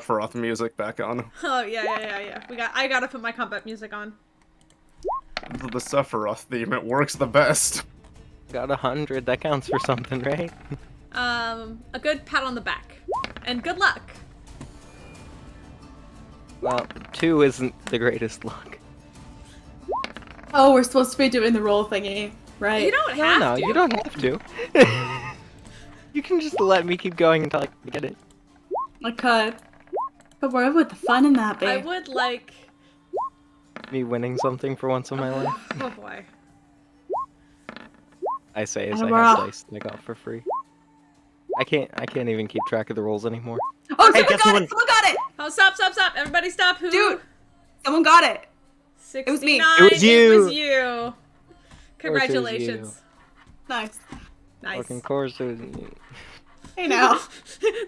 Sephiroth music back on. Oh yeah. I gotta put my combat music on. The Sephiroth theme, it works the best. Got 100. That counts for something, right? A good pat on the back, and good luck. Well, 2 isn't the greatest luck. Oh, we're supposed to be doing the roll thingy, right? You don't have No, to. you don't have to. You can just let me keep going until I get it. I could. But where would the fun in that be? I would like. Me winning something for once in my life. Oh boy. I say as And I we're have off. dice I got for free. I can't even keep track of the rolls anymore. Oh, Hey, someone guess got what? it! Someone got it! Oh, stop! Everybody stop! Who? Dude! Someone got it! 69. was me. It was you. It was you. Congratulations. Nice. Nice. Fucking course it was you. Hey now.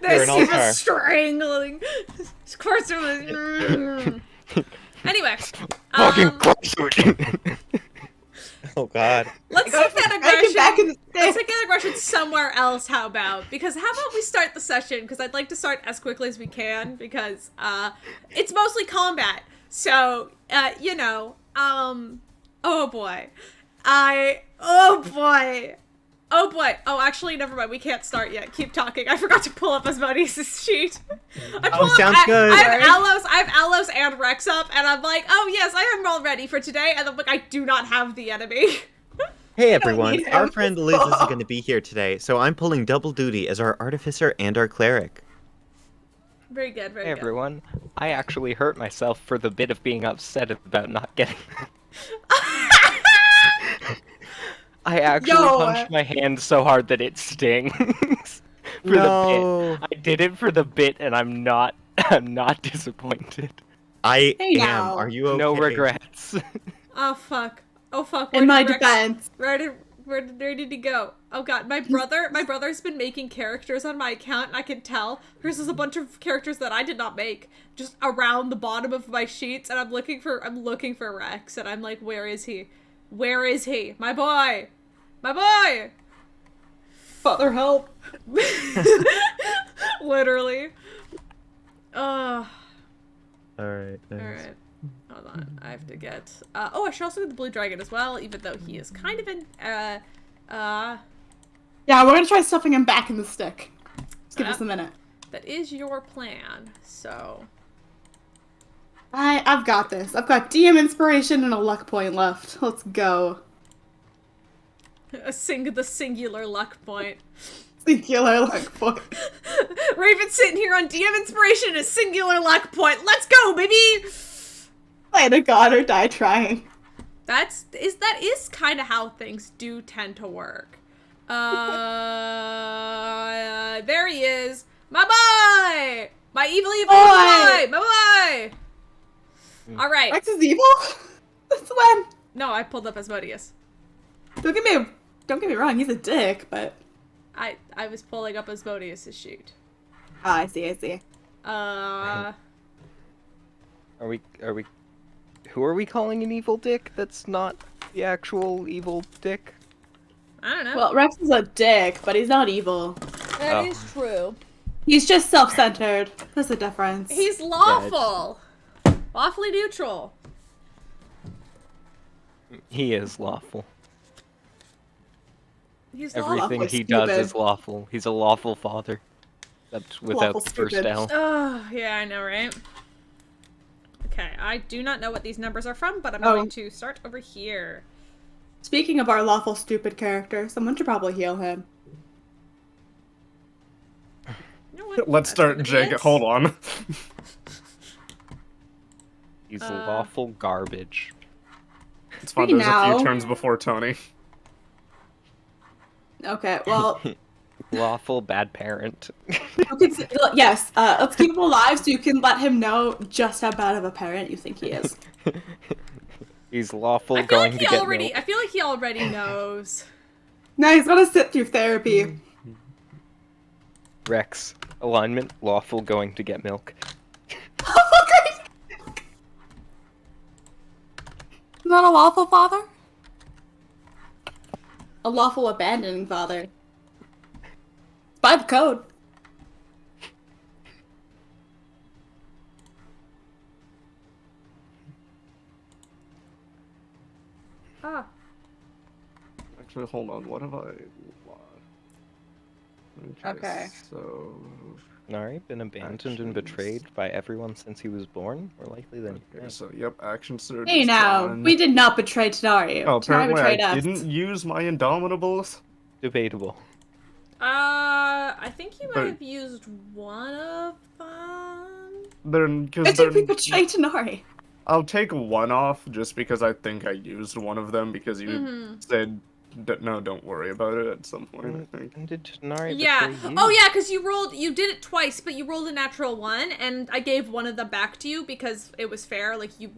There's You're an people all-star. strangling. Of course it was. Anyway. Fucking course it was you. Oh god. Let's Go take that back it back in aggression. the Let's stick. take that aggression somewhere else. How about? Because how about we start the session? Because I'd like to start as quickly as we can. Because it's mostly combat. So you know. Oh boy. Oh boy. Oh, actually, never mind. We can't start yet. Keep talking. I forgot to pull up Asmodeus' sheet. Sounds good. I have Alos and Rex up, and I'm like, oh yes, I am all ready for today. And I'm like, I do not have the enemy. Hey everyone, need our him. friend Liz isn't going to be here today, so I'm pulling double duty as our artificer and our cleric. Very good. Very Hey good. everyone, I actually hurt myself for the bit of being upset about not getting. I actually punched my hand so hard that it stings. For No. the bit. I did it for the bit, and I'm not disappointed. I Hey, am. now. Are you okay? No regrets. Oh fuck. Oh fuck. In my did Rex- defense. Where did he go? Oh god, my brother's been making characters on my account, and I can tell. There's a bunch of characters that I did not make, just around the bottom of my sheets, and I'm looking for Rex, and I'm like, where is he? Where is he? My boy! My boy! Father, help. Literally. Alright. Alright, nice. Alright. Hold on. I have to get oh, I should also get the blue dragon as well, even though he is kind of in Yeah, we're gonna try stuffing him back in the stick. Just give us a minute. that is your plan, so I've got this. I've got DM inspiration and a luck point left. Let's go. the singular luck point. Singular luck point. Raven sitting here on DM inspiration, a singular luck point. Let's go, baby. Play to God or die trying. That is kind of how things do tend to work. There he is, my boy, my evil boy, my boy. All right. Rex is evil? That's when. No, I pulled up Asmodeus. Don't get me wrong, he's a dick, but I was pulling up Asmodeus' sheet. I see. Are we? Who are we calling an evil dick? That's not the actual evil dick. I don't know. Well, Rex is a dick, but he's not evil. That Oh. is true. He's just self-centered. There's the difference. He's lawful. Lawfully neutral. He is lawful. He's lawful. Everything Lawfully he does stupid. is lawful. He's a lawful father. Except without Lawful the first stupid. L. Oh, yeah, I know, right? Okay, I do not know what these numbers are from, but I'm Oh. going to start over here. Speaking of our lawful stupid character, someone should probably heal him. You know what? Let's That's start gonna be Jake. it. Hold on. He's lawful garbage. It's fine. Hey, There's a now. few turns before Tony. Okay, well, Lawful bad parent. yes, let's keep him alive so you can let him know just how bad of a parent you think he is. He's lawful I feel going like to he get already. milk. I feel like he already knows. Now he's gonna sit through therapy. Rex. Alignment. Lawful going to get milk. Not a lawful father? A lawful abandoning father. By the code. Ah. Actually, hold on. What have I lost? Okay. So. Nari, been abandoned and Actions. betrayed by everyone since he was born? More likely than you Okay, think. so yep, action surge Hey is now, gone. we did not betray Tenari. Oh, Tenari apparently I betrayed us. didn't use my Indomitables. Debatable. I think you might But have used one of them. Why did we betray Tenari? I'll take one off just because I think I used one of them because you said no, don't worry about it at some point. I think. And did Nari Yeah. betray you? Oh yeah, because you did it twice, but you rolled a natural one, and I gave one of them back to you because it was fair. Like you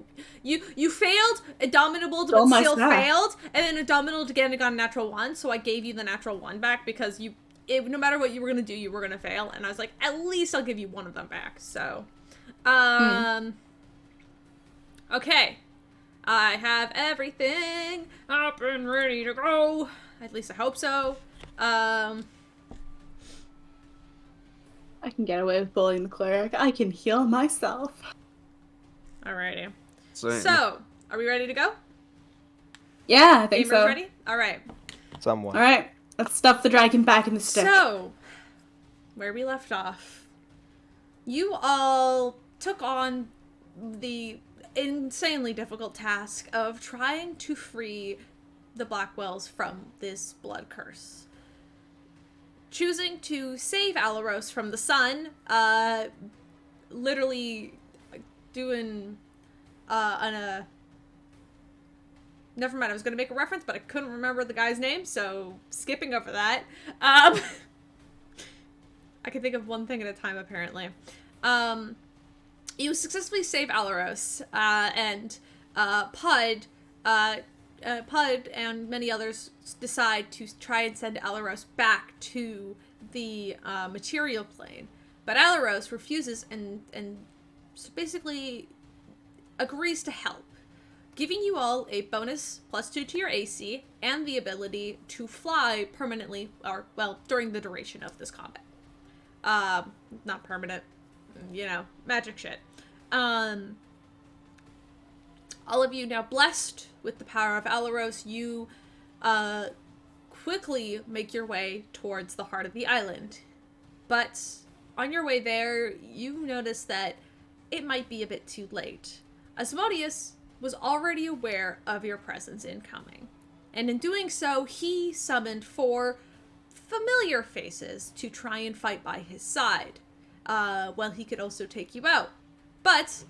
failed, Indomitable, but my still stuff. failed, and then Indomitable again got a natural one, so I gave you the natural one back because no matter what you were gonna do, you were gonna fail, and I was like, at least I'll give you one of them back. So, okay. I have everything up and ready to go. At least I hope so. I can get away with bullying the cleric. I can heal myself. Alrighty. Same. So, are we ready to go? Yeah, I think Gamers so. ready? Alright. Somewhat. All right, let's stuff the dragon back in the stick. So, where we left off, you all took on the insanely difficult task of trying to free the Blackwells from this blood curse. Choosing to save Alaros from the sun, literally doing never mind, I was gonna make a reference, but I couldn't remember the guy's name, so skipping over that. I can think of one thing at a time, apparently. You successfully save Alaros, and Pud and many others decide to try and send Alaros back to the material plane. But Alaros refuses and basically agrees to help, giving you all a bonus +2 to your AC and the ability to fly permanently, or, well, during the duration of this combat. Not permanent, magic shit. All of you now blessed with the power of Alaros, you quickly make your way towards the heart of the island. But on your way there, you notice that it might be a bit too late. Asmodeus was already aware of your presence incoming, and in doing so, he summoned 4 familiar faces to try and fight by his side. Well, he could also take you out. But,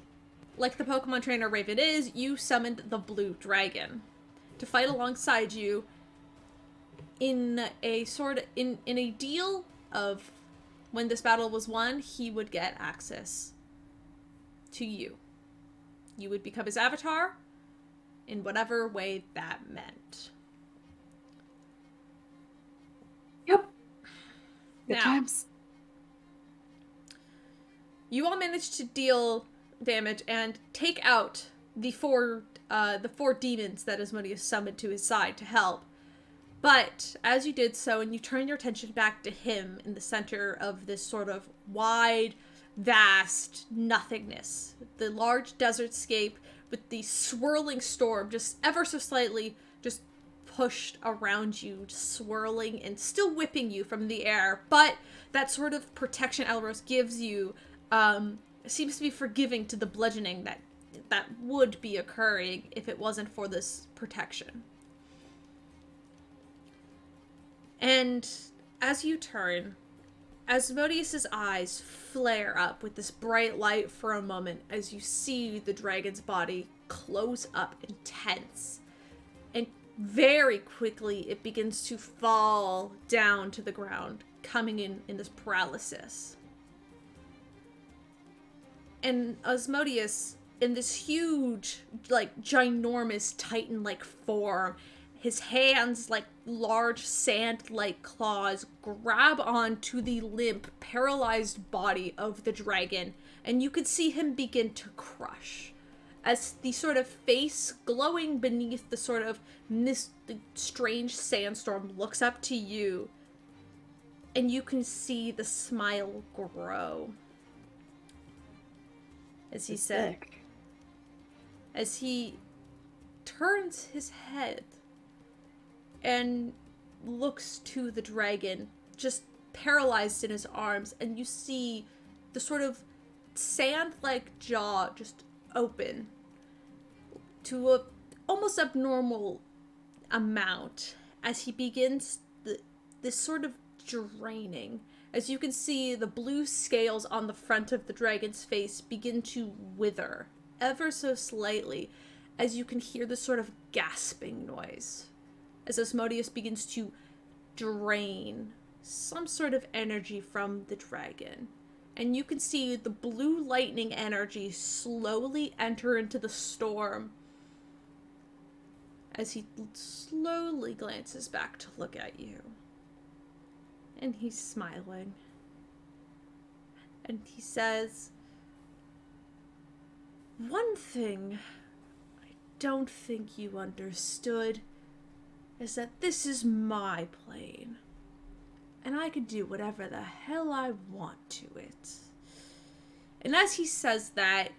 like the Pokemon trainer Raven is, you summoned the Blue Dragon to fight alongside you in a deal of when this battle was won, he would get access to you. You would become his avatar in whatever way that meant. Yep. Good Now, times. you all managed to deal damage and take out the four demons that Asmodeus summoned to his side to help. But as you did so, and you turned your attention back to him in the center of this sort of wide, vast nothingness, the large desert scape with the swirling storm just ever so slightly just pushed around you, swirling and still whipping you from the air. But that sort of protection Elros gives you seems to be forgiving to the bludgeoning that would be occurring if it wasn't for this protection. And as you turn, Asmodeus's eyes flare up with this bright light for a moment as you see the dragon's body close up and tense. And very quickly it begins to fall down to the ground, coming in this paralysis. And Asmodeus, in this huge, ginormous titan-like form, his hands, like large sand-like claws, grab onto the limp, paralyzed body of the dragon, and you could see him begin to crush. As the sort of face glowing beneath the sort of strange sandstorm looks up to you, and you can see the smile grow. As he said, as he turns his head and looks to the dragon, just paralyzed in his arms, and you see the sort of sand-like jaw just open to a almost abnormal amount as he begins this sort of draining. As you can see, the blue scales on the front of the dragon's face begin to wither ever so slightly, as you can hear this sort of gasping noise as Asmodeus begins to drain some sort of energy from the dragon. And you can see the blue lightning energy slowly enter into the storm as he slowly glances back to look at you. And he's smiling. And he says, "One thing I don't think you understood is that this is my plane. And I can do whatever the hell I want to it." And as he says that,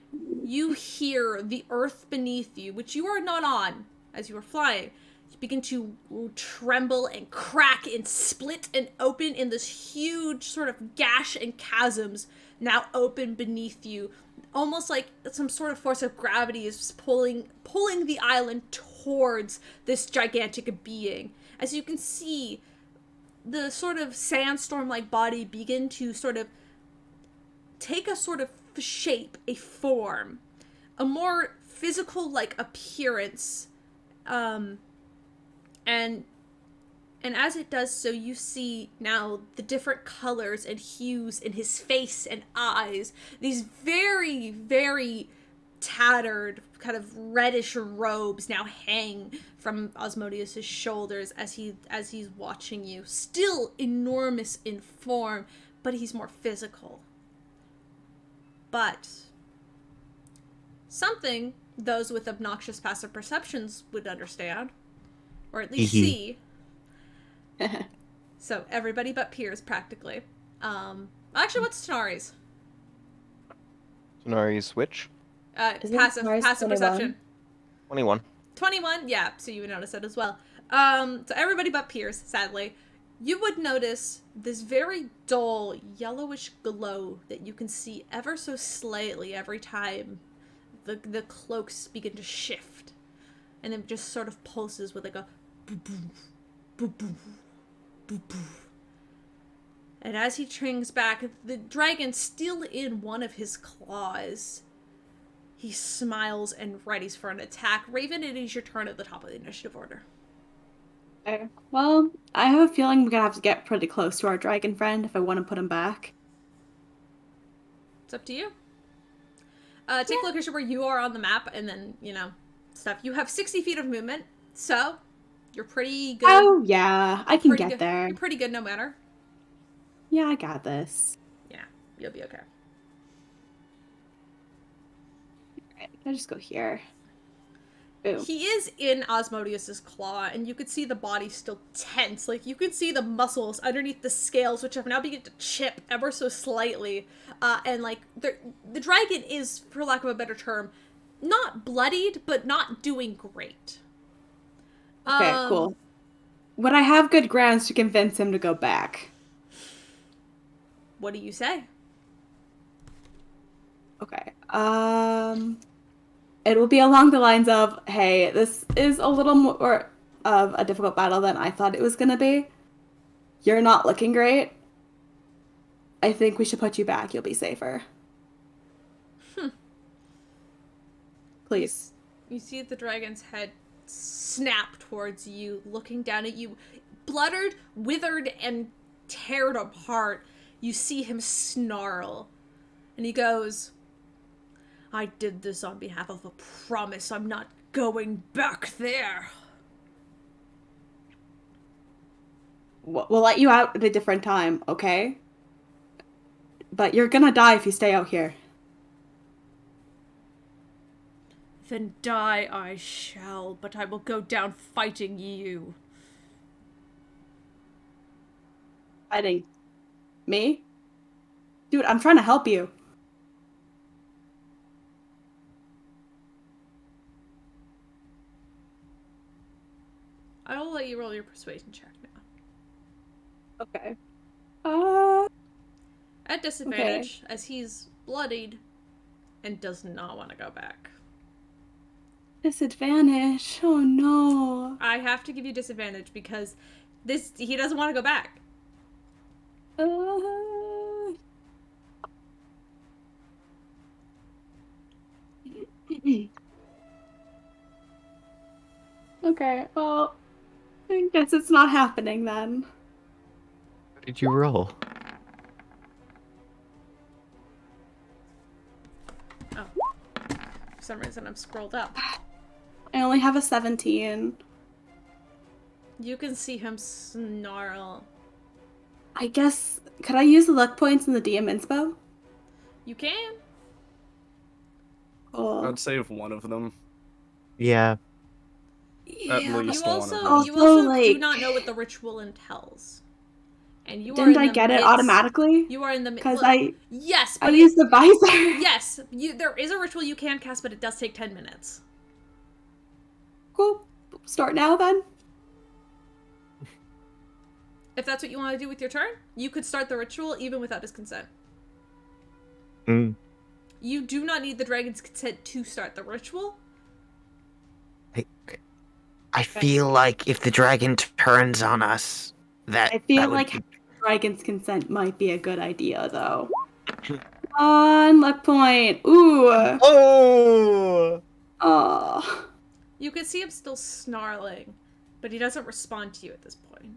you hear the earth beneath you, which you are not on as you are flying, begin to tremble and crack and split and open in this huge sort of gash and chasms now open beneath you. Almost like some sort of force of gravity is pulling the island towards this gigantic being. As you can see, the sort of sandstorm-like body begin to sort of take a sort of shape, a form, a more physical-like appearance, and as it does so, you see now the different colors and hues in his face and eyes. These very, very tattered, kind of reddish robes now hang from Asmodeus' shoulders as he's watching you. Still enormous in form, but he's more physical. But something those with obnoxious passive perceptions would understand, or at least see. So everybody but Piers, practically. Actually, what's Tanari's? Tanari's switch? Passive 21? perception. 21. 21, yeah, so you would notice it as well. So everybody but Piers, sadly. You would notice this very dull, yellowish glow that you can see ever so slightly every time the cloaks begin to shift. And it just sort of pulses with like a boo-boo, boo-boo, boo-boo. And as he trings back, the dragon still in one of his claws, he smiles and readies for an attack. Raven, it is your turn at the top of the initiative order. Okay. Well, I have a feeling we're gonna have to get pretty close to our dragon friend if I want to put him back. It's up to you. Take a location where you are on the map, and then, stuff. You have 60 feet of movement, so you're pretty good. Oh, yeah. I can get there. You're pretty good no matter. Yeah, I got this. Yeah, you'll be okay. Alright, I'll just go here. Ooh. He is in Asmodeus's claw, and you can see the body still tense. Like, you can see the muscles underneath the scales, which have now begun to chip ever so slightly. And, like, the dragon is, for lack of a better term, not bloodied, but not doing great. Okay, cool. Would I have good grounds to convince him to go back? What do you say? Okay. It will be along the lines of, hey, this is a little more of a difficult battle than I thought it was gonna be. You're not looking great. I think we should put you back. You'll be safer. Please. You see the dragon's head snap towards you, looking down at you. Bluttered, withered, and teared apart. You see him snarl. And he goes, "I did this on behalf of a promise. I'm not going back there." We'll let you out at a different time, okay? But you're gonna die if you stay out here. Then die I shall, but I will go down fighting you. Fighting me? Dude, I'm trying to help you. I will let you roll your persuasion check now. Okay. At disadvantage, as he's bloodied and does not want to go back. Disadvantage. Oh no. I have to give you disadvantage because he doesn't want to go back. Uh... Okay, well, I guess it's not happening then. What did you roll? Oh. For some reason I'm scrolled up. I only have a 17. You can see him snarl. I guess, could I use the luck points in the DM inspo? You can. Cool. I'd save one of them. Yeah. At Yeah, least You one of also them. you Also, also do like- not know what the ritual entails. And you are didn't in I the get it midst- automatically? You are in the Because yes, I but used the visor. yes, there is a ritual you can cast, but it does take 10 minutes. Cool. Start now then? If that's what you want to do with your turn, you could start the ritual even without his consent. Mm. You do not need the dragon's consent to start the ritual. I feel like if the dragon turns on us, I feel that would like be... dragon's consent might be a good idea, though. On luck point. Ooh. Oh! Oh. You can see him still snarling, but he doesn't respond to you at this point.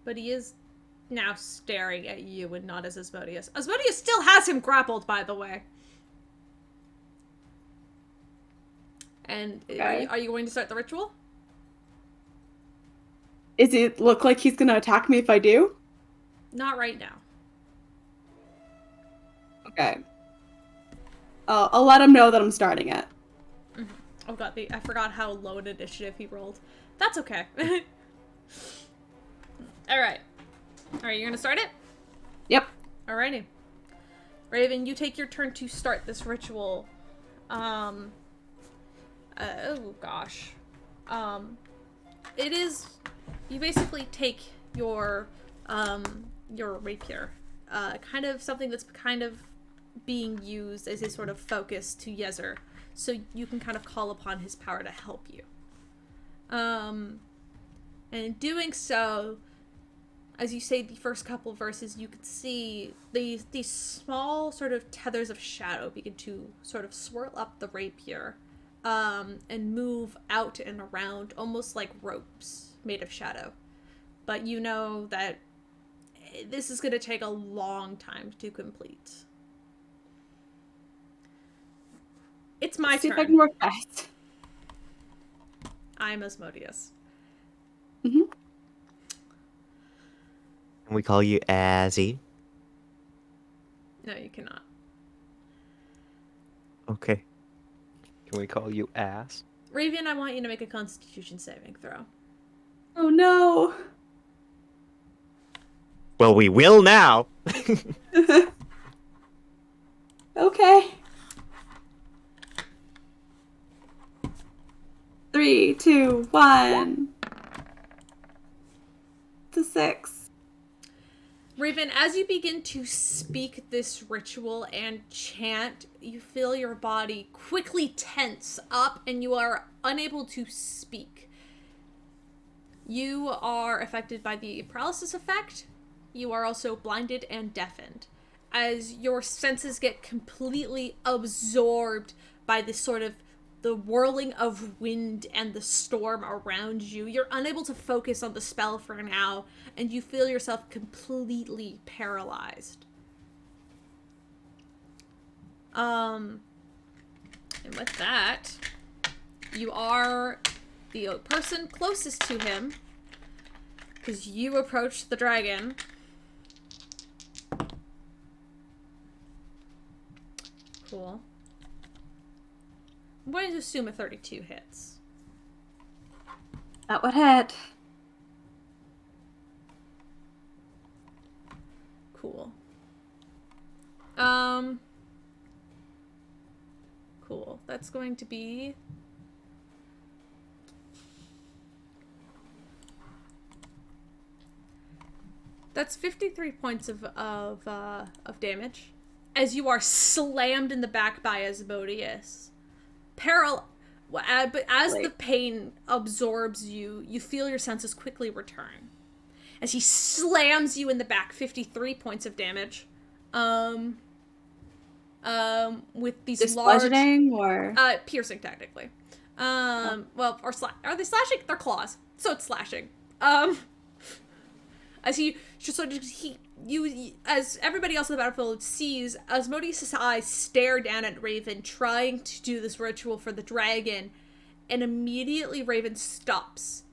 But he is now staring at you and not as Asmodeus. Asmodeus still has him grappled, by the way. And Okay. are you going to start the ritual? Does it look like he's gonna attack me if I do? Not right now. Okay. I'll let him know that I'm starting it. Mm-hmm. Oh god, I forgot how low an initiative he rolled. That's okay. Alright. Alright, you're gonna start it? Yep. Alrighty. Raven, you take your turn to start this ritual. Oh gosh. It is, you basically take your rapier, kind of something that's kind of being used as a sort of focus to Yezer, so you can kind of call upon his power to help you. And in doing so, as you say the first couple of verses, you can see these small sort of tethers of shadow begin to sort of swirl up the rapier, and move out and around, almost like ropes made of shadow. But you know that this is going to take a long time to complete. It's my See turn. if I can work fast. I'm Asmodeus. Mm-hmm. Can we call you Azzy? No, you cannot. Okay. Can we call you ass? Raven, I want you to make a Constitution saving throw. Oh no. Well, we will now! Okay. 3, 2, 1. It's a 6. Raven, as you begin to speak this ritual and chant, you feel your body quickly tense up and you are unable to speak. You are affected by the paralysis effect. You are also blinded and deafened. As your senses get completely absorbed by this sort of the whirling of wind and the storm around you, you're unable to focus on the spell for now, and you feel yourself completely paralyzed. And with that, you are the person closest to him, because you approach the dragon. Cool. I'm going to assume a 32 hits. That would hit. Cool. Cool. That's going to be That's 53 points of damage, as you are slammed in the back by Asmodeus. But as the pain absorbs you, you feel your senses quickly return. As he slams you in the back, 53 points of damage. With these Just large... bludgeoning or? Piercing, technically. Well, or are they slashing? They're claws, so it's slashing. As he just sort of as everybody else on the battlefield sees, Asmodeus' eyes stare down at Raven, trying to do this ritual for the dragon, and immediately Raven stops,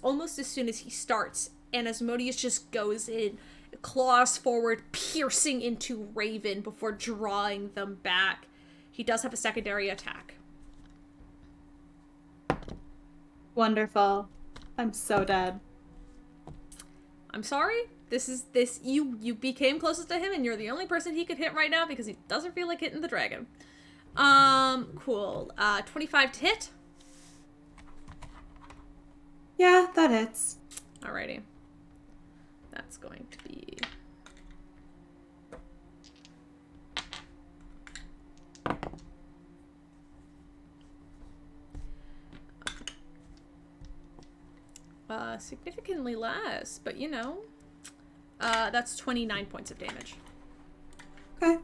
almost as soon as he starts, and Asmodeus just goes in, claws forward, piercing into Raven before drawing them back. He does have a secondary attack. Wonderful. I'm so dead. I'm sorry. You became closest to him, and you're the only person he could hit right now because he doesn't feel like hitting the dragon. Cool. 25 to hit. Yeah, that hits. Alrighty. That's going to be... significantly less, but you know. That's 29 points of damage. Okay.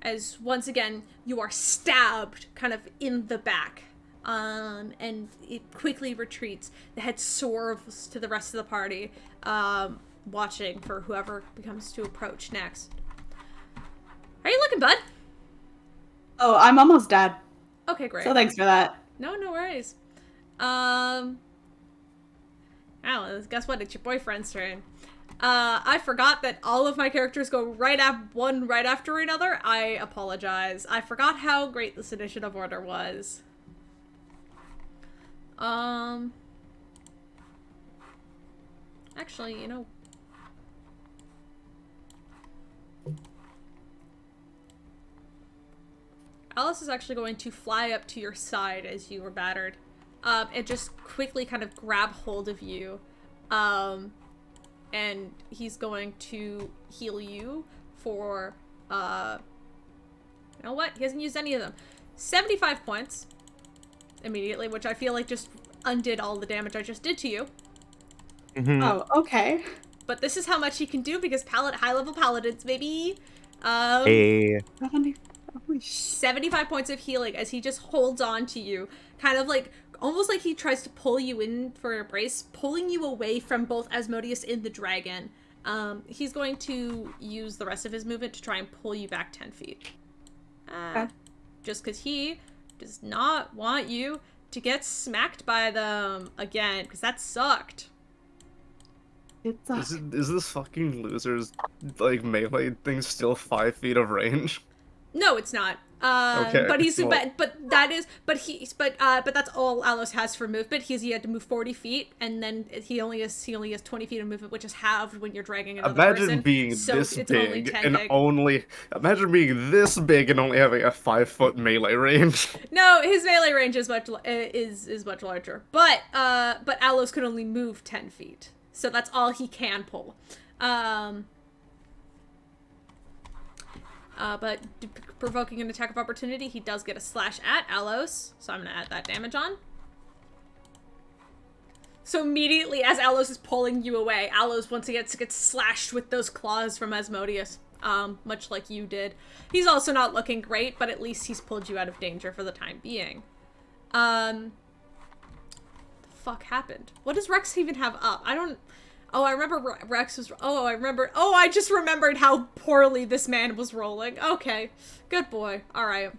As, once again, you are stabbed kind of in the back. And it quickly retreats. The head swerves to the rest of the party, watching for whoever becomes to approach next. How are you looking, bud? Oh, I'm almost dead. Okay, great. So thanks for that. No worries. Well, guess what? It's your boyfriend's turn. I forgot that all of my characters go right after another. I apologize. I forgot how great this initiative order was. Actually, you know... Alice is actually going to fly up to your side as you were battered. And just quickly kind of grab hold of you. And he's going to heal you for, you know what? He hasn't used any of them. 75 points. Immediately, which I feel like just undid all the damage I just did to you. Mm-hmm. Oh, okay. But this is how much he can do because high-level paladins, baby. Hey. 75 points of healing as he just holds on to you. Kind of like, almost like he tries to pull you in for a brace, pulling you away from both Asmodeus and the dragon. He's going to use the rest of his movement to try and pull you back 10 feet. Just because he does not want you to get smacked by them again, because that sucked. Is this fucking loser's, like, melee thing still 5 feet of range? No, it's not. Okay, But he's well. but that's all Alos has for movement. He had to move 40 feet, and then he only has 20 feet of movement, which is halved when you're dragging another person. Imagine being so this it's only big 10 and big. imagine being this big and only having a 5-foot melee range. No, his melee range is much larger. But Alos can only move 10 feet, so that's all he can pull. But provoking an attack of opportunity, he does get a slash at Alos, so I'm gonna add that damage on. So immediately, as Alos is pulling you away, Alos once again gets slashed with those claws from Asmodeus, much like you did. He's also not looking great, but at least he's pulled you out of danger for the time being. The fuck happened? What does Rex even have up? Oh, I remember Rex was... Oh, I just remembered how poorly this man was rolling. Okay. Good boy. Alright.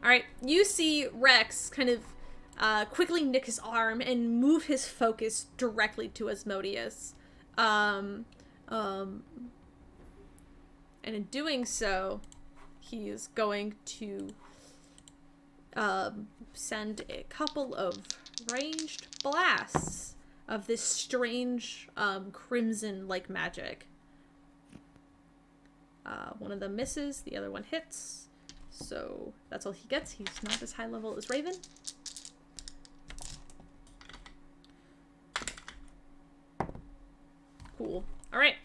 Alright. You see Rex kind of quickly nick his arm and move his focus directly to Asmodeus. And in doing so, he is going to send a couple of ranged blasts of this strange, crimson-like magic. One of them misses, the other one hits. So that's all he gets. He's not as high level as Raven. Cool. Alright.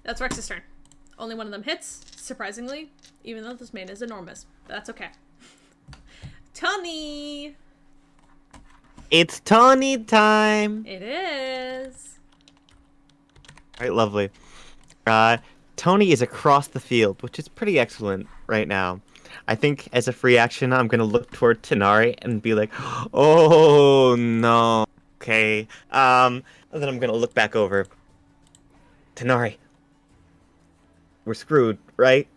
That's Rex's turn. Only one of them hits, surprisingly, even though this main is enormous. But that's okay. Tony! It's Tony time. It is. All right, lovely. Tony is across the field, which is pretty excellent right now. I think as a free action, I'm gonna look toward Tanari and be like, "Oh no, okay." And then I'm gonna look back over. Tanari, we're screwed, right?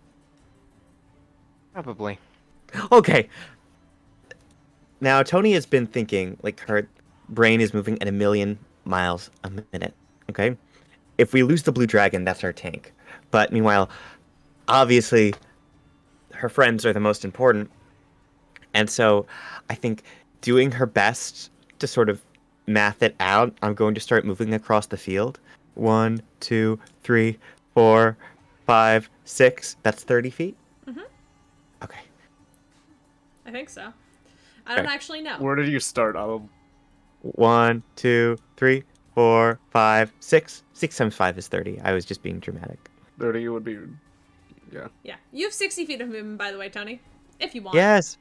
Probably. Okay. Now Tony has been thinking, like her brain is moving at 1,000,000 miles a minute. Okay, if we lose the blue dragon, that's our tank. But meanwhile, obviously, her friends are the most important. And so I think doing her best to sort of math it out, I'm going to start moving across the field. 1, 2, 3, 4, 5, 6. That's 30 feet? Mm-hmm. Okay. I think so. I don't Okay. actually know. Where did you start? I'll 1, 2, 3, 4, 5, 6. 6 times 5 is 30. I was just being dramatic. 30 would be, yeah. Yeah. You have 60 feet of movement, by the way, Tony. If you want. Yes.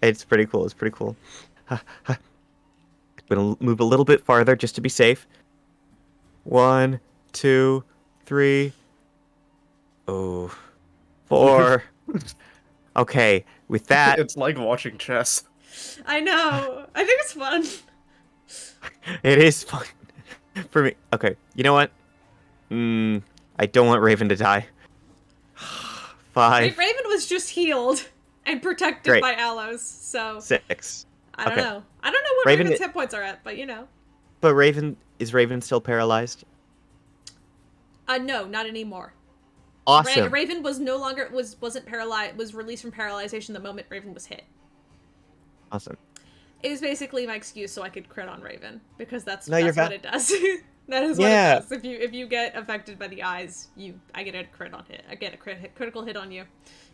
It's pretty cool. It's pretty cool. I'm gonna move a little bit farther just to be safe. 1, 2, 3. Oh, 4. Okay, with that, It's like watching chess. I know. I think it's fun. it is fun for me. Okay, you know what? I don't want Raven to die. 5, Raven was just healed and protected Great. by aloes, so 6. I don't Okay. know. I don't know what Raven Raven's i- hit points are at, but you know. But is Raven still paralyzed? No, not anymore. Awesome. Raven was no longer wasn't paralyzed. Was released from paralyzation the moment Raven was hit. Awesome. It was basically my excuse so I could crit on Raven because that's No, you're what it does. That is Yeah. what it does. If you get affected by the eyes, I get a crit on hit. I get a critical hit on you.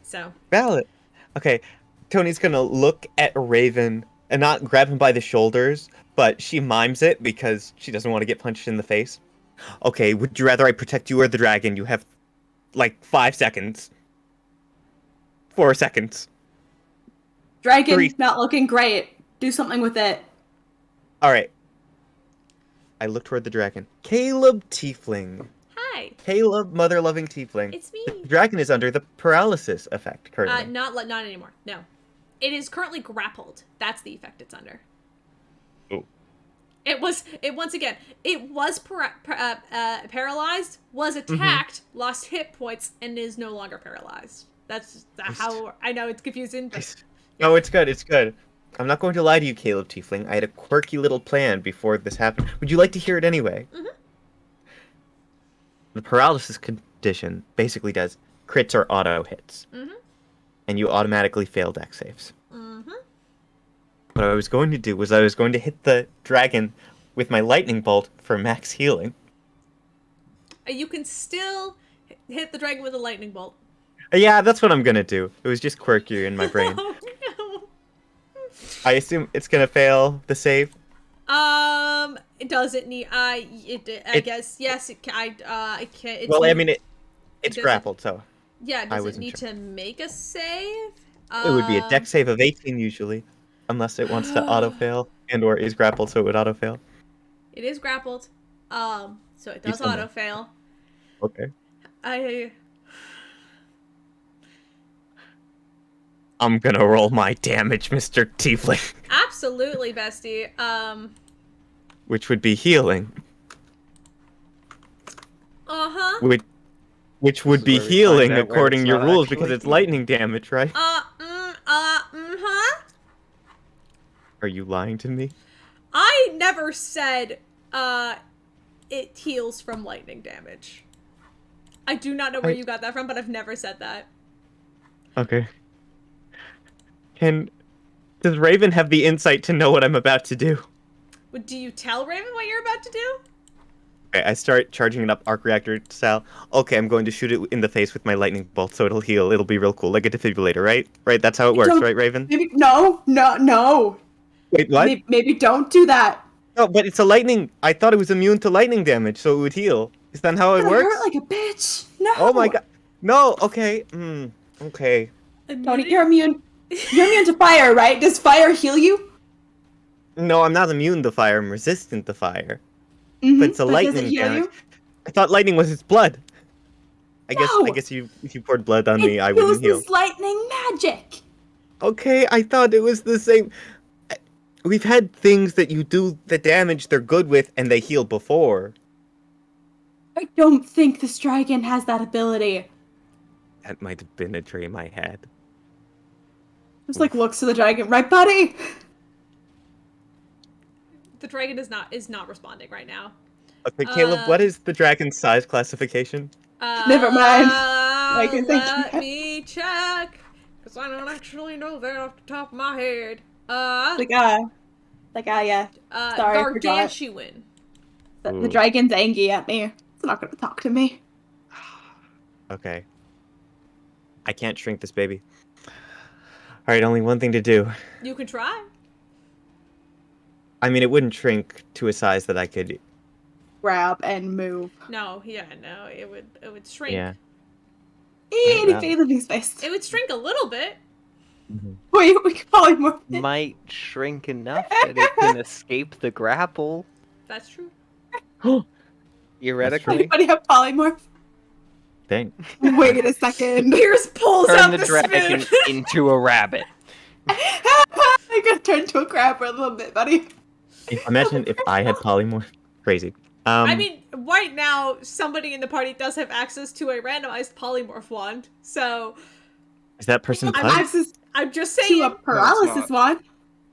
So Valid. Okay, Tony's gonna look at Raven and not grab him by the shoulders, but she mimes it because she doesn't want to get punched in the face. Okay, would you rather I protect you or the dragon? You have like 5 seconds. 4 seconds. Dragon, 3. not looking great. Do something with it. All right. I look toward the dragon. Caleb Tiefling. hi, Caleb, mother-loving Tiefling. it's me. The dragon is under the paralysis effect currently. Not anymore. No, it is currently grappled. That's the effect it's under. Oh. It was paralyzed, was attacked, lost hit points, and is no longer paralyzed. That's how I know it's confusing. But Nice. No, it's good. It's good. I'm not going to lie to you, Caleb Tiefling. I had a quirky little plan before this happened. Would you like to hear it anyway? Mhm. The paralysis condition basically does crits or auto hits. Mhm. And you automatically fail dex saves. Mhm. What I was going to do was I was going to hit the dragon with my lightning bolt for max healing. You can still hit the dragon with a lightning bolt. Yeah, that's what I'm going to do. It was just quirkier in my brain. Oh no. I assume it's going to fail the save. It doesn't need. I guess yes. It can. I can't. It's Well, I mean, it's doesn't- grappled, so Yeah. It doesn't wasn't need sure. to make a save. it would be a dex save of 18 usually, unless it wants to auto fail and or is grappled, so it would auto fail. It is grappled. So it You does still know. auto fail. Okay. I'm gonna roll my damage, Mr. Tiefling, Absolutely, bestie. which would be healing, Uh-huh. which would This is be where we find healing out where according it's to your not rules because actually it's healing. lightning damage, right? Mm-hmm. Are you lying to me? I never said, it heals from lightning damage. I do not know where you got that from, but I've never said that. Okay. Does Raven have the insight to know what I'm about to do? Do you tell Raven what you're about to do? Okay, I start charging it up arc reactor style. Okay, I'm going to shoot it in the face with my lightning bolt, so it'll heal. It'll be real cool, like a defibrillator, right? Right, that's how it works, Don't- right, Raven? Maybe no. Wait, what? Maybe don't do that. No, but it's a lightning. I thought it was immune to lightning damage, so it would heal. Is that how it Gonna works? hurt like a bitch. No. Oh my god. No, okay. Okay. Tony, you're immune. You're immune to fire, right? Does fire heal you? No, I'm not immune to fire. I'm resistant to fire. Mm-hmm. But it's a But does it lightning heal damage. you? I thought lightning was its blood. I No. guess you if you poured blood on me, It I wouldn't heal. uses lightning magic. Okay, I thought it was the same. We've had things that you do the damage they're good with and they heal before. I don't think this dragon has that ability. That might have been a dream I had. Just like looks to the dragon, right, buddy? The dragon is not responding right now. Okay, Caleb, what is the dragon's size classification? Never mind. Like, I think Let me check, because I don't actually know that off the top of my head. Yeah. Sorry, I forgot. Gargantuan. The dragon's angry at me. It's not gonna talk to me. Okay. I can't shrink this baby. Alright, only one thing to do. You can try. I mean, it wouldn't shrink to a size that I could... Grab and move. No, it would shrink. Yeah. Any living space. It would shrink a little bit. Wait, we could probably more. Might shrink enough that it can escape the grapple. That's true. Theoretically. Anybody have polymorph? Dang. Wait a second. Pierce pulls Turn out the the dragon spoon. into a rabbit. I got turned into a crab for a little bit, buddy. Imagine if I had polymorph. Crazy. I mean, right now, somebody in the party does have access to a randomized polymorph wand, so... Is that person I'm Pug? access I'm just to saying... a paralysis wand.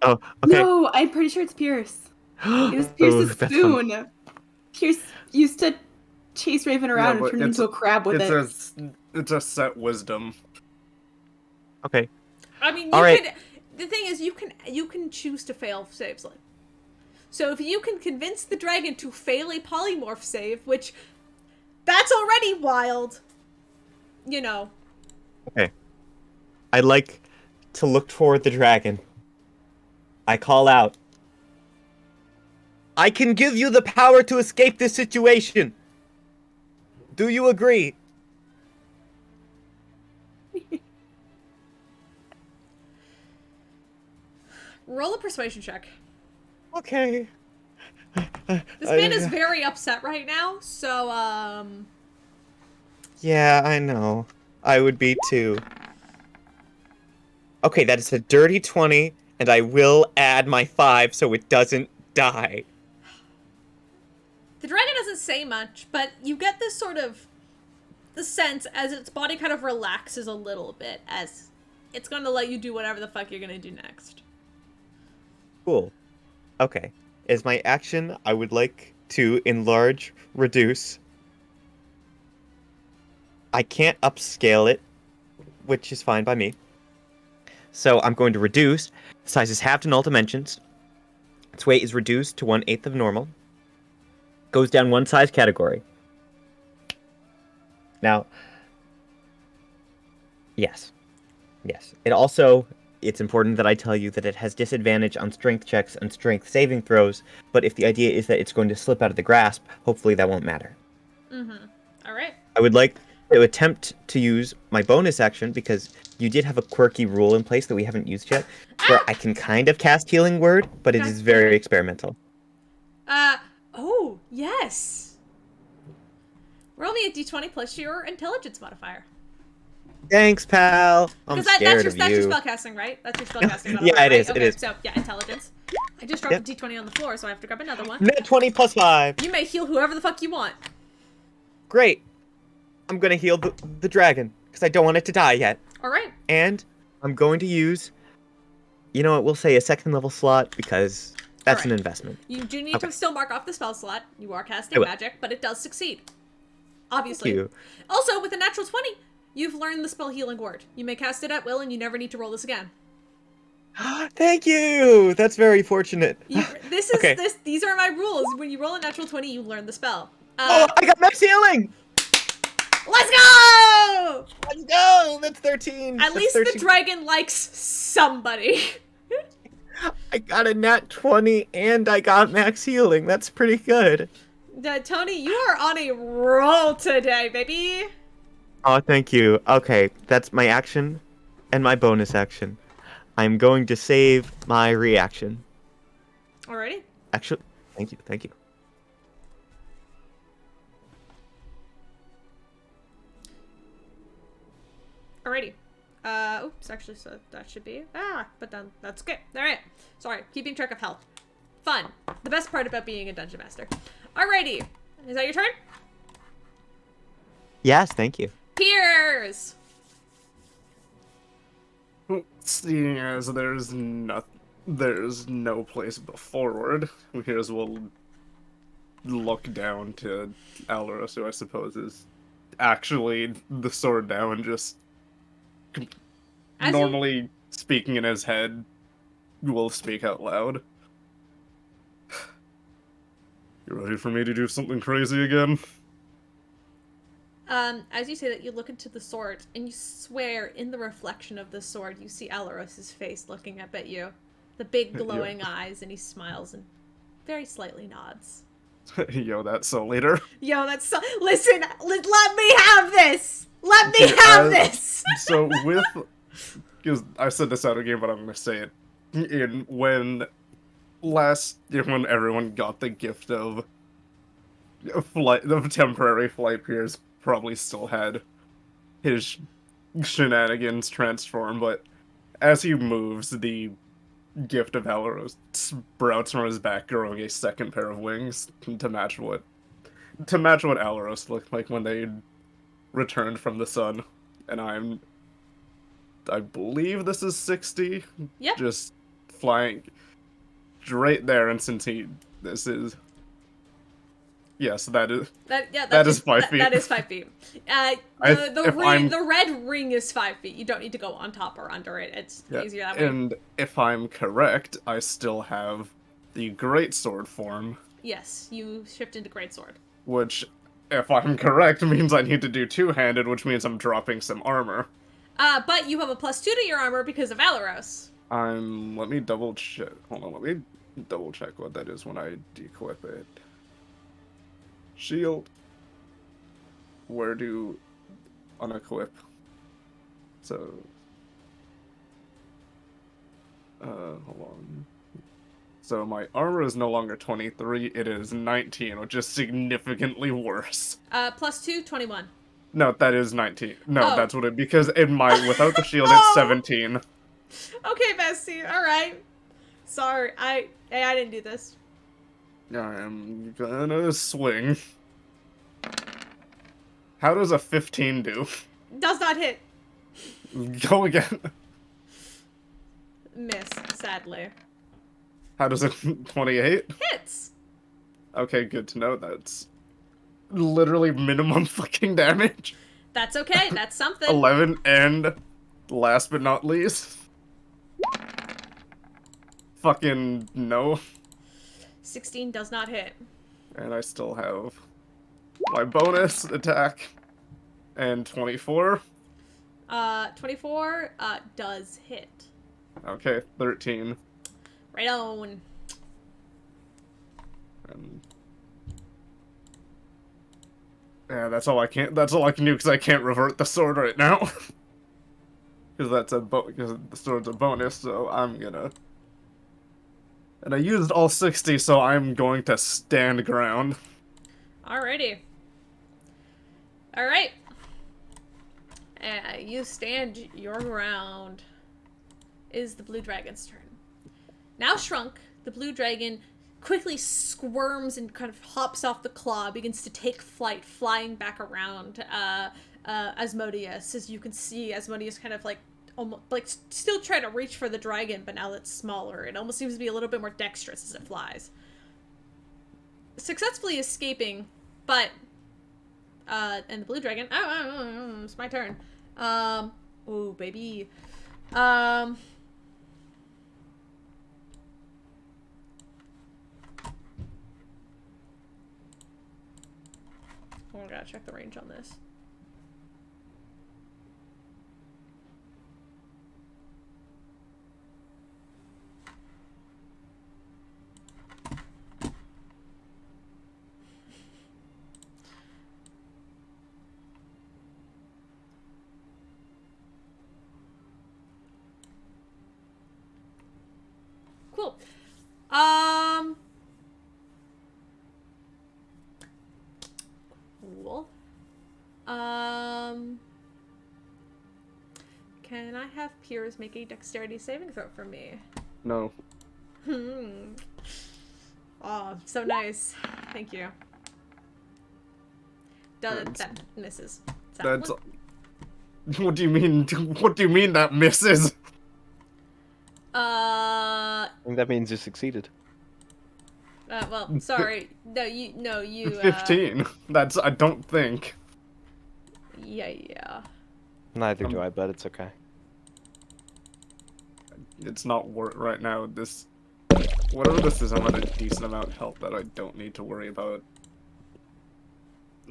Oh, okay. No, I'm pretty sure it's Pierce. It was Pierce's that's spoon. Pierce used to chase Raven around and but turn into a crab with it. It's a set wisdom. Okay. I mean, All right. the thing is, you can choose to fail saves. So if you can convince the dragon to fail a polymorph save, which that's already wild, you know. Okay. I'd like to look toward the dragon. I call out. I can give you the power to escape this situation. Do you agree? Roll a persuasion check. Okay. This man is very upset right now, so, Yeah, I know. I would be too. Okay, that is a dirty 20, and I will add my 5 so it doesn't die. The dragon doesn't say much, but you get this sort of the sense as its body kind of relaxes a little bit as it's going to let you do whatever the fuck you're going to do next. Cool. Okay. As my action, I would like to enlarge, reduce. I can't upscale it, which is fine by me. So I'm going to reduce. Size is halved in all dimensions. Its weight is reduced to 1/8 of normal. Goes down one size category. Now, yes. It also, it's important that I tell you that it has disadvantage on strength checks and strength saving throws, but if the idea is that it's going to slip out of the grasp, hopefully that won't matter. Mm-hmm. All right. I would like to attempt to use my bonus action, because you did have a quirky rule in place that we haven't used yet, where I can kind of cast Healing Word, but it is very experimental. Oh, yes. Roll me a d20 plus your intelligence modifier. Thanks, pal. I'm Because scared that's of your you. spellcasting, right? That's your spellcasting modifier, Yeah, it right? is, Okay, it is. so, yeah, intelligence. I just dropped a d20 on the floor, so I have to grab another one. Net 20 plus 5. You may heal whoever the fuck you want. Great. I'm going to heal the dragon, because I don't want it to die yet. All right. And I'm going to use, you know what, we'll say a second level slot, because that's an investment. You do need to still mark off the spell slot. You are casting will. magic, but it does succeed. Obviously. Thank you. Also, with a natural 20, you've learned the spell Healing Word. You may cast it at will, and you never need to roll this again. Thank you! That's very fortunate. These are my rules. When you roll a natural 20, you learn the spell. Oh, I got max healing! Let's go! Let's go! That's 13. At least the dragon likes somebody. I got a nat 20 and I got max healing. That's pretty good. Tony, you are on a roll today, baby. Oh, thank you. Okay, that's my action and my bonus action. I'm going to save my reaction. Alrighty. Actually, thank you, thank you. Alrighty. Oops, actually, so that should be... but then that's okay. Alright. Sorry, keeping track of health. Fun. The best part about being a dungeon master. Alrighty. Is that your turn? Yes, thank you. Piers! Seeing as there's no place but forward, we may as well look down to Alaros, who I suppose is actually the sword now and just As normally speaking in his head will speak out loud. You ready for me to do something crazy again? As you say that, you look into the sword, and you swear in the reflection of the sword, you see Alaros's face looking up at you. The big glowing eyes, and he smiles and very slightly nods. Yo, that's so later. Yo, that's so- Listen, let me have this! Let me have this! So with... Because I said this out of game, but I'm going to say it. When everyone got the gift of temporary flight, Piers probably still had his shenanigans transform, but as he moves, the gift of Alaros sprouts from his back, growing a second pair of wings to match what Alaros looked like when they returned from the sun. And I believe this is 60. Yep. Just flying right there, and since this is... Yes, that is 5 feet. That is 5 feet. The red ring is 5 feet. You don't need to go on top or under it. It's easier that way. And if I'm correct, I still have the greatsword form. Yes, you shift into greatsword. Which, if I'm correct, means I need to do two-handed, which means I'm dropping some armor. But you have a +2 to your armor because of Alaros. Let me double check. Hold on, let me double check what that is when I dequip it. Shield. Where do unequip? So, hold on. So my armor is no longer 23, it is 19, which is significantly worse. +2, 21. No, that is 19. No, Oh. that's what because without the shield, it's 17. Okay, bestie, alright. Sorry, I didn't do this. I am gonna swing. How does a 15 do? Does not hit. Go again. Miss, sadly. How does it 28? Hits! Okay, good to know. That's literally minimum fucking damage. That's okay, that's something. 11, and last but not least, fucking no. 16 does not hit. And I still have my bonus attack, and 24. 24 does hit. Okay, 13. Right on. And yeah, that's all I can do because I can't revert the sword right now. Because because the sword's a bonus, so I'm gonna. And I used all 60, so I'm going to stand ground. Alrighty. Alright. You stand your ground. Is the blue dragon's turn. Now shrunk, the blue dragon quickly squirms and kind of hops off the claw, begins to take flight, flying back around Asmodeus. As you can see, Asmodeus kind of almost still trying to reach for the dragon, but now it's smaller. It almost seems to be a little bit more dexterous as it flies. Successfully escaping, but and the blue dragon. Oh, it's my turn. Oh baby. Oh, I gotta check the range on this. Um. Cool. Can I have Piers make a dexterity saving throw for me? No. Oh, so nice. Thank you. That's- That misses. That's. Sadly. What do you mean? What do you mean that misses? I think that means you succeeded. Well, sorry. No, you, 15. That's. I don't think. yeah. Neither do I, but it's okay. It's not work right now. This. Whatever this is, I'm at a decent amount of health that I don't need to worry about.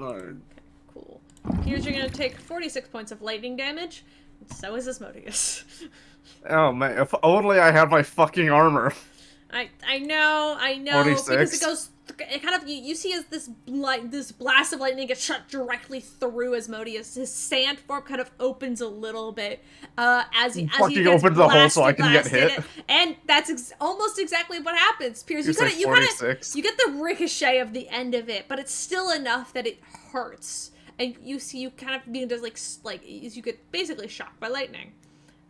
Alright. Cool. Piers, you're gonna take 46 points of lightning damage. And so is Asmodeus. Oh man, if only I had my fucking armor. I know, because 46. it goes, it kind of, you see as this blast of lightning gets shot directly through Asmodeus. His sand form kind of opens a little bit, as he Fucking gets opens the hole so I can get blasted, hit. and that's almost exactly what happens. Piers, You say 46. you get the ricochet of the end of it, but it's still enough that it hurts, and you kind of begin to you get basically shocked by lightning.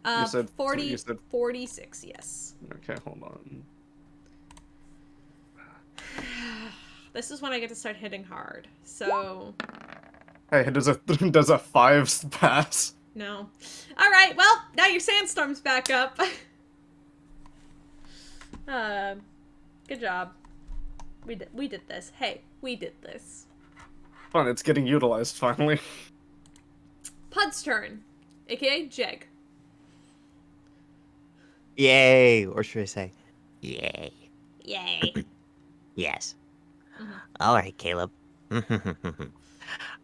You said 46, yes. Okay, hold on. This is when I get to start hitting hard. So, Hey, does a 5 pass? no. Alright, well, now your sandstorm's back up. Good job. We did this. Hey, we did this. Fun, it's getting utilized finally. Pud's turn, aka Jeg. Yay! Or should I say, yay? Yay. Yes. Mhm. All right, Caleb.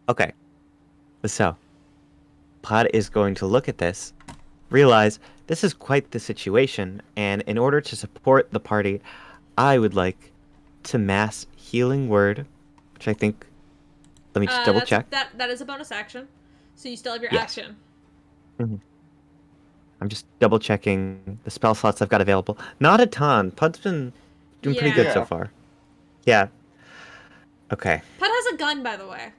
Okay. So, Pod is going to look at this, realize this is quite the situation, and in order to support the party, I would like to mass healing word, which I think. Let me just double check. That is a bonus action. So you still have your Yes. action. I'm just double checking the spell slots I've got available. Not a ton. Pud's been doing pretty good so Yeah. far. Yeah. Okay. Pud has a gun, by the way.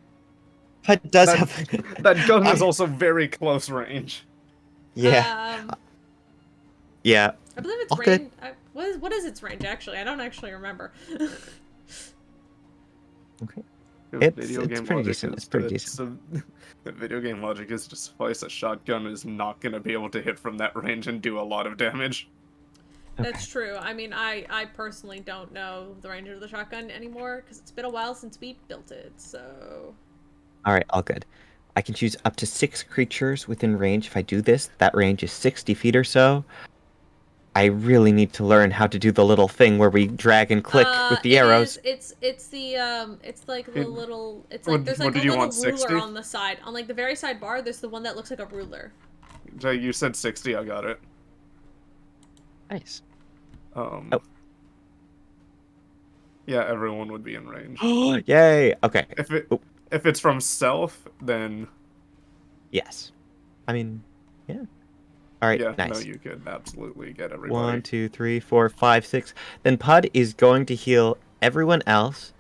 Pud does That- have. That gun is also very close range. Yeah. Yeah. I believe its All good. range. What is its range actually? I don't actually remember. Okay. Dude, It's game pretty logic decent, it's pretty decent. The video game logic is to suffice a shotgun is not going to be able to hit from that range and do a lot of damage. That's true. I mean, I personally don't know the range of the shotgun anymore because it's been a while since we built it. So. All right. All good. I can choose up to 6 creatures within range. If I do this, that range is 60 feet or so. I really need to learn how to do the little thing where we drag and click with the arrows. It's like the little. It's like What- there's what like a did you little want, ruler 60? on the side. On like the very side bar, there's the one that looks like a ruler. So you said 60, I got it. Nice. Oh. Oh. Yeah, everyone would be in range. Yay. Okay. If it's from stealth, then Yes. I mean, yeah. All right. yeah, Nice. no, you could absolutely get everybody. 1, 2, 3, 4, 5, 6. Then Pud is going to heal everyone else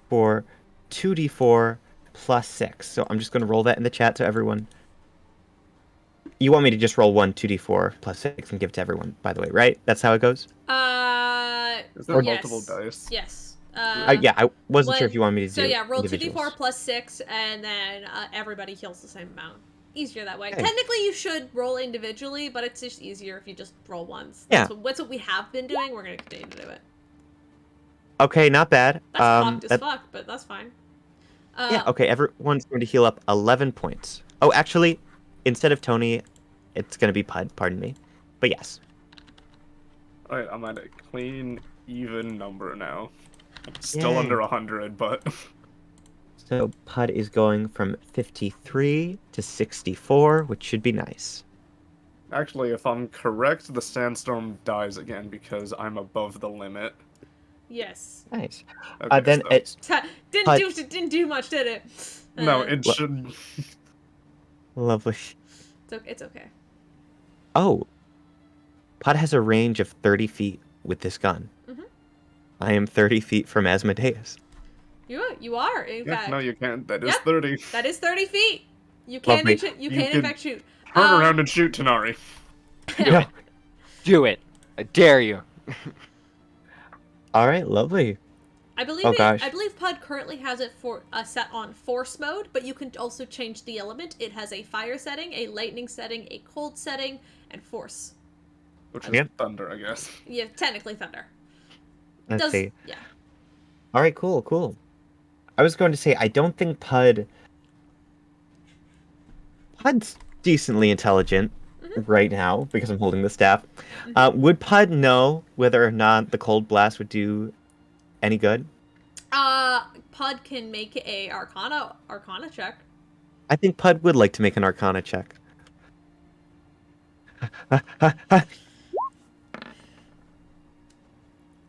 for 2d4 plus 6. So I'm just going to roll that in the chat so everyone. You want me to just roll 2d4 plus 6 and give it to everyone, by the way, right? That's how it goes? Is there yes. multiple dice? Yes. Yeah, I wasn't sure if you wanted me to So do yeah, roll 2d4 individuals. plus 6, and then everybody heals the same amount. Easier that way. Okay. Technically, you should roll individually, but it's just easier if you just roll once. Yeah. That's what we have been doing. We're gonna continue to do it. Okay, not bad. That's fucked as fuck, but that's fine. Yeah, okay, everyone's going to heal up 11 points. Oh, actually, instead of Tony, it's going to be Pud, pardon me. But yes. Alright, I'm at a clean, even number now. Still Yay. under 100, but So Pud is going from 53 to 64, which should be nice. actually, if I'm correct, the sandstorm dies again because I'm above the limit. Yes. Nice. Okay, Then so- it's Didn't do much, did it? No, it What? should. lovely. It's okay. Oh. Pud has a range of 30 feet with this gun. Mhm. I am 30 feet from Asmodeus. You are, in Yeah, fact. no, you can't. That is Yep. 30. That is 30 feet. You can, Lovely. you You can in can fact shoot. Turn around and shoot Tanari. Do it. Do it. I dare you. All right, lovely. I believe Oh, gosh. I believe Pud currently has it for set on force mode, but you can also change the element. It has a fire setting, a lightning setting, a cold setting, and force. Which is Yep. thunder, I guess. Yeah, technically thunder. It Let's does, see. yeah. All right, cool. I was going to say, I don't think Pud's decently intelligent right now because I'm holding the staff. Would Pud know whether or not the cold blast would do any good? Pud can make a Arcana check. I think Pud would like to make an Arcana check.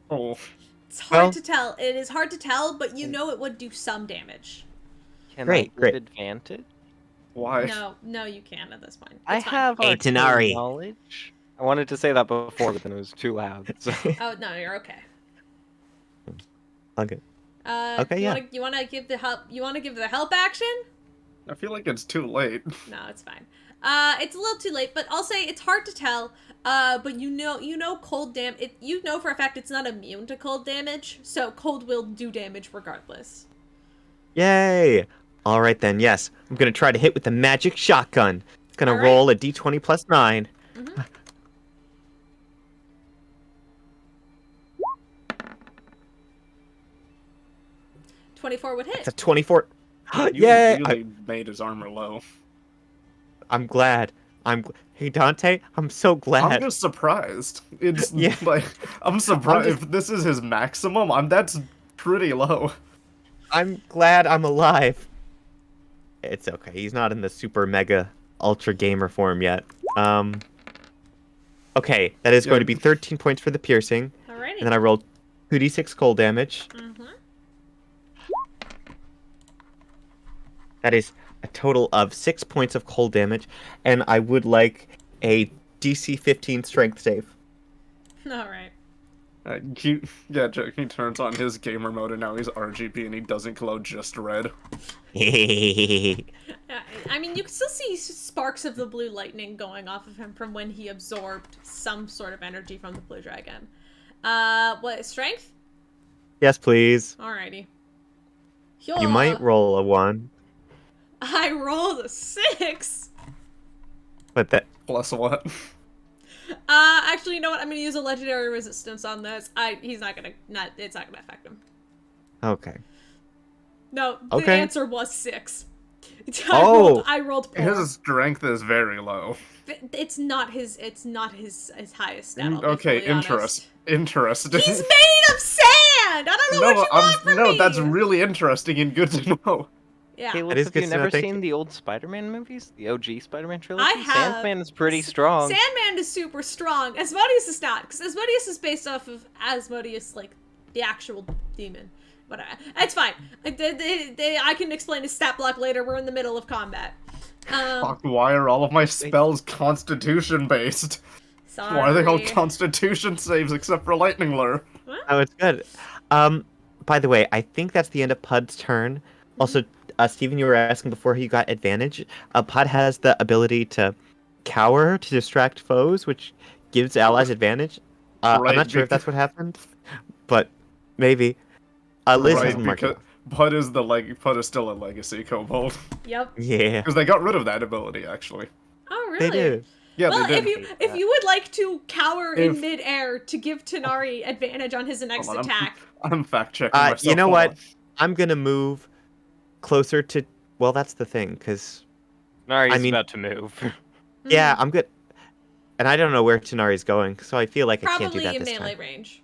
Oh, It's hard Well- to tell. It is hard to tell, but you know it would do some damage. Can Great, I great. give advantage? why? No, you can't at this point. I It's fine. have Hey, arcane Tanari. knowledge. I wanted to say that before, but then it was too loud. So. Oh no, you're okay. Okay. Okay, yeah. You wanna give the help? You wanna give the help action? I feel like it's too late. No, it's fine. It's a little too late, but I'll say it's hard to tell. But you know, cold you know for a fact it's not immune to cold damage, so cold will do damage regardless. Yay! All right then, yes. I'm going to try to hit with the magic shotgun. It's going to All right. roll a d20 plus 9. 24 would hit. It's a 24. You Yay! really made his armor low. I'm glad. Hey, Dante, I'm so glad. I'm just surprised. It's Yeah. like I'm surprised just- if this is his maximum. That's pretty low. I'm glad I'm alive. It's okay. He's not in the super mega ultra gamer form yet. Okay, that is going to be 13 points for the piercing. Alrighty. And then I rolled 2d6 cold damage. That is a total of 6 points of cold damage. And I would like a DC 15 strength save. Alright. He turns on his gamer mode and now he's RGB and he doesn't glow just red. I mean, you can still see sparks of the blue lightning going off of him from when he absorbed some sort of energy from the blue dragon. What, strength? Yes, please. Alrighty. You might roll a 1, I rolled a 6! but that... Plus what? Actually, you know what? I'm gonna use a legendary resistance on this. It's not gonna affect him. Okay. No, the Okay. answer was 6. Oh. I rolled poor. His strength is very low. It's not his highest stat. I'll be Okay, fully honest. interesting. He's made of sand! I don't know what you want from me! that's really interesting and good to know. Yeah. Caleb, is have good you to know, never thank seen you. the old Spider-Man movies? The OG Spider-Man trilogy? I have. Sandman is pretty strong. Sandman is super strong. Asmodeus is not, because Asmodeus is based off of Asmodeus, like, the actual demon. Whatever. It's fine. I can explain his stat block later. We're in the middle of combat. Fuck, why are all of my spells constitution based? Sorry. Why are they all constitution saves except for lightning lure? Oh, it's good. By the way, I think that's the end of Pud's turn. Also, Steven, you were asking before he got advantage. Pud has the ability to cower to distract foes, which gives allies advantage. I'm Right, not sure if that's what happened, but maybe. Liz Right, hasn't marked it because off. Pud is still a legacy kobold. Yep. Yeah, Because they got rid of that ability, actually. Oh, really? they do. Yeah, Well, they did. if you would like to cower in If- midair to give Tanari advantage on his next Hold on, attack, I'm fact checking myself. You know hold what? on. I'm gonna move closer to. Well, that's the thing, because Nari's I mean- about to move. yeah, I'm good. And I don't know where Tanari's going, so I feel like I can't do probably that in this melee time. range.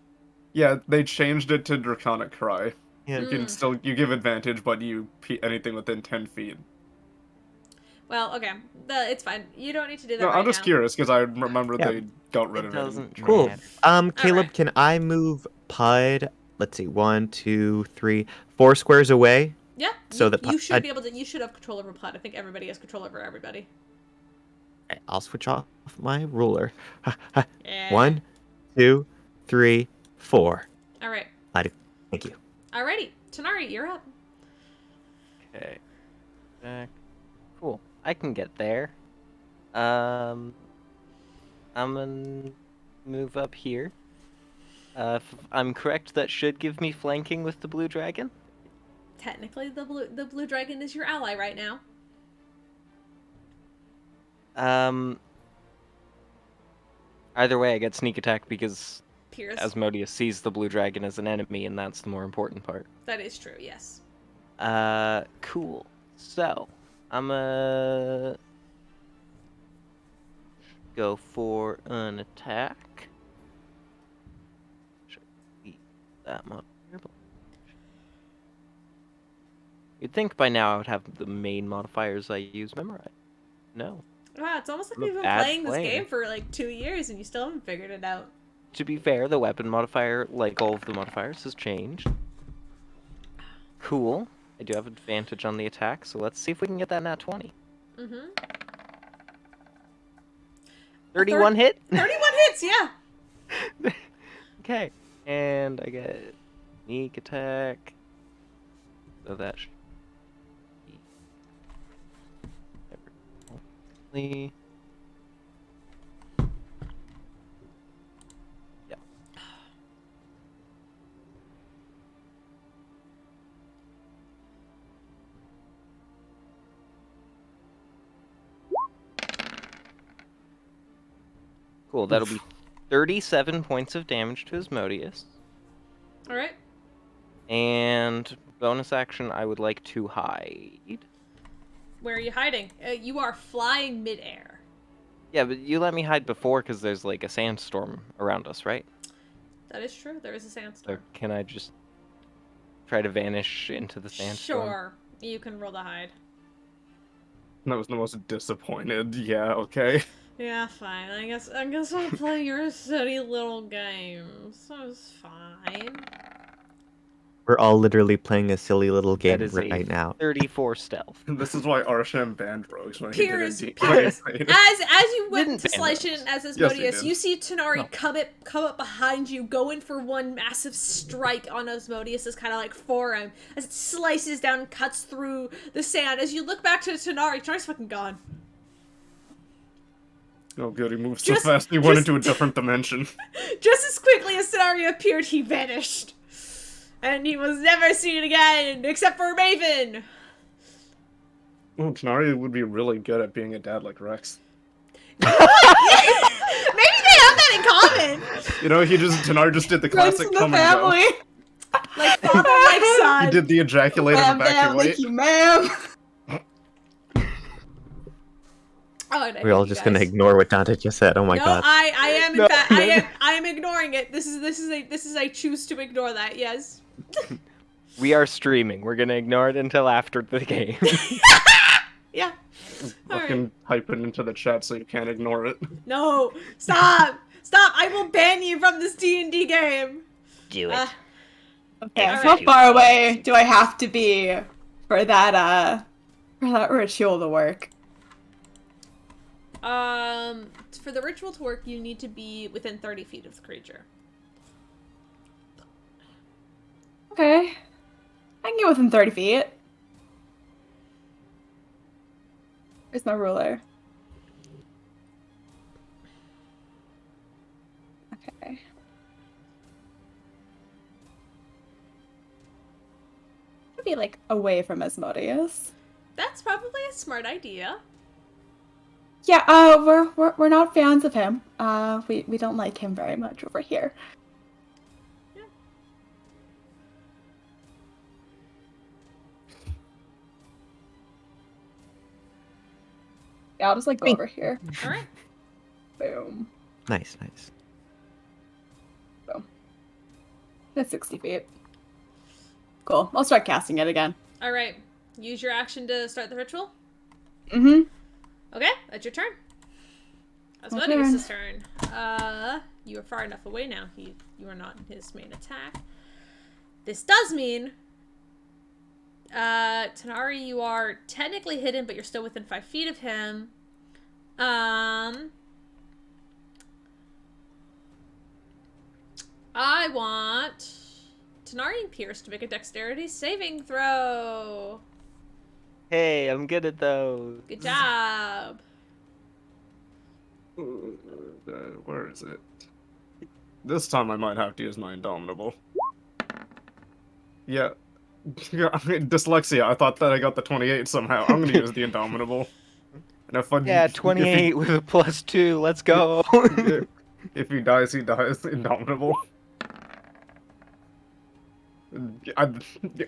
Yeah, they changed it to Draconic Cry. Yeah. You can still give advantage, but anything within 10 feet. Well, okay, it's fine. You don't need to do that No, right I'm just now. curious because I remember Yeah. they got rid It of doesn't it. Cool. matter. Caleb, Alright. can I move Pud? Let's see, 1, 2, 3, 4 squares away. Yeah. So you, the you should I- be able to. You should have control over Pud. I think everybody has control over everybody. I'll switch off my ruler. Yeah. 1, 2, 3, 4. All right. Thank you. Alrighty, Tanari, you're up. Okay. Cool. I can get there. I'm gonna move up here. If I'm correct, that should give me flanking with the blue dragon. Technically, the blue dragon is your ally right now. Either way, I get sneak attack because Pierce. Asmodeus sees the blue dragon as an enemy, and that's the more important part. That is true. Yes. Cool. So, I'm go for an attack. Should be that much. You'd think by now I would have the main modifiers I use memorized. No. Wow, it's almost like I'm a we've been bad playing this player. game for like 2 years and you still haven't figured it out. To be fair, the weapon modifier, like all of the modifiers, has changed. Cool. I do have advantage on the attack, so let's see if we can get that nat 20. Mm-hmm. 31 hit? 31 hits, yeah. Okay. And I get sneak attack. So that should be... Yeah. Cool, that'll be 37 points of damage to Asmodeus. Alright. And bonus action, I would like to hide. Where are you hiding? You are flying midair. Yeah, but you let me hide before because there's like a sandstorm around us, right? That is true. There is a So sandstorm. can I just try to vanish into the sandstorm? Sure. You can roll the hide. That was the most disappointed. Yeah, okay. Yeah, fine. I guess I'll play your silly little game. So it's fine. We're all literally playing a silly little game That is a right now. 34 stealth. This is why Arsham banned rogues when Piers, he did Piers, it. as you went Didn't to ban slice those. in as Yes, Asmodeus, he you did. see Tanari No. come up behind you, going for one massive strike on Asmodeus's kind of like forearm as it slices down and cuts through the sand. As you look back to Tanari, Tanari's fucking gone. Oh good, he moved so Just- fast he went just- into a different dimension. Just as quickly as Tanari appeared, he vanished. And he was never seen again, except for Maven. Oh, Tanari would be really good at being a dad like Rex. Maybe they have that in common. You know, Tanari just did the Runs classic in the come and go. family. Like father, like son. He did the ejaculate Ma'am, and ma'am, evacuate. thank you, ma'am. Oh, and I We're all hate you just gonna guys. ignore what Dante just said. Oh my No, god. I am in No. fact I am ignoring it. This is I choose to ignore that. Yes. We are streaming. We're gonna ignore it until after the game. Yeah. All right. Fucking type it into the chat so you can't ignore it. No. Stop. Stop. I will ban you from this D&D game. Do Uh, Okay, All how right. far away do I have to be for that ritual to work? For the ritual to work, you need to be within 30 feet of the creature. Okay. I can get within 30 feet. Where's my ruler? Okay. I'd be like away from Asmodeus. That's probably a smart idea. Yeah, we're not fans of him. We don't like him very much over here. Yeah, I'll just like go over here. All right. Boom. Nice, nice. That's 60 feet. Cool. I'll start casting it again. All right. Use your action to start the ritual. Mm-hmm. Okay, that's your turn. Asmodeus' turn. You are far enough away now. You are not in his main attack. This does mean, Tanari, you are technically hidden, but you're still within 5 feet of him. I want Tanari and Pierce to make a dexterity saving throw. Hey, I'm good at those. Good job. Where is it? This time I might have to use my Indomitable. Yeah. Yeah, dyslexia. I thought that I got the 28 somehow. I'm gonna use the Indomitable. And Yeah, 28 with a +2. Let's go. If he dies, he dies. Indomitable. I,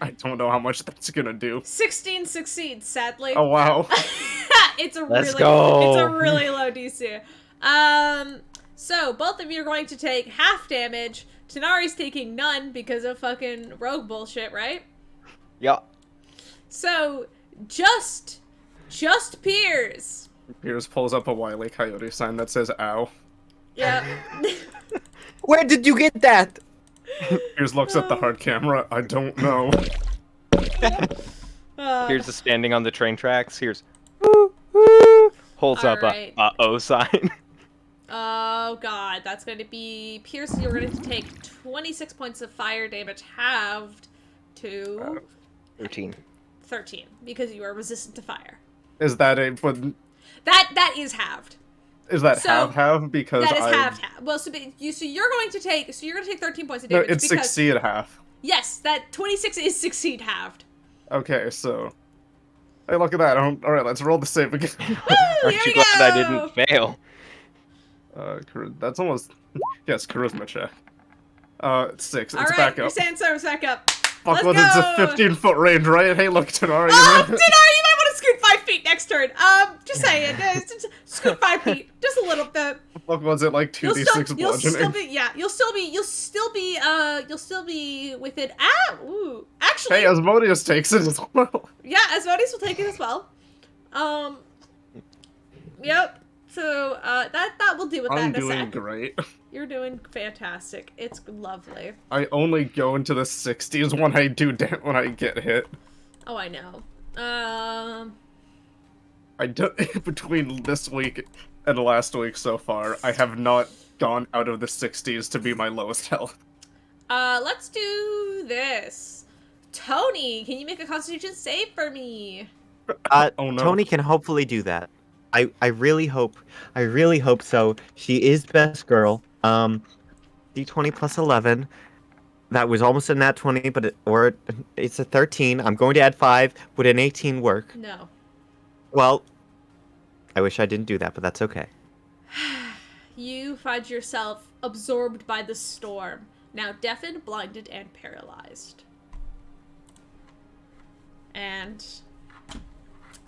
I don't know how much that's gonna do. 16 succeeds, sadly. Oh wow. It's a Let's really go. It's a really low DC. So both of you are going to take half damage. Tanari's taking none because of fucking rogue bullshit, right? Yeah. So just Piers. Piers pulls up a Wile E. Coyote sign that says "Ow." Yeah. Where did you get that? Piers looks at the hard camera. I don't know. Here's the standing on the train tracks. Here's holds up Alright. a O sign. Oh god, that's going to be Pierce. You're going to take 26 points of fire damage, halved to 13. 13 because you are resistant to fire. Is that a? But That is halved. is that So, half? Because That is I. halved. Well, so you're going to take 13 points of No, damage it's because succeed half. yes, that 26 is succeed halved. Okay, so. Hey, look at that. Alright, let's roll the save again. Woo, Aren't here you we glad I go. didn't fail? That's almost. Yes, charisma check. 6. All It's right, back your up. sandstorm's back up. Fuck, Let's what? It's a go. 15-foot range, right? Hey, look, Tanari. Oh, Dinar, you might want to scoot 5 feet next turn. Just saying, just scoot 5 feet, just a little bit. Fuck, was it like 2d6 You'll still bludgeoning? be, yeah, you'll still be within. Ooh, actually, Hey, Asmodeus takes it as well. yeah, Asmodeus will take it as well. Yep. So, that will deal with that I'm in a doing sec. great. You're doing fantastic. It's lovely. I only go into the 60s when I get hit. Oh, I know. I do between this week and last week so far, I have not gone out of the 60s to be my lowest health. Let's do this. Tony, can you make a Constitution save for me? Oh no. Tony can hopefully do that. I really hope so. She is best girl. D20 plus 11. That was almost a nat 20, but it's a 13. I'm going to add 5. Would an 18 work? No. Well, I wish I didn't do that, but that's okay. You find yourself absorbed by the storm, now deafened, blinded, and paralyzed. And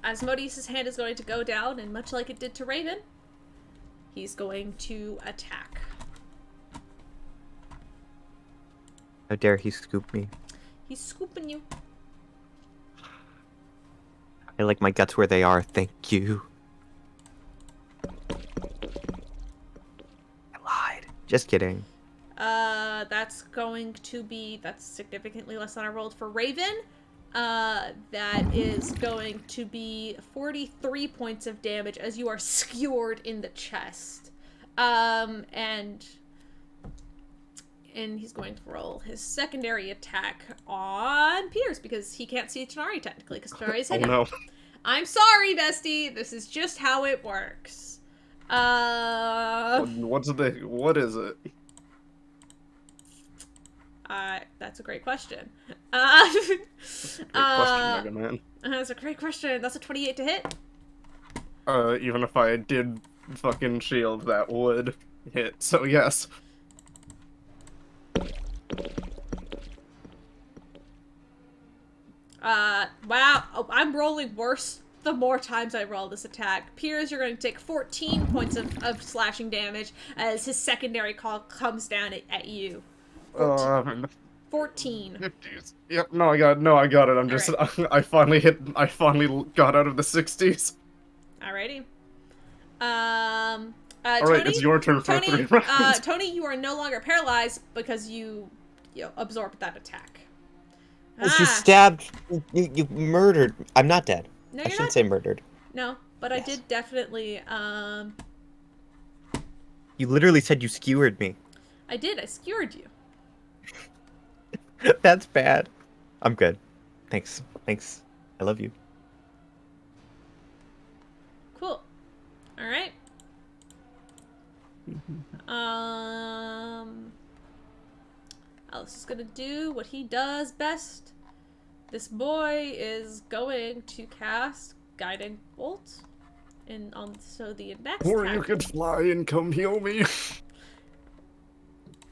Asmodeus' hand is going to go down, and much like it did to Raven, he's going to attack. How dare he scoop me? He's scooping you. I like my guts where they are, thank you. I lied. Just kidding. That's significantly less than I rolled for Raven. That is going to be 43 points of damage as you are skewered in the chest. And he's going to roll his secondary attack on Piers because he can't see Tanari technically because Tanari's Oh hidden. no. I'm sorry, bestie. This is just how it works. What is it? That's a great question. Great question, Mega Man. That's a great question. That's a 28 to hit. Even if I did fucking shield, that would hit. So yes. Wow. Oh, I'm rolling worse the more times I roll this attack. Piers, you're going to take 14 points of slashing damage as his secondary call comes down at you. 14. 50s. Yep. No, I got it. I'm just. Alright. I finally got out of the 60s. Alrighty. All right, Tony, it's your turn for Tony, 3 rounds. Tony, you are no longer paralyzed because you absorbed that attack. Well, you stabbed. You murdered. I'm not dead. No, I you're shouldn't not. say murdered. No, but Yes. I did definitely. You literally said you skewered me. I did. I skewered you. That's bad. I'm good. Thanks. Thanks. I love you. Cool. All right. Alice is gonna do what he does best. This boy is going to cast Guiding Bolt, and so the next. Or you could fly and come heal me.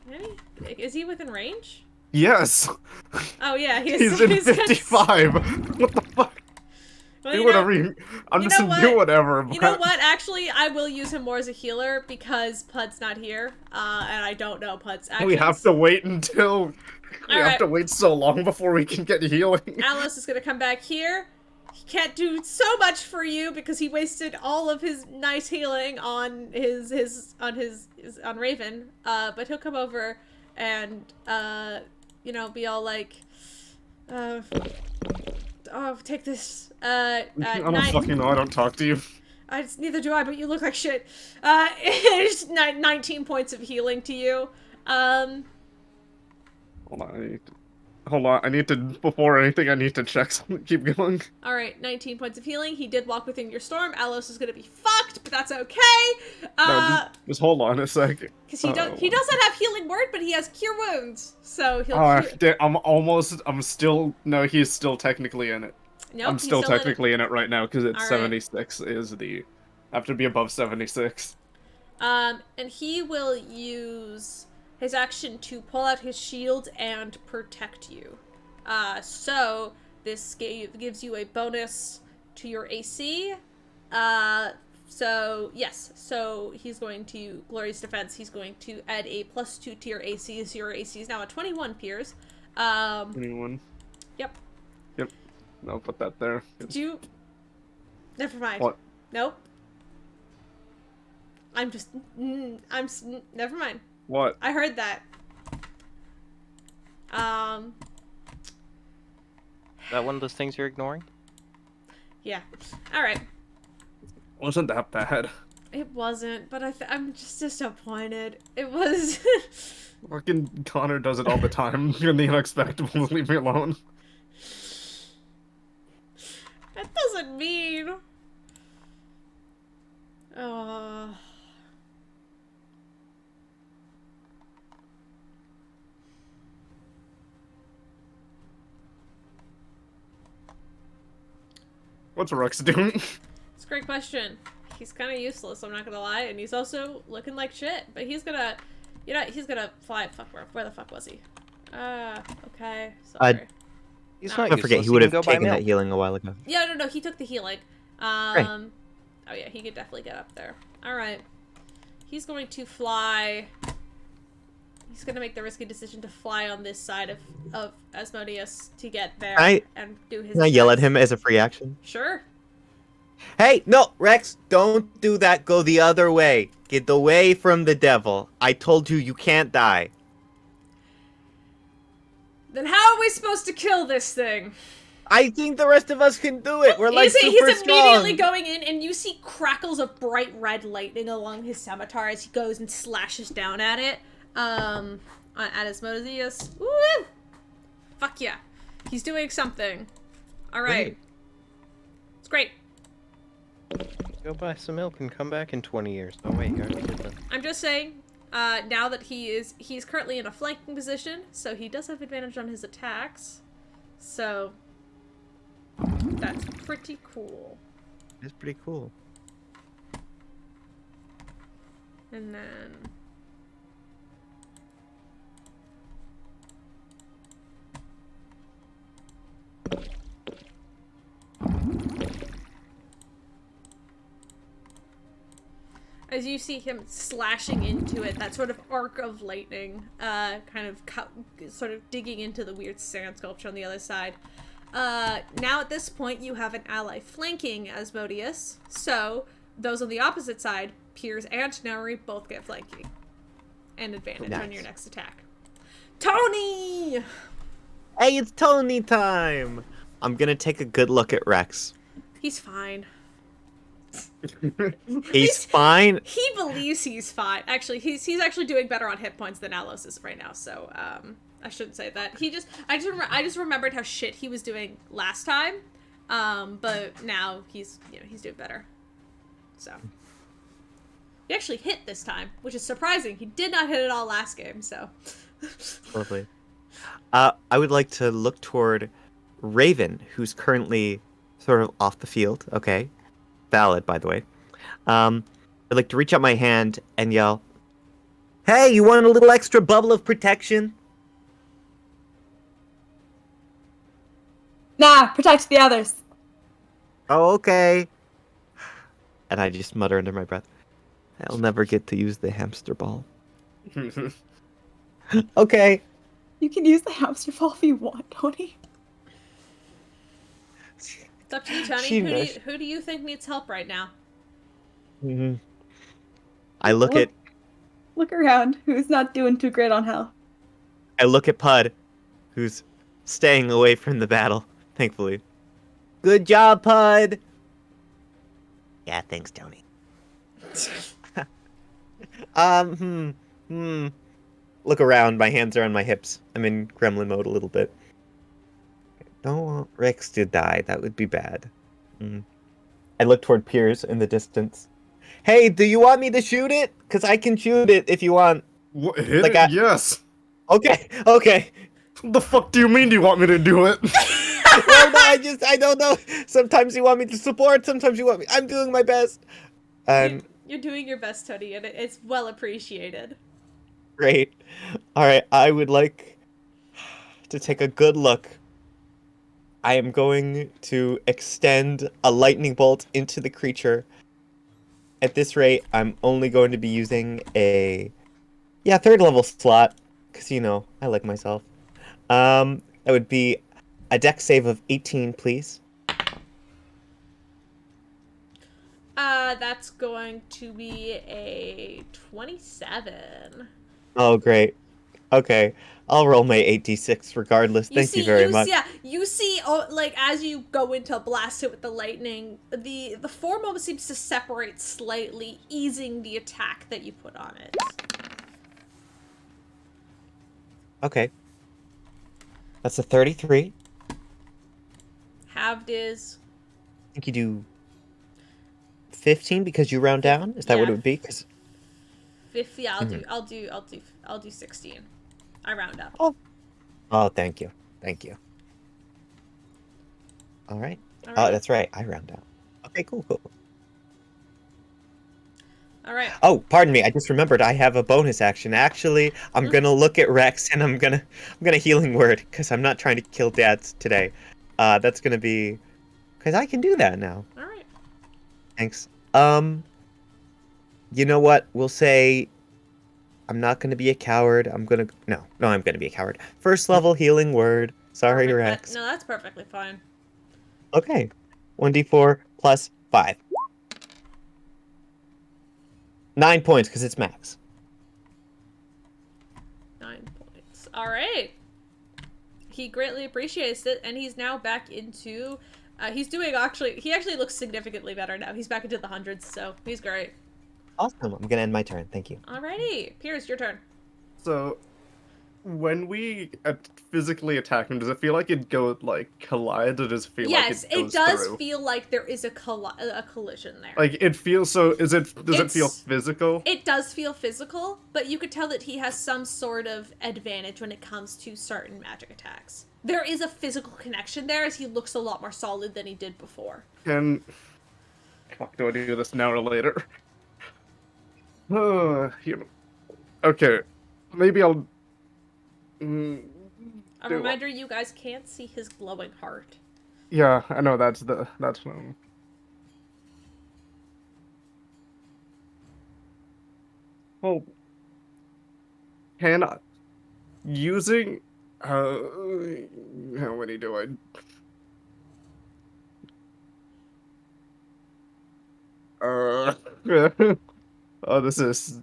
Maybe? Is he within range? Yes. Oh yeah, He's in 55. What the fuck? Well, Do you whatever know, you. I'm you just know what? do whatever. You know what? Actually, I will use him more as a healer because Pud's not here, and I don't know Pud's actions. We have to wait until. We have Alright. to wait so long before we can get healing. Alice is gonna come back here. He can't do so much for you because he wasted all of his nice healing on on Raven. But he'll come over and you know, be all like, oh, take this. I don't fucking know. I don't talk to you. Neither do I, but you look like shit. It's 19 points of healing to you. Hold on. I need to. Before anything, I need to check something. Keep going. Alright, 19 points of healing. He did walk within your storm. Alos is gonna be fucked, but that's okay. No, just hold on a second. Because he doesn't have healing word, but he has cure wounds. So he'll I'm still. No, he's still technically in it. Nope, I'm still he's in it. technically in it right now because it's All right. 76 is the. Have to be above 76. And he will use his action to pull out his shield and protect you. So this gives you a bonus to your AC. So yes, so he's going to Glorious Defense. He's going to add a +2 to your AC. So your AC is now at 21, Piers. 21. Yep. Yep. I'll put that there. Did you? Never mind. What? Nope. Never mind. What? I heard that. That one of those things you're ignoring? Yeah. All right. Wasn't that bad. It wasn't, but I'm just disappointed. It was. Fucking Connor does it all the time. You're the unexpected. Leave me alone. That doesn't mean. What's Rex doing? It's a great question. He's kind of useless, I'm not gonna lie, and he's also looking like shit. But he's gonna, you know, he's gonna fly. Fuck, where the fuck was he? Okay, sorry. He's No. not I forget, useless, he would can have go buy taken that milk. healing a while ago. Yeah, no, he took the healing. Oh yeah, he could definitely get up there. All right, he's going to fly. He's gonna make the risky decision to fly on this side of Asmodeus to get there and do his. Can I yell at attacks. him as a free action? Sure. Hey, no, Rex, don't do that. Go the other way. Get away from the devil. I told you you can't die. Then how are we supposed to kill this thing? I think the rest of us can do it. We're like super He's strong. immediately going in, and you see crackles of bright red lightning along his scimitar as he goes and slashes down at it. At Asmodeus. Woo! Fuck yeah. He's doing something. Alright. Great. It's great. Go buy some milk and come back in 20 years. Oh wait, you already did that. I'm just saying, now that he's currently in a flanking position, so he does have advantage on his attacks. So, that's pretty cool. It's pretty cool. And then... as you see him slashing into it, that sort of arc of lightning, kind of sort of digging into the weird sand sculpture on the other side. Now at this point, you have an ally flanking Asmodeus, so those on the opposite side, Piers and Nari, both get flanking. And advantage on your next attack. Tony! Hey, it's Tony time! I'm gonna take a good look at Rex. He's fine. He's fine? He believes he's fine. Actually, he's actually doing better on hit points than Alos is right now, so, I shouldn't say that. I just remembered how shit he was doing last time. But now he's doing better. So he actually hit this time, which is surprising. He did not hit it all last game, so. Lovely. I would like to look toward Raven, who's currently sort of off the field. Okay, valid, by the way. I'd like to reach out my hand and yell, "Hey, you want a little extra bubble of protection?" Nah, protect the others. Oh, okay. And I just mutter under my breath, "I'll never get to use the hamster ball." Okay. You can use the hamster ball if you want, Tony. It's up to you, Tony. She knows. Who do you think needs help right now? Mm-hmm. I look at Look around. Who's not doing too great on health? Pud, who's staying away from the battle, thankfully. Good job, Pud. Yeah, thanks, Tony. Look around. My hands are on my hips. I'm in gremlin mode a little bit. Don't want Rex to die. That would be bad. I look toward Piers in the distance. Hey, do you want me to shoot it? Because I can shoot it if you want. What, hit Like it? Yes. Okay, okay. What the fuck do you mean? Do you want me to do it? Well, no, I don't know. Sometimes you want me to support. Sometimes you want me. I'm doing my best. You're doing your best, Tony, and it's well appreciated. Great. All right, I would like to take a good look. I am going to extend a lightning bolt into the creature. At this rate, I'm only going to be using a third level slot because I like myself. That would be a dex save of 18, please. That's going to be a 27. Oh, great. Okay, I'll roll my 8d6 regardless. Thank you very much. Yeah, you see, like, as you go into blast it with the lightning, the form almost seems to separate slightly, easing the attack that you put on it. Okay. That's a 33. Halved is... I think you do 15 because you round down. Is that what Yeah. it would be? 'Cause 50. I'll do 16. I round up. Oh, thank you. Thank you. All right. All Oh, right. that's right. I round down. Okay, cool. All right. Oh, pardon me. I just remembered I have a bonus action. Actually, I'm gonna look at Rex and I'm gonna healing word because I'm not trying to kill dads today. That's gonna be because I can do that now. All right. Thanks. You know what? We'll say I'm not gonna be a coward. I'm gonna be a coward. First level healing word. Sorry, Perfect. Rex. No, that's perfectly fine. Okay. 1d4 plus 5. 9 points because it's max. 9 points. All right. He greatly appreciates it, and he's now back into... he actually looks significantly better now. He's back into the hundreds, so he's great. Awesome. I'm gonna end my turn. Thank you. Alrighty. Piers, your turn. So, when we physically attack him, does it feel like it go collide, or does it feel Yes, like it goes it does through? feel like there is a collision there. Like it feels so. Does it feel It's- physical? It does feel physical, but you could tell that he has some sort of advantage when it comes to certain magic attacks. There is a physical connection there, as he looks a lot more solid than he did before. Can fuck do I do this now or later? Okay, maybe I'll. A reminder, you guys can't see his glowing heart. Yeah, I know that's. Oh, can I, using how many do I? Oh, this is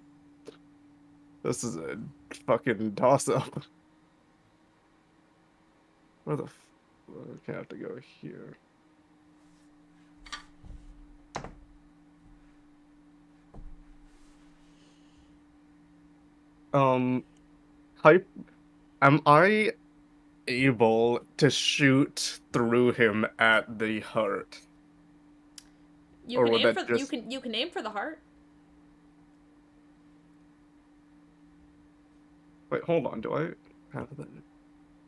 a fucking toss up. Where the okay, I have to go here. Hype Am I able to shoot through him at the heart? You Or can would aim that for just... you can aim for the heart. Wait, hold on. Do I have that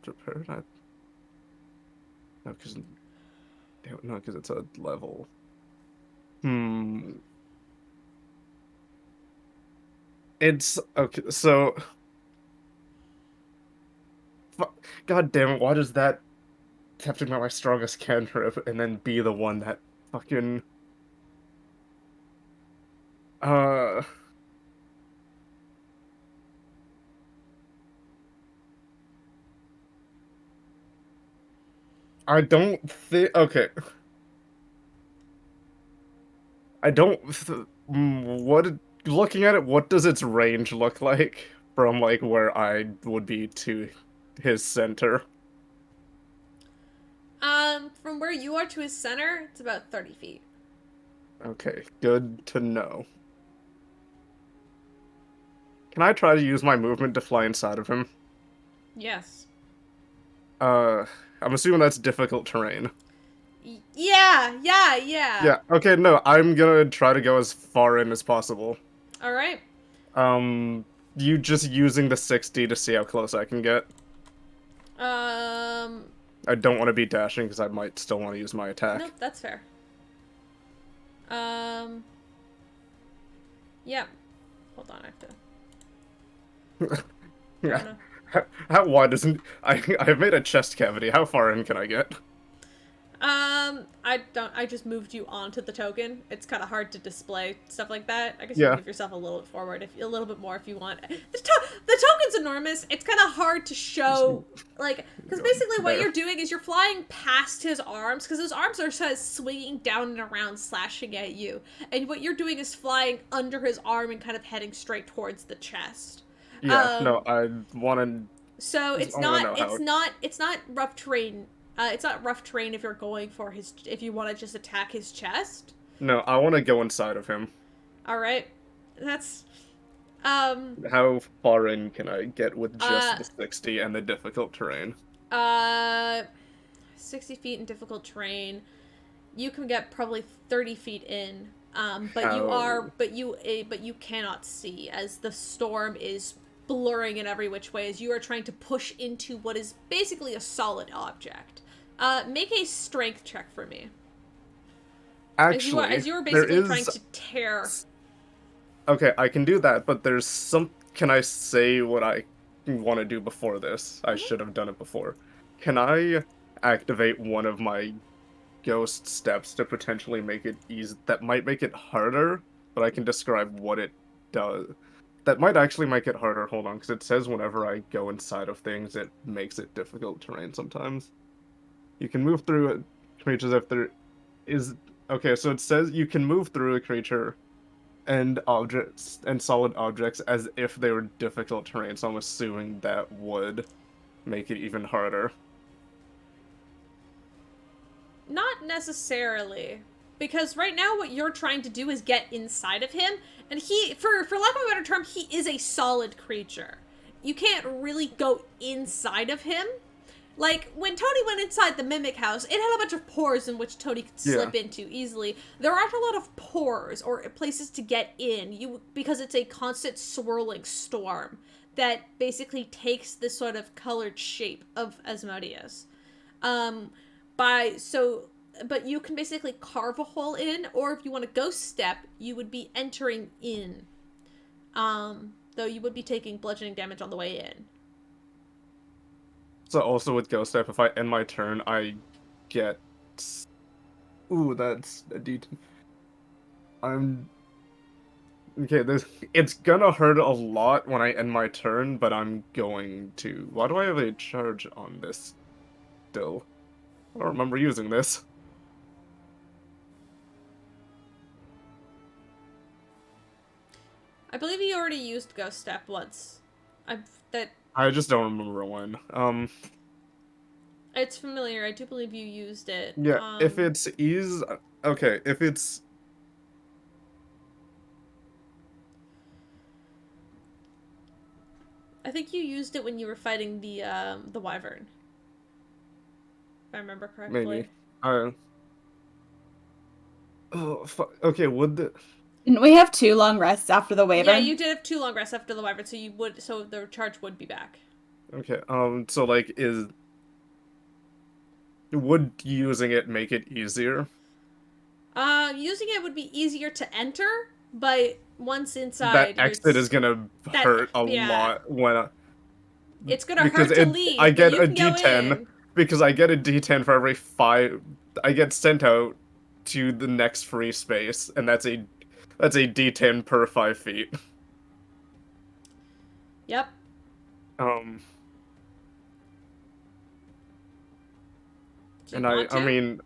prepared? No, because no, because it's a level. Hmm. It's okay. So, God damn it! Why does that have to be my strongest cantrip and then be the one that fucking uh? I don't think. Okay, I don't. What? Looking at it, what does its range look like from like where I would be to his center? From where you are to his center, it's about 30 feet. Okay, good to know. Can I try to use my movement to fly inside of him? Yes. Uh, I'm assuming that's difficult terrain. Yeah. Yeah, okay, no, I'm gonna try to go as far in as possible. All right. Um, you just using the 60 to see how close I can get. Um, I don't want to be dashing because I might still want to use my nope, attack. that's fair. Um, yeah. Hold on, I have to. Don't Yeah. wanna. How wide isn't I've made a chest cavity. How far in can I get? I don't. I just moved you onto the token. It's kind of hard to display stuff like that. I guess you can Yeah. give yourself a little bit forward, if a little bit more, if you want. The token's enormous. It's kind of hard to show, like, because basically what There. you're doing is you're flying past his arms, because his arms are sort of swinging down and around, slashing at you, and what you're doing is flying under his arm and kind of heading straight towards the chest. Yeah, no, Um, I want so to I want to know how. it's not rough terrain. It's not rough terrain if you're going for his if you want to just attack his chest. No, I want to go inside of him. All right, that's um How far in can I get with just uh the 60 and the difficult terrain? uh 60 feet in difficult terrain. You can get probably 30 feet in. But you How? are but you cannot see as the storm is blurring in every which way as you are trying to push into what is basically a solid object. Make a strength check for me. Actually, As you are there basically trying is... to tear. Okay, I can do that, but there's some... Can I say what I want to do before this? I should have done it before. Can I activate one of my ghost steps to potentially make it easy? That might make it harder, but I can describe what it does. That might actually make it harder. Hold on, because it says whenever I go inside of things, it makes it difficult terrain sometimes. You can move through creatures if there is... Okay, so it says you can move through a creature and objects and solid objects as if they were difficult terrain, so I'm assuming that would make it even harder. Not necessarily. Because right now what you're trying to do is get inside of him, and he, for lack of a better term, he is a solid creature. You can't really go inside of him. Like, when Tony went inside the Mimic House, it had a bunch of pores in which Tony could slip into easily. There aren't a lot of pores or places to get in, because it's a constant swirling storm that basically takes this sort of colored shape of Asmodeus. Um, but you can basically carve a hole in, or if you want to ghost step, you would be entering in. Though you would be taking bludgeoning damage on the way in. So also with Ghost Step, if I end my turn, I get... Ooh, that's a D. I'm... Okay, this... It's gonna hurt a lot when I end my turn, but I'm going to... Why do I have a charge on this still? I don't remember using this. I believe you already used ghost step once. That I just don't remember when. it's familiar. I do believe you used it. Yeah, if it's ease... Okay, if it's... I think you used it when you were fighting the wyvern. If I remember correctly. Maybe. Oh, okay, would the... Didn't we have 2 long rests after the wyvern? Yeah, you did have 2 long rests after the wyvern, so the charge would be back. Okay, so, like, would using it make it easier? Using it would be easier to enter, but once inside, That exit is gonna hurt a yeah. lot when... It's gonna because hurt to leave, I but get you a can go D10, in. because I get a D10 for every 5... I get sent out to the next free space, and that's a D10 per 5 feet. Yep. Um... Do you And want I to? mean...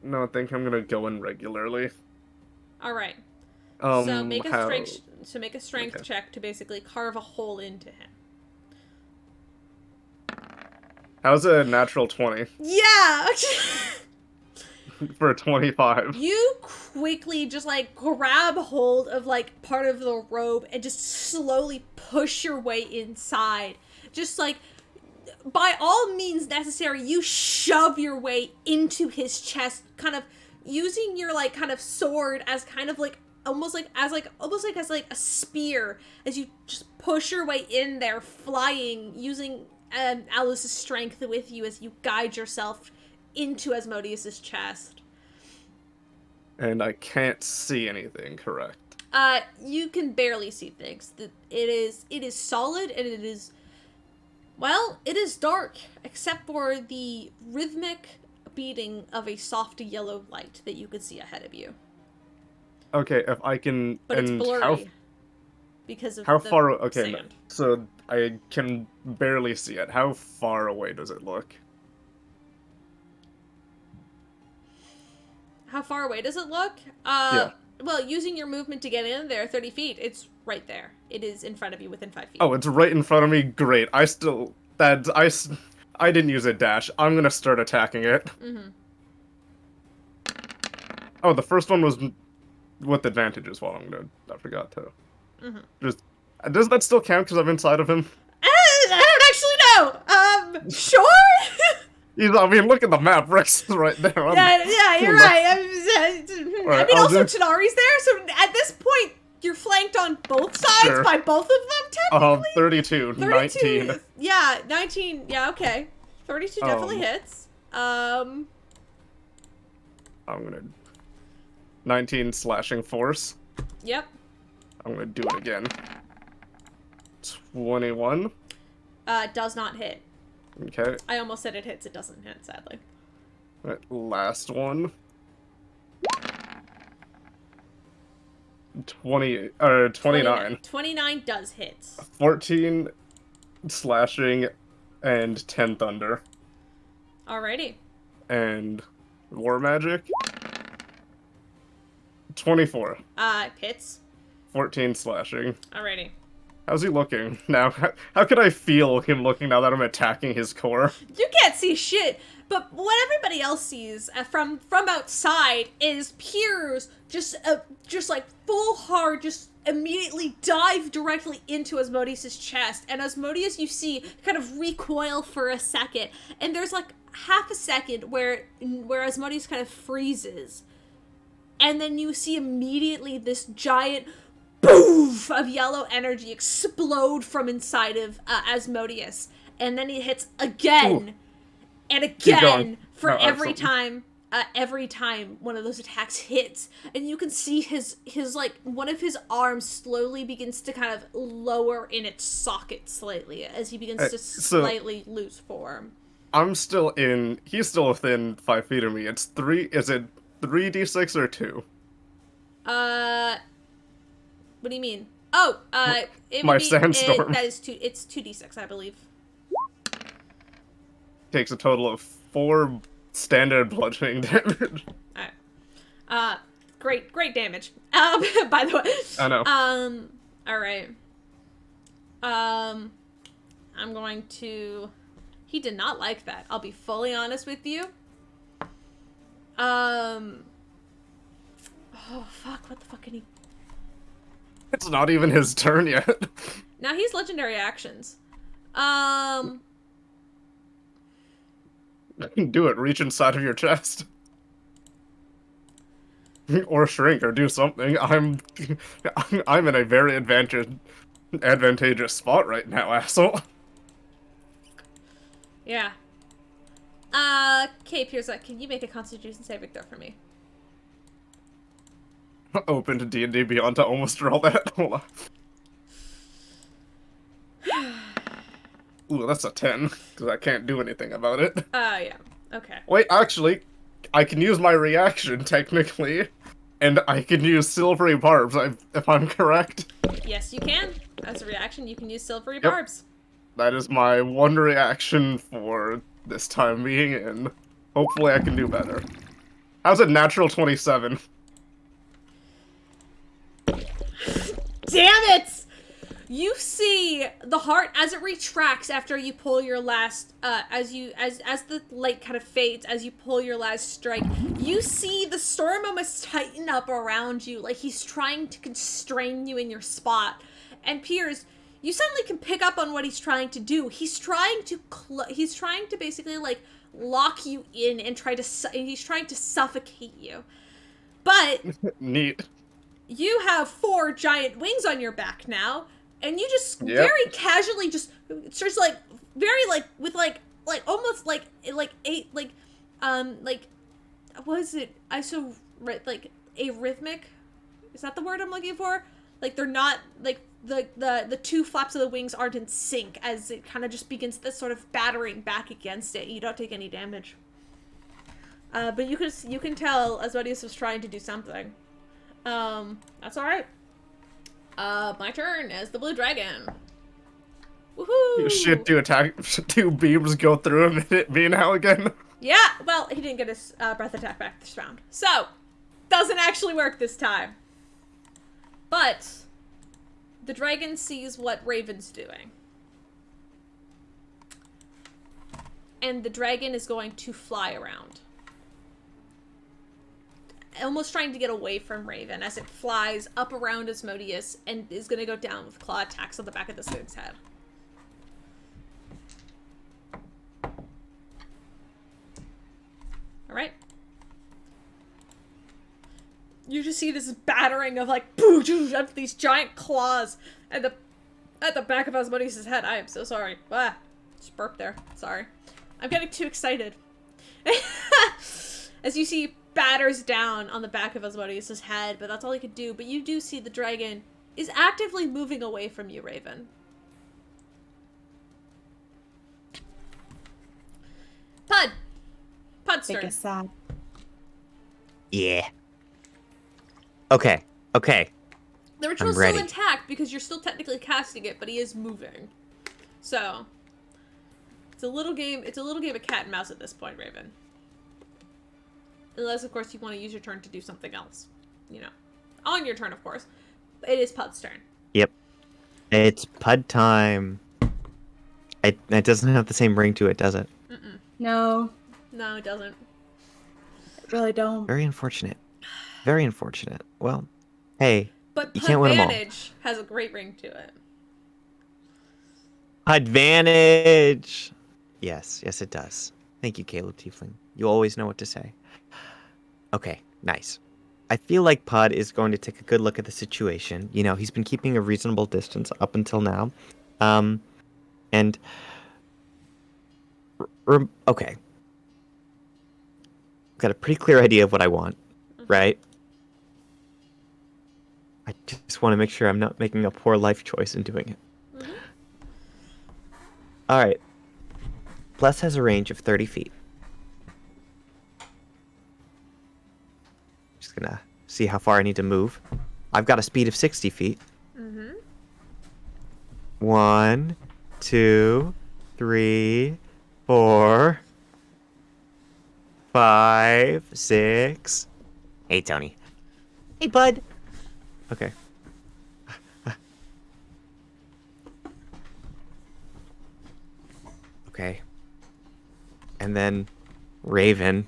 No, I think I'm gonna go in regularly. Alright. How... So make a strength Okay. check to basically carve a hole into him. How's a natural 20 Yeah! for 25? You quickly just like grab hold of like part of the robe and just slowly push your way inside. Just like by all means necessary, you shove your way into his chest, kind of using your like kind of sword as kind of like almost like as a spear as you just push your way in there, flying, using Alice's strength with you as you guide yourself into Asmodeus's chest. And I can't see anything, correct? You can barely see things. It is solid, and it is, well, it is dark, except for the rhythmic beating of a soft yellow light that you can see ahead of you. Okay, if I can... But it's and blurry because of how the far... Okay, sand. so I can barely see it. How far away does it look? How far away does it look? Yeah. Well, using your movement to get in there, 30 feet, it's right there. It is in front of you within 5 feet. Oh, it's right in front of me? Great. I didn't use a dash. I'm gonna start attacking it. Mm-hmm. Oh, the first one was with advantage as well. I forgot to. Mm-hmm. Does that still count because I'm inside of him? I don't actually know. Sure? I mean, look at the map. Rex is right there. Yeah, you're right. I mean, I'll also do- Tanari's there, so at this point, you're flanked on both sides Sure. by both of them, technically. 32, 19. Yeah, 19. Yeah, okay. 32 definitely hits. I'm gonna... 19 slashing force. Yep. I'm gonna do it again. 21. Does not hit. Okay. I almost said it hits. It doesn't hit, sadly. Right, last one. 29. 29 does hit. 14 slashing and 10 thunder. Alrighty. And war magic. 24. Hits. 14 slashing. Alrighty. How's he looking now? How could I feel him looking now that I'm attacking his core? You can't see shit, but what everybody else sees from outside is Piers just like full hard, just immediately dive directly into Asmodeus' chest, and Asmodeus, you see, kind of recoil for a second, and there's like half a second where Asmodeus kind of freezes, and then you see immediately this giant boof of yellow energy explode from inside of Asmodeus, and then he hits again. Ooh. And Keep again going. for No, every absolutely. time one of those attacks hits, and you can see his like one of his arms slowly begins to kind of lower in its socket slightly as he begins to so- slightly lose form. He's still within 5 feet of me. Is it 3d6 or 2? What do you mean? Oh, it My would be, sandstorm. it's 2d6, I believe. Takes a total of 4 standard bludgeoning damage. Alright. Great damage. By the way. I know. Alright. I'm going to... He did not like that. I'll be fully honest with you. Oh, fuck. What the fuck can he... It's not even his turn yet. Now he's legendary actions. Do it. Reach inside of your chest. Or shrink, or do something. I'm in a very advantageous spot right now, asshole. Yeah. Okay, Pirza, can you make a Constitution saving throw for me? Open to D&D Beyond to almost roll that. Hold on. Ooh, that's a 10, because I can't do anything about it. Yeah. Okay. Wait, actually, I can use my reaction, technically, and I can use silvery barbs, if I'm correct. Yes, you can. As a reaction, you can use silvery Yep. barbs. That is my one reaction for this time being, and hopefully I can do better. How's a natural 27? Damn it! You see the heart as it retracts after you pull your last, as the light kind of fades, as you pull your last strike, you see the storm almost tighten up around you, like he's trying to constrain you in your spot. And Piers, you suddenly can pick up on what he's trying to do. He's trying to basically like lock you in and he's trying to suffocate you. But Neat. you have 4 giant wings on your back now, and you just Yep. very casually just starts like very like with like almost like what is it? Like arrhythmic? Is that the word I'm looking for? Like they're not like the 2 flaps of the wings aren't in sync as it kind of just begins this sort of battering back against it. You don't take any damage. But you can tell Asmodeus was trying to do something. That's alright. My turn as the blue dragon. Woohoo! Shit, two beams go through him and hit me now again. Yeah, well, he didn't get his breath attack back this round. So, doesn't actually work this time. But, the dragon sees what Raven's doing. And the dragon is going to fly around. Almost trying to get away from Raven as it flies up around Asmodeus and is going to go down with claw attacks on the back of this thing's head. Alright. You just see this battering of like of these giant claws at the back of Asmodeus' head. I am so sorry. Ah, just burped there. Sorry. I'm getting too excited. As you see batters down on the back of Asmodeus' head, but that's all he could do. But you do see the dragon is actively moving away from you, Raven. Pud's Make turn. us sad. Yeah. Okay. The ritual's I'm ready. still intact because you're still technically casting it, but he is moving. So it's a little game of cat and mouse at this point, Raven. Unless, of course, you want to use your turn to do something else. You know. On your turn, of course. It is Pud's turn. Yep. It's Pud time. It doesn't have the same ring to it, does it? Mm-mm. No, No, it doesn't. I really don't. Very unfortunate. Very unfortunate. Well, hey, But you can't win 'em all. Pudvantage has a great ring to it. Advantage! Yes, it does. Thank you, Caleb Tiefling. You always know what to say. Okay, nice. I feel like Pud is going to take a good look at the situation. You know, he's been keeping a reasonable distance up until now. And... okay. Got a pretty clear idea of what I want, right? I just want to make sure I'm not making a poor life choice in doing it. Mm-hmm. Alright. Bless has a range of 30 feet. Just gonna see how far I need to move. I've got a speed of 60 feet. Mm-hmm. 1, 2, 3, 4, 5, 6. Hey, Tony. Hey, bud. Okay. Okay. And then Raven.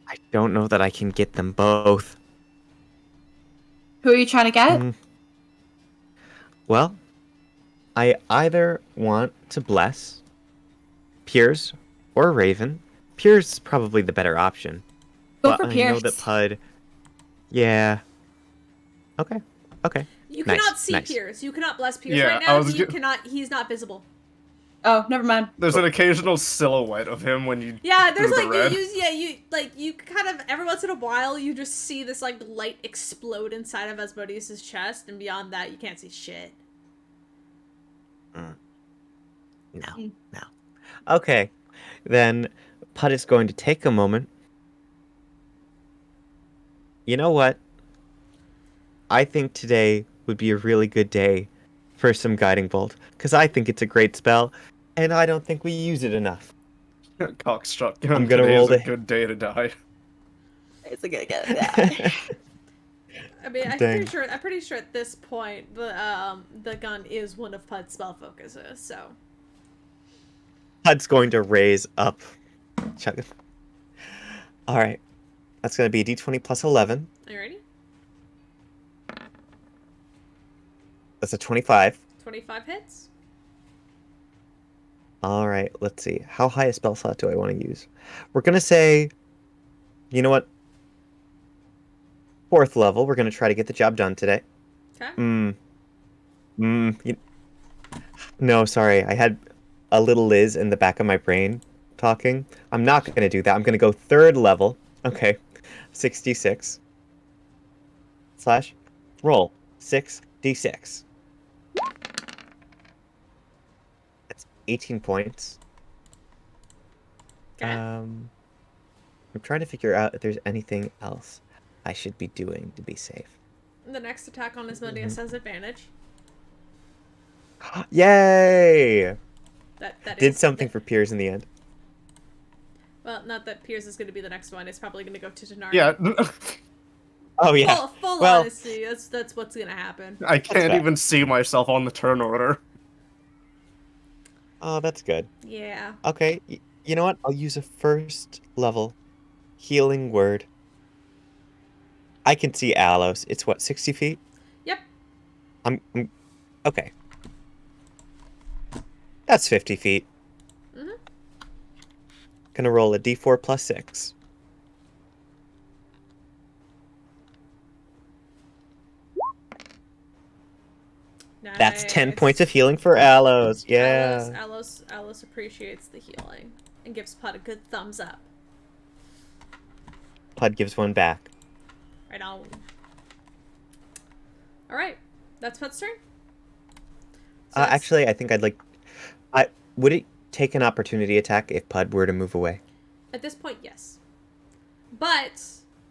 I don't know that I can get them both. Who are you trying to get? Well, I either want to bless Piers or Raven. Piers is probably the better option. Go But for I know that Pierce. Pud. Yeah. Okay. Okay. You Nice. cannot see Nice. Piers. You cannot bless Piers Yeah, right I now. was He get- cannot. He's not visible. Oh, never mind. There's an occasional silhouette of him when you Yeah, there's do the like red. you kind of every once in a while you just see this like light explode inside of Asmodeus's chest, and beyond that you can't see shit. No. Mm. No. Okay. Then Pud is going to take a moment. You know what? I think today would be a really good day for some Guiding Bolt. Because I think it's a great spell, and I don't think we use it enough. Cock shotgun. I'm gonna Today roll is a the- good day to die. It's a good get. Yeah. I mean, I'm Dang. pretty sure at this point the gun is one of Pud's spell focuses. So Pud's going to raise up. Alright. That's going to be a d20 plus 11. are you ready? That's a 25. 25 hits. Alright, let's see. How high a spell slot do I want to use? We're going to say, you know what? 4th level. We're going to try to get the job done today. Okay. No, sorry. I had a little Liz in the back of my brain talking. I'm not going to do that. I'm going to go 3rd level. Okay. 66. Slash. Roll. 6d6. That's 18 points. Okay. I'm trying to figure out if there's anything else I should be doing to be safe. The next attack on Asmodeus has advantage. Yay! That Did is- something for Piers in the end. Well, not that Piers is going to be the next one. It's probably going to go to Denari. Yeah, Oh yeah. Full Well- honesty, that's what's going to happen. I can't fair. even see myself on the turn order. Oh, that's good. Yeah. Okay, you know what? I'll use a 1st level healing word. I can see Alos. It's what, 60 feet? Yep. I'm okay. That's 50 feet. Mhm. Gonna roll a d4 plus 6. That's 10 Nice. points of healing for Alos. Yeah. Alos appreciates the healing and gives Pud a good thumbs up. Pud gives one back. Right on. All right, that's Pud's turn. So that's- Actually, I think I'd like. Would it take an opportunity attack if Pud were to move away? At this point, yes. But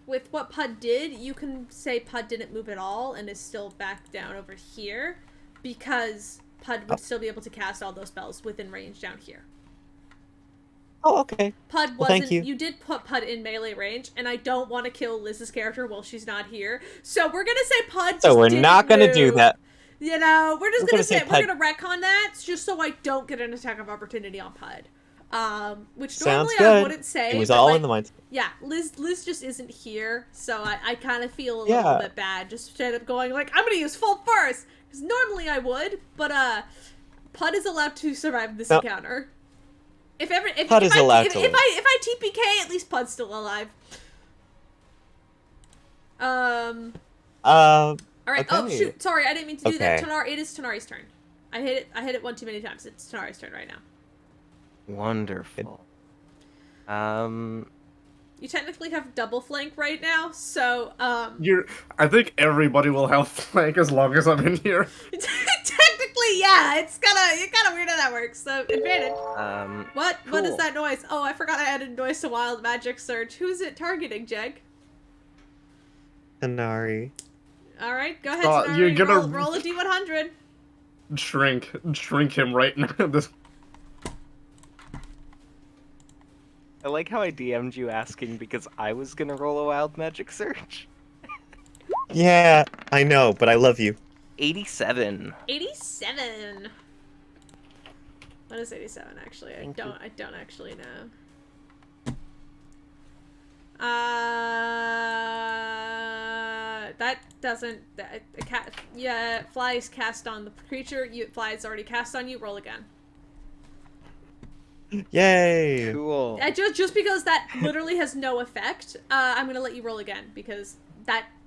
with what Pud did, you can say Pud didn't move at all and is still back down over here because Pud would still be able to cast all those spells within range down here. Oh, okay. Pud Well, wasn't. thank you. Did put Pud in melee range, and I don't want to kill Liz's character while she's not here. So we're gonna say Pud. Just So we're didn't not gonna do move. that. You know, we're just We're gonna gonna say say we're Pud- gonna retcon that just so I don't get an attack of opportunity on Pud. Which Sounds normally good. I wouldn't say. It was but, all like, in the mind. Yeah, Liz just isn't here, so I kind of feel a Yeah. little bit bad just straight up going like I'm gonna use full force because normally I would, but Pud is allowed to survive this No. encounter. If Pud is allowed to live. if I TPK, at least Pud's still alive. All right. Oh Okay. shoot! Sorry, I didn't mean to do that. Okay. It is Tanari's turn. I hit it one too many times. It's Tanari's turn right now. Wonderful. You technically have double flank right now, so I think everybody will have flank as long as I'm in here. technically, yeah. It's kind of weird how that works. So advantage. What is Cool. that noise? Oh, I forgot I added noise to Wild Magic Surge. Who's it targeting, Jeg? Anari. All right, go ahead. Oh, you're Tanari, gonna- roll a d100. Shrink him right now. This I like how I DM'd you asking because I was gonna roll a wild magic search. Yeah, I know, but I love you. 87. 87. What is 87 actually? Thank you. I don't actually know. that doesn't. Yeah, flies cast on the creature. Flies already cast on you. Roll again. Yay! Cool. Just because that literally has no effect, I'm gonna let you roll again because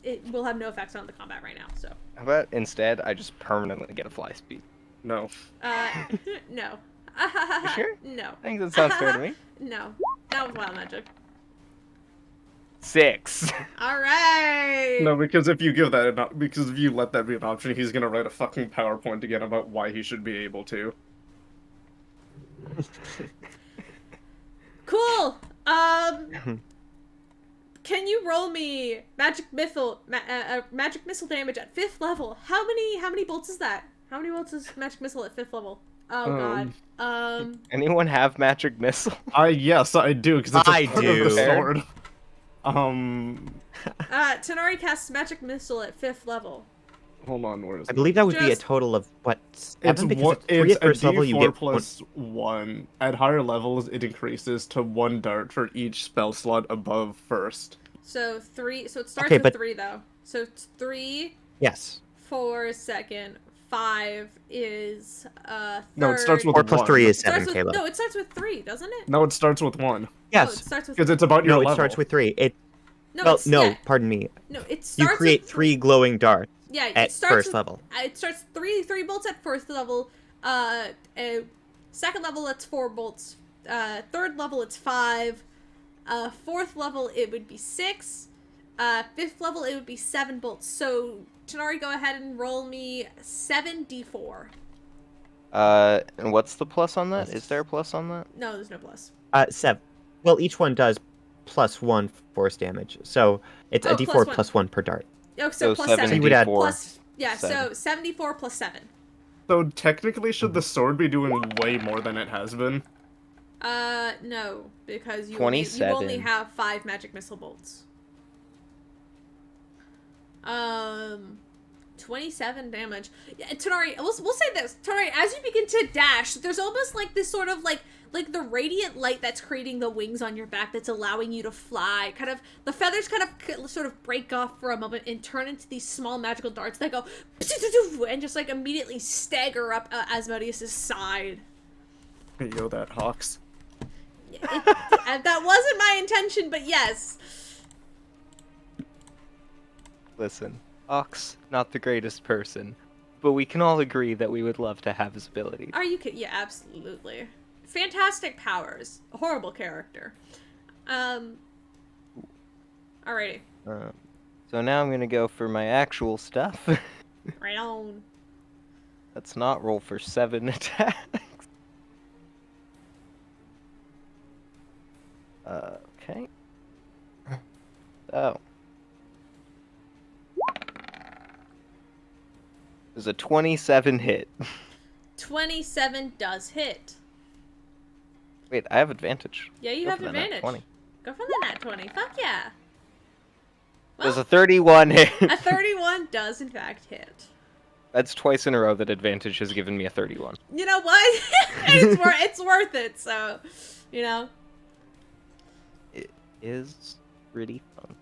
it will have no effect on the combat right now. So. How about instead I just permanently get a fly speed? No. No. You sure? No. I think that sounds fair to me. No. That was wild magic. 6. All right. No, because if you give that because if you let that be an option, he's gonna write a fucking PowerPoint again about why he should be able to. Cool. Can you roll me magic missile damage at 5th level? How many bolts is that? How many bolts is magic missile at 5th level? Oh god. Anyone have magic missile? Yes, I do, because it's a I part of do. the sword. Tenari casts magic missile at 5th level. Hold on, where is I it? believe that would be a Just- total of what? It's 7? Because one. it's 3 It's at first a level. You D4 get plus 1. At higher levels, it increases to 1 dart for each spell slot above first. So 3. So it starts Okay, with but- 3 though. So it's 3, Yes. 4 second, 5 is third. No, it starts with 4 plus 1. 3 is Starts 7, with, Caleb. no, it starts with 3, doesn't it? No, it starts with 1. No, it Yes. starts with Because it's about your No, level. it starts with 3. no. Well, It's, no, yeah, pardon me. no. It You starts create with 3 glowing darts Yeah, it at starts first with, level. It starts three bolts at 1st level. Second level it's 4 bolts. 3rd level it's 5. 4th level it would be 6. 5th level it would be 7 bolts. So Tenari, go ahead and roll me 7d4. And what's the plus on that? Is there a plus on that? No, there's no plus. 7. Well, each one does plus 1 force damage. So it's Oh, a d4 plus 1. plus 1 per dart. Oh, so plus 7 7. So you would add- Plus, yeah, so 7. 74 plus 7. So technically, should the sword be doing way more than it has been? No, because you 27. only have 5 magic missile bolts. 27 damage. Yeah, Tenari, we'll say this. Tenari, as you begin to dash, there's almost like this sort of like the radiant light that's creating the wings on your back that's allowing you to fly. Kind of, the feathers kind of sort of break off for a moment and turn into these small magical darts that go and just like immediately stagger up Asmodeus' side. Yo, that Hawks. That wasn't my intention, but yes. Listen, Ox, not the greatest person, but we can all agree that we would love to have his abilities. Are you kidding? Yeah, absolutely. Fantastic powers. Horrible character. Alrighty. So now I'm gonna go for my actual stuff. Right on. Let's not roll for 7 attacks. Okay. So. There's a 27 hit. 27 does hit. Wait, I have advantage. Yeah, you Go have for the nat advantage. 20. Go for the nat 20. Fuck yeah. There's Well, a 31 hit. a 31 does in fact hit. That's twice in a row that advantage has given me a 31. You know what? it's worth it, so, you know. It is pretty fun.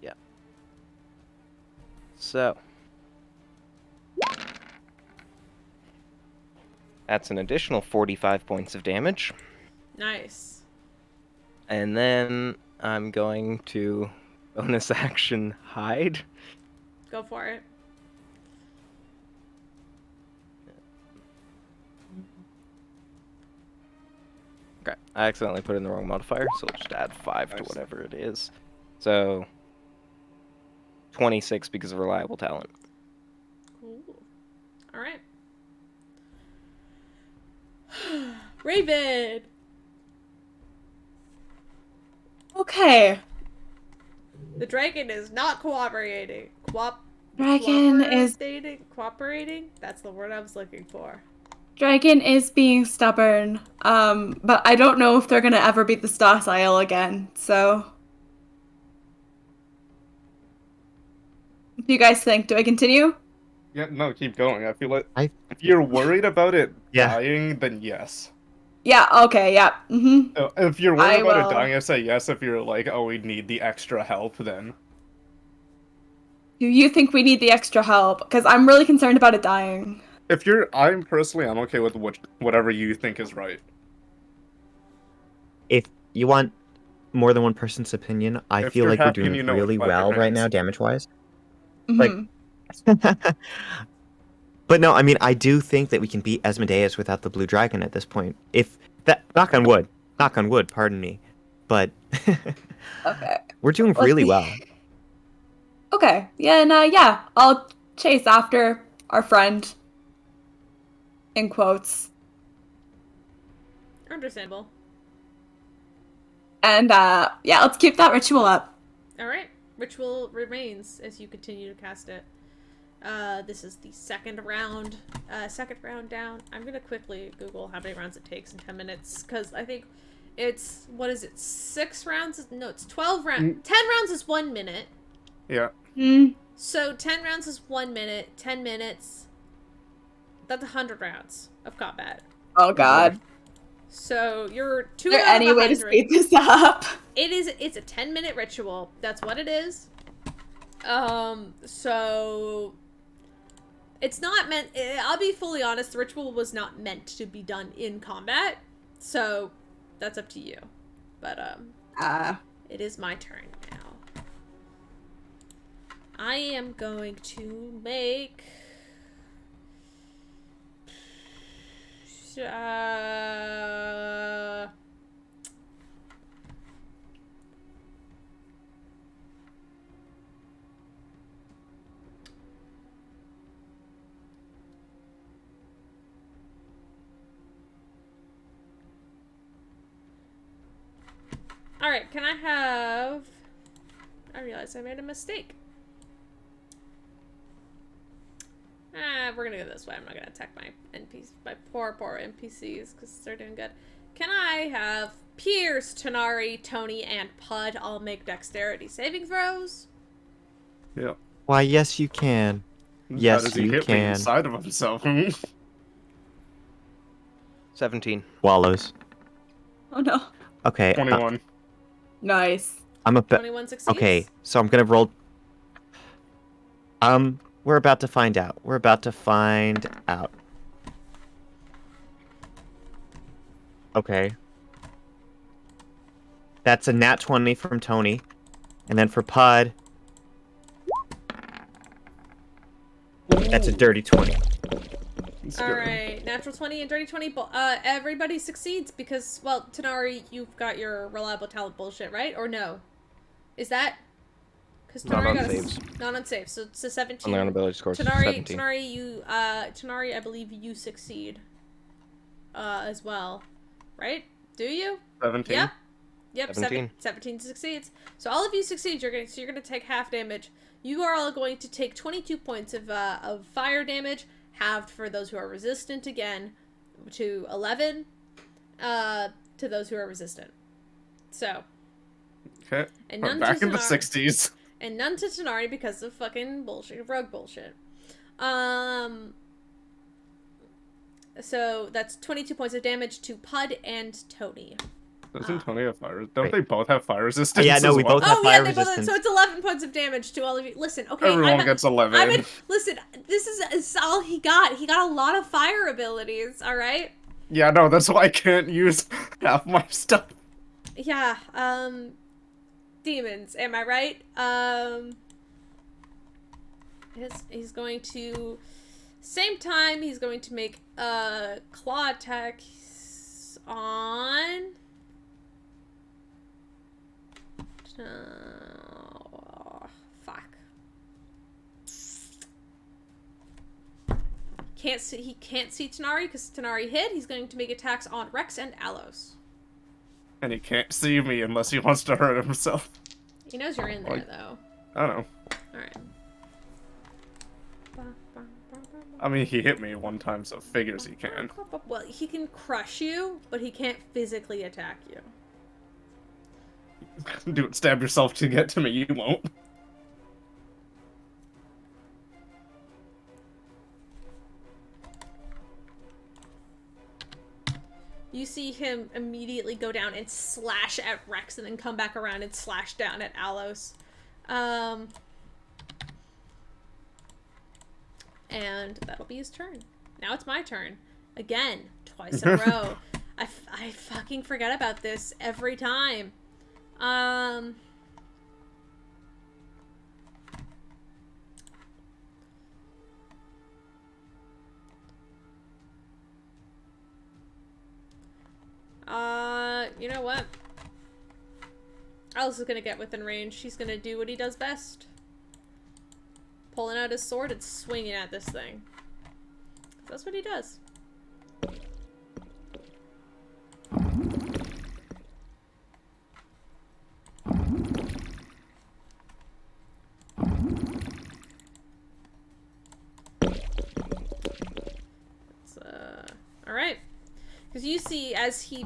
Yeah. So. That's an additional 45 points of damage. Nice. And then I'm going to bonus action hide. Go for it. Okay, I accidentally put in the wrong modifier, so we'll just add 5 to Nice. whatever it is. So 26 because of reliable talent. Cool. Alright. Raven! Okay. The dragon is not cooperating. Cooperating? That's the word I was looking for. Dragon is being stubborn. But I don't know if they're gonna ever beat the Docile again, so. What do you guys think? Do I continue? Yeah, no, keep going. I feel like I if you're worried about it Yeah. dying, then yes. Yeah, okay, yeah. If you're worried I about it will. dying, I say yes. If you're like, oh, we need the extra help, then Do you think we need the extra help? Because I'm really concerned about it dying. I'm okay with whatever you think is right. If you want more than one person's opinion, I If feel you're like we're happy and doing you know it's really by your well right now, hands. damage-wise. Like, Hmm. but no, I mean, I do think that we can beat Asmodeus without the blue dragon at this point. If that, knock on wood, pardon me, but Okay. we're doing Let's really see. well. Okay. Yeah, and yeah, I'll chase after our friend. In quotes. Understandable. And yeah, let's keep that ritual up. All right. Ritual remains as you continue to cast it. This is the second round. Second round down. I'm gonna quickly Google how many rounds it takes in 10 minutes because I think it's what is it? 6 rounds? No, it's 12 rounds. 10 rounds is 1 minute. Yeah. Hmm. So 10 rounds is 1 minute. 10 minutes. That's 100 rounds of combat. Oh god. So you're Is 2 there out of any way to 100. speed this up? It's a 10-minute ritual. That's what it is. So it's not meant. I'll be fully honest. The ritual was not meant to be done in combat. So that's up to you. But it is my turn now. I am going to make. Alright, can I have... I realized I made a mistake. We're gonna go this way. I'm not gonna attack my NPCs, my poor NPCs, because they're doing good. Can I have Pierce, Tanari, Tony, and Pud all make dexterity saving throws? Yeah. Why, yes, you can. How Yes, does he you hit me can. inside of himself? 17. Wallows. Oh no. Okay, 21. Nice. I'm a 21 succeeds? Okay, so I'm gonna roll. We're about to find out. We're about to find out. Okay. That's a nat 20 from Tony. And then for Pud, that's a dirty 20. It's good. Alright, natural 20 and dirty 20. Everybody succeeds because, well, Tanari, you've got your reliable talent bullshit, right? Or no? Is that... Because Not Tanari on got saves. Not on saves, so it's a 17. Only on ability scores. Tanari, 17. Tanari, I believe you succeed. As well. Right? Do you? 17. Yep. Yep, 17. 17 succeeds. So all of you succeed. You're gonna take half damage. You are all going to take 22 points of fire damage, halved for those who are resistant again, to 11 to those who are resistant. So, Okay. and I'm none back to in the Tanari, 60s. and none to Tanari because of fucking bullshit, rogue bullshit. So that's 22 points of damage to Pud and Tony. Doesn't Tony have fire? Don't Wait. they both have fire resistance? Yeah, no, as we well? both have Oh yeah, fire they both. resistance. So it's 11 points of damage to all of you. Listen, okay, Everyone gets 11. Listen, this is all he got. He got a lot of fire abilities. All right. Yeah, no, that's why I can't use half my stuff. Yeah. Demons. Am I right? He's going to. Same time, he's going to make a claw attack on. Oh, fuck. He can't see Tanari because Tanari hit. He's going to make attacks on Rex and Alos. And he can't see me unless he wants to hurt himself. He knows you're in there though. I don't know. Alright. I mean, he hit me one time, so figures he can. Well, he can crush you, but he can't physically attack you. Dude, stab yourself to get to me, you won't. You see him immediately go down and slash at Rex and then come back around and slash down at Alos. And that'll be his turn. Now it's my turn. Again, twice in a row. I fucking forget about this every time. You know what? Alice is gonna get within range. She's gonna do what he does best. Pulling out his sword and swinging at this thing. That's what he does. Alright. Because you see, as he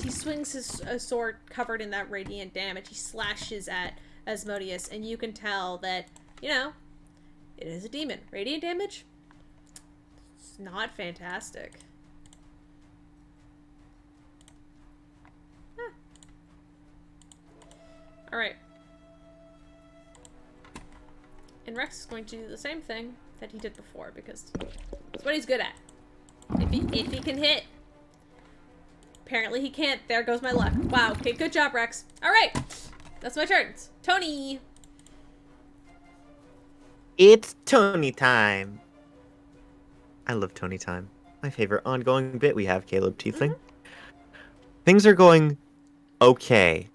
swings his sword covered in that radiant damage, he slashes at Asmodeus, and you can tell that, you know, it is a demon. Radiant damage? It's not fantastic. Huh. Alright. And Rex is going to do the same thing that he did before, because it's what he's good at. If he can hit. Apparently he can't. There goes my luck. Wow. Okay, good job, Rex. Alright. That's my turns. Tony! It's Tony time. I love Tony time. My favorite ongoing bit we have, Caleb Tiefling. Things are going okay.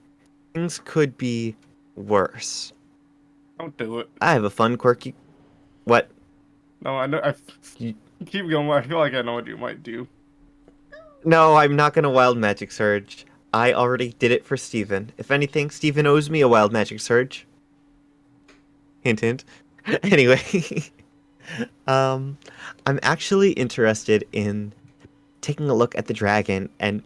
Things could be worse. Don't do it. I have a fun, quirky... What? No, I know. Keep going. I feel like I know what you might do. No, I'm not gonna Wild Magic Surge. I already did it for Steven. If anything, Steven owes me a Wild Magic Surge. Hint, hint. Anyway. I'm actually interested in taking a look at the dragon and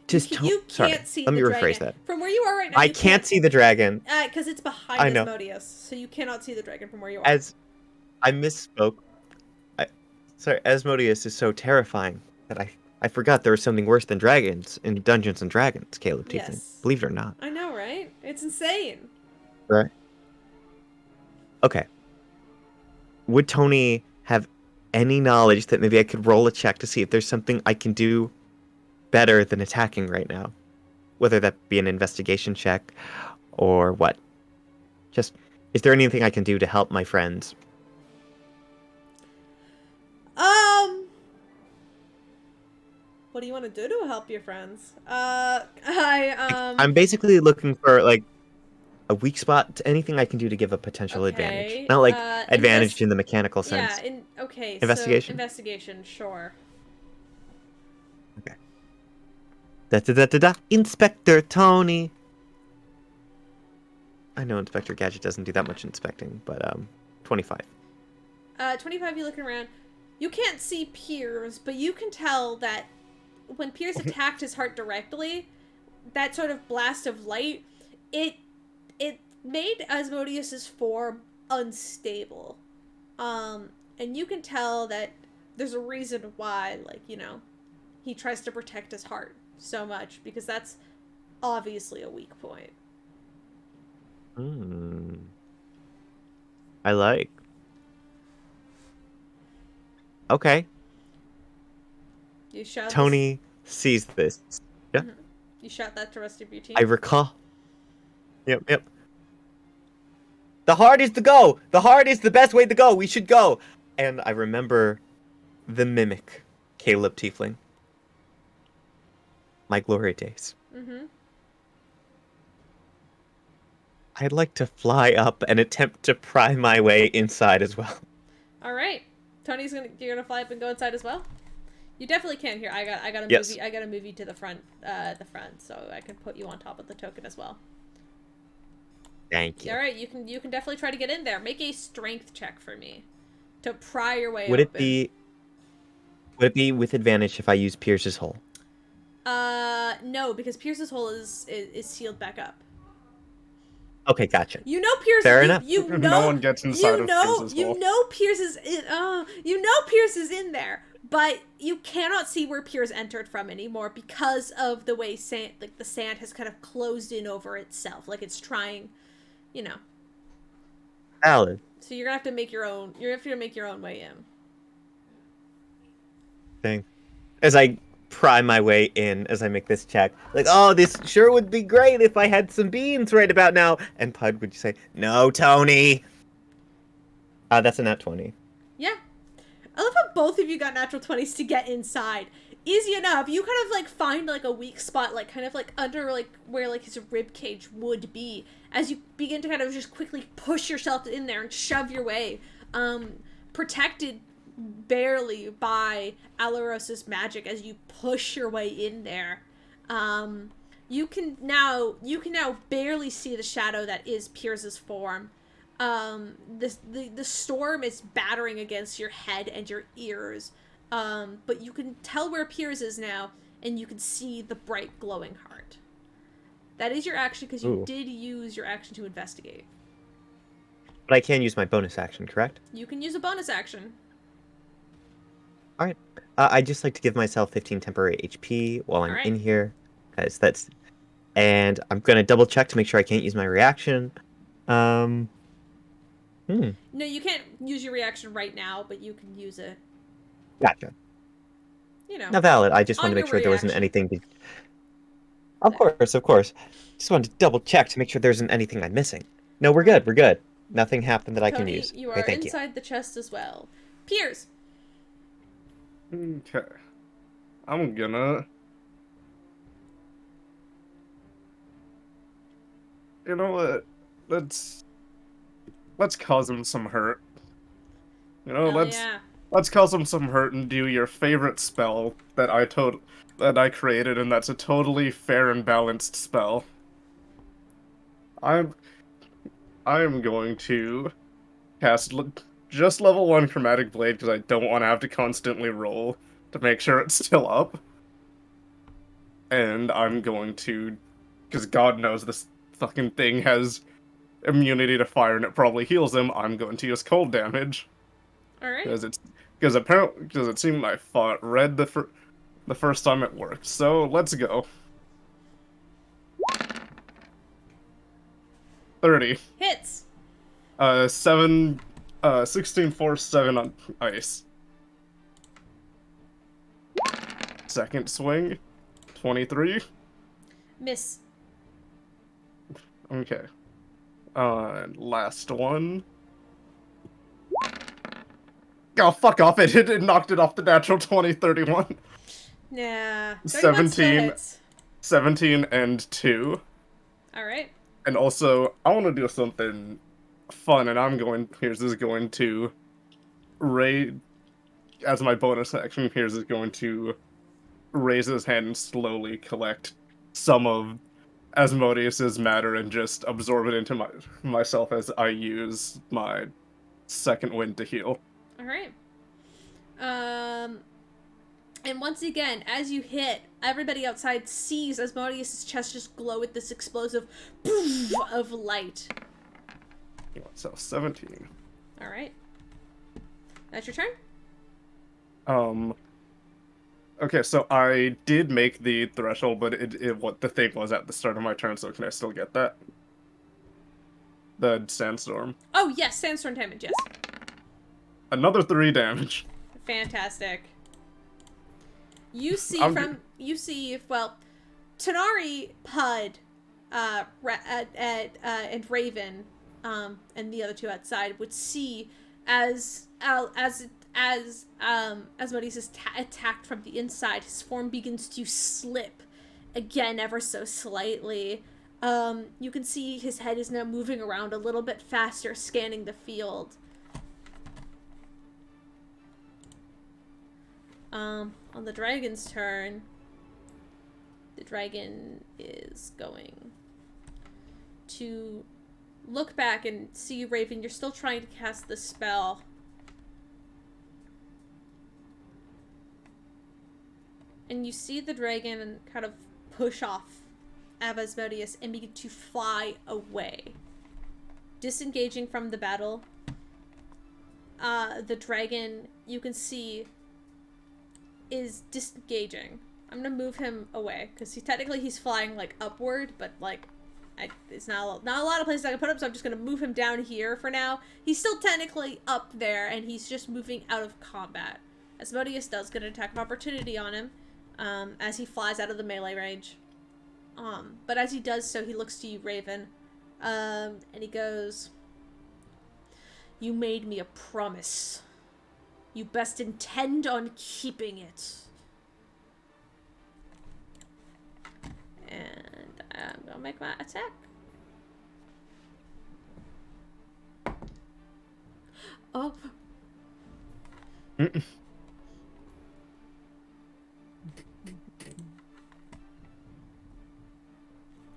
just... You can't see the dragon. Let me rephrase that. From where you are right now, I can't see the dragon. Because it's behind Asmodeus, so you cannot see the dragon from where you are. As I misspoke. Sorry, Asmodeus is so terrifying that I forgot there was something worse than dragons in Dungeons and Dragons, Caleb Tiefling. Yes. Believe it or not. I know, right? It's insane. Right. Okay. Would Tony have any knowledge that maybe I could roll a check to see if there's something I can do better than attacking right now? Whether that be an investigation check or what? Just, is there anything I can do to help my friends? What do you want to do to help your friends? I'm basically looking for, like, a weak spot to anything I can do to give a potential advantage. Not like advantage in the mechanical sense. Yeah, okay. Investigation? So investigation, sure. Okay. Da-da-da-da-da. Inspector Tony. I know Inspector Gadget doesn't do that much inspecting, but 25. 25, you're looking around. You can't see Piers, but you can tell that when Piers attacked his heart directly, that sort of blast of light, it made Asmodeus's form unstable. And you can tell that there's a reason why, like, you know, he tries to protect his heart so much, because that's obviously a weak point. I like. Okay. You shout Tony sees this. Yeah. Mm-hmm. You shout that to the rest of your team. I recall. Yep. The heart is the go. The heart is the best way to go. We should go. And I remember the mimic, Caleb Tiefling. My glory days. Mm-hmm. I'd like to fly up and attempt to pry my way inside as well. All right. You're gonna fly up and go inside as well? You definitely can here. I got a yes. movie. I got to move you to the front, so I can put you on top of the token as well. Thank you. All right, you can definitely try to get in there. Make a strength check for me to pry your way Would open. Would it be with advantage if I use Pierce's hole? No, because Pierce's hole is sealed back up. Okay, gotcha. You know Pierce. Fair enough. You know, No one gets inside of Pierce's hole. You know Pierce is in. You know Pierce is in there, but you cannot see where Piers entered from anymore because of the way the sand has kind of closed in over itself, like it's trying, you know. Valid. So you're gonna have to make your own. You have to make your own way in. Thing. As I pry my way in, as I make this check, like, oh, this sure would be great if I had some beans right about now. And Pud would say, "No, Tony." That's a nat 20. Yeah. I love how both of you got natural 20s to get inside. Easy enough. You kind of like find like a weak spot, like kind of like under like where like his rib cage would be, as you begin to kind of just quickly push yourself in there and shove your way, protected barely by Alaros's magic as you push your way in there. You can now barely see the shadow that is Piers's form. The storm is battering against your head and your ears, but you can tell where Piers is now, and you can see the bright glowing heart. That is your action, because you did use your action to investigate. But I can use my bonus action, correct? You can use a bonus action. All right. I'd just like to give myself 15 temporary HP while I'm in here, because that's... And I'm going to double check to make sure I can't use my reaction. No, you can't use your reaction right now, but you can use it. Gotcha. You know. Now, valid. I just on wanted to make your sure there wasn't reaction. anything... Of course. Just wanted to double check to make sure there isn't anything I'm missing. No, we're good. Nothing happened that I can Tony, use. you Okay, are thank inside the chest as well. Piers! Okay. I'm gonna... You know what? Let's cause him some hurt. You know, Hell yeah. let's cause him some hurt and do your favorite spell that I created, and that's a totally fair and balanced spell. I am going to cast just level 1 Chromatic Blade because I don't want to have to constantly roll to make sure it's still up. And I'm going to, because God knows this fucking thing has immunity to fire and it probably heals him, I'm going to use cold damage. Alright. Because it seemed I fought red the first time it worked. So let's go. 30. Hits! 16 force, 7 on ice. Second swing, 23. Miss. Okay. Last one. Oh, fuck off. It knocked it off the natural 20, 31. Nah. 17. 17 and 2. Alright. And also, I want to do something fun, and Piers is going to as my bonus action, Piers is going to raise his hand and slowly collect some of Asmodeus's matter and just absorb it into myself as I use my second wind to heal. Alright. And once again, as you hit, everybody outside sees Asmodeus' chest just glow with this explosive poof of light. So 17. Alright. That's your turn? Okay, so I did make the threshold, but what the thing was at the start of my turn, so can I still get that? The sandstorm. Oh, yes, sandstorm damage, yes. Another 3 damage. Fantastic. You see Tanari, Pud, and Raven, and the other two outside would see as Asmodeus is attacked from the inside, his form begins to slip again ever so slightly. You can see his head is now moving around a little bit faster, scanning the field. On the dragon's turn, the dragon is going to look back and see Raven. You're still trying to cast the spell. And you see the dragon kind of push off Asmodeus and begin to fly away. Disengaging from the battle, the dragon, you can see, is disengaging. I'm gonna move him away because he's flying like upward, but like it's not a lot of places I can put him, so I'm just gonna move him down here for now. He's still technically up there, and he's just moving out of combat. Asmodeus does get an attack of opportunity on him, as he flies out of the melee range. But as he does so, he looks to you, Raven, and he goes, "You made me a promise. You best intend on keeping it." And I'm gonna make my attack. Oh.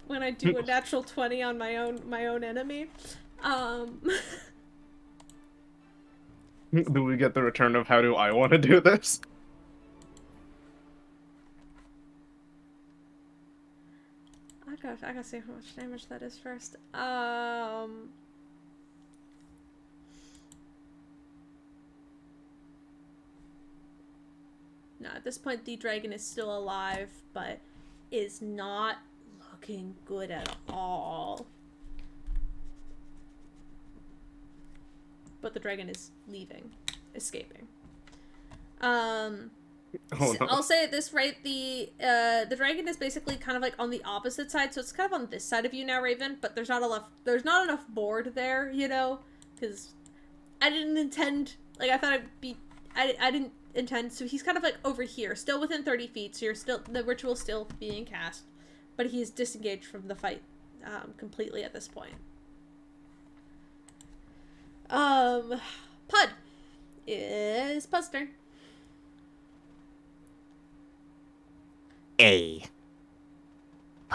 When I do a natural 20 on my own enemy. Do we get the return of how do I want to do this? I gotta see how much damage that is first. No, at this point the dragon is still alive, but is not looking good at all. But the dragon is leaving, escaping. Oh no. I'll say at this rate, the dragon is basically kind of like on the opposite side, so it's kind of on this side of you now, Raven. But there's not enough board there, you know, because I didn't intend. Like I thought I'd be, I didn't intend. So he's kind of like over here, still within 30 feet. So you're still the ritual's still being cast, but he's disengaged from the fight completely at this point. Pud is Pud's turn. A.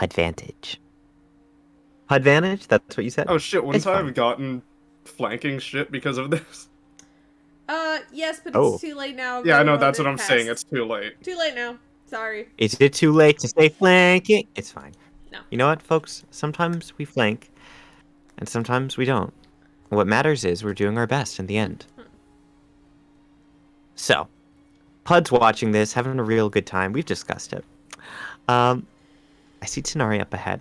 Advantage. Advantage? That's what you said? Oh shit, wouldn't It's I fine. have gotten flanking shit because of this? Yes, but Oh. it's too late now. Yeah, I know, Really that's what loaded I'm cast. saying, it's too late. Too late now. Sorry. Is it too late to say flanking? It's fine. No. You know what, folks? Sometimes we flank, and sometimes we don't. What matters is we're doing our best in the end. So, Pud's watching this, having a real good time. We've discussed it. I see Tanari up ahead.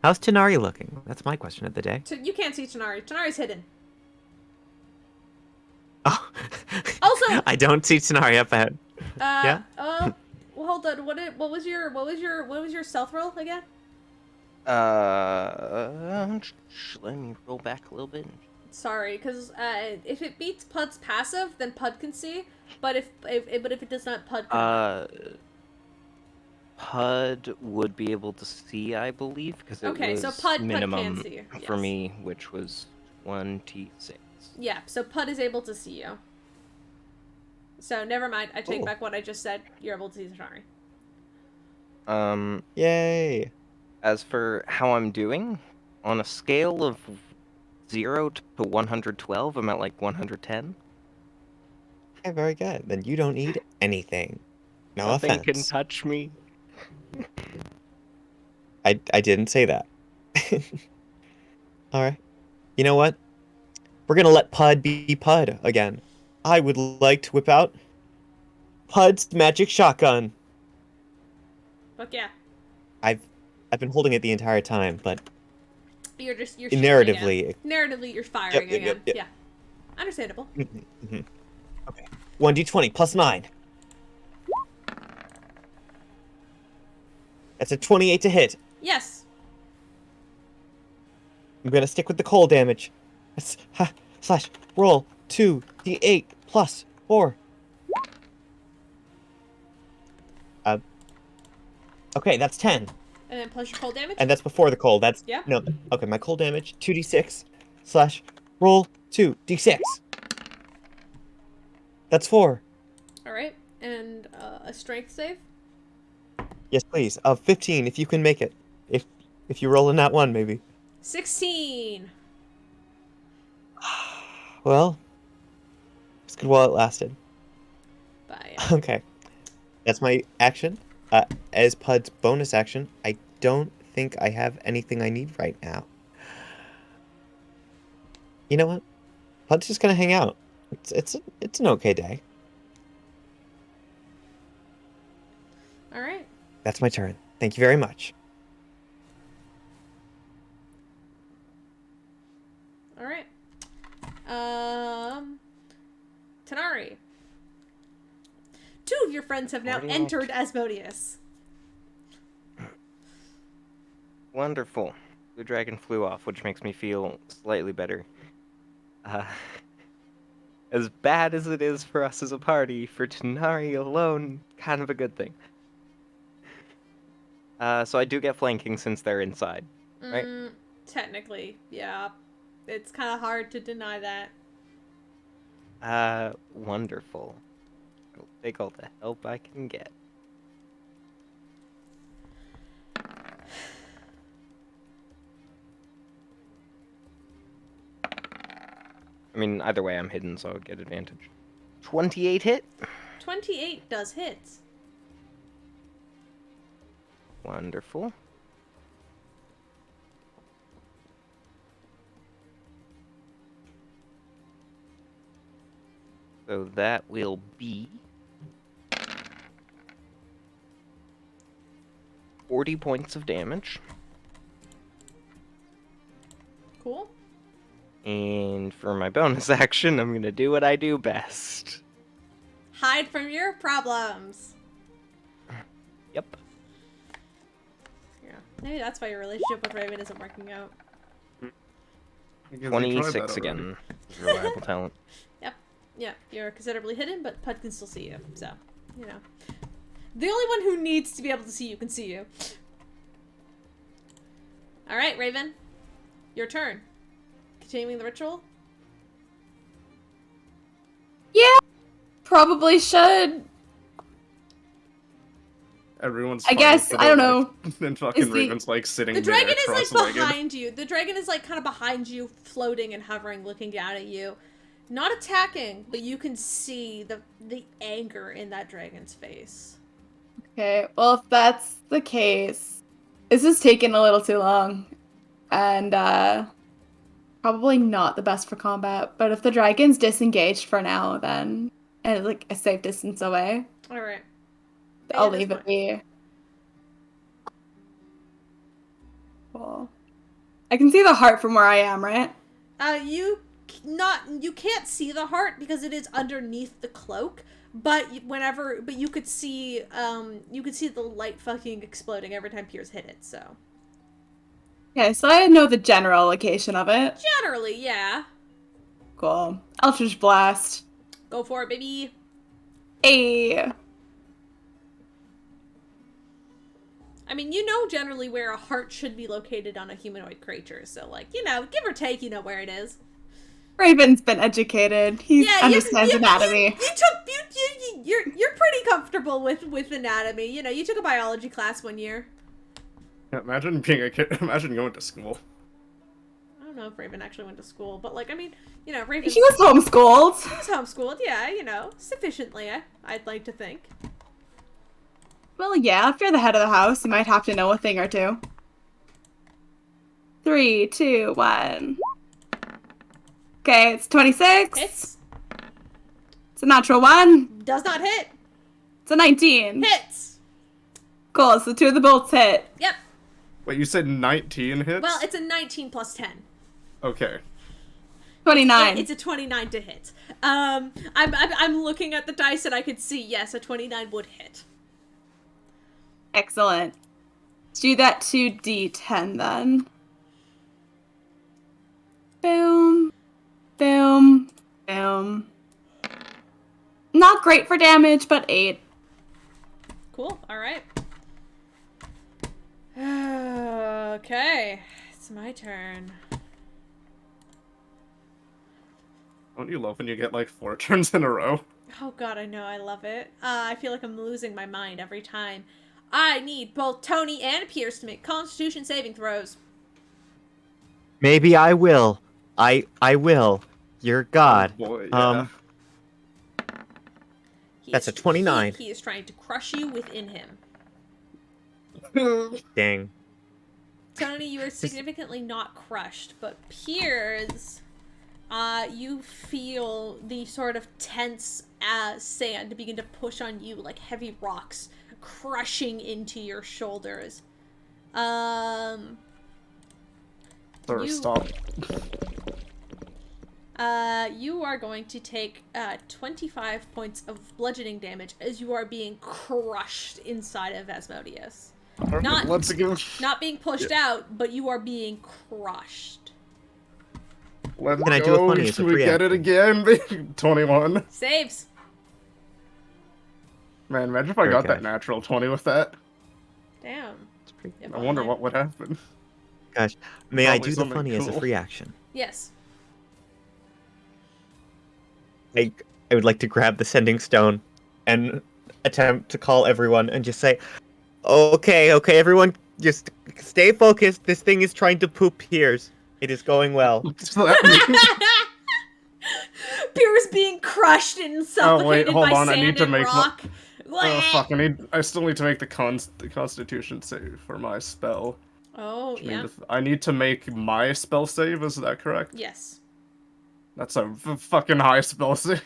How's Tanari looking? That's my question of the day. You can't see Tanari. Tanari's hidden. Oh. Also- I don't see Tanari up ahead. Yeah? Well, hold on. What was your stealth roll again? Let me roll back a little bit. Sorry, because if it beats Pud's passive, then Pud can see. But if it does not, Pud cannot. Pud would be able to see, I believe, because it Okay, was so Pud minimum can see, for yes. me, which was 1d6. Yeah, so Pud is able to see you. So never mind. I take Cool. back what I just said. You're able to see Tanari. Yay. As for how I'm doing, on a scale of 0 to 112, I'm at like 110. Okay, very good. Then you don't need anything. No Nothing offense. can touch me. I didn't say that. Alright. You know what? We're gonna let Pud be Pud again. I would like to whip out Pud's magic shotgun. Fuck yeah. I've been holding it the entire time, but You're shooting narratively. again. Narratively, you're firing again. Yep. Yeah. Understandable. Okay. 1d20 plus 9. That's a 28 to hit. Yes. I'm gonna stick with the cold damage. Slash roll 2d8 plus 4. Okay, that's 10. And then plus your cold damage? And that's before the cold. That's Yeah. No. Okay, my cold damage 2d6 slash roll 2d6. That's 4. Alright. And a strength save? Yes, please. 15 if you can make it. If you roll in that one, maybe. 16. Well, it's good while it lasted. Bye. Okay. That's my action. As Pud's bonus action, I don't think I have anything I need right now. You know what? Pud's just gonna hang out. It's an okay day. All right. That's my turn. Thank you very much. All right. Tanari. 2 of your friends have now Already entered Asmodeus. Wonderful. The dragon flew off, which makes me feel slightly better. As bad as it is for us as a party, for Tanari alone, kind of a good thing. So I do get flanking since they're inside, right? Technically, yeah. It's kind of hard to deny that. Wonderful. I'll take all the help I can get. I mean, either way, I'm hidden, so I'll get advantage. 28 hit? 28 does hit. Wonderful. So that will be 40 points of damage. Cool. And for my bonus action, I'm gonna do what I do best. Hide from your problems. Yep. Yeah. Maybe that's why your relationship with Raven isn't working out. Because you tried 26 that already. again. Reliable talent. Yeah, you're considerably hidden, but Pud can still see you, so, you know. The only one who needs to be able to see you can see you. Alright, Raven. Your turn. Continuing the ritual? Yeah, probably should. Everyone's I fine guess, with I it, don't know. and fucking Is the- Raven's like sitting The there dragon is, like, cross-legged. behind you. The dragon is, like, kind of behind you, floating and hovering, looking down at you. Not attacking, but you can see the anger in that dragon's face. Okay, well, if that's the case, this is taking a little too long. And, probably not the best for combat. But if the dragon's disengaged for now, then, and it's like a safe distance away, Alright. I'll leave it be. Cool. I can see the heart from where I am, right? You can't see the heart because it is underneath the cloak, but you could see the light fucking exploding every time Piers hit it, so. Okay, so I know the general location of it. Generally, yeah. Cool. Eldritch Blast. Go for it, baby. Hey. I mean, you know generally where a heart should be located on a humanoid creature, so, like, you know, give or take, you know where it is. Raven's been educated. He understands anatomy. You're pretty comfortable with anatomy. You know, you took a biology class one year. Yeah, imagine being a kid. Imagine going to school. I don't know if Raven actually went to school, but, like, I mean, you know, Raven. She was homeschooled. He was homeschooled, yeah, you know, sufficiently, I'd like to think. Well, yeah, if you're the head of the house, you might have to know a thing or two. 3, 2, 1. Okay, it's 26. Hits. It's a natural 1. Does not hit. It's a 19. Hits. Cool, so 2 of the bolts hit. Yep. Wait, you said 19 hits? Well, it's a 19 plus 10. Okay. 29. It's a 29 to hit. I'm looking at the dice and I could see, yes, a 29 would hit. Excellent. Let's do that 2d10 then. Boom. Boom. Boom. Not great for damage, but 8. Cool, alright. Okay, it's my turn. Don't you love when you get like 4 turns in a row? Oh god, I know, I love it. I feel like I'm losing my mind every time. I need both Tony and Pierce to make Constitution saving throws. Maybe I will. I will. You're God. Oh boy, yeah. That's a 29. He is trying to crush you within him. Dang. Tony, you are significantly not crushed, but Piers, you feel the sort of tense sand begin to push on you like heavy rocks crushing into your shoulders. Sir, You- stop. You are going to take 25 points of bludgeoning damage as you are being crushed inside of Asmodeus. Not- Let's go. Not being pushed out, but you are being crushed. Let's Can I go. do a funny? It's a Should we free get it action. again? 21. Saves. Man, imagine if I got Okay. that natural 20 with that. Damn. It's pretty If I wonder only. what would happen. Gosh, may I Probably do the something funny as a cool. free action? Yes. I would like to grab the sending stone and attempt to call everyone and just say, okay, everyone, just stay focused. This thing is trying to poop Piers. It is going well. So that means- Pierce being crushed and suffocated hold by on, I sand need to and make rock. oh fuck! I still need to make the Constitution save for my spell. Oh, Which yeah. means I need to make my spell save. Is that correct? Yes. That's a fucking high spell save.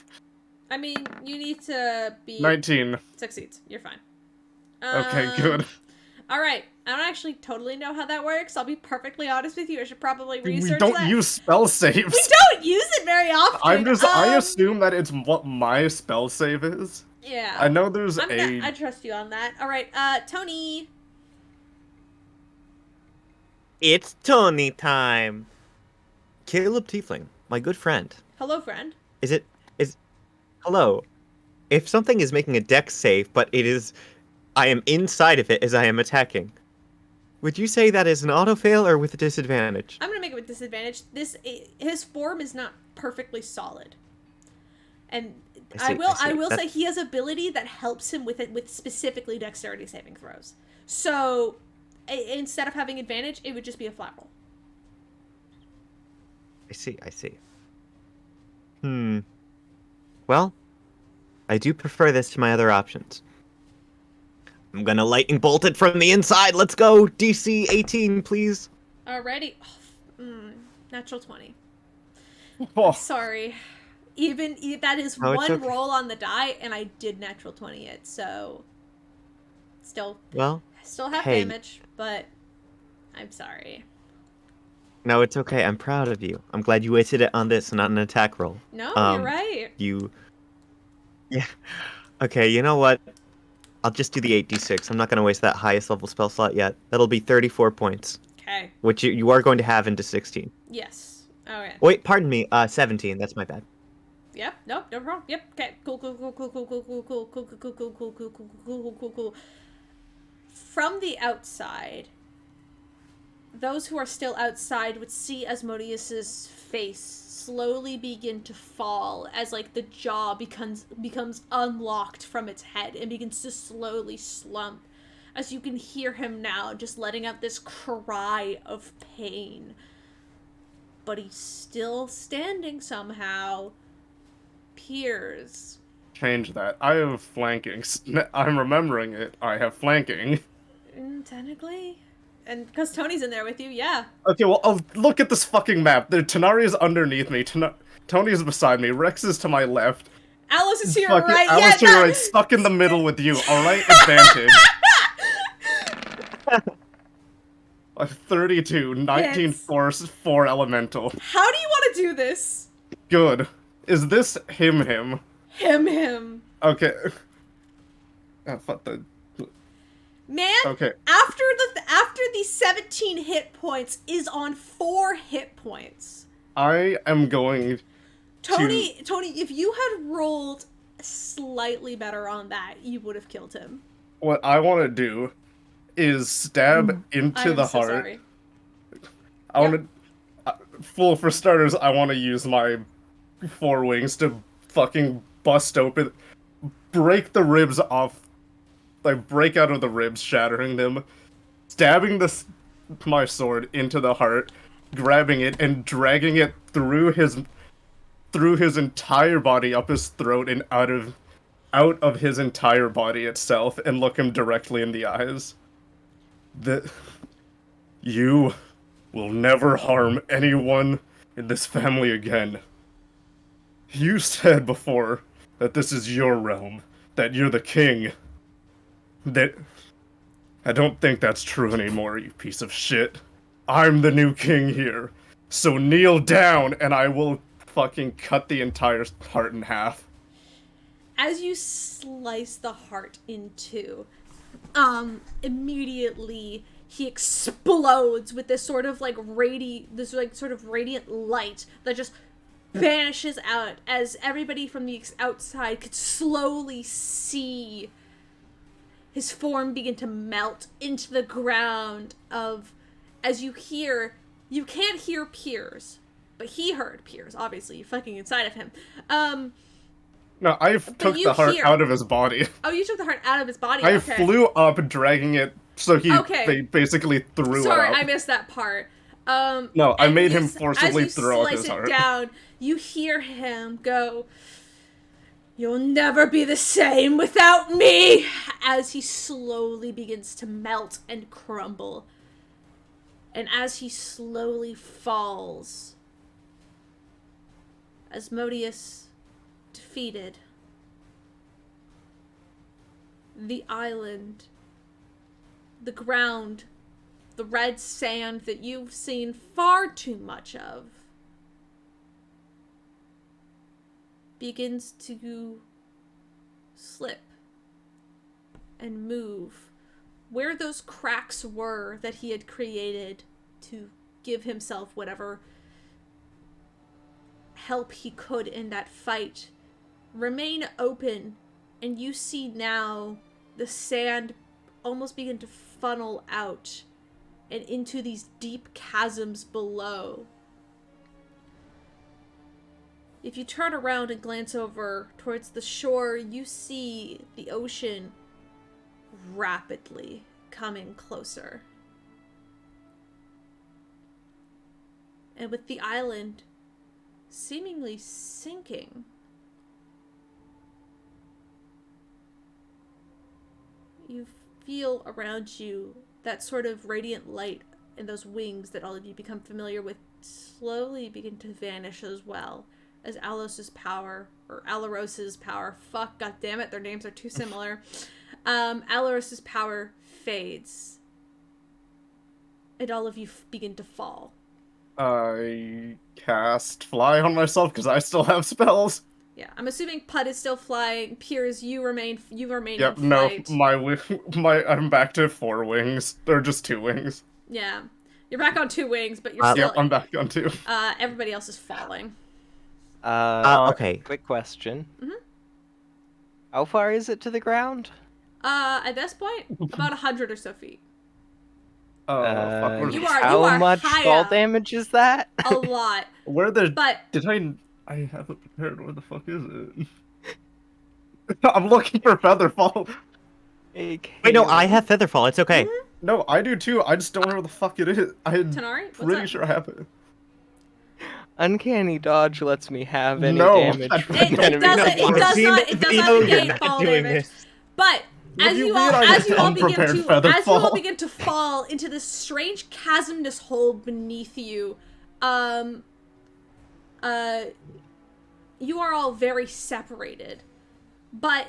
I mean, you need to be 19. succeeds. You're fine. Okay, good. All right. I don't actually totally know how that works. I'll be perfectly honest with you. I should probably We research don't that. use spell saves. We don't use it very often. I assume that it's what my spell save is. Yeah. I know there's I trust you on that. All right. Tony. It's Tony time. Caleb Tiefling, my good friend. Hello, friend. Hello. If something is making a dex save, but I am inside of it as I am attacking, would you say that is an auto fail or with a disadvantage? I'm gonna make it with disadvantage. His form is not perfectly solid, and I will say he has ability that helps him with it with specifically dexterity saving throws. So instead of having advantage, it would just be a flat roll. I see. Well, I do prefer this to my other options. I'm gonna lightning bolt it from the inside. Let's go. DC 18, please. Alrighty. Natural 20. Oh, Sorry. Even that is Oh, it's one okay. roll on the die, and I did natural 20 it, so still have hey. damage, but I'm sorry. No, it's okay. I'm proud of you. I'm glad you wasted it on this and not an attack roll. No, you're right. Yeah. Okay, you know what? I'll just do the 8d6. I'm not going to waste that highest level spell slot yet. That'll be 34 points, Okay. which you are going to have into 16. Yes. Okay. Wait, pardon me. 17. That's my bad. Yep. Nope. No problem. Yep. Okay. Cool. Cool. From the outside, those who are still outside would see Asmodeus's face slowly begin to fall as like the jaw becomes unlocked from its head and begins to slowly slump, as you can hear him now just letting out this cry of pain. But he's still standing somehow. Piers. change that. I have flanking. I'm remembering it. I have flanking. Technically. And because Tony's in there with you, yeah. Okay, well, look at this fucking map. Tanari is underneath me. Tony is beside me. Rex is to my left. Alice is to your Fucking right. Alice to Yeah, your right, stuck in the middle with you. Alright, advantage. 32, 19 Hits. force, 4 elemental. How do you want to do this? Good. Is this him? Him. Okay. Fuck the... Man, Okay. after the 17 hit points is on 4 hit points. I am going... Tony, if you had rolled slightly better on that, you would have killed him. What I want to do is stab I into am the so heart. sorry. I want to... for starters, I want to use my 4 wings to fucking bust open... break the ribs off... like, break out of the ribs, shattering them, stabbing my sword into the heart, grabbing it, and dragging it through his entire body, up his throat, and out of his entire body itself, and look him directly in the eyes. You will never harm anyone in this family again. You said before that this is your realm, that you're the king. That I don't think that's true anymore, you piece of shit. I'm the new king here. So kneel down and I will fucking cut the entire heart in half. As you slice the heart in two, immediately he explodes with this sort of like radiant light that just vanishes out as everybody from the outside could slowly see his form begin to melt into the ground as you can't hear Piers, but he heard Piers, obviously, fucking inside of him. No, I took the heart out of his body. Oh, you took the heart out of his body? I Okay. flew up, dragging it, so he basically threw it Sorry, out. I missed that part. No, I made him forcibly throw out his As heart. you slice it down, you hear him go, "You'll never be the same without me," as he slowly begins to melt and crumble. And as he slowly falls, Asmodeus defeated, the island, the ground, the red sand that you've seen far too much of, begins to slip and move where those cracks were that he had created to give himself whatever help he could in that fight remain open, and you see now the sand almost begin to funnel out and into these deep chasms below. If you turn around and glance over towards the shore, you see the ocean rapidly coming closer. And with the island seemingly sinking, you feel around you that sort of radiant light and those wings that all of you become familiar with slowly begin to vanish as well, as Aloros's power, fuck, goddammit, their names are too similar. Aloros's power fades, and all of you begin to fall. I cast fly on myself because I still have spells. Yeah, I'm assuming Putt is still flying. Piers, you remain Yep, in no, flight. I'm back to 4 wings. They're just 2 wings. Yeah, you're back on 2 wings, but you're still. Yep, I'm back on 2. Everybody else is falling. Okay. Quick question. Mhm. How far is it to the ground? At this point, about 100 or so feet. Fuck, where's You the- are How much high fall up. damage is that? A lot, Where the... but Did I have it prepared? Where the fuck is it? I'm looking for Featherfall. Hey, Wait, no, Caleb. I have Featherfall. It's okay. No, I do too. I just don't know where the fuck it is. Tenari, what's Pretty up? sure I have it. Uncanny dodge lets me have any No, damage I- from It an enemy. doesn't- it I've does seen not- the it does video, not you're negate not fall doing damage. this. But What as do you you mean all I as you all begin unprepared to feather as you all fall? begin to fall into this strange chasmness hole beneath you, you are all very separated, but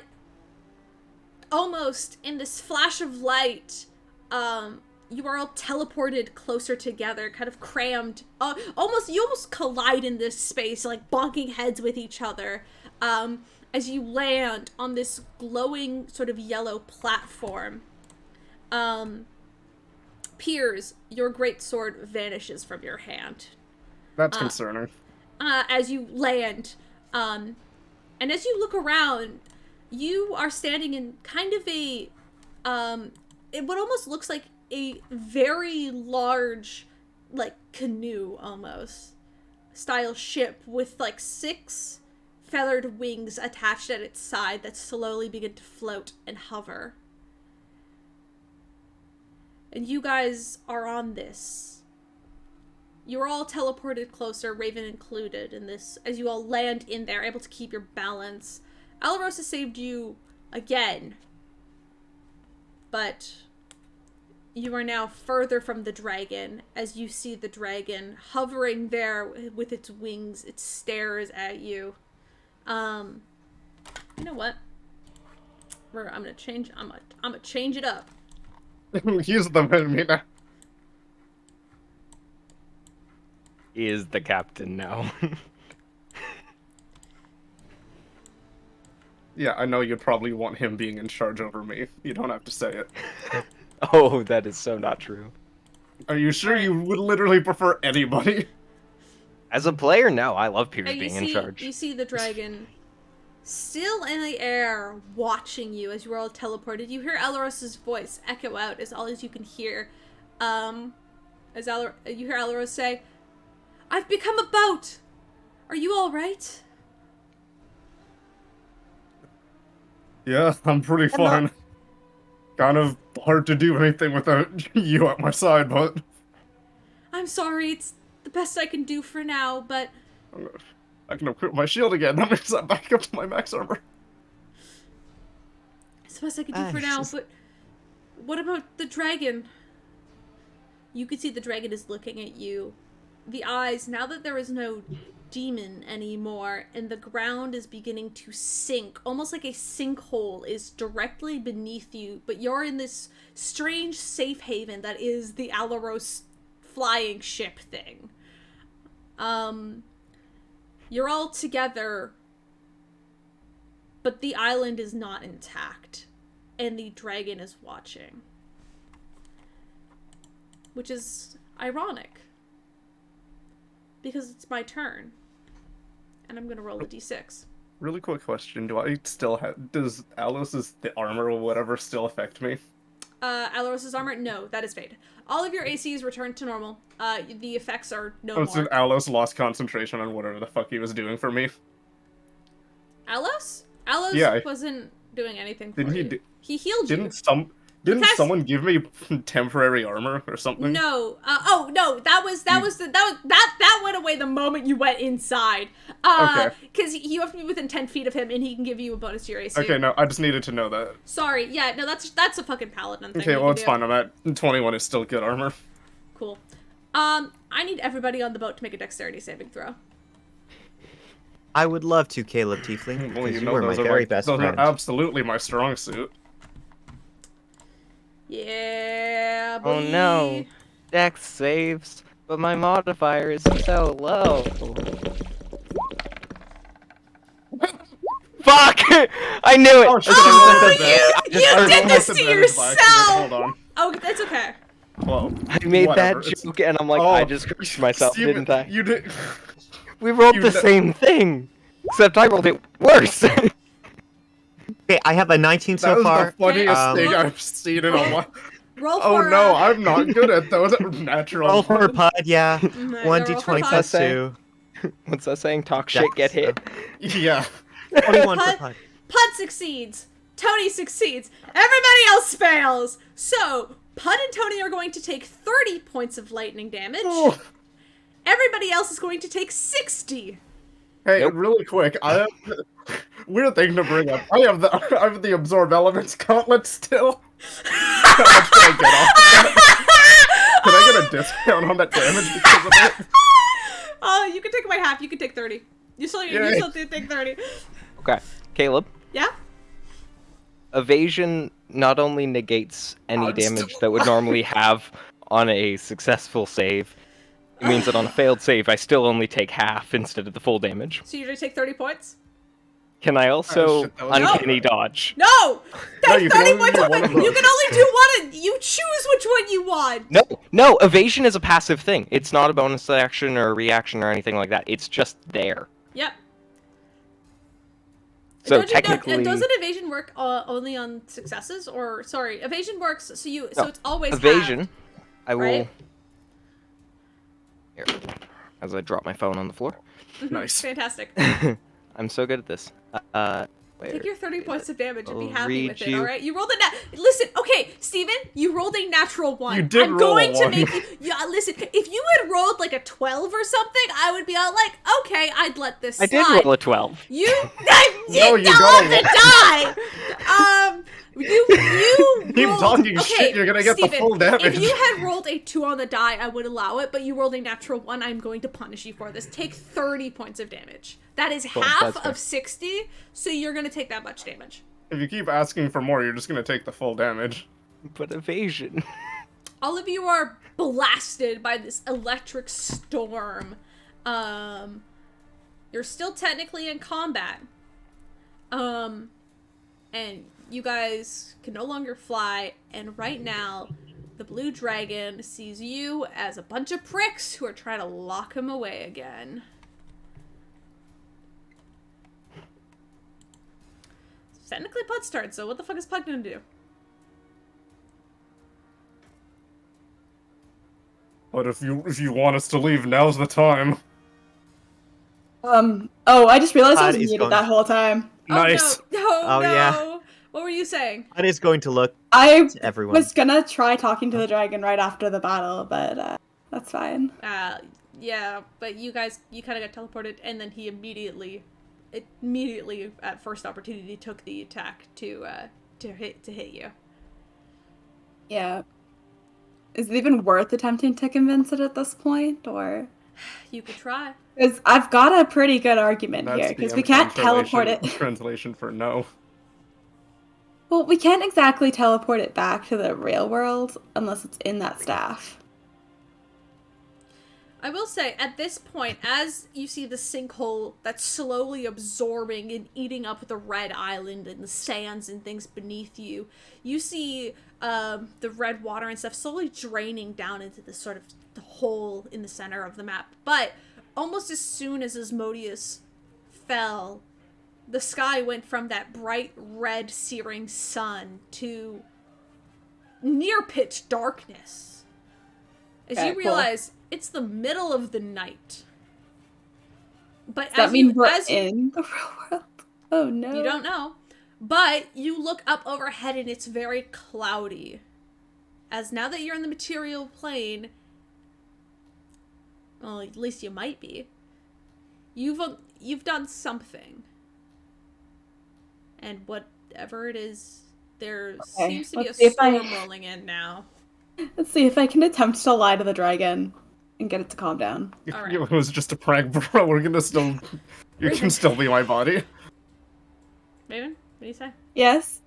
almost in this flash of light, you are all teleported closer together, kind of crammed. You almost collide in this space, like bonking heads with each other. As you land on this glowing sort of yellow platform. Piers, your great sword vanishes from your hand. That's concerning. As you land. And as you look around, you are standing in kind of a, what almost looks like a very large, like, canoe, almost, style ship with, like, 6 feathered wings attached at its side that slowly begin to float and hover. And you guys are on this. You're all teleported closer, Raven included, in this, as you all land in there, able to keep your balance. Alarosa saved you again. But you are now further from the dragon, as you see the dragon hovering there with its wings. It stares at you. You know what? I'm gonna change. I'm gonna change it up. He's the enemy now. He is the captain now. Yeah, I know you'd probably want him being in charge over me. You don't have to say it. Oh, that is so not true. Are you sure you would literally prefer anybody? As a player, no. I love Piers And being in charge. You see the dragon still in the air, watching you as you are all teleported. You hear Elros's voice echo out as all as you can hear. You hear Elros say, "I've become a boat. Are you all right?" Yeah, I'm pretty fine. Kind of hard to do anything without you at my side, but... I'm sorry, it's the best I can do for now, but... I can equip my shield again. That means I'm back up to my max armor. It's the best I can do for now, but... What about the dragon? You can see the dragon is looking at you. The eyes, now that there is no demon anymore, and the ground is beginning to sink, almost like a sinkhole is directly beneath you, but you're in this strange safe haven that is the Alaros flying ship thing. You're all together, but the island is not intact, and the dragon is watching. Which is ironic. Because it's my turn. And I'm gonna roll a d6. Really quick question. Do I still have... Does Alos's the armor or whatever still affect me? Aloros's armor? No, that is fade. All of your ACs return to normal. The effects are no more. So Alos lost concentration on whatever the fuck he was doing for me. Alos? Alos Yeah. wasn't doing anything for Didn't he you. do... He healed you. Didn't Because- someone give me temporary armor or something? No. No. That went away the moment you went inside. Okay. Because you have to be within 10 feet of him, and he can give you a bonus to your AC. Okay, no, I just needed to know that. Sorry. Yeah. No. That's a fucking paladin thing. Okay, you well, can it's do. fine. I'm at 21 is still good armor. Cool. I need everybody on the boat to make a dexterity saving throw. I would love to, Caleb Tiefling, Well, because you are my very best those friend. are absolutely my strong suit. Yeah. Oh boy. no. Dex saves, but my modifier is so low. Fuck! I knew it! Oh, shit, Oh, you I did rolled this my to disadvantage by accident. yourself! Hold on. Oh, that's okay. Well, I made whatever. that joke and I'm like, Oh, I just cursed myself, Steven, didn't I? You did. We rolled you the kn- same thing! Except I rolled it worse! Okay, I have a 19 That so was far. the funniest Um, thing I've seen in a while. Roll Oh for, no, I'm not good at those natural. Roll for ones. PUD, yeah. yeah, 1d20 roll for plus PUD. 2. What's that saying? Talk shit, get hit? Yeah. 21 for PUD. PUD. Pud succeeds. Tony succeeds. Everybody else fails. So, Pud and Tony are going to take 30 points of lightning damage. Oh. Everybody else is going to take 60. Hey, Nope. really quick, I have weird thing to bring up. I have the absorb elements gauntlet still. How much can I get off? Can I get a discount on that damage because of it? Oh, you can take my half. You can take 30. You still Yay. do take 30. Okay, Caleb. Yeah? Evasion not only negates any I'm damage still that would normally have on a successful save, it means that on a failed save, I still only take half instead of the full damage. So you're going to take 30 points? Can I also shit, that was- uncanny dodge? No! Take you can 30 only points do of one of You those. can only do one. You choose which one you want. No, evasion is a passive thing. It's not a bonus action or a reaction or anything like that. It's just there. Yep. So Don't you- technically, doesn't evasion work only on successes? Or, sorry, evasion works, so No, it's always evasion, halved, I will. right? Here, as I drop my phone on the floor. Nice. Fantastic. I'm so good at this. Where Take your 30 points of damage and be I'll happy read with it, you- alright? You rolled a Listen, okay, Steven, you rolled a natural 1. You did I'm roll a going to 1. make you... Yeah, listen, if you had rolled like a 12 or something, I would be all like, okay, I'd let this I slide. did roll a 12. You... No, you don't got have a to die! You Keep rolled... talking okay, shit, you're gonna get the Steven, full damage. if you had rolled a 2 on the die, I would allow it, but you rolled a natural 1, I'm going to punish you for this. Take 30 points of damage. That is Cool, half that's fair. of 60, so you're going to take that much damage. If you keep asking for more, you're just gonna take the full damage. But evasion. All of you are blasted by this electric storm. You're still technically in combat. And you guys can no longer fly, and right now, the blue dragon sees you as a bunch of pricks who are trying to lock him away again. It's technically Pud's turn, so what the fuck is Pud gonna do? But if you want us to leave, now's the time. Oh, I just realized I was Pod is muted going- that whole time. Nice. Oh, no. Oh, no. yeah. What were you saying? That is going to look I to everyone. was gonna try talking to the dragon right after the battle, but that's fine. Yeah, but you kind of got teleported, and then he immediately at first opportunity took the attack to hit you. Yeah. Is it even worth attempting to convince it at this point, or? You could try. Because I've got a pretty good argument here, That's because DM we can't teleport it. Translation for no. Well, we can't exactly teleport it back to the real world unless it's in that staff. I will say, at this point, as you see the sinkhole that's slowly absorbing and eating up the red island and the sands and things beneath you, you see the red water and stuff slowly draining down into this sort of the hole in the center of the map. But almost as soon as Asmodeus fell, the sky went from that bright red searing sun to near pitch darkness. As Okay, you cool. realize it's the middle of the night. But Does that mean we're in the real world? Oh no. you don't know. But you look up overhead and it's very cloudy. As now that you're in the material plane, well, at least you might be. You've done something. And whatever it is, there seems to be a let's see if storm rolling in now. Let's see if I can attempt to lie to the dragon and get it to calm down. All right. It was just a prank, bro. We're gonna still. You can still be my body. Maven, what do you say? Yes?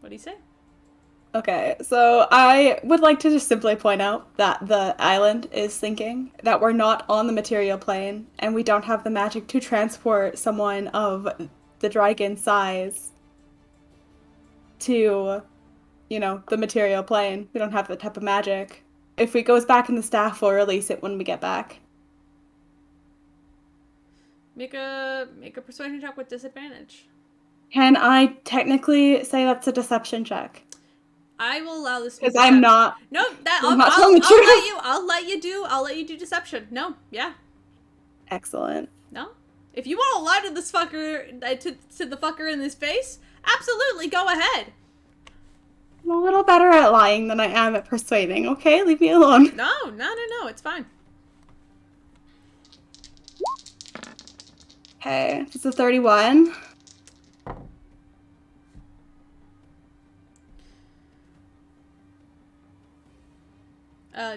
What do you say? Okay, so I would like to just simply point out that the island is sinking, that we're not on the material plane, and we don't have the magic to transport someone of the dragon size to, the material plane. We don't have that type of magic. If it goes back in the staff, we'll release it when we get back. Make a persuasion check with disadvantage. Can I technically say that's a deception check? I will allow this to be Because I'm not. No, I'm not telling the truth. I'll let you do deception. No, yeah. Excellent. No. If you want to lie to this fucker, to the fucker in his face, absolutely go ahead. I'm a little better at lying than I am at persuading, okay? Leave me alone. No, it's fine. Okay, it's a 31.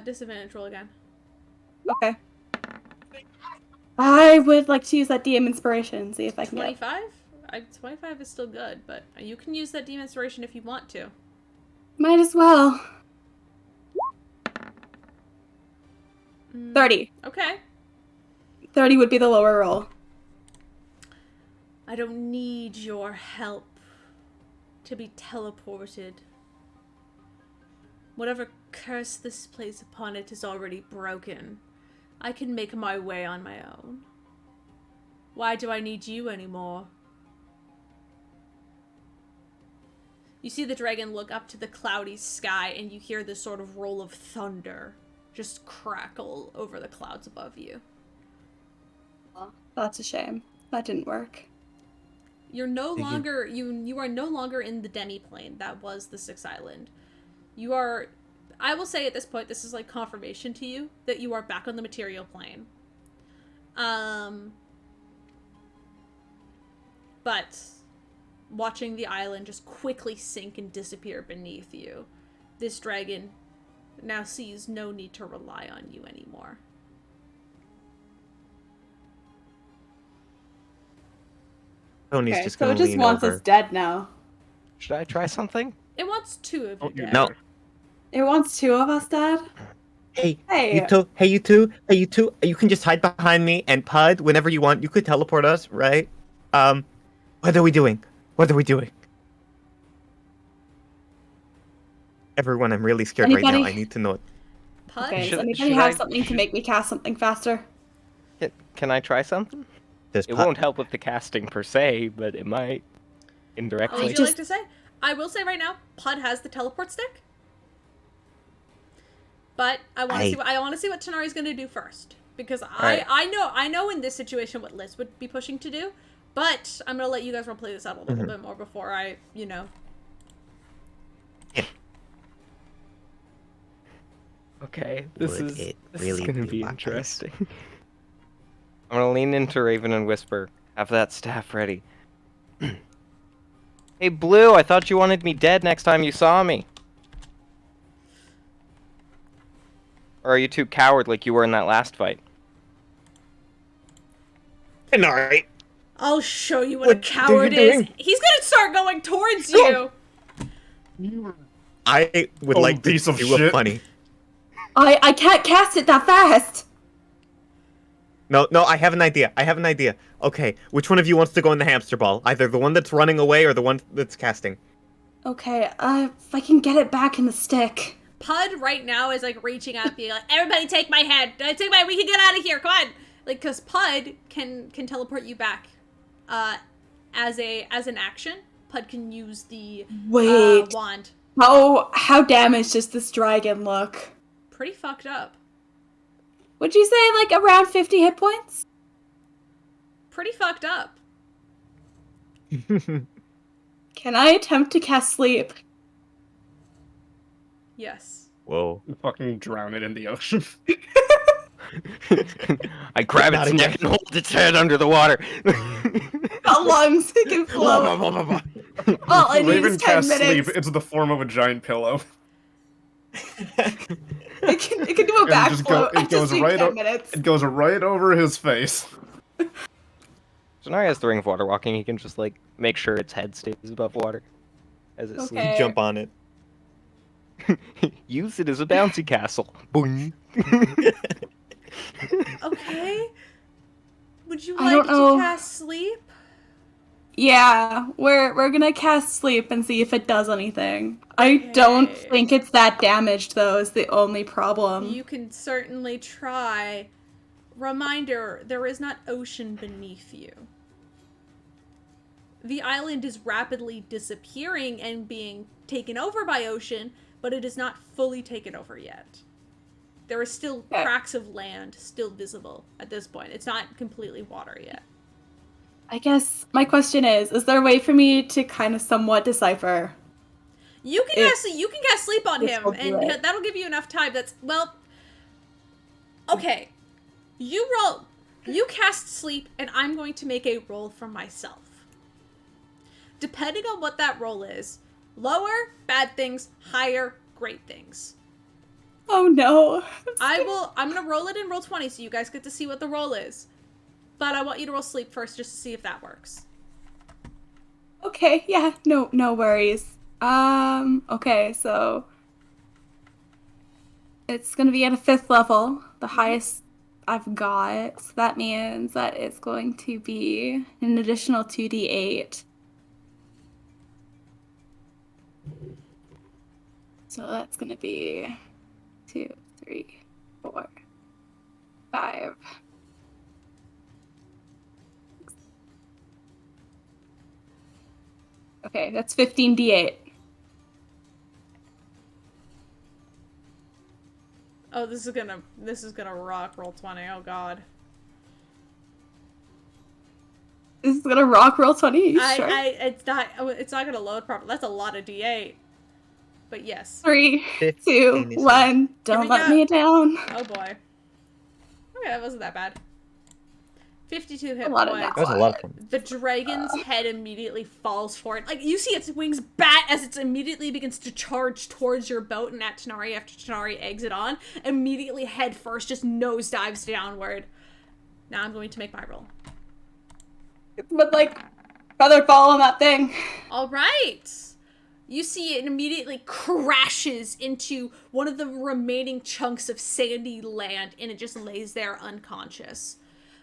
Disadvantage roll again. Okay. I would like to use that DM inspiration, see if I can get 25? 25 is still good, but you can use that DM inspiration if you want to. Might as well. 30. Okay. 30 would be the lower roll. I don't need your help to be teleported. Whatever curse this plays upon it is already broken. I can make my way on my own. Why do I need you anymore? You see the dragon look up to the cloudy sky and you hear this sort of roll of thunder just crackle over the clouds above you. That's a shame. That didn't work. You're no longer you are no longer in the demi-plane that was the Sixth Island. You are, I will say at this point, this is like confirmation to you that you are back on the material plane. But watching the island just quickly sink and disappear beneath you, this dragon now sees no need to rely on you anymore. Tony's Okay, just so gonna it just lean wants over. us dead now. Should I try something? It wants 2 of you, Oh, Dad. No. It wants 2 of us, Dad. Hey, Hey. you two, you can just hide behind me and Pud whenever you want. You could teleport us, right? What are we doing? What are we doing? Everyone, I'm really scared right now. Anybody? I need to know it. Pud? Okay, Should- does anybody should have I- something to should- make me cast something faster? Can I try something? Does It Pud... won't help with the casting per se, but it might What indirectly. would you like to say? I will say right now, Pud has the teleport stick. But I want to see what Tanari's going to do first, because Alright. I know in this situation what Liz would be pushing to do, but I'm going to let you guys play this out a little bit more before I, Okay, this Would is it this really is gonna be be wise? interesting. I'm gonna lean into Raven and whisper, "Have that staff ready." Hey, Blue, I thought you wanted me dead next time you saw me. Or are you too coward like you were in that last fight? Alright. I'll show you what a What are you coward is. doing? He's going to start going towards you. I would Oh, like to piece of do a shit. funny. I can't cast it that fast. No, I have an idea. Okay, which one of you wants to go in the hamster ball? Either the one that's running away or the one that's casting. Okay, if I can get it back in the stick. Pud right now is like reaching out, being like, "Everybody, take my head. We can get out of here. Come on!" Like, cause Pud can teleport you back, as an action. Pud can use the Wait, wand. how damaged does this dragon look? Pretty fucked up. Would you say like around 50 hit points? Pretty fucked up. Can I attempt to cast sleep? Yes. Whoa. Fucking drown it in the ocean. I grab Not its again. neck and hold its head under the water. How long so it can float? All I need Raven is 10 casts minutes. sleep. It's the form of a giant pillow. It can do a And back just float. it I goes just need right 10 o- minutes. It goes right over his face. Zanari has the ring of water walking. He can just like make sure its head stays above water as it Okay. Jump on it. sleeps. Use it as a bouncy castle. Boing. Okay. Would you I like don't to know. cast sleep? Yeah, we're gonna cast sleep and see if it does anything. I don't Okay. think it's that damaged though, is the only problem. You can certainly try. Reminder, there is not ocean beneath you. The island is rapidly disappearing and being taken over by ocean, but it is not fully taken over yet. There are still Okay. cracks of land still visible at this point. It's not completely water yet. I guess my question is there a way for me to kind of somewhat decipher? You can If- cast sleep on if him, I'll do and it. that'll give you enough time. Okay. You cast sleep, and I'm going to make a roll for myself. Depending on what that roll is, lower, bad things, higher, great things. Oh no. I'm gonna roll it in roll 20 so you guys get to see what the roll is. But I want you to roll sleep first just to see if that works. Okay, yeah, no worries. Okay, so it's gonna be at a 5th level, the highest I've got. So that means that it's going to be an additional 2d8. So that's gonna be 2, 3, 4, 5. Okay, that's 15d8. Oh, this is gonna rock roll 20. Oh god. This is gonna rock roll 20, you sure? It's not gonna load properly. That's a lot of D8. But yes. 3, 15 2, is 1. Don't we let go. me down. Oh boy. Okay, that wasn't that bad. 52 hit A lot of points. That was a lot of fun. The dragon's head immediately falls forward. Like, you see its wings bat as it immediately begins to charge towards your boat and at Tanari after Tanari eggs it on. Immediately head first, just nosedives downward. Now I'm going to make my roll. But like, feather fall on that thing. Alright! You see it immediately crashes into one of the remaining chunks of sandy land, and it just lays there unconscious.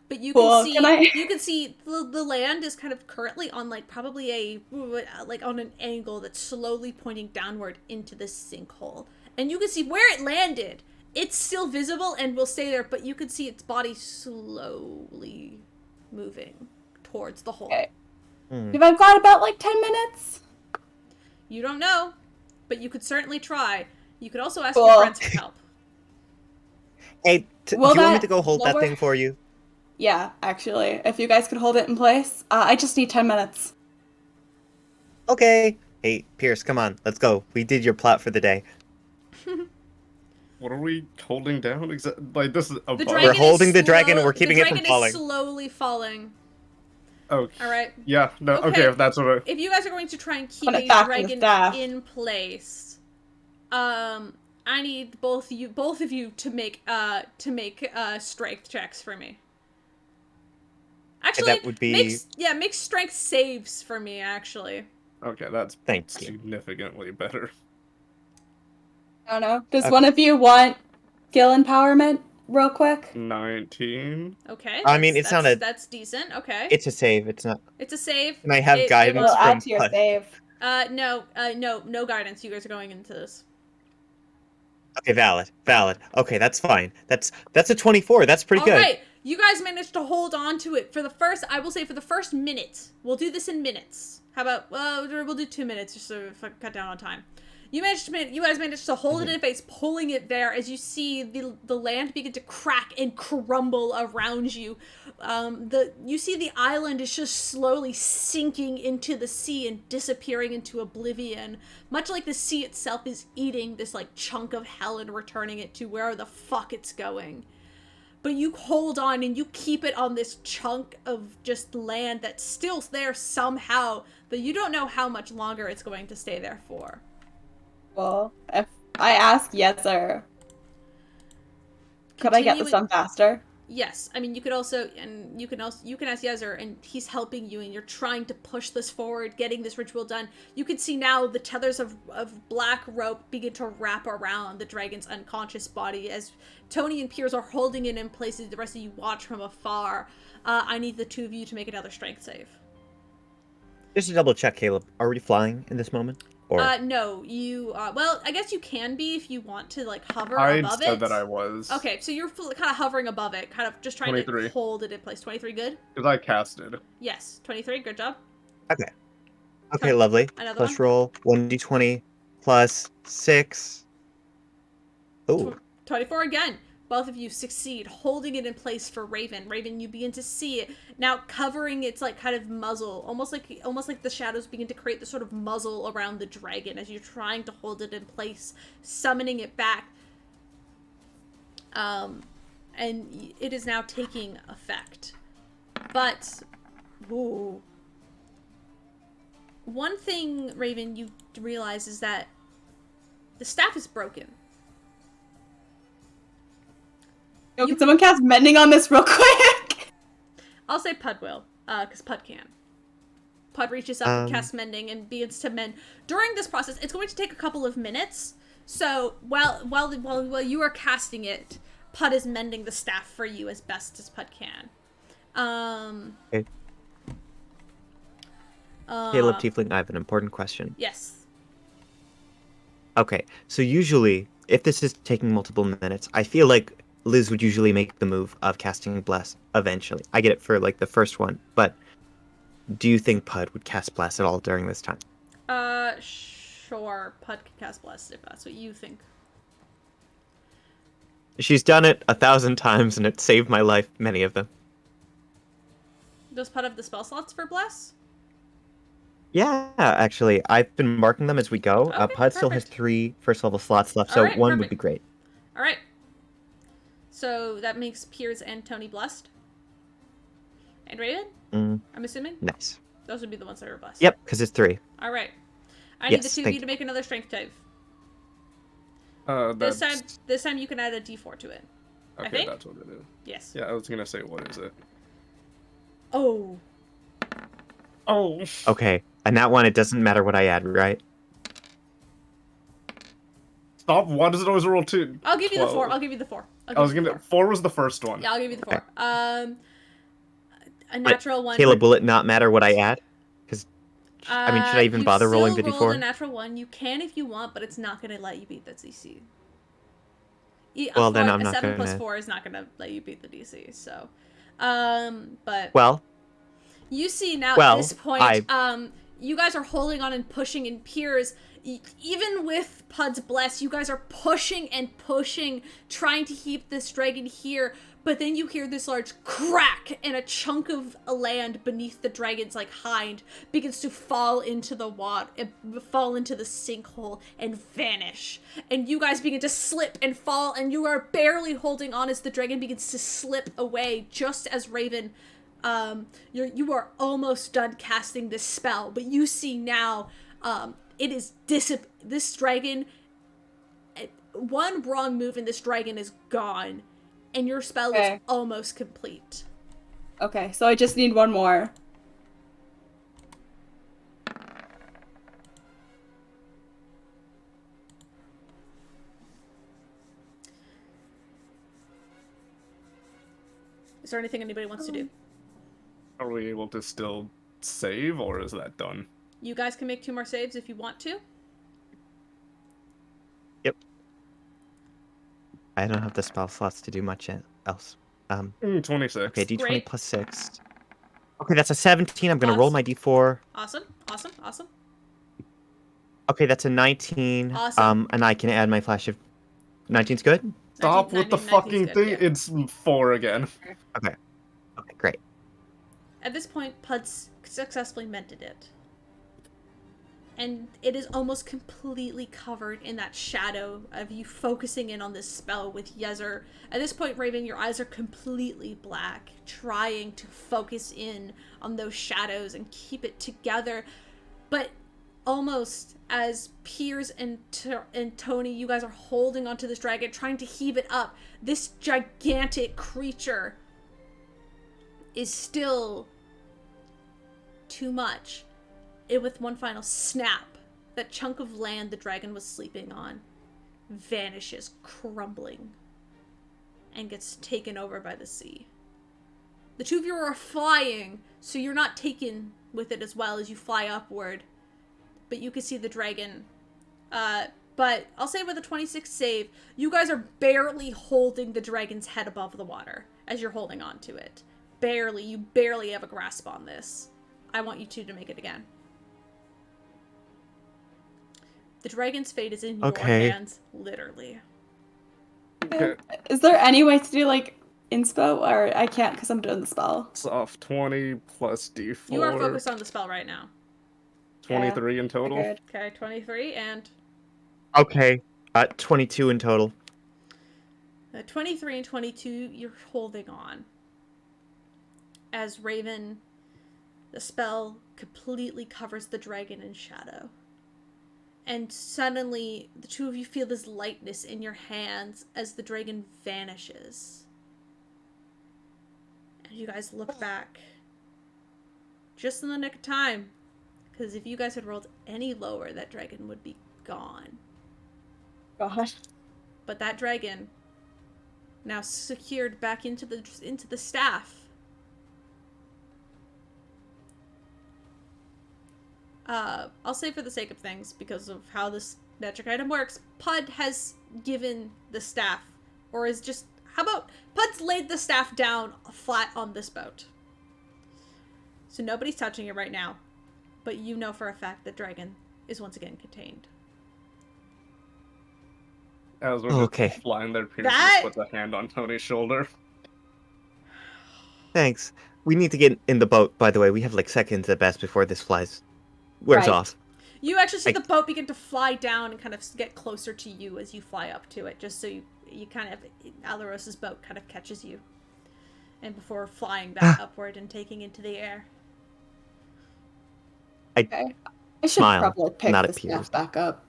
But you can Cool. see, Can I? you can see the land is kind of currently on like probably on an angle that's slowly pointing downward into this sinkhole, and you can see where it landed. It's still visible and will stay there, but you can see its body slowly moving towards the hole. Okay. Hmm. If I've got about like 10 minutes. You don't know, but you could certainly try. You could also ask Cool. your friends for help. Hey, do Will you want me that to go hold that lower- thing for you? Yeah, actually, if you guys could hold it in place, I just need 10 minutes. Okay. Hey, Pierce, come on, let's go. We did your plot for the day. What are we holding down? Like, this is above. The dragon We're holding is the dragon, we're keeping the it from dragon falling. is slowly falling. Oh, All right. yeah, no, okay, Okay. if that's what I... If you guys are going to try and keep Put a it back in the dragon staff. in place, I need both of you to make strength checks for me. Actually, that would be- make strength saves for me. Actually, Okay, that's Thank you. significantly better. I don't know. Does Okay. one of you want skill empowerment real quick? 19. okay. I mean, it's not a- that's decent. Okay, It's a save, it's not... it's a save. Can I have It guidance will- It'll add from to your Pud? save. no guidance. You guys are going into this. Okay, valid. Okay, that's fine. That's a 24, that's pretty good. All right, you guys managed to hold on to it for the first. I will say for the first minute. We'll do this in minutes. How about we'll do 2 minutes just so if I cut down on time. You guys managed to hold it in place, pulling it there as you see the land begin to crack and crumble around you. You see the island is just slowly sinking into the sea and disappearing into oblivion, much like the sea itself is eating this like chunk of hell and returning it to where the fuck it's going. But you hold on and you keep it on this chunk of just land that's still there somehow, but you don't know how much longer it's going to stay there for. Well, if I ask yes or could I get this done faster? Yes, I mean you can ask Yezer, and he's helping you, and you're trying to push this forward, getting this ritual done. You can see now the tethers of black rope begin to wrap around the dragon's unconscious body as Tony and Piers are holding it in place as the rest of you watch from afar. I need the two of you to make another strength save. Just to double check, Caleb, are we flying in this moment? Or... No, you well, I guess you can be if you want to like hover I above it. said that I was. Okay, so you're kind of hovering above it, kind of just trying 23. to hold it in place. 23, good? Because I casted. Yes, 23, good job. Okay. Okay, lovely. Another Plus one? roll 1d20 plus 6. Ooh. 24 again. Both of you succeed, holding it in place for Raven. Raven, you begin to see it now covering its like kind of muzzle, almost like the shadows begin to create this sort of muzzle around the dragon as you're trying to hold it in place, summoning it back. And it is now taking effect. But, ooh. One thing, Raven, you realize is that the staff is broken. Yo, can someone cast mending on this real quick? I'll say Pud will, because Pud can. Pud reaches up and casts mending and begins to mend. During this process, it's going to take a couple of minutes. So while you are casting it, Pud is mending the staff for you as best as Pud can. Okay. Caleb Tiefling, I have an important question. Yes. Okay, so usually, if this is taking multiple minutes, I feel like Liz would usually make the move of casting Bless eventually. I get it for, like, the first one, but do you think Pud would cast Bless at all during this time? Sure. Pud can cast Bless if that's what you think. She's done it 1,000 times, and it saved my life, many of them. Does Pud have the spell slots for Bless? Yeah, actually, I've been marking them as we go. Okay, Pud still has perfect. 3 first-level slots left, so Alright, one perfect. would be great. Alright. So that makes Piers and Tony blessed. And Raven? I'm assuming? Nice. Those would be the ones that are blessed. Yep, because it's 3. Alright. I need the Yes, two of thank you to make another strength save. That's... This time you can add a d4 to it. I Okay, think? that's what it is. Yes. Yeah, I was gonna say, what is it? Oh. Oh! Okay, and that one, it doesn't matter what I add, right? Stop. Why does it always roll 2? I'll give you the 4. 12? I'll give you the 4. I'll I give was you the gonna. 4. 4 was the first one. Yeah, I'll give you the 4. A But natural 1. Caleb, will it not matter what I add? Because I mean, should I even You bother rolling still the rolled a d4? natural 1. You can if you want, but it's not going to let you beat the DC. Well, then I'm a not 7 plus gonna. 4 is not going to let you beat the DC. So, but Well, you see now at well, this point, you guys are holding on and pushing in peers. Even with Pud's Bless, you guys are pushing and pushing, trying to keep this dragon here. But then you hear this large crack, and a chunk of land beneath the dragon's hind begins to fall into the water, fall into the sinkhole, and vanish. And you guys begin to slip and fall, and you are barely holding on as the dragon begins to slip away, just as Raven. You are almost done casting this spell, but you see now, it is this dragon. One wrong move and this dragon is gone, and your spell is almost complete. Okay, so I just need one more. Is there anything anybody wants to do? Are we able to still save, or is that done? You guys can make 2 more saves if you want to. Yep. I don't have the spell slots to do much else. 26. Okay, d20 Great. plus 6. Okay, that's a 17. I'm gonna roll my d4. Awesome. Okay, that's a 19. Awesome. And I can add my flash of. 19's good. Stop with the 19's fucking good, thing. yeah. It's 4 again. Okay. Okay, great. At this point, Pud's successfully mended it. And it is almost completely covered in that shadow of you focusing in on this spell with Yezer. At this point, Raven, your eyes are completely black, trying to focus in on those shadows and keep it together. But almost as Piers and Tony, you guys are holding onto this dragon, trying to heave it up, this gigantic creature is still too much. With one final snap, that chunk of land the dragon was sleeping on vanishes, crumbling, and gets taken over by the sea. The 2 of you are flying, so you're not taken with it as well as you fly upward, but you can see the dragon. But I'll say with a 26 save, you guys are barely holding the dragon's head above the water as you're holding on to it. Barely. You barely have a grasp on this. I want you 2 to make it again. The dragon's fate is in your hands, literally. Okay. Is there any way to do inspo, or I can't because I'm doing the spell? It's off 20 plus d4. You are focused on the spell right now. 23 in total. Okay, 23 and... Okay. 22 in total. 23 and 22, you're holding on. As Raven, the spell completely covers the dragon in shadow. And suddenly, the 2 of you feel this lightness in your hands as the dragon vanishes. And you guys look back. Just in the nick of time. Because if you guys had rolled any lower, that dragon would be gone. Gosh. But that dragon, now secured back into the staff. I'll say for the sake of things, because of how this magic item works, Pud has given the staff, or is just, how about, Pud's laid the staff down flat on this boat. So nobody's touching it right now, but you know for a fact that dragon is once again contained. As we're just flying there, Pierce just puts a hand on Tony's shoulder. Thanks. We need to get in the boat, by the way. We have seconds at best before this wears off. You actually see the boat begin to fly down and kind of get closer to you as you fly up to it, just so you kind of, Alaros's boat kind of catches you. And before flying back upward and taking into the air. I should probably pick the staff back up.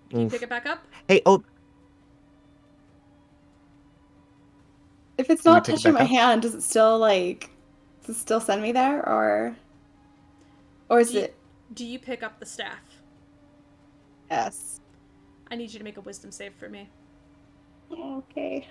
Can you pick it back up? Hey, if it's not touching my hand, does it still send me there, or is it? Do you pick up the staff? Yes. I need you to make a wisdom save for me. Okay.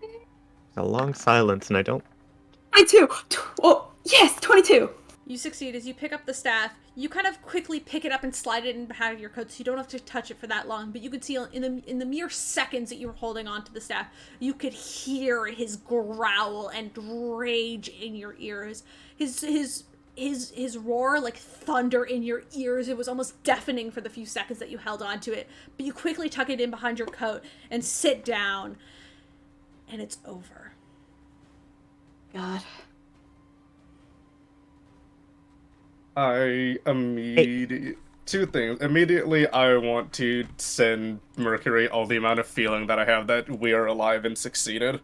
It's a long silence, and I don't. 22! Oh, yes, 22! You succeed as you pick up the staff. You kind of quickly pick it up and slide it in behind your coat, so you don't have to touch it for that long. But you could see in the mere seconds that you were holding onto the staff, you could hear his growl and rage in your ears. His roar like thunder in your ears. It was almost deafening for the few seconds that you held onto it. But you quickly tuck it in behind your coat and sit down, and it's over. God. I immediately two things. Immediately, I want to send Mercury all the amount of feeling that I have that we are alive and succeeded.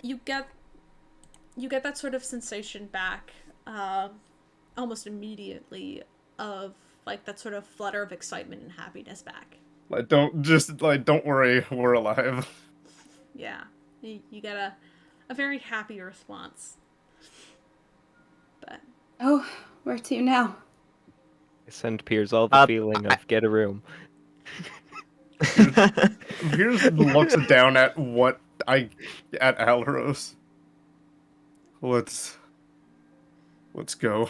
You get that sort of sensation back almost immediately of like that sort of flutter of excitement and happiness back. Like, don't worry, we're alive. Yeah, you get a very happy response. But Oh, where to now? I send Piers all the feeling of get a room. Piers looks down at at Alros. Let's go.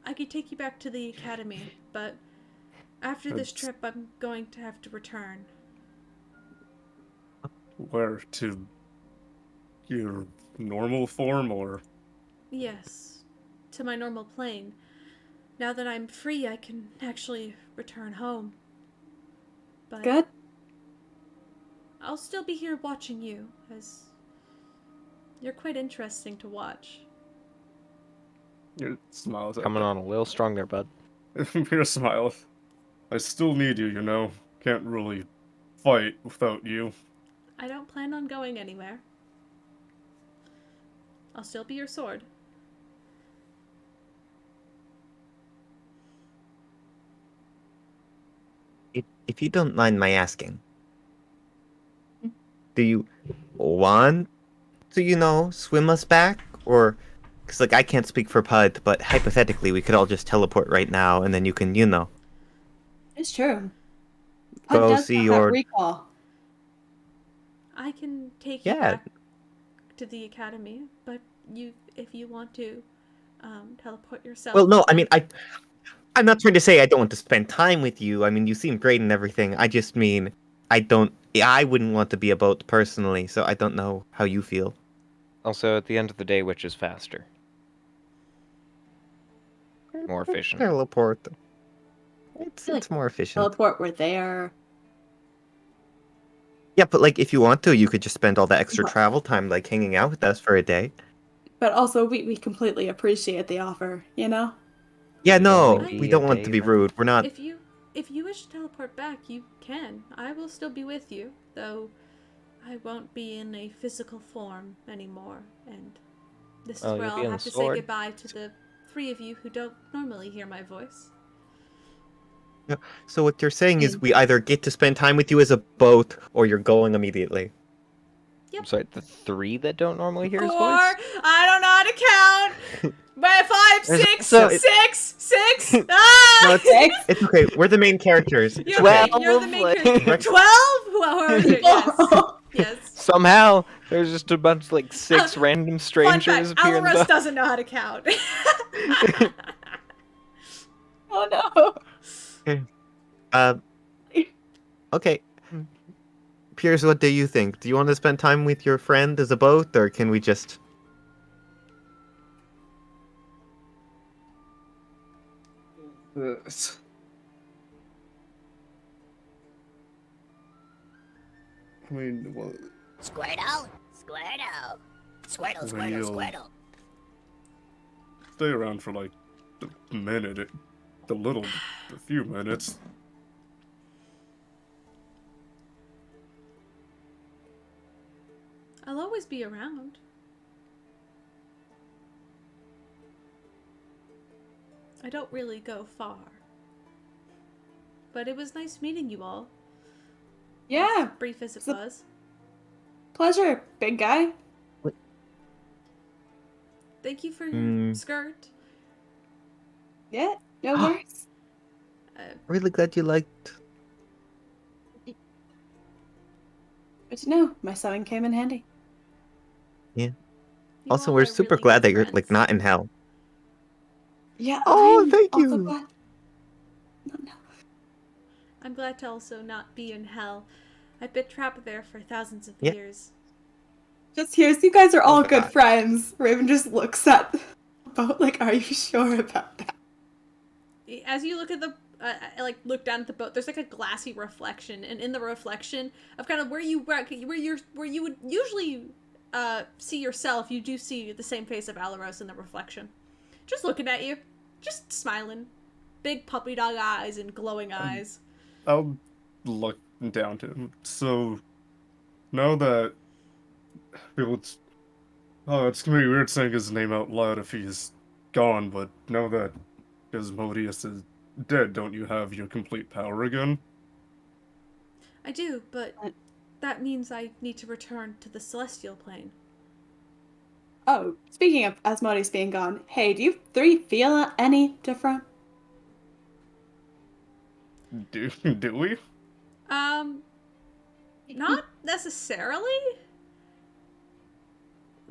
I could take you back to the academy, but after this trip, I'm going to have to return. Where to your normal form or? Yes, to my normal plane. Now that I'm free, I can actually return home. But Good? I'll still be here watching you, as you're quite interesting to watch. Your smiles at Coming on a little strong there, bud. Piers smiles. I still need you, you know. Can't really fight without you. I don't plan on going anywhere. I'll still be your sword. If you don't mind my asking, do you want to, swim us back? Or, because, like, I can't speak for Pud, but hypothetically, we could all just teleport right now, and then you can, It's true. Go Pud does see have your- that recall. I can take you Yeah. back to the academy, but if you want to teleport yourself. Well, no, I mean, I'm not trying to say I don't want to spend time with you. I mean, you seem great and everything. I just mean, I wouldn't want to be a boat personally, so I don't know how you feel. Also, at the end of the day, which is faster? More efficient. Teleport. feel It's more efficient. Teleport, we're there. Yeah, but like if you want to, you could just spend all that extra Well- travel time like hanging out with us for a day. But also, we completely appreciate the offer, you know? Yeah, It'd no, only we be don't a want day to be then. rude. We're not. If you wish to teleport back, you can. I will still be with you, though I won't be in a physical form anymore. And this is Oh, where you'll be I'll on have the to say sword. goodbye to the three of you who don't normally hear my voice. So what you're saying is we either get to spend time with you as a boat, or you're going immediately. I'm sorry, the three that don't normally hear his Four. voice? I don't know how to count. But 5, There's 6, also- 6. Ah! No, it's okay. We're the main characters. It's You're, okay. okay. You're the main like- character. 12? Who are you? Yes. Yes. Somehow, there's just a bunch of like six random Fun strangers fact, appearing. Alaros doesn't know how to count. Oh no. Okay. Okay. Piers, what do you think? Do you want to spend time with your friend as a boat, or can we just? This. I mean, well, Squirtle, Squirtle, Squirtle, Squirtle, Real. Squirtle. stay around for like a minute, a few minutes. I'll always be around. I don't really go far. But it was nice meeting you all. Yeah, Brief as it it's a was. pleasure, big guy. Thank you for your Mm. skirt. Yeah, no worries. Really glad you liked. Good to know. My sewing came in handy. Yeah. You Also, all we're are super really glad good that you're like friends. not in hell. Yeah, Oh, I'm thank also you. glad. No. I'm glad to also not be in hell. I've been trapped there for thousands of Yeah. years. Just here's you guys are all good God. friends. Raven just looks at the boat like, are you sure about that? As you look at the like look down at the boat, there's like a glassy reflection, and in the reflection of kind of where you would usually see yourself, you do see the same face of Alaros in the reflection, just looking at you, just smiling, big puppy dog eyes and glowing eyes. I'll look down to him. So now that it's it's gonna be weird saying his name out loud if he's gone, but now that Asmodeus is dead, don't you have your complete power again? I do, but What? that means I need to return to the celestial plane. Oh, speaking of Asmodeus being gone, hey, do you three feel any different? Do we? Um, not necessarily.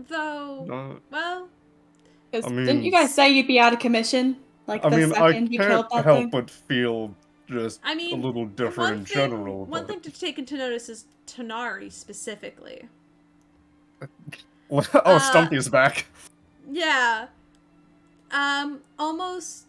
Though, Uh, well, I Because didn't you mean, guys say you'd be out of commission like I the mean, I second you can't killed that help thing? but feel just I a mean, little different in general, one but thing to take into notice is Tonari specifically. oh, Uh, Stumpy is back. yeah. Almost.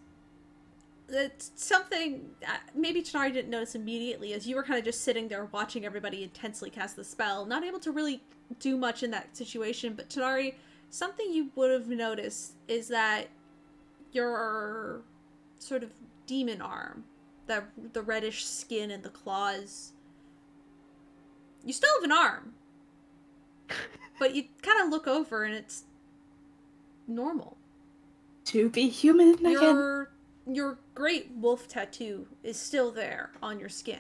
It's something maybe Tonari didn't notice immediately as you were kind of just sitting there watching everybody intensely cast the spell, not able to really do much in that situation. But Tonari, something you would have noticed is that your sort of demon arm, the reddish skin and the claws. You still have an arm, but you kind of look over and it's normal. To be human again. Your great wolf tattoo is still there on your skin.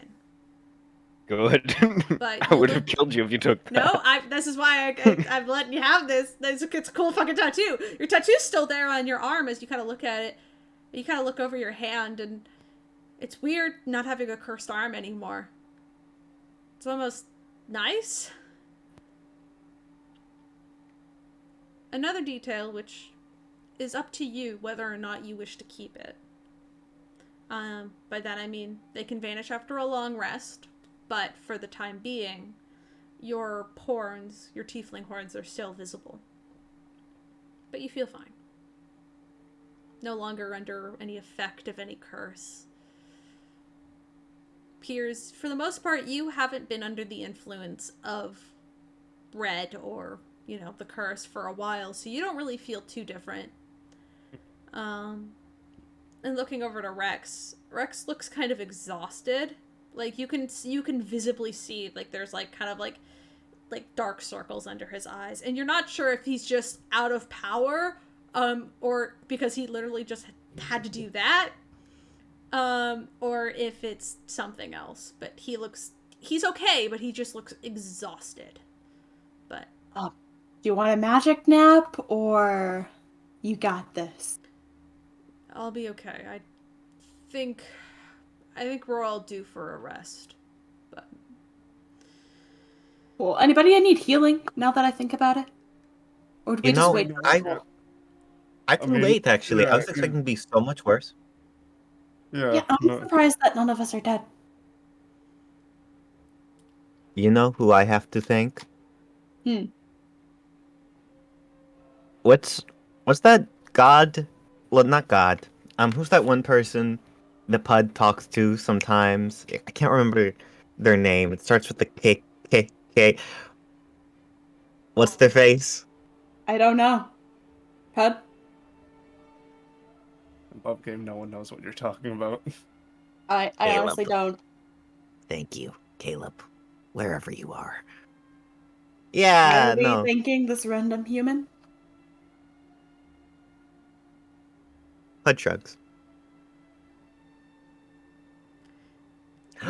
Good. But I you would have look. killed you if you took that. No, this is why I'm letting you have this. It's a cool fucking tattoo. Your tattoo's still there on your arm as you kind of look at it. You kind of look over your hand, and it's weird not having a cursed arm anymore. It's almost nice. Another detail, which is up to you whether or not you wish to keep it. By that I mean they can vanish after a long rest, but for the time being, your horns, your tiefling horns, are still visible. But you feel fine. No longer under any effect of any curse. Piers, for the most part, you haven't been under the influence of red or, the curse for a while, so you don't really feel too different. And looking over to Rex looks kind of exhausted. Like you can visibly see like there's like kind of like dark circles under his eyes, and you're not sure if he's just out of power, or because he literally just had to do that, or if it's something else. But he's okay, but he just looks exhausted. But Do you want a magic nap or you got this? I'll be okay. think I think we're all due for a rest. But Cool. Anybody need healing now that I think about it? Or would we You just know, wait for I, school? I I feel mean, late actually. I yeah, was expecting to be so much worse. yeah, Yeah, I'm no, surprised that none of us are dead. You know who I have to thank? Hmm. What's that god? Well, not god. Who's that one person the Pud talks to sometimes? I can't remember their name. It starts with the K K K. What's their face? I don't know. Pud? above game, no one knows what you're talking about. I honestly Caleb. don't. Thank you, Caleb. Wherever you are. Why are Yeah, we no. thanking this random human? Pud shrugs.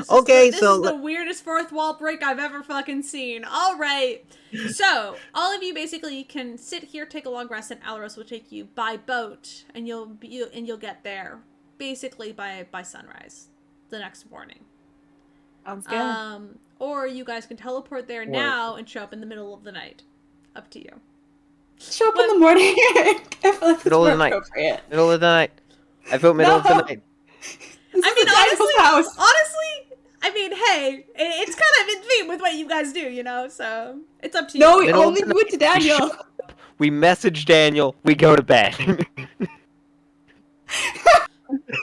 Okay, This so is the weirdest fourth wall break I've ever fucking seen. All right. So, all of you basically can sit here, take a long rest, and Alros will take you by boat, and you'll get there basically by sunrise the next morning. Sounds good. Or you guys can teleport there now and show up in the middle of the night. Up to you. Show up in the morning. I feel like it's Middle more of the night. appropriate. Middle of the night. I vote middle of the No. night. This I is mean, the Daniel's house. honestly, I mean, hey, it's kind of in theme with what you guys do, you know. So it's up to you. No, we Middle of only the do it to Daniel. We message Daniel. We go to bed.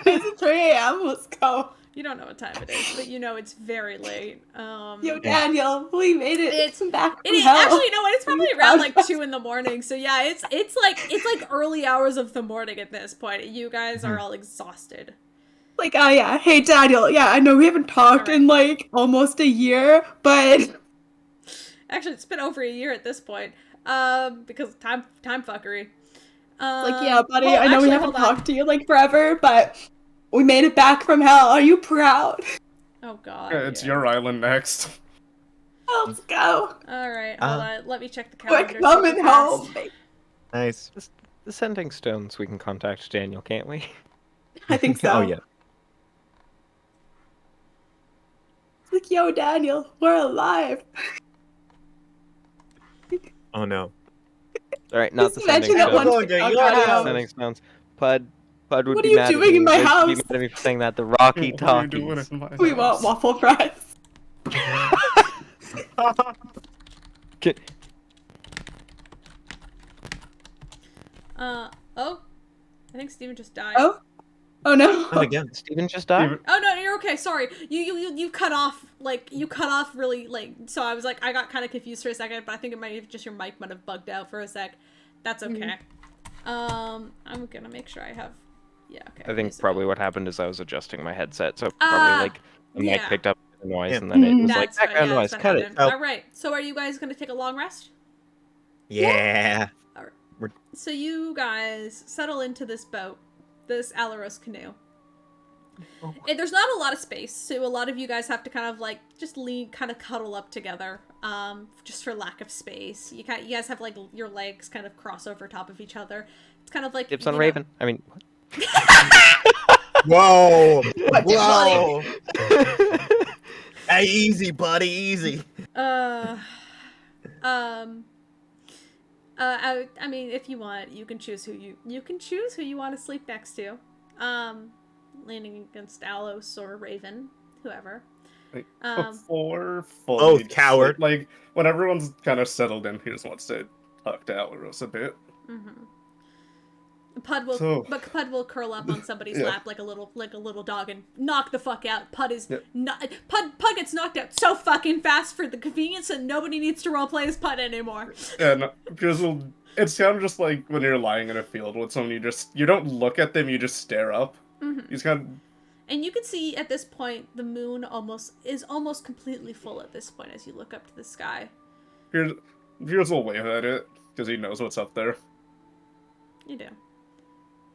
It's 3 a.m. Let's go. You don't know what time it is, but you know it's very late. Yo, Daniel, we made it. It's back it from is hell. actually no, it's probably You around proud like of us? 2 in the morning. So yeah, it's like early hours of the morning at this point. You guys are all exhausted. Like, oh yeah, hey Daniel, yeah, I know we haven't talked Alright. in like almost a year, but Actually, it's been over a year at this point. Because time fuckery. like, yeah, buddy, hold- I know we actually, haven't hold on. talked to you like forever, but we made it back from hell. Are you proud? Oh god. It's yeah. your island next. Let's go. All right, hold on. Let me check the We're calendar. coming super fast. home. nice. The sending stones, we can contact Daniel, can't we? I think so. Oh yeah. It's like, yo, Daniel, we're alive. Oh no. All right, not Just the sending imagine that stones. one. Going to Oh, your God, house. no. Sending stones. Pud would What be are you mad doing at me. in my Would house? be mad at me for saying that. The Rocky What are you doing Talkies. in my We house? want waffle fries. Get- Oh, I think Steven just died. Oh? Oh no. And again. Steven just died? Even- Oh no, you're okay. Sorry, you cut off really like. So I was like, I got kind of confused for a second, but I think it might have just your mic might have bugged out for a sec. That's okay. I'm gonna make sure I have. Yeah, okay. I think music. probably what happened is I was adjusting my headset, so Ah, probably like the mic yeah. picked up the noise, Yeah. and then it was like That's right. background Yeah, noise. that's what Cut it. happened. Oh. All right. So are you guys gonna take a long rest? Yeah. So you guys settle into this boat, this Alaros canoe. And there's not a lot of space, so a lot of you guys have to kind of like just kind of cuddle up together, just for lack of space. You guys have like your legs kind of cross over top of each other. It's kind of like Dips on you know- Raven. I mean, what? Whoa. What, Whoa. Hey, easy, buddy, easy. I mean, if you want, you can choose who you want to sleep next to. Leaning against Alos or Raven, whoever. Like, Um, before fully Both coward. Like when everyone's kind of settled in, he just wants to talk to Alaros a bit. Pud will, So- but Pud will curl up on somebody's Yeah. lap like a little dog and knock the fuck out. Pud is Yeah. not. Pud gets knocked out so fucking fast for the convenience, and nobody needs to roleplay as Pud anymore. And because it's kind of just like when you're lying in a field with someone, you don't look at them, you just stare up. He's kind of And you can see at this point the moon is almost completely full at this point as you look up to the sky. here's a wave at it because he knows what's up there. You do.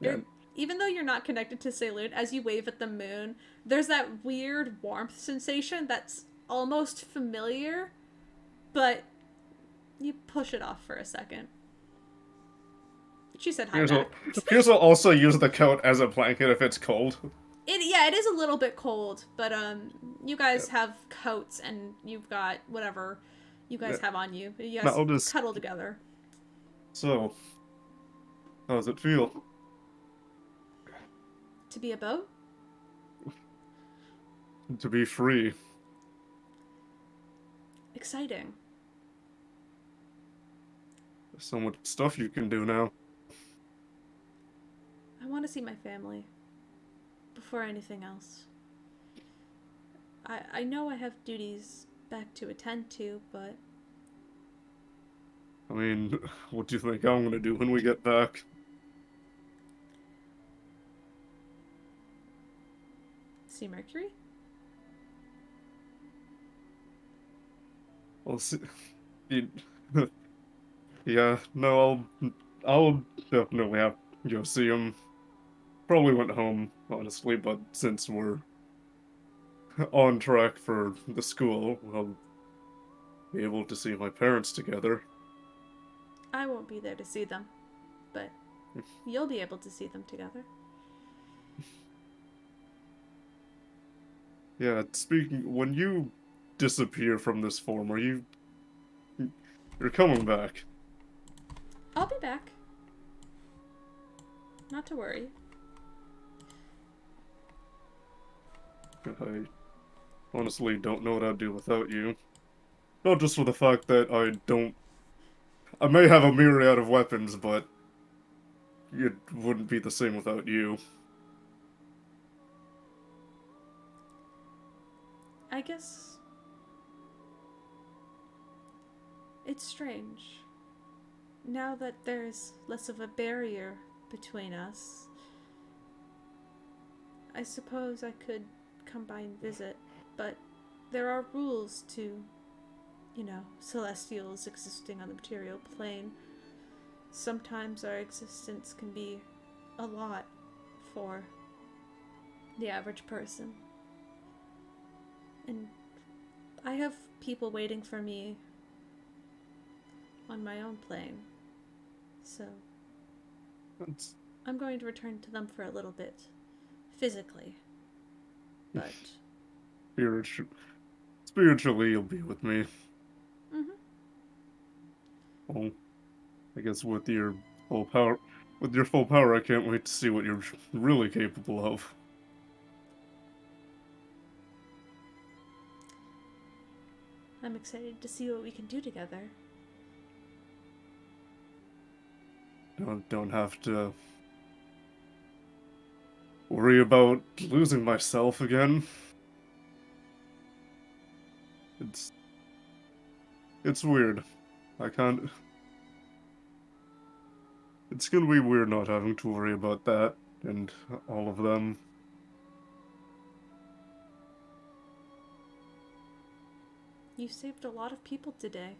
Yeah. Even though you're not connected to Salute, as you wave at the moon, there's that weird warmth sensation that's almost familiar, but you push it off for a second. She said hi back. Here's will also use the coat as a blanket if it's cold. It is a little bit cold, but you guys have coats and you've got whatever you guys have on you. You guys I'll just- cuddle together. So, how does it feel? To be a boat? To be free. Exciting. There's so much stuff you can do now. I want to see my family. Before anything else. I know I have duties back to attend to, but I mean, what do you think I'm gonna do when we get back? see Mercury? We'll see. Yeah, no, I'll definitely have to go see him. Probably went home, honestly, but since we're on track for the school, I'll be able to see my parents together. I won't be there to see them, but you'll be able to see them together. Yeah, speaking, when you disappear from this form, you're coming back. I'll be back. Not to worry. I honestly don't know what I'd do without you. Not just for the fact that I may have a myriad of weapons, but it wouldn't be the same without you. I guess it's strange. Now that there's less of a barrier between us, I suppose I could come by and visit, but there are rules to, celestials existing on the material plane. Sometimes our existence can be a lot for the average person. And I have people waiting for me on my own plane. So That's I'm going to return to them for a little bit. Physically. But spiritually, you'll be with me. mm-hmm. Well, I guess with your full power, I can't wait to see what you're really capable of. I'm excited to see what we can do together. Don't have to worry about losing myself again. It's it's weird. I can't. It's gonna be weird not having to worry about that and all of them. You saved a lot of people today.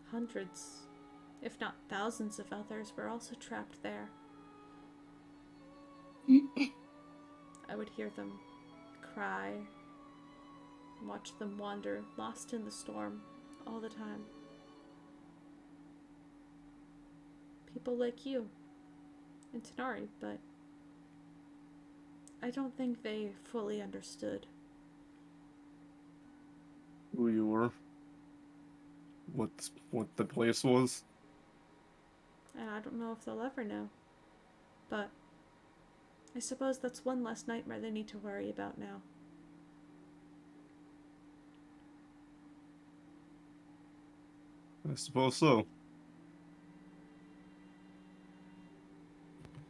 Hundreds, if not thousands of others were also trapped there. I would hear them cry, watch them wander, lost in the storm, all the time. People like you and Tanari, but I don't think they fully understood. Who you were, what the place was. And I don't know if they'll ever know. But I suppose that's one less nightmare they need to worry about now. I suppose so.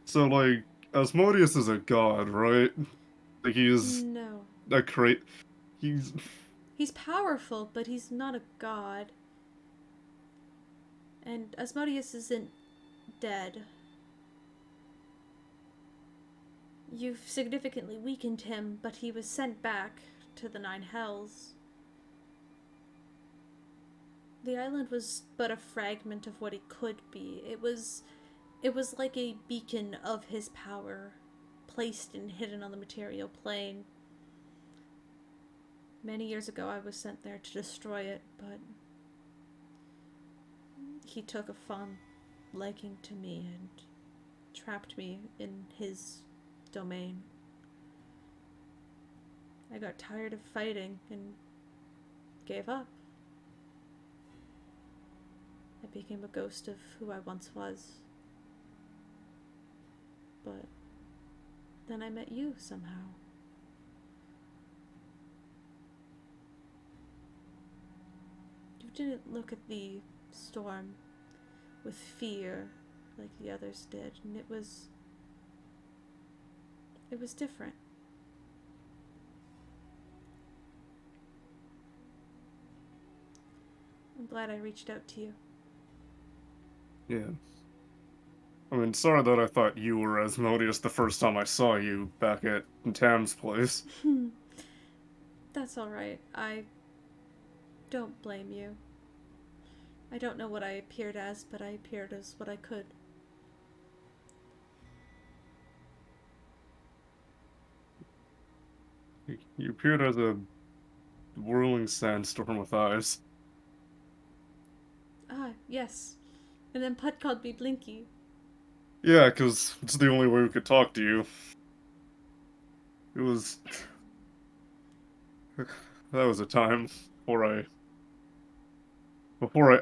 So, like, Asmodeus is a god, right? Like, he's No. a great. He's. He's powerful, but he's not a god. And Asmodeus isn't dead. You've significantly weakened him, but he was sent back to the Nine Hells. The island was but a fragment of what he could be. It was like a beacon of his power, placed and hidden on the material plane. Many years ago I was sent there to destroy it, but he took a fond liking to me and trapped me in his domain. I got tired of fighting and gave up. I became a ghost of who I once was. But then I met you somehow. You didn't look at the storm with fear like the others did, and it was different. I'm glad I reached out to you. Yeah. I mean, sorry that I thought you were Asmodeus the first time I saw you back at Tam's place. That's alright. I don't blame you. I don't know what I appeared as, but I appeared as what I could. You appeared as a whirling sandstorm with eyes. Ah, yes. And then Putt called me Blinky. Yeah, 'cause it's the only way we could talk to you. It was... That was a time before I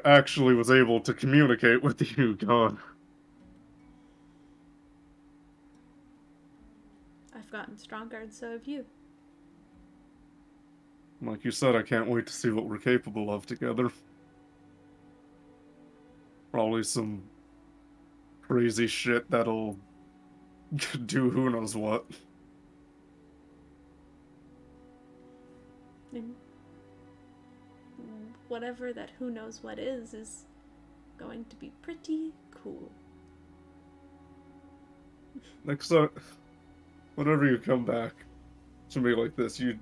actually was able to communicate with you, God. I've gotten stronger, and so have you. Like you said, I can't wait to see what we're capable of together. Probably some crazy shit that'll do who knows what. And whatever that who knows what is going to be pretty cool. Next time, whenever you come back to me like this, you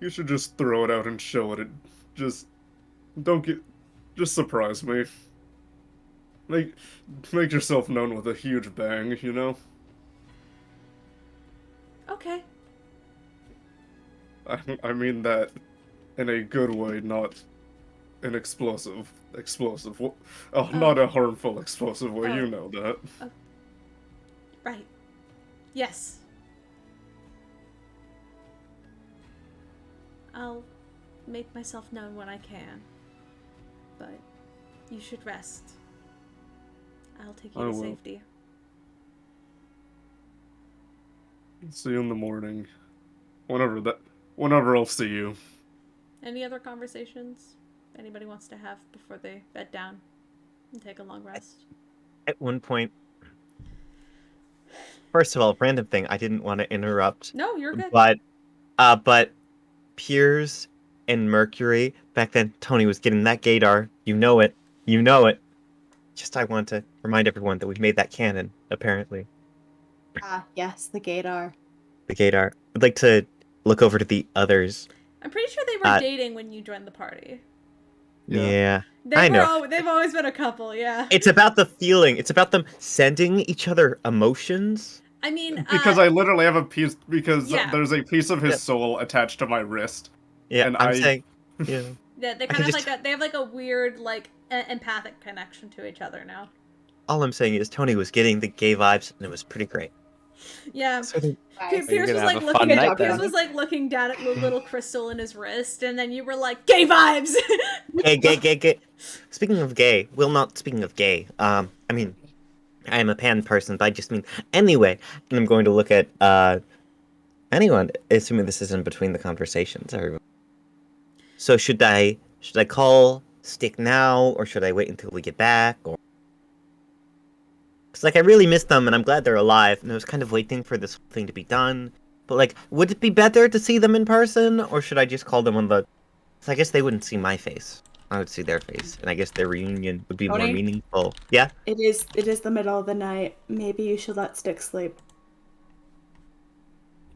should just throw it out and show it. Just don't get, just surprise me. Make make yourself known with a huge bang, you know? Okay. I mean that in a good way, not an explosive. Oh, not a harmful explosive way. You Oh. know that. Right. Yes. I'll make myself known when I can. But you should rest. I'll take you I to will. safety. See you in the morning. Whenever I'll see you. Any other conversations anybody wants to have before they bed down and take a long rest? At one point, first of all, random thing, I didn't want to interrupt, No, you're good. but Piers and Mercury, back then, Tony was getting that gaydar. You know it. You know it. Just I want to remind everyone that we've made that canon, apparently. Ah, yes, the gaydar. The gaydar. I'd like to look over to the others. I'm pretty sure they were dating when you joined the party. Yeah. I know. They've always been a couple, yeah. It's about the feeling. It's about them sending each other emotions. I mean, Because I literally have a piece. Because yeah. there's a piece of his Yeah. soul attached to my wrist. Yeah, And I'm saying, yeah. Yeah, they I kind can of just- they have like a weird like empathic connection to each other now. All I'm saying is Tony was getting the gay vibes, and it was pretty great. Yeah. So they- Nice. Pierce gonna was have like a looking fun at night Pierce then. was like looking down at the little crystal in his wrist, and then you were like, "Gay vibes." gay. Speaking of gay, speaking of gay, I mean, I am a pan person, but I just mean, anyway, and I'm going to look at, anyone, assuming this isn't between the conversations, everyone. So should I call Stick now, or should I wait until we get back, or? Because, like, I really miss them, and I'm glad they're alive, and I was kind of waiting for this thing to be done. But, like, would it be better to see them in person, or should I just call them on the... 'Cause I guess they wouldn't see my face. I would see their face, and I guess their reunion would be more Tony? meaningful. Yeah? It is the middle of the night. Maybe you should let Stick sleep.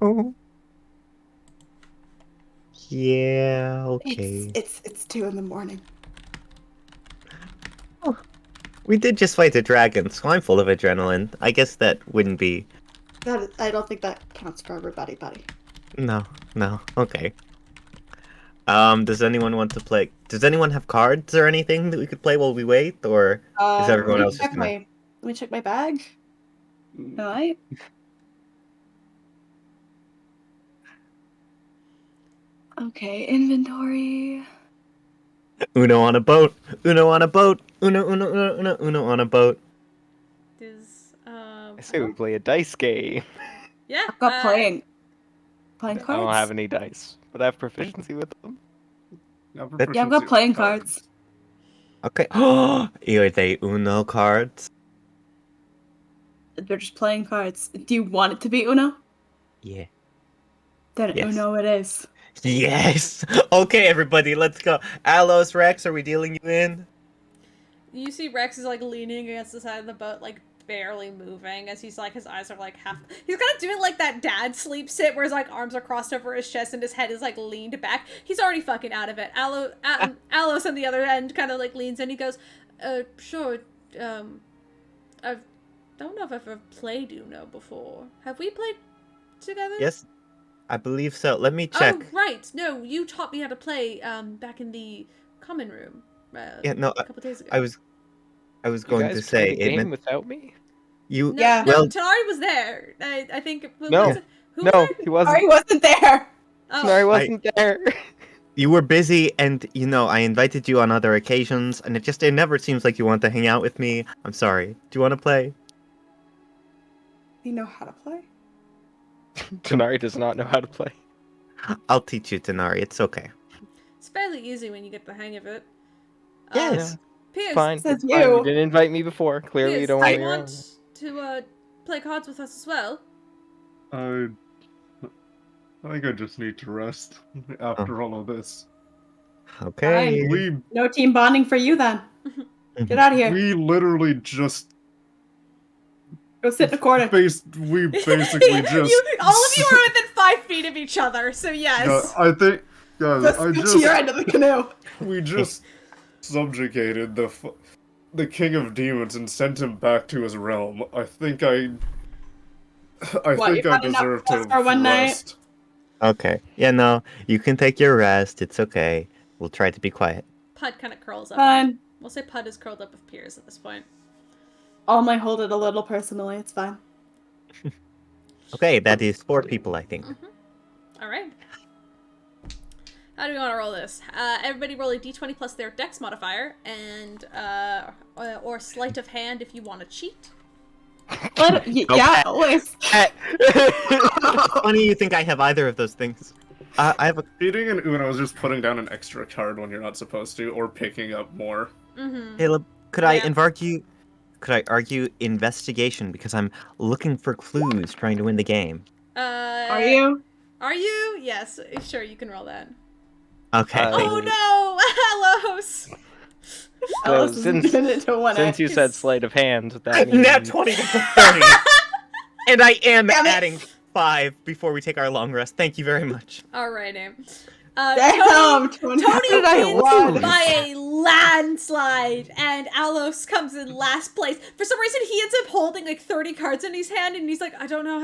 Oh. Yeah, okay. It's 2 a.m. We did just fight a dragon, so I'm full of adrenaline. I guess that wouldn't be... I don't think that counts for everybody, buddy. No, okay. Does anyone want to play... Does anyone have cards or anything that we could play while we wait, or is everyone else just gonna... Let me check my bag. All right. Okay, inventory. Uno on a boat! Uno on a boat! Uno on a boat! Does I say we play a dice game. yeah. I've got playing I cards. don't have any dice, but I have proficiency with them. Yeah, I've got playing cards. Okay. Are they Uno cards? They're just playing cards. Do you want it to be Uno? Yeah. Then Yes. Uno it is. Yes! Okay, everybody, let's go. Alos, Rex, are we dealing you in? You see Rex is like leaning against the side of the boat, like barely moving, as he's like his eyes are like half. He's kind of doing like that dad sleep sit where his like arms are crossed over his chest and his head is like leaned back. He's already fucking out of it. Alos on the other end kind of like leans in. He goes, sure. I don't know if I've ever played Uno before. Have we played together? Yes. I believe so. Let me check. Oh, right. No, you taught me how to play back in the common room Yeah, no, a couple days ago. I was You going guys to say played a it game meant without me? you. No, Yeah. no, Well, Tanari was there. I think. No. Who was No, there? he wasn't. Ari wasn't there. Oh, Tanari wasn't there. you were busy, and I invited you on other occasions, and it never seems like you want to hang out with me. I'm sorry. Do you want to play? You know how to play? Tanari does not know how to play. I'll teach you, Tenari. It's okay. it's fairly easy when you get the hang of it. Yes. Piers, Fine. Says It's fine. You you. didn't invite me before. Clearly, you Piers, don't do want you me want around. to play cards with us as well? I think I just need to rest after all of this. Okay. Fine. We No team bonding for you then. Get out of here. we literally just Go sit in a corner. we basically just all of you are within 5 feet of each other, so yes. Yeah, I think guys, Go I scoot to your just end of the canoe. we just subjugated the king of demons and sent him back to his realm. I think I What, think you've I had enough deserve rest to for one night? rest. Okay. Yeah, no, you can take your rest. It's okay. We'll try to be quiet. Pud kind of curls up. Fine. We'll say Pud is curled up with Piers at this point. All might hold it a little personally. It's fine. Okay, that is 4 people, I think. All right. How do we want to roll this? Everybody roll a d20 plus their dex modifier, and or sleight of hand if you want to cheat. Yeah, always. Funny you think I have either of those things. I have a. Cheating in Uno is just putting down an extra card when you're not supposed to, or picking up more. Mm-hmm. Caleb, could I argue investigation because I'm looking for clues, trying to win the game. Are you? Are you? Yes. Sure, you can roll that. Okay. Oh no, Alos! So Alice is since doing it to one you X. said sleight of hand, that means Nat 20 to 30. And I am Damn it. adding 5 before we take our long rest. Thank you very much. Alrighty. Damn, Tony, how Tony did I wins win? by a landslide, and Alos comes in last place. For some reason, he ends up holding like 30 cards in his hand, and he's like, I don't know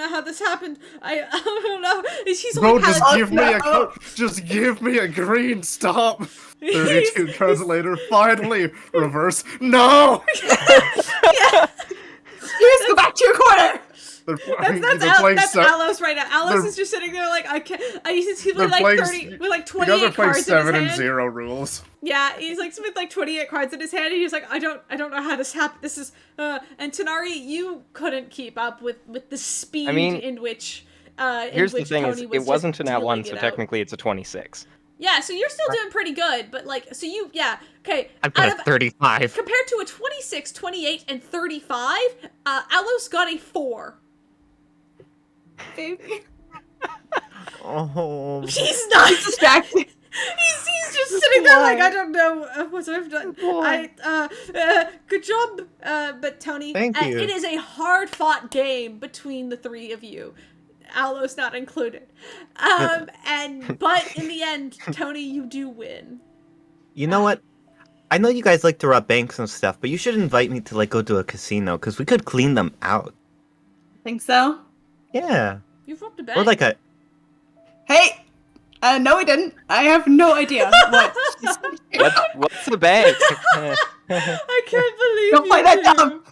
how this happened. I don't know. He's Bro, like, just how- give me a just give me a green stop. 32 cards later, finally reverse. No. Piers, go back to your corner. They're That's playing Alos right now. Alos they're- is just sitting there like, I can't. He's with they're like playing 30, with like You guys 28 are playing cards in his 7 hand. and 0 rules. Yeah, he's like with like 28 cards in his hand, and he's like, I don't know how this happened. This is and Tanari, you couldn't keep up with the speed in which here's in the which thing: Tony is was it wasn't just an at one, dealing so it out. technically it's a 26. Yeah, so you're still doing pretty good, but like, so you, yeah, okay. I've got a 35. Compared to a 26, 28, and 35, Alos got a 4. Baby. Oh. He's not Distracted. He's just sitting there like, Why? I don't know what I've done. Good job, but Tony. Thank you. It is a hard-fought game between the three of you. Alos not included. But in the end, Tony, you do win. You know what? I know you guys like to rob banks and stuff, but you should invite me to like go to a casino because we could clean them out. Think so? Yeah. Yeah. You've robbed a bank. Or like a. Hey! No, we didn't. I have no idea what. What's the bank? I can't believe Don't you play that two. dumb.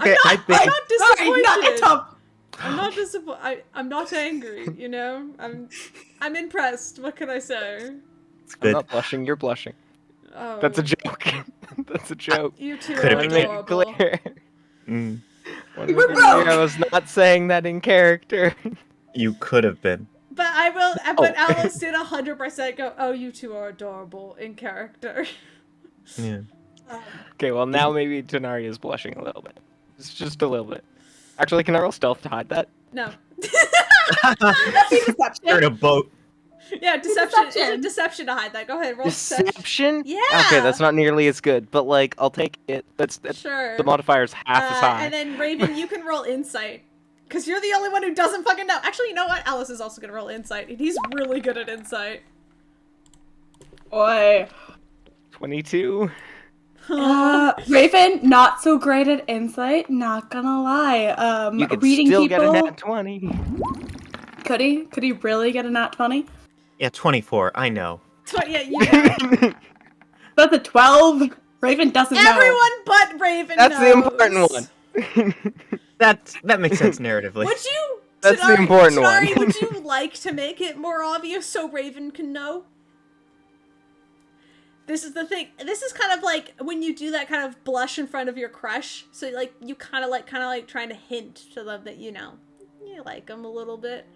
Okay, I'm not Sorry, not disappointed. dumb. I'm not disappointed. I'm not angry. You know, I'm impressed. What can I say? It's I'm good. not blushing. You're blushing. Oh, That's a joke. That's a joke. You two Could've are been Make it adorable. clear. Mm, Wanted to We're be clear, broke. I was not saying that in character. you could have been. But I will. But Oh. Alice did 100% go. Oh, you two are adorable in character. Yeah. Okay, well now maybe Tanari is blushing a little bit. It's just a little bit. Actually, can I roll stealth to hide that? No. Deception. You're in a boat. Yeah, deception. It's a Deception. deception to hide that. Go ahead, roll deception. Deception? Yeah. Okay, that's not nearly as good, but like I'll take it. That's Sure. the modifier's half as high. And then Raven, you can roll insight. Because you're the only one who doesn't fucking know. Actually, you know what? Alice is also going to roll insight. And he's really good at insight. Oi. 22. Raven, not so great at insight. Not gonna lie. You could Reading still people. get a nat 20. Could he? Could he really get a nat 20? Yeah, 24. I know. Yeah, you know. That's a 12. Raven doesn't know. Everyone but Raven That's the knows. important one. That makes sense narratively. Would you? That's the important one. Tanari, would you like to make it more obvious so Raven can know? This is the thing. This is kind of like when you do that kind of blush in front of your crush. So like you kind of like trying to hint to them that you like them a little bit.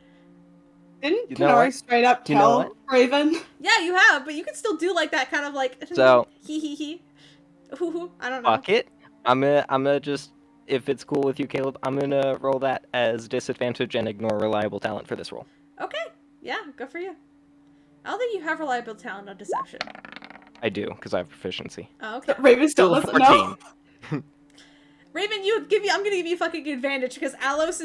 Didn't You know Tanari what? straight up You know tell what? Raven? Yeah, you have, but you can still do like that kind of like So- hee hee hee. Hoo hoo. I don't know. Fuck it. I'm gonna just, if it's cool with you, Caleb, I'm gonna roll that as disadvantage and ignore reliable talent for this roll. Okay. Yeah, good for you. I don't think you have reliable talent on deception. I do, because I have proficiency. Oh, okay. Raven still Still doesn't know. 14. Raven, I'm gonna give you fucking advantage because Alos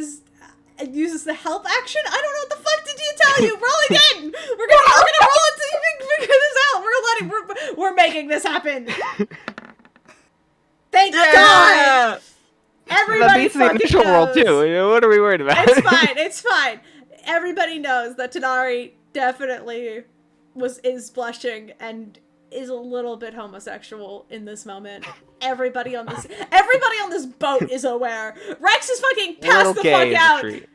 uses the help action. I don't know what the fuck did you tell you. Roll again. We're gonna roll it so you can figure this out. We're making this happen. Thank God. That Everybody beats the fucking initial roll knows. too. What are we worried about? It's fine. It's fine. Everybody knows that Tanari definitely is blushing and is a little bit homosexual in this moment. Everybody on this boat is aware. Rex is fucking A little passed the gay fuck is a out. treat.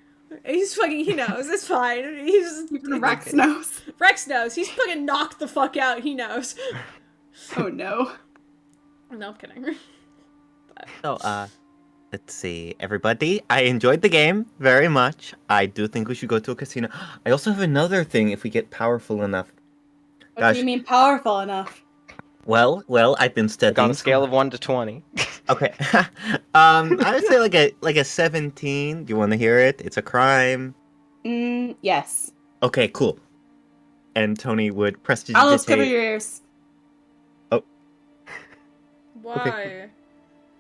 He knows. It's fine. Rex knows. Rex knows. He's fucking knocked the fuck out. He knows. Oh no. No, I'm kidding. So, let's see. Everybody, I enjoyed the game very much. I do think we should go to a casino. I also have another thing if we get powerful enough. What Gosh. do you mean powerful enough? Well, I've been studying. Like on a scale of 1 to 20. Okay. I would say like a 17. Do you want to hear it? It's a crime. Yes. Okay, cool. And Tony would Alice, cover prestidigitate. your ears. Why?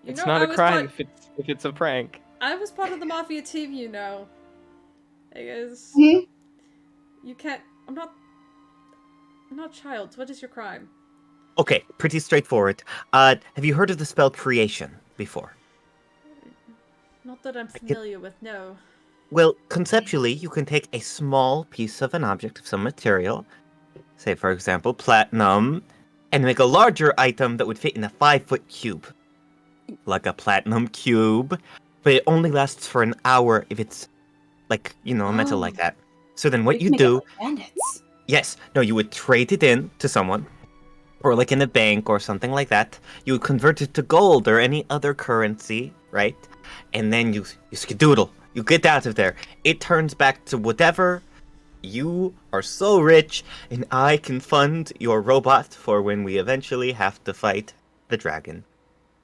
You It's know, not I a was crime part- if it's a prank. I was part of the mafia team, you know. Hey guys. Mhm. You can't. I'm not child. What is your crime? Okay, pretty straightforward. Have you heard of the spell creation before? Not that I'm familiar with. No. Well, conceptually, you can take a small piece of an object of some material, say for example platinum, and make a larger item that would fit in a 5-foot cube. Like a platinum cube, but it only lasts for an hour if it's like, metal like that. So then what We you can make do, it like bandits. yes, no, you would trade it in to someone, or like in a bank or something like that. You would convert it to gold or any other currency, right? And then you skedoodle. You get out of there. It turns back to whatever. You are so rich, and I can fund your robot for when we eventually have to fight the dragon.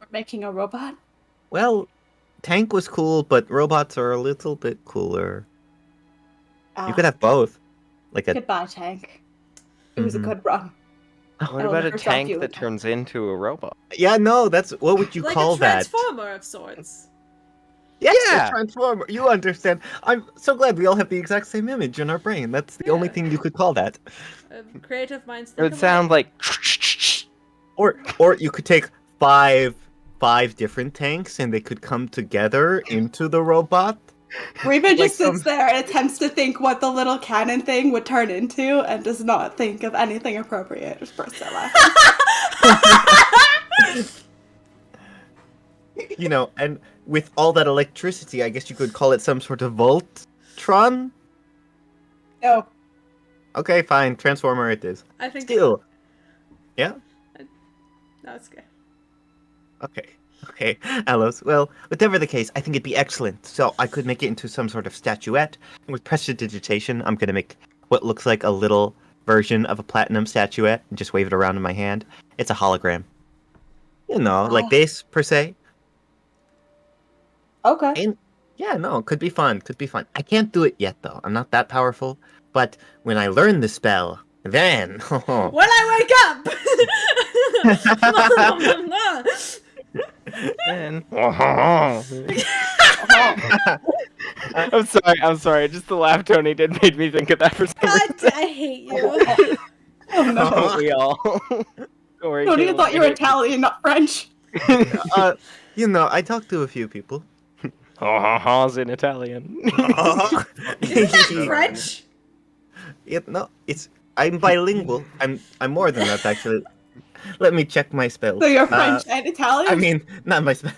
We're making a robot. Well, tank was cool, but robots are a little bit cooler. You could have both. Like a Goodbye, Tank. It was a Mhm. good run. What I'll about a never stop tank you that again. turns into a robot? Yeah, no, that's what would you Like call a that? transformer of sorts. Yes, Yeah. a transformer. You understand. I'm so glad we all have the exact same image in our brain. That's the only Yeah. thing you could call that. Creative minds It think would alike. sound like. Or you could take five different tanks and they could come together into the robot. Raven just Like sits there and attempts to think what the little cannon thing would turn into and does not think of anything appropriate. Just bursts out laughing. And with all that electricity, I guess you could call it some sort of Voltron? No. Okay, fine. Transformer it is. I think. Still. Yeah? No, it's good. Okay, Alos. Well, whatever the case, I think it'd be excellent. So I could make it into some sort of statuette. And with prestidigitation, I'm going to make what looks like a little version of a platinum statuette and just wave it around in my hand. It's a hologram. Like Oh. this, per se. Okay. And yeah, no, could be fun. I can't do it yet, though. I'm not that powerful. But when I learn the spell, then... When I wake up. And... I'm sorry. Just the laugh Tony did made me think of that for some God, reason. I hate you. Oh no. Don't we all? Don't worry, Don't even Caleb, thought you I were hate Italian, not French. I talked to a few people. Ha in Italian. Isn't that French? No, it's I'm bilingual. I'm more than that actually. Let me check my spells. So you're French and Italian? I mean, not my spell.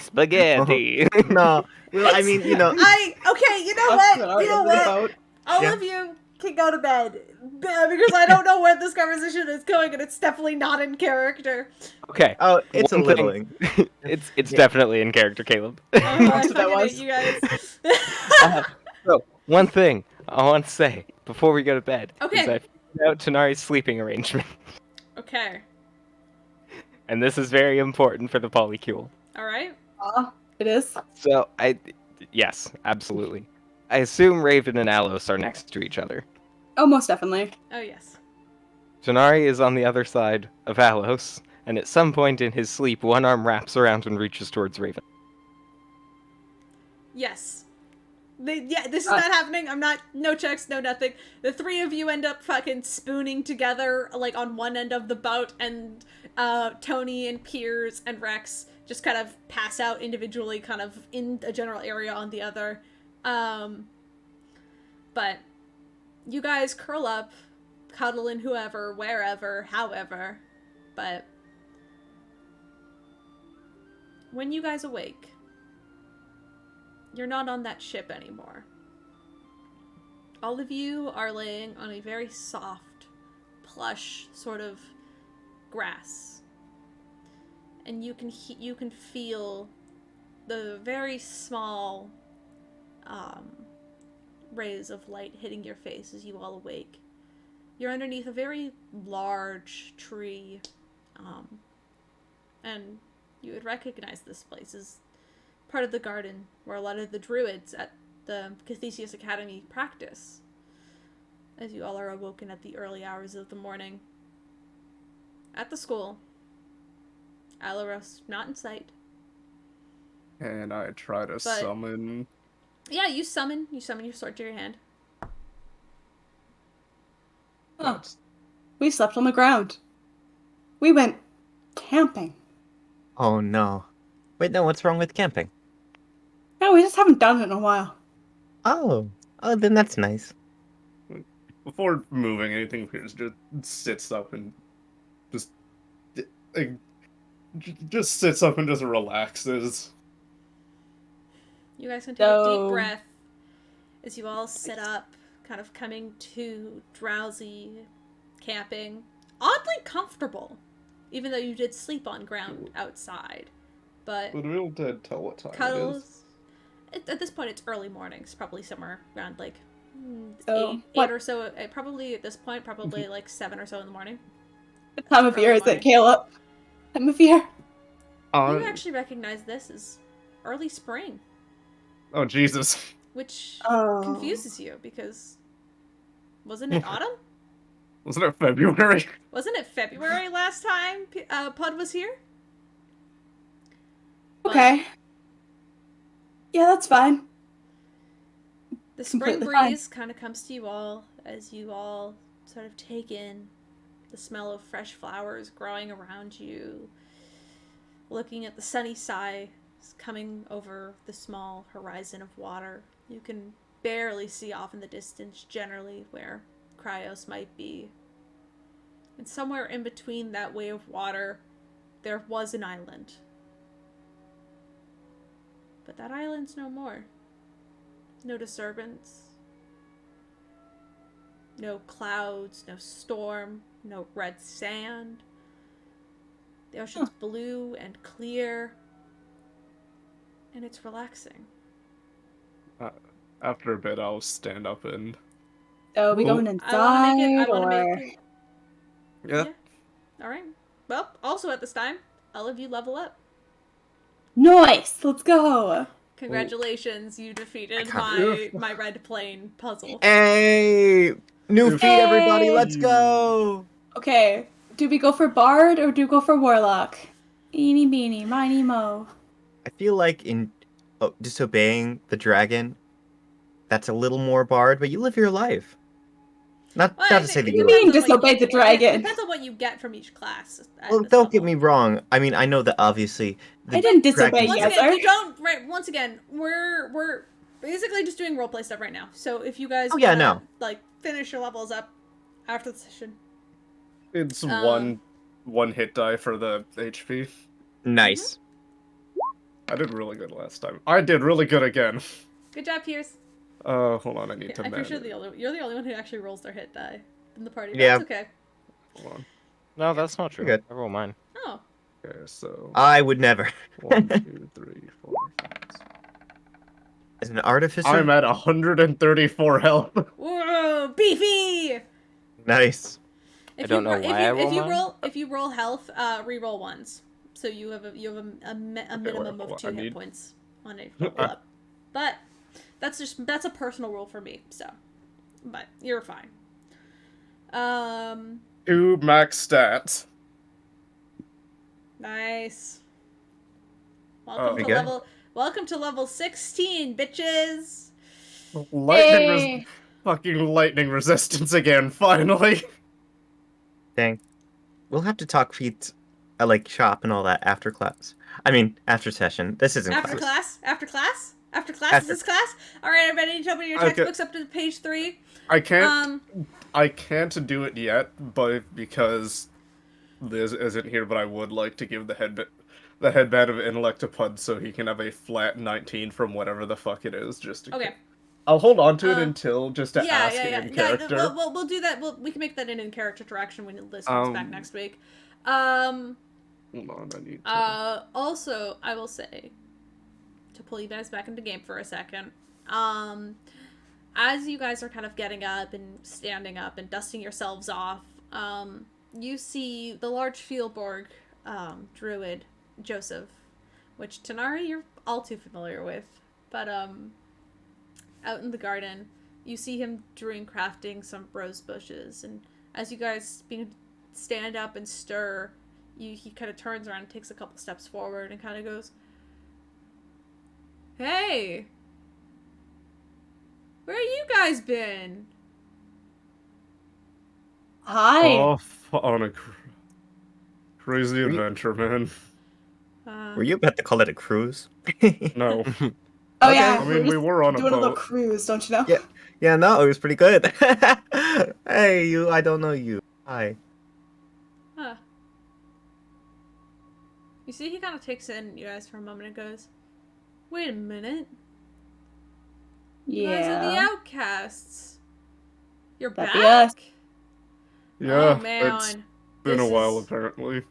Spaghetti. No, well, I mean, you know, Okay, you know Us what? that aren't You know in the what? boat. All Yeah. of you can go to bed because I don't know where this conversation is going, and it's definitely not in character. Okay. oh, it's a One little. thing- it's Yeah. definitely in character, Caleb. I That's what that fucking hate was. you guys. So, one thing I want to say before we go to bed is Okay. I figured out Tanari's sleeping arrangement, Okay. and this is very important for the polycule. All right. It is. So yes, absolutely. I assume Raven and Alos are next to each other. Oh, most definitely. Oh yes. Tanari is on the other side of Alos, and at some point in his sleep, one arm wraps around and reaches towards Raven. Yes. This is not happening. I'm not. No checks. No nothing. The three of you end up fucking spooning together, like on one end of the boat, and Tony and Piers and Rex just kind of pass out individually, kind of in a general area on the other. But you guys curl up, cuddle in whoever, wherever, however. But when you guys awake, you're not on that ship anymore. All of you are laying on a very soft, plush sort of grass. And you can feel the very small rays of light hitting your face as you all awake. You're underneath a very large tree, and you would recognize this place as part of the garden where a lot of the druids at the Cathesius Academy practice, as you all are awoken at the early hours of the morning. At the school, Alaros not in sight. And I try to But- summon. Yeah, you summon your sword to your hand. Oh, we slept on the ground. We went camping. Oh no. Wait, no, what's wrong with camping? No, we just haven't done it in a while. Oh, then that's nice. Before moving anything, Piers just sits up and just like, just sits up and just relaxes. You guys can take a So- deep breath as you all sit up, kind of coming to drowsy, camping. Oddly comfortable, even though you did sleep on ground outside. But Would Real Dead tell what time it is? cuddles. At this point, it's early mornings, probably somewhere around like So, eight what- or so. Probably at this point, probably like 7 or so in the morning. What time of year is it, Caleb? Time of year? You actually recognize this as early spring, Oh Jesus! which Oh. confuses you because wasn't it autumn? Wasn't it February? Wasn't it February last time Pud was here? Okay. Yeah, that's fine. The spring Completely fine. breeze kind of comes to you all as you all sort of take in the smell of fresh flowers growing around you, looking at the sunny sky coming over the small horizon of water. You can barely see off in the distance generally where Cryos might be. And somewhere in between that way of water, there was an island. But that island's no more. No disturbance. No clouds, no storm, no red sand. The ocean's blue and clear. And it's relaxing. After a bit, I'll stand up and So are we Well, going I inside want to or? make it. yeah. Alright. Well, also at this time, all of you level up. Nice. Let's go. Congratulations, you defeated can't- my red plane puzzle. Hey, new feet, everybody! Hey. Let's go. Okay. Do we go for bard or do we go for warlock? Eeny meeny miny mo. I feel like in disobeying the dragon, that's a little more bard, but you live your life. Not Well, to say that it you You were. mean depends on what disobey you the get- well, dragon. It depends on what you get from each class. At Well, this don't get level. me wrong. I mean, I know that obviously the I didn't disobey dragon's Once you, just- again, sir. you don't. Right. Once again, we're basically just doing roleplay stuff right now. So if you guys Oh, yeah, wanna, no. like finish your levels up after the session. It's Um, one hit die for the HP. Nice. I did really good last time. I did really good again. Good job, Pierce. Hold on, I need to I'm pretty sure manage. you're the only one who actually rolls their hit die in the party. But Yeah. that's okay. Hold on. No, that's not true. You're good. I roll mine. Oh. Okay, so I would never. 1, 2, 3, 4, 5. As an artificer. I'm at 134 health. Whoa, beefy! Nice. If I don't know why I roll mine. if you roll health, re-roll ones, so you have a minimum hold of on, 2 I hit need- points on a roll up. But that's a personal rule for me. So, but you're fine. 2 max stats. Nice. Okay. Welcome to level 16, bitches. Hey. Fucking lightning resistance again, finally. Dang. We'll have to talk feet, like shop and all that after class. I mean, after session. This isn't After class. class? Is After- this class? Alright, everybody need to open your Okay. textbooks up to page 3. I can't do it yet, but because Liz isn't here, but I would like to give the headband of intellect to Pud so he can have a flat 19 from whatever the fuck it is. Okay. I'll hold on to it until just to ask it in Yeah, character. we'll do that. We can make that in character direction when Liz comes back next week. Hold on, I need to... Also, I will say, to pull you guys back into game for a second, as you guys are kind of getting up and standing up and dusting yourselves off, you see the large Fieldborg druid, Joseph, which Tanari you're all too familiar with, but out in the garden, you see him doing crafting some rose bushes, and as you guys stand up and stir, he kind of turns around and takes a couple steps forward and kind of goes, "Hey, where you guys been?" Hi. On a crazy adventure, man. Were you about to call it a cruise? No. Oh Okay. yeah. I mean, we were on a doing a little boat. cruise, don't you know? Yeah. Yeah, no, it was pretty good. Hey, you, I don't know you. Hi. Huh. You see, he kind of takes in you guys for a moment and goes, "Wait a minute. You guys are the Yeah. Outcasts. You're That'd back?" be us. Yeah, Oh, man. it's been a This while, is- apparently.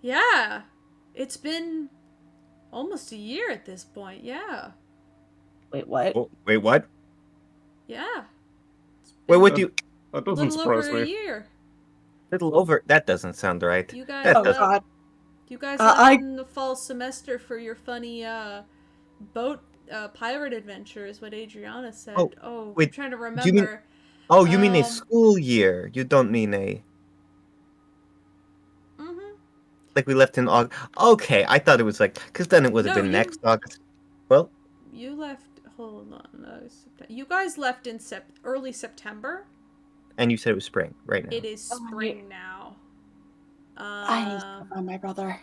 Yeah. It's been almost a year at this point. Yeah. Wait, what? Oh, wait, what? Yeah. Wait, what do you... That A doesn't little over surprise a me. year. Little over... That doesn't sound right. You guys That Oh doesn't... god. You guys Uh, left in the fall semester for your funny boat pirate adventure is what Adriana said. Oh, I'm wait, trying to do you mean- remember. Oh, you mean a Um, school year. You don't mean a... Mm-hmm. Like we left in August. Okay, I thought it was like... Because then it would have No, been you- next August. Well, You left. Hold on. You guys left in early September. and you said it was spring right now. It is Oh, spring now. I need to find my brother.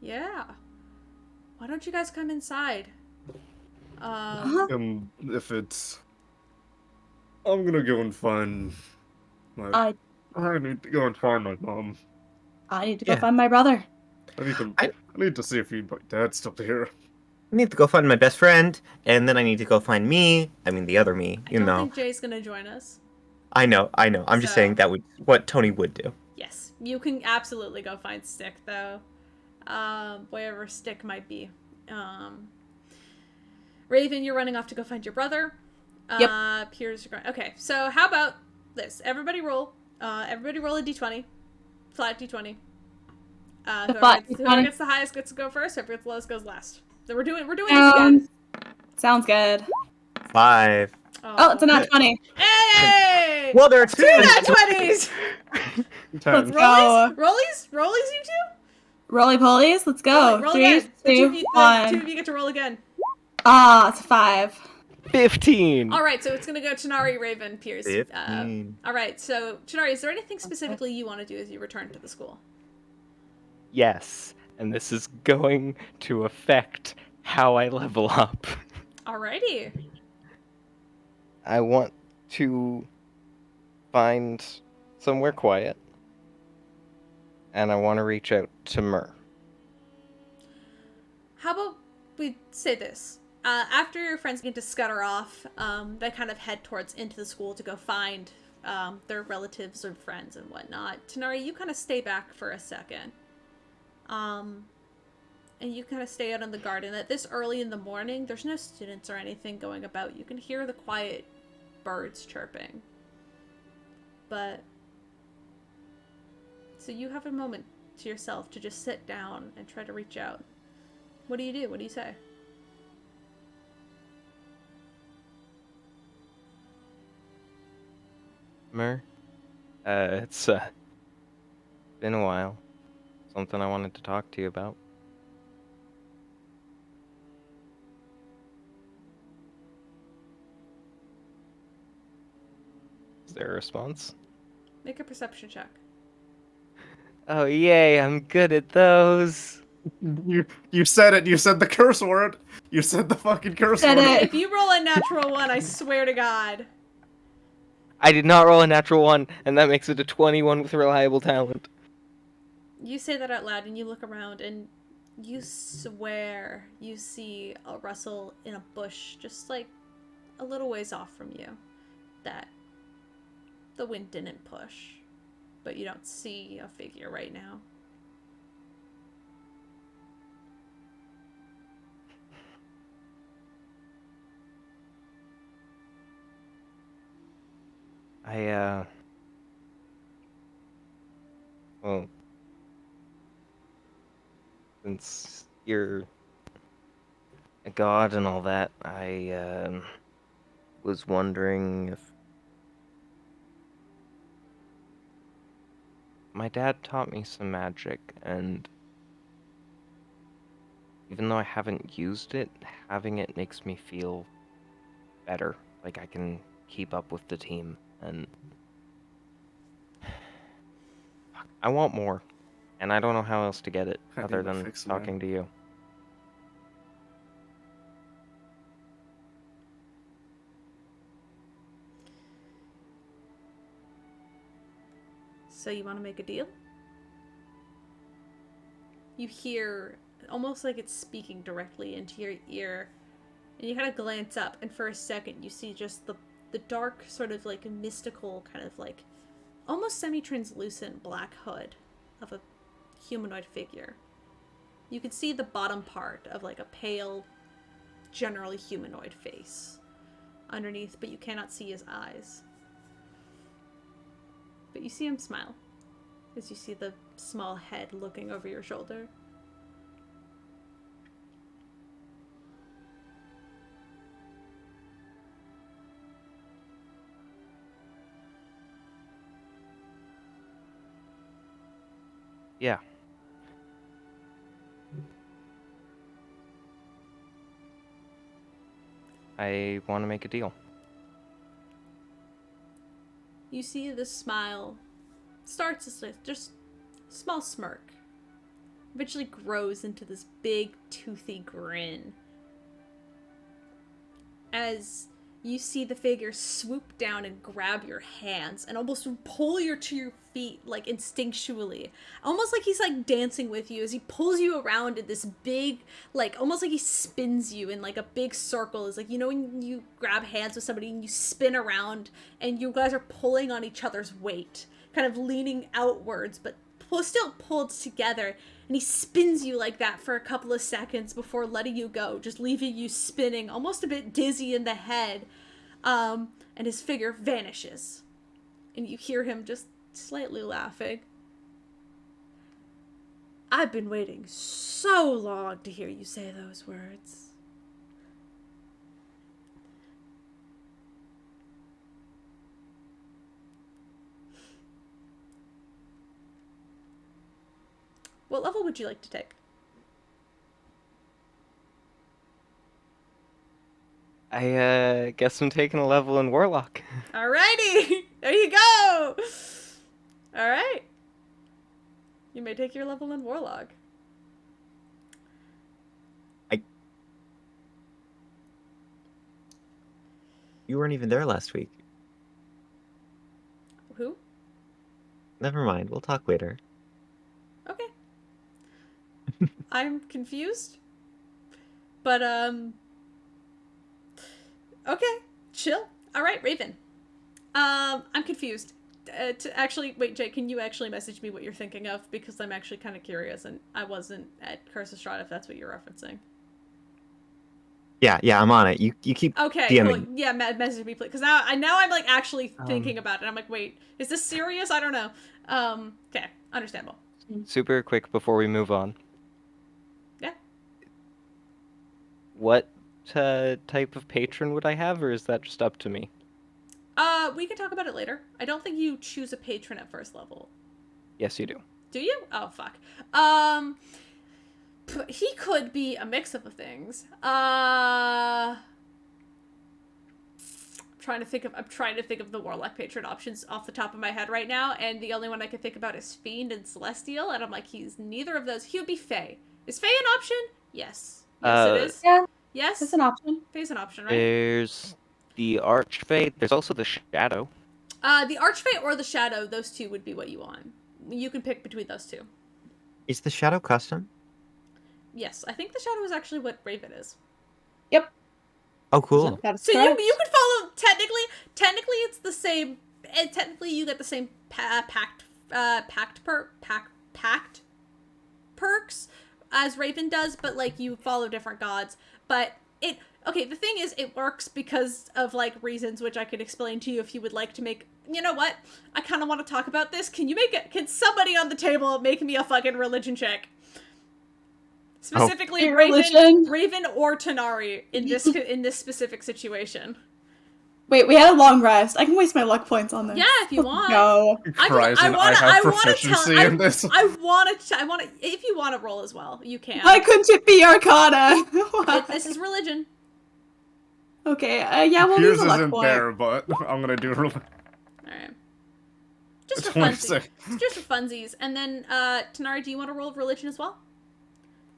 Yeah. Why don't you guys come inside? Huh? If it's... I'm gonna go and find my... I need to go and find my mom. I need to go Yeah. find my brother. I need to see if my dad's still here. I need to go find my best friend, and then I need to go find me. I mean, the other me, I you don't know. think Jay's gonna join us. I know. I'm just So- saying that would what Tony would do. Yes, you can absolutely go find Stick though, wherever Stick might be. Raven, you're running off to go find your brother. Yep. Piers, you're going. Okay, so how about this? Everybody roll. Everybody roll a d20, flat d20. flat Whoever D20. gets the highest gets to go first. Whoever gets the lowest goes last. So we're doing this again. Sounds good. 5. Oh, it's a nat 20. Hey! Well, there are Two 2. nat 20s! 10. Let's go. Rollies, you two? Roly polies, let's go. Roll 3, again. The 2, two 1. of you get to roll again. Ah, it's a 5. 15. All right, so it's gonna go Chinari, Raven, Pierce. 15. All right, so Chinari, is there anything specifically you want to do as you return to the school? Yes, and this is going to affect how I level up. Alrighty. I want to find somewhere quiet, and I want to reach out to Myrrh. How about we say this? After your friends begin to scutter off, they kind of head towards into the school to go find their relatives or friends and whatnot. Tanari, you kind of stay back for a second. And you kind of stay out in the garden. At this early in the morning, there's no students or anything going about. You can hear the quiet birds chirping. But so you have a moment to yourself to just sit down and try to reach out. What do you do? What do you say? Myrrh, it's been a while. Something I wanted to talk to you about. Is there a response? Make a perception check. Oh, yay, I'm good at those. You said it. You said the curse word. You said the fucking curse Said word. it. If you roll a natural one, I swear to God. I did not roll a natural 1, and that makes it a 21 with reliable talent. You say that out loud and you look around and you swear you see a rustle in a bush just like a little ways off from you that the wind didn't push, but you don't see a figure right now. Well, since you're a god and all that, I was wondering if my dad taught me some magic, and even though I haven't used it, having it makes me feel better. Like I can keep up with the team, and I want more. And I don't know how else to get it I other need to than fix that. talking to you. So you want to make a deal? You hear almost like it's speaking directly into your ear, and you kind of glance up, and for a second you see just the dark, sort of like mystical, kind of like almost semi-translucent black hood of a humanoid figure. You can see the bottom part of like a pale, generally humanoid face underneath, but you cannot see his eyes. But you see him smile as you see the small head looking over your shoulder. Yeah. I want to make a deal. You see the smile starts as just a small smirk, eventually grows into this big toothy grin as you see the figure swoop down and grab your hands and almost pull you to your feet, like instinctually, almost like he's like dancing with you as he pulls you around in this big, like almost like he spins you in like a big circle. Is like, you know, when you grab hands with somebody and you spin around and you guys are pulling on each other's weight, kind of leaning outwards but still pulled together, and he spins you like that for a couple of seconds before letting you go, just leaving you spinning, almost a bit dizzy in the head. And his figure vanishes. And you hear him just slightly laughing. I've been waiting so long to hear you say those words. What level would you like to take? I guess I'm taking a level in Warlock. Alrighty, there you go. All right, you may take your level in Warlock. You weren't even there last week. Who? Never mind. We'll talk later. Okay. I'm confused. But okay, chill. All right, Raven. I'm confused. Wait, Jake, can you actually message me what you're thinking of? Because I'm actually kind of curious, and I wasn't at Curse of Strahd if that's what you're referencing. Yeah, I'm on it. You keep Okay, DMing. cool. Yeah, message me, please. Because now I'm like actually thinking Um, about it. I'm like, wait, is this serious? I don't know. Okay, understandable. Super quick before we move on. Yeah. What type of patron would I have, or is that just up to me? We can talk about it later. I don't think you choose a patron at first level. Yes, you do. Do you? Oh, fuck. He could be a mix of the things. I'm trying to think of the Warlock patron options off the top of my head right now, and the only one I can think about is Fiend and Celestial, and I'm like, he's neither of those. He would be Fae. Is Fae an option? Yes. Yes, it is. Yeah, Yes? it's an option. Fae's an option, right? There's the Archfey. There's also the Shadow. The Archfey or the Shadow, those two would be what you want. You can pick between those two. Is the shadow custom? Yes, I think the Shadow is actually what Raven is. Yep, Oh, cool. that is So correct. you could follow technically it's the same. Technically you get the same pact perks as Raven does, but like you follow different gods. But the thing is, it works because of like reasons which I could explain to you if you would like to make. You know what? I kind of want to talk about this. Can somebody on the table make me a fucking religion check? Specifically, Religion? Raven or Tanari in this specific situation. Wait, we had a long rest. I can waste my luck points on this. Yeah, if you want. No. Chrysler, I have proficiency in this. I want to. If you want to roll as well, you can. Why couldn't it be Arcana? Why? This is religion. Okay, yeah, we'll Yours use a luck isn't point. there, but I'm gonna do All right. Just for 26. funsies. Just for funsies. And then, Tanari, do you want to roll religion as well?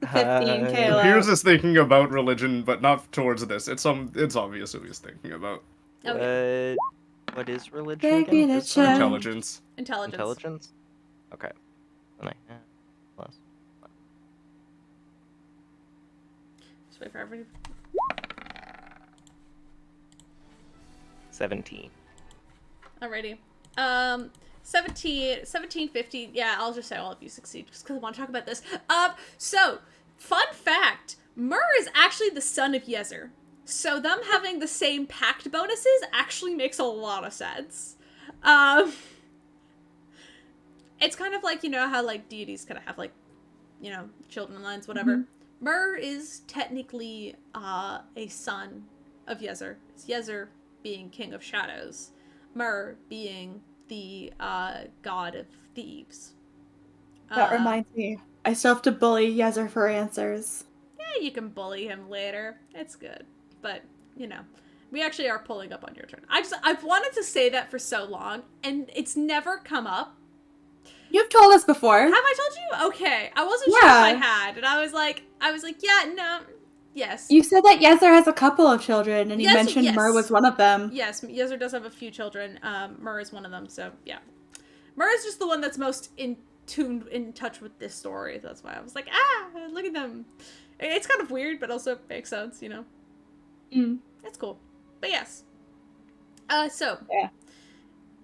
15, Uh, Kayla. Piers is thinking about religion, but not towards this. It's obvious who he's thinking about. Okay. What is religion Take me again? to Just so I know. church. Intelligence. Intelligence. Intelligence? Okay. Then I have plus. Just wait for everybody. 17. Alrighty. 17, 15. Yeah, I'll just say all of you succeed just because I want to talk about this. So, fun fact. Myrrh is actually the son of Yezer. So them having the same pact bonuses actually makes a lot of sense. It's kind of like, you know, how, like, deities kind of have, like, you know, children lines, whatever. Mm-hmm. Myrrh is technically, a son of Yezer. It's Yezer being king of shadows. Myrrh being the, god of thieves. That reminds me. I still have to bully Yezer for answers. Yeah, you can bully him later. It's good. But, you know, we actually are pulling up on your turn. I've wanted to say that for so long, and it's never come up. You've told us before. Have I told you? Okay. I wasn't sure if I had. And I was like, yeah, no, yes. You said that Yezer has a couple of children, and you Yes, mentioned yes. Myrrh was one of them. Yes, Yezer does have a few children. Myrrh is one of them, so yeah. Myrrh is just the one that's most in touch with this story. That's why I was like, look at them. It's kind of weird, but also makes sense, you know? Mm. It's cool. But yes. So. Yeah.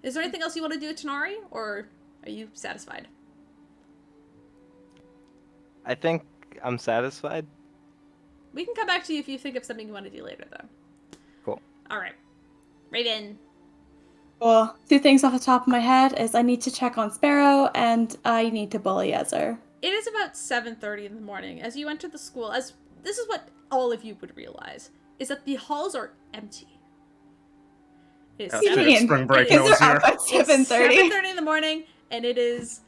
Is there anything else you want to do at Tanari, or are you satisfied? I think I'm satisfied. We can come back to you if you think of something you want to do later, though. Cool. Alright. Raven. Well, two things off the top of my head is I need to check on Sparrow, and I need to bully Yezer. It is about 7:30 in the morning. As you enter the school, this is what all of you would realize, is that the halls are empty. It is That's You it. mean, Spring break Is knows there here. up at 7:30? 7:30 in the morning, and it is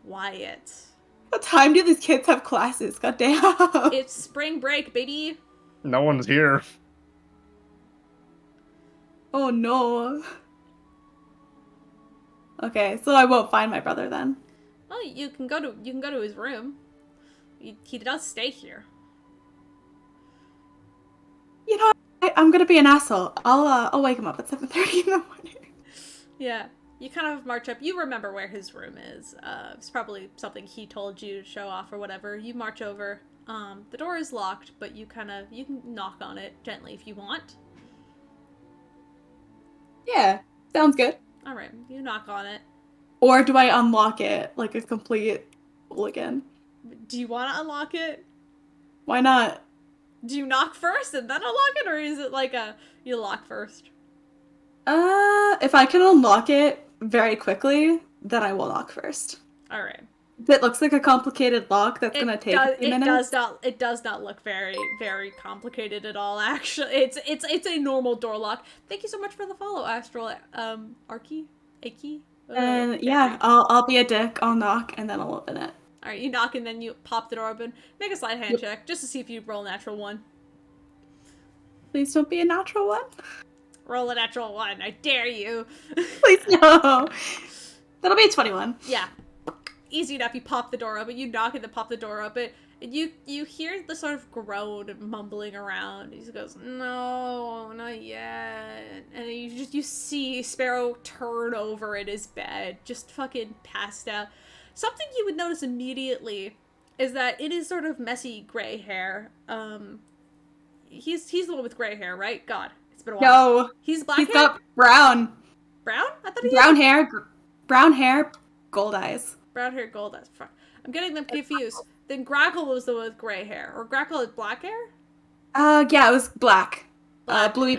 quiet. What time do these kids have classes? God damn. It's spring break, baby. No one's here. Oh no. Okay, so I won't find my brother then. Well, you can go to his room. He does stay here. You know, I'm gonna be an asshole. I'll wake him up at 7:30 in the morning. Yeah. You kind of march up. You remember where his room is. It's probably something he told you to show off or whatever. You march over. The door is locked, but you can knock on it gently if you want. Yeah, sounds good. All right, you knock on it. Or do I unlock it like a complete hooligan? Do you want to unlock it? Why not? Do you knock first and then unlock it, or is it like you lock first? If I can unlock it very quickly, then I will knock first. All right. If it looks like a complicated lock that's gonna take a few minutes. It does not look very complicated at all. Actually, it's a normal door lock. Thank you so much for the follow, Astral. Aki. Yeah, I'll be a dick. I'll knock and then I'll open it. All right, you knock and then you pop the door open. Make a slide hand check just to see if you roll a natural 1. Please don't be a natural one. Roll a natural 1. I dare you. Please no. That'll be a 21. Yeah. Easy enough. You pop the door open. You knock and then pop the door open. And you hear the sort of groan and mumbling around. He goes, "No, not yet." And you see Sparrow turn over in his bed, just fucking passed out. Something you would notice immediately is that in his sort of messy gray hair, he's the one with gray hair, right? God, it's been a while. No, He's black he's hair? got brown. Brown? I thought he had Brown hair, gold eyes. brown hair, gold eyes. Fuck. I'm getting them confused. Then Grackle was the one with gray hair. Or Grackle had black hair? Yeah, it was black. Black. Bluey.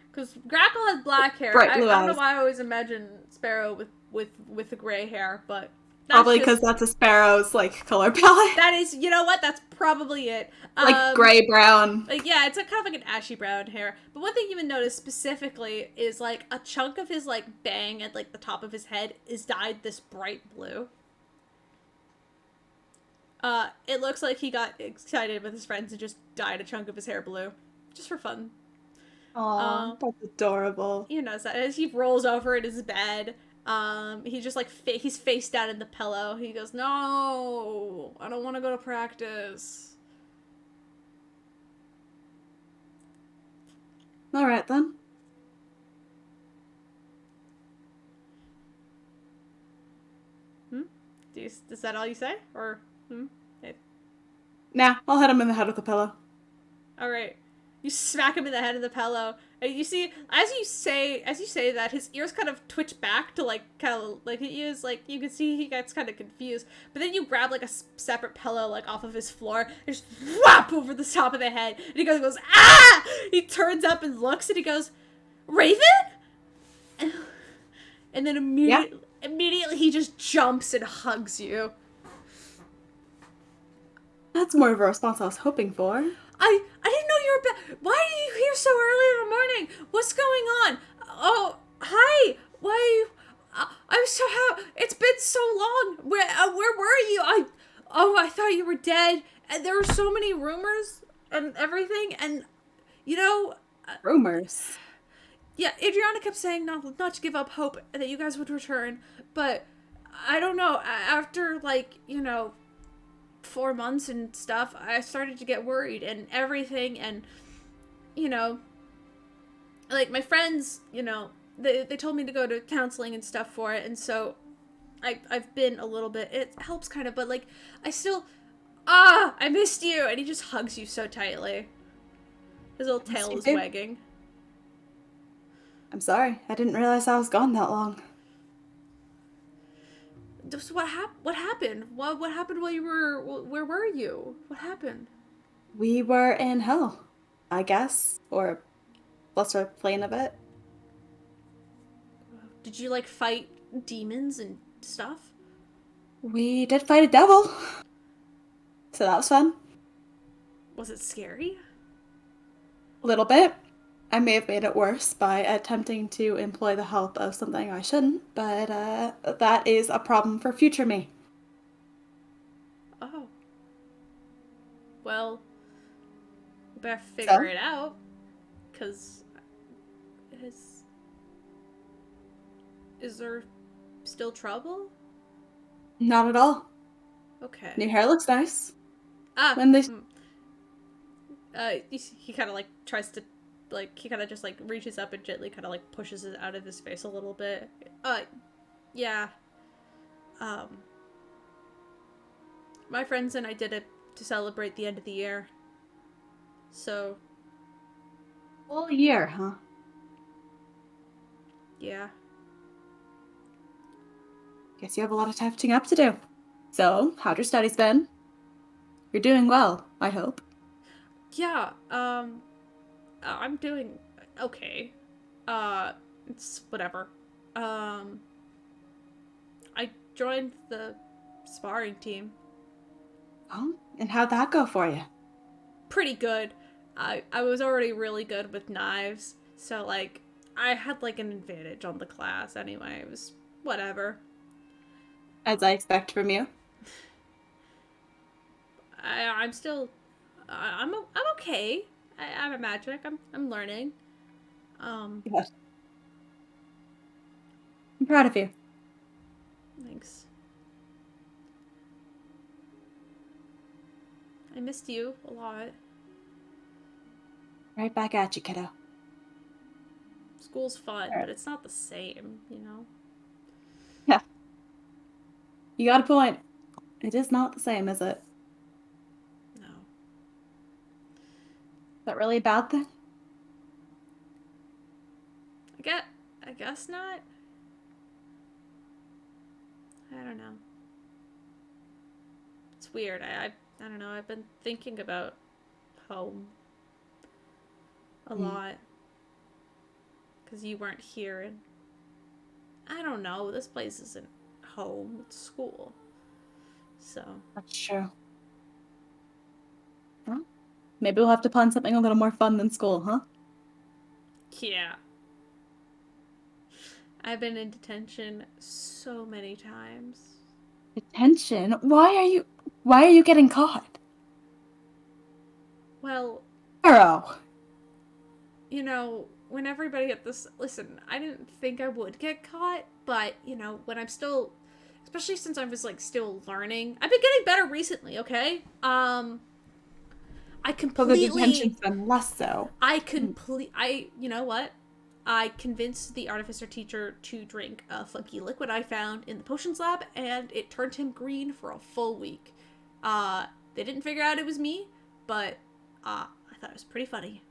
Because Grackle has black hair. Bright I blue don't know eyes. why I always imagine Sparrow with the gray hair, but Probably because that's a sparrow's like color palette. that is, you know what? That's probably it. Like gray brown. Like, yeah, it's a kind of like an ashy brown hair. But one thing you would notice specifically is like a chunk of his like bang at like the top of his head is dyed this bright blue. It looks like he got excited with his friends and just dyed a chunk of his hair blue, just for fun. Aw, that's adorable. You know, so as he rolls over in his bed, he just like he's face down in the pillow. He goes, "No, I don't want to go to practice." All right then. Is that all you say, or? Nah, I'll hit him in the head with a pillow. All right, you smack him in the head of the pillow, and you see as you say that his ears kind of twitch back to like kind of like he is like you can see he gets kind of confused. But then you grab like a separate pillow like off of his floor, and just whap over the top of the head, and he goes ah! He turns up and looks, and he goes, "Raven," and then immediately he just jumps and hugs you. That's more of a response I was hoping for. I didn't know you were back. Why are you here so early in the morning? What's going on? Oh, hi. Why? I'm so happy. It's been so long. Where were you? I thought you were dead. And there were so many rumors and everything. And you know, Rumors. yeah, Adriana kept saying not to give up hope that you guys would return. But I don't know. After 4 months and stuff, I started to get worried and everything, and like my friends, they told me to go to counseling and stuff for it, and so I've been a little bit, it helps kind of, but like I still I missed you, and he just hugs you so tightly. His little tail is wagging. I'm sorry, I didn't realize I was gone that long. So what happened? What happened while you were? Where were you? What happened? We were in hell, I guess, or lesser plane of it. Did you like fight demons and stuff? We did fight a devil, so that was fun. Was it scary? A little bit. I may have made it worse by attempting to employ the help of something I shouldn't, but that is a problem for future me. Oh. Well, you better figure it out, because Has... Is there still trouble? Not at all. Okay. Your hair looks nice. Ah, When they he kind of like tries to, like, he kind of just like reaches up and gently kind of like pushes it out of his face a little bit. Yeah. Um, my friends and I did it to celebrate the end of the year. So, whole year, huh? yeah. Guess you have a lot of catching up to do. So, how'd your studies been? You're doing well, I hope. Yeah, I'm doing okay. It's whatever. I joined the sparring team. Oh, and how'd that go for you? Pretty good. I was already really good with knives, so like I had like an advantage on the class anyway. It was whatever. As I expect from you. I'm still I'm okay. I'm a magic. I'm learning. Good. I'm proud of you. Thanks. I missed you a lot. Right back at you, kiddo. School's fun, All right. but it's not the same, you know? Yeah. You got a point. It is not the same, is it? No. Is that really a bad thing? I guess not. I don't know. It's weird. I don't know. I've been thinking about home a lot because you weren't here, and I don't know. This place isn't home. It's school. So That's true. Well, maybe we'll have to plan something a little more fun than school, huh? yeah. I've been in detention so many times. Detention? Why are you getting caught? Well, Arrow. you know, when everybody at this, listen, I didn't think I would get caught, but you know, when I'm still, especially since I was like still learning, I've been getting better recently. Okay, I So the completely, detention's been less so. you know what? I convinced the artificer teacher to drink a funky liquid I found in the potions lab, and it turned him green for a full week. They didn't figure out it was me, but I thought it was pretty funny.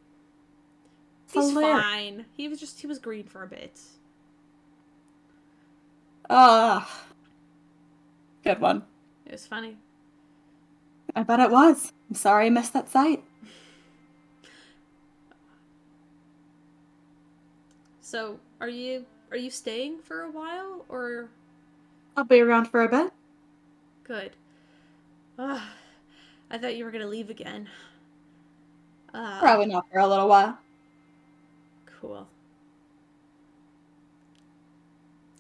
He's Hilarious. fine. He was green for a bit. Ah, good one. It was funny. I bet it was. I'm sorry I missed that sight. So, are you staying for a while or I'll be around for a bit. good? Ugh, I thought you were gonna leave again. Probably not for a little while. Cool.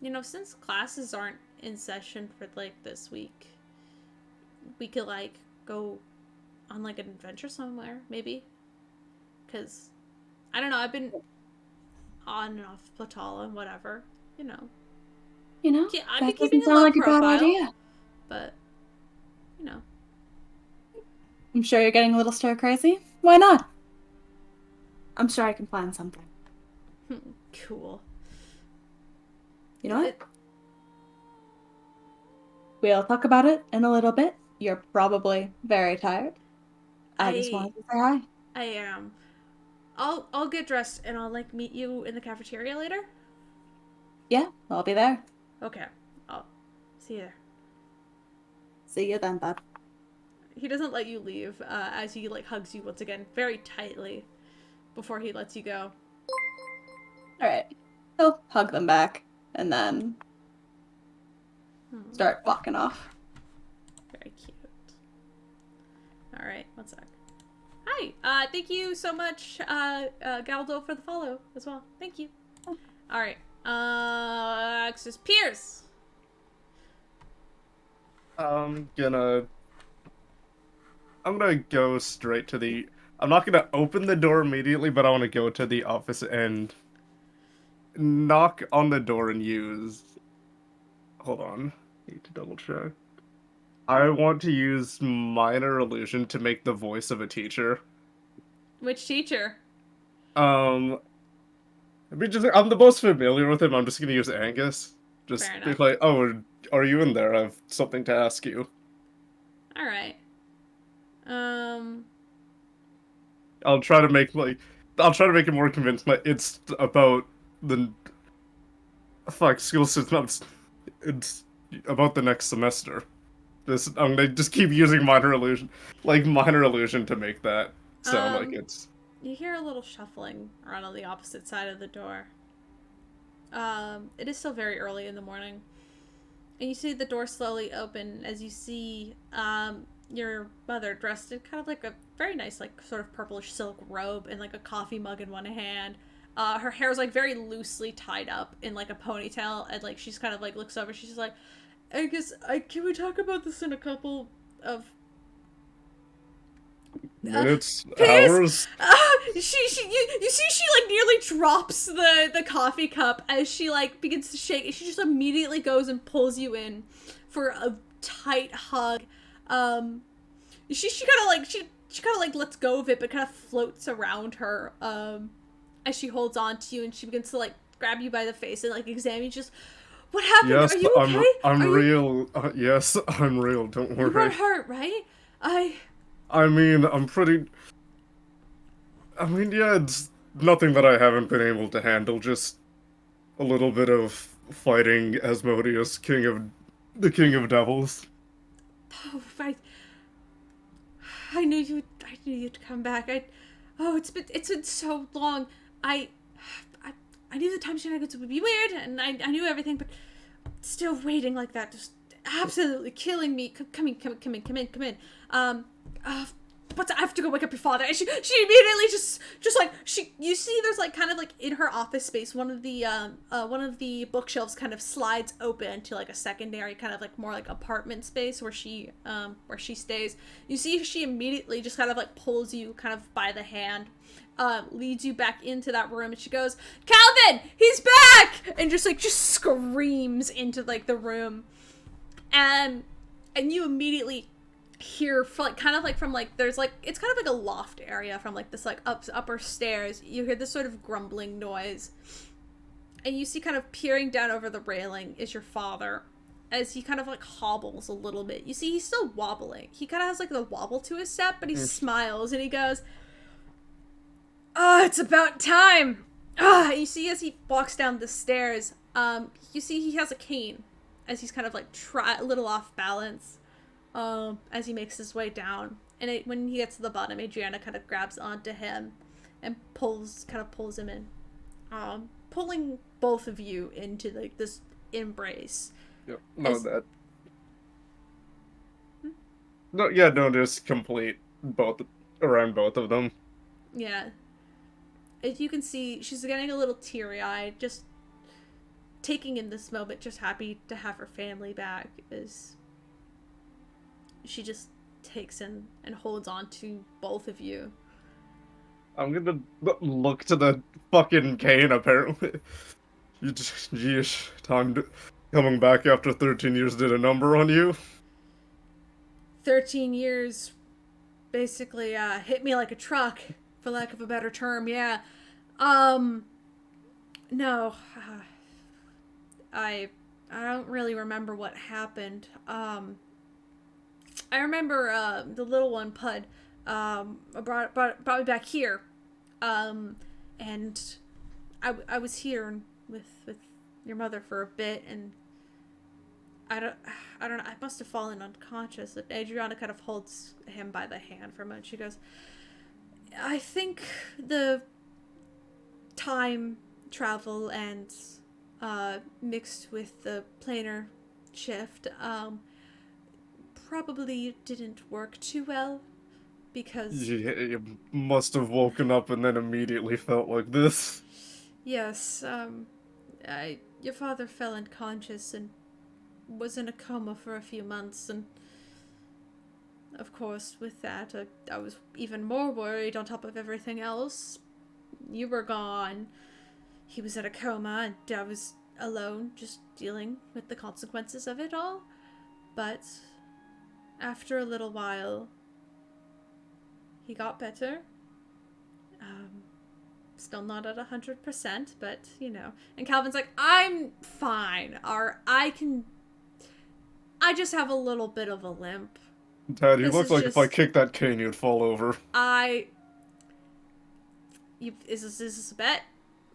You know, since classes aren't in session for like this week, we could like go on like an adventure somewhere, maybe. Cause I don't know. I've been on and off Platala and whatever. You know. You know, Yeah, I've been that keeping doesn't a sound low like a bad profile, idea. but you know. I'm sure you're getting a little stir crazy. Why not? I'm sure I can plan something. Cool. You know what? We'll talk about it in a little bit. You're probably very tired. I just wanted to say hi. I am. I'll get dressed and I'll like meet you in the cafeteria later. Yeah, I'll be there. Okay. I'll see you there. See you then, bud. He doesn't let you leave as he like hugs you once again very tightly before he lets you go. Alright. He'll hug them back and then start walking off. Very cute. All right, one sec. Hi. Thank you so much, Galdo, for the follow as well. Thank you. All right. Next is Pierce. I'm gonna go straight to the. I'm not gonna open the door immediately, but I want to go to the office and knock on the door and use. Hold on. Need to double check. I want to use minor illusion to make the voice of a teacher. Which teacher? Um, I'm the most familiar with him. I'm just gonna use Angus. Fair Just be enough. like, oh, are you in there? I have something to ask you. All right. Um. I'll try to make it more convincing. Like it's about the school system. It's about the next semester. I'm gonna just keep using minor illusion to make that sound like Um. it's. You hear a little shuffling around on the opposite side of the door. It is still very early in the morning. And you see the door slowly open as you see, your mother dressed in kind of like a very nice, like, sort of purplish silk robe and, like, a coffee mug in one hand. Her hair's, like, very loosely tied up in, like, a ponytail, and, like, she's kind of, like, looks over, she's just like, can we talk about this in a couple of Minutes, Piers, hours. you see she like nearly drops the coffee cup as she like begins to shake. She just immediately goes and pulls you in for a tight hug. She kind of like she kind of like lets go of it, but kind of floats around her as she holds on to you, and she begins to like grab you by the face and like examine you. Just, what happened? Yes, Are you okay? I'm Are you, real. Yes, I'm real. Don't you worry. weren't hurt, right? I mean, yeah, it's nothing that I haven't been able to handle. Just a little bit of fighting Asmodeus, the King of Devils. Oh, I knew you'd come back. It's been so long. I I knew the time shenanigans would be weird, and I knew everything, but still waiting like that, just absolutely killing me. Come in. But I have to go wake up your father. And she immediately just like you see there's like kind of like in her office space one of the bookshelves kind of slides open to like a secondary kind of like more like apartment space where she stays. You see she immediately just kind of like pulls you kind of by the hand, leads you back into that room, and she goes, "Calvin, he's back!" and just screams into like the room, and you immediately hear there's like it's kind of like a loft area from like this like upper stairs. You hear this sort of grumbling noise, and you see kind of peering down over the railing is your father as he kind of like hobbles a little bit. You see he's still wobbling. He kind of has like the wobble to his step, but he smiles and he goes, "Oh, it's about time." You see as he walks down the stairs, you see he has a cane as he's kind of like a little off balance. As he makes his way down, and when he gets to the bottom, Adriana kind of grabs onto him and pulls him in, pulling both of you into like this embrace. Yep. No, that. No, yeah, no, just complete around both of them. Yeah, as you can see, she's getting a little teary-eyed, just taking in this moment, just happy to have her family back. As she just takes in and holds on to both of you. I'm gonna look to the fucking cane, apparently. Yeesh, coming back after 13 years did a number on you. 13 years basically hit me like a truck, for lack of a better term, yeah. No. I don't really remember what happened. I remember the little one, Pud, brought me back here, and I was here with your mother for a bit, and I don't know. I must have fallen unconscious. Adriana kind of holds him by the hand for a moment. She goes, "I think the time travel and mixed with the planar shift probably didn't work too well, because You must have woken up and then immediately felt like this. yes, your father fell unconscious and was in a coma for a few months, and of course with that I was even more worried on top of everything else. You were gone. he was in a coma and I was alone, just dealing with the consequences of it all. But after a little while, he got better. Still not at 100%, but you know. And Calvin's like, I'm fine. Or I just have a little bit of a limp. Dad, you This look is like if I just- kicked that cane, you'd fall over. Is this a bet?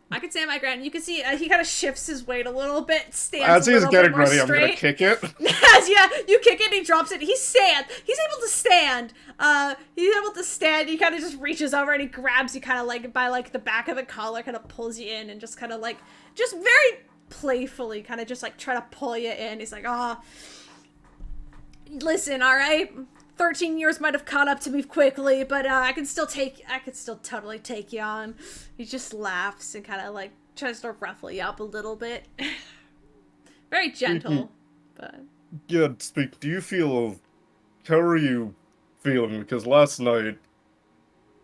I could stand my ground. You can see he kind of shifts his weight a little bit, stands As a he's little getting bit more ready, I'm gonna straight. kick it. Yeah, you kick it, he drops it. He's able to stand. He's able to stand. He kind of just reaches over and he grabs you kind of like by like the back of the collar, kind of pulls you in and just kind of like, just very playfully kind of just like try to pull you in. He's like, listen, all right? 13 years might have caught up to me quickly, but I could still totally take you on. He just laughs and kind of like tries to ruffle you up a little bit. Very gentle, but... Yeah, do you feel, how are you feeling? Because last night,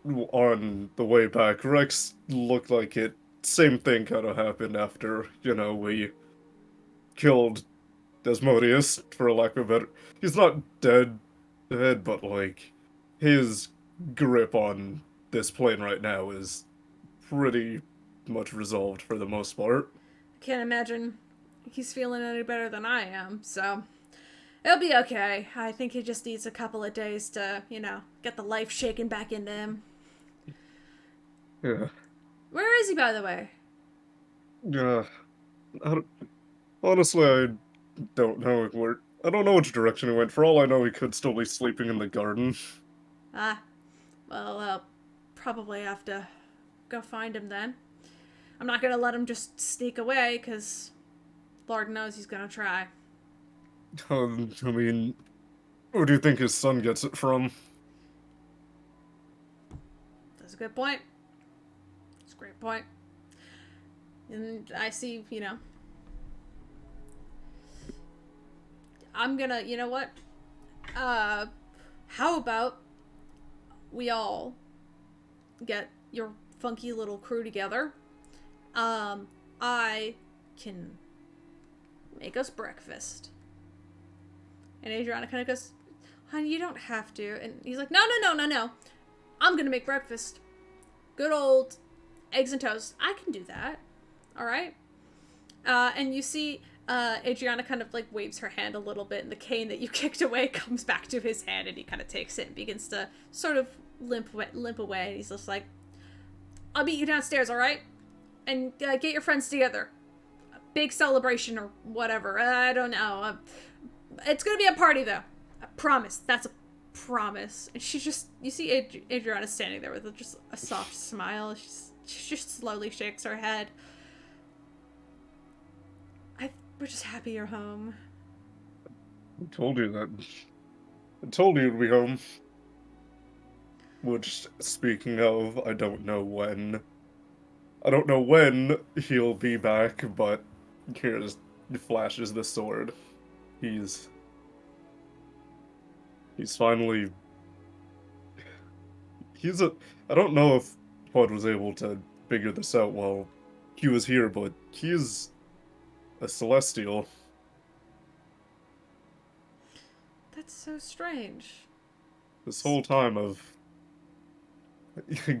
on the way back, Rex looked like it, same thing kind of happened after, you know, we killed Desmodius, for lack of a better... He's not dead, but like, his grip on this plane right now is pretty much resolved for the most part. Can't imagine he's feeling any better than I am, so it'll be okay. I think he just needs a couple of days to, you know, get the life shaken back into him. Yeah. Where is he, by the way? Yeah. Honestly, I don't know where. I don't know which direction he went. For all I know, he could still be sleeping in the garden. Well, I'll probably have to go find him then. I'm not gonna let him just sneak away, because Lord knows he's gonna try. I mean, where do you think his son gets it from? That's a good point. It's a great point. And I see, you know, I'm gonna, you know what? How about we all get your funky little crew together? I can make us breakfast. And Adriana kind of goes, honey, you don't have to. And he's like, no. I'm gonna make breakfast. Good old eggs and toast. I can do that. All right? And you see Adriana kind of like waves her hand a little bit, and the cane that you kicked away comes back to his hand, and he kind of takes it and begins to sort of limp away. And he's just like, I'll meet you downstairs, all right? And get your friends together. A big celebration or whatever. I don't know. It's gonna be a party, though. I promise. That's a promise. And she just, you see Adriana standing there with just a soft smile. She just slowly shakes her head. We're just happy you're home. I told you that. I told you you'd be home. Which, speaking of, I don't know when. I don't know when he'll be back, but here's flashes the sword. He's finally... I don't know if Pod was able to figure this out while he was here, but he's a Celestial. That's so strange. This whole time of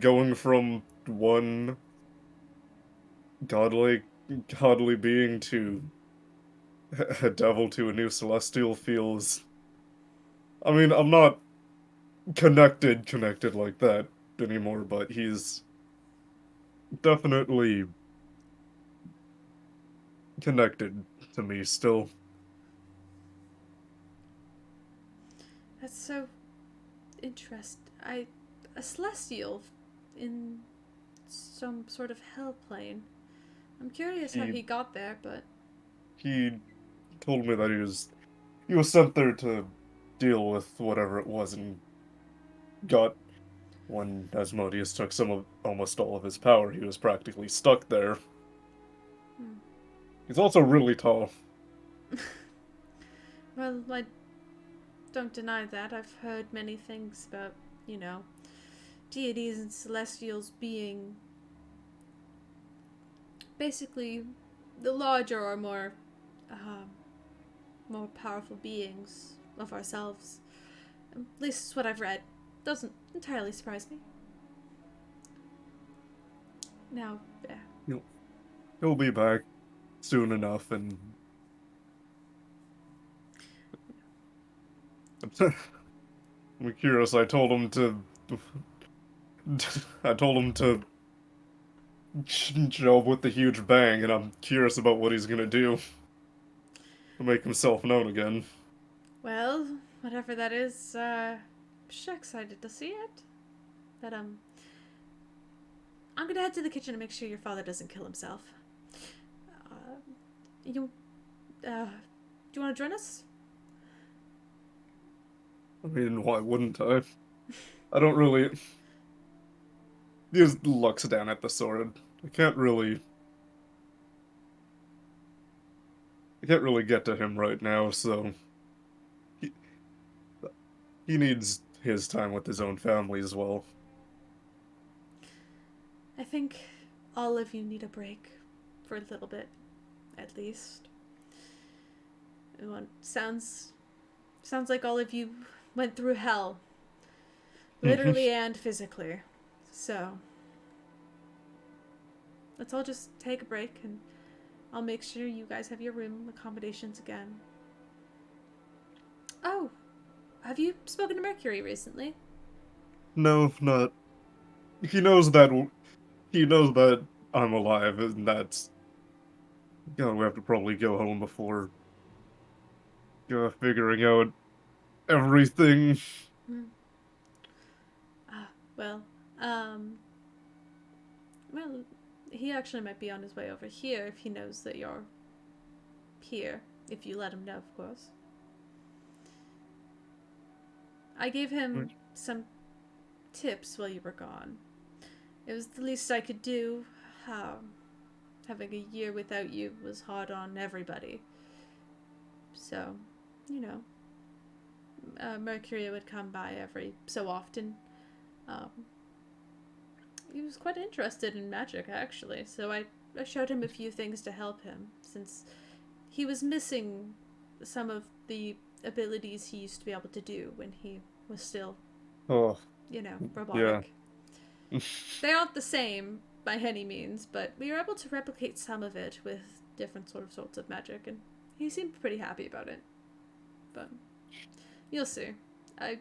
going from one godly being to a devil to a new Celestial feels... I mean, I'm not connected like that anymore, but he's definitely connected to me still. That's so interesting. A celestial in some sort of hell plane. I'm curious how he got there, but He told me that he was sent there to deal with whatever it was and got... When Asmodeus took almost all of his power, he was practically stuck there. He's also really tall. well, I don't deny that. I've heard many things about, you know, deities and celestials being basically, the larger or more powerful beings of ourselves. At least it's what I've read. Doesn't entirely surprise me. Now, yeah. He'll be back soon enough, and I'm curious. I told him to. I told him to show up with the huge bang, and I'm curious about what he's gonna do to make himself known again. Well, whatever that is, just excited to see it. But, I'm gonna head to the kitchen to make sure your father doesn't kill himself. Uh, you, do you want to join us? I mean, why wouldn't I? I don't really. He just looks down at the sword. I can't really. I can't really get to him right now, so he, he needs his time with his own family as well. I think all of you need a break for a little bit, at least. Sounds like all of you went through hell, literally and physically. So let's all just take a break, and I'll make sure you guys have your room accommodations again. Oh, have you spoken to Mercury recently? No, not. He knows that. He knows that I'm alive, and that's. God, we have to probably go home before figuring out everything. Hmm. Well, um, well, he actually might be on his way over here if he knows that you're here. If you let him know, of course. I gave him some tips while you were gone. It was the least I could do. Having a year without you was hard on everybody. So, you know, Mercury would come by every so often. He was quite interested in magic, actually, so I showed him a few things to help him, since he was missing some of the abilities he used to be able to do when he was still, Oh, robotic. yeah. They aren't the same by any means, but we were able to replicate some of it with different sorts of magic, and he seemed pretty happy about it. But you'll see. I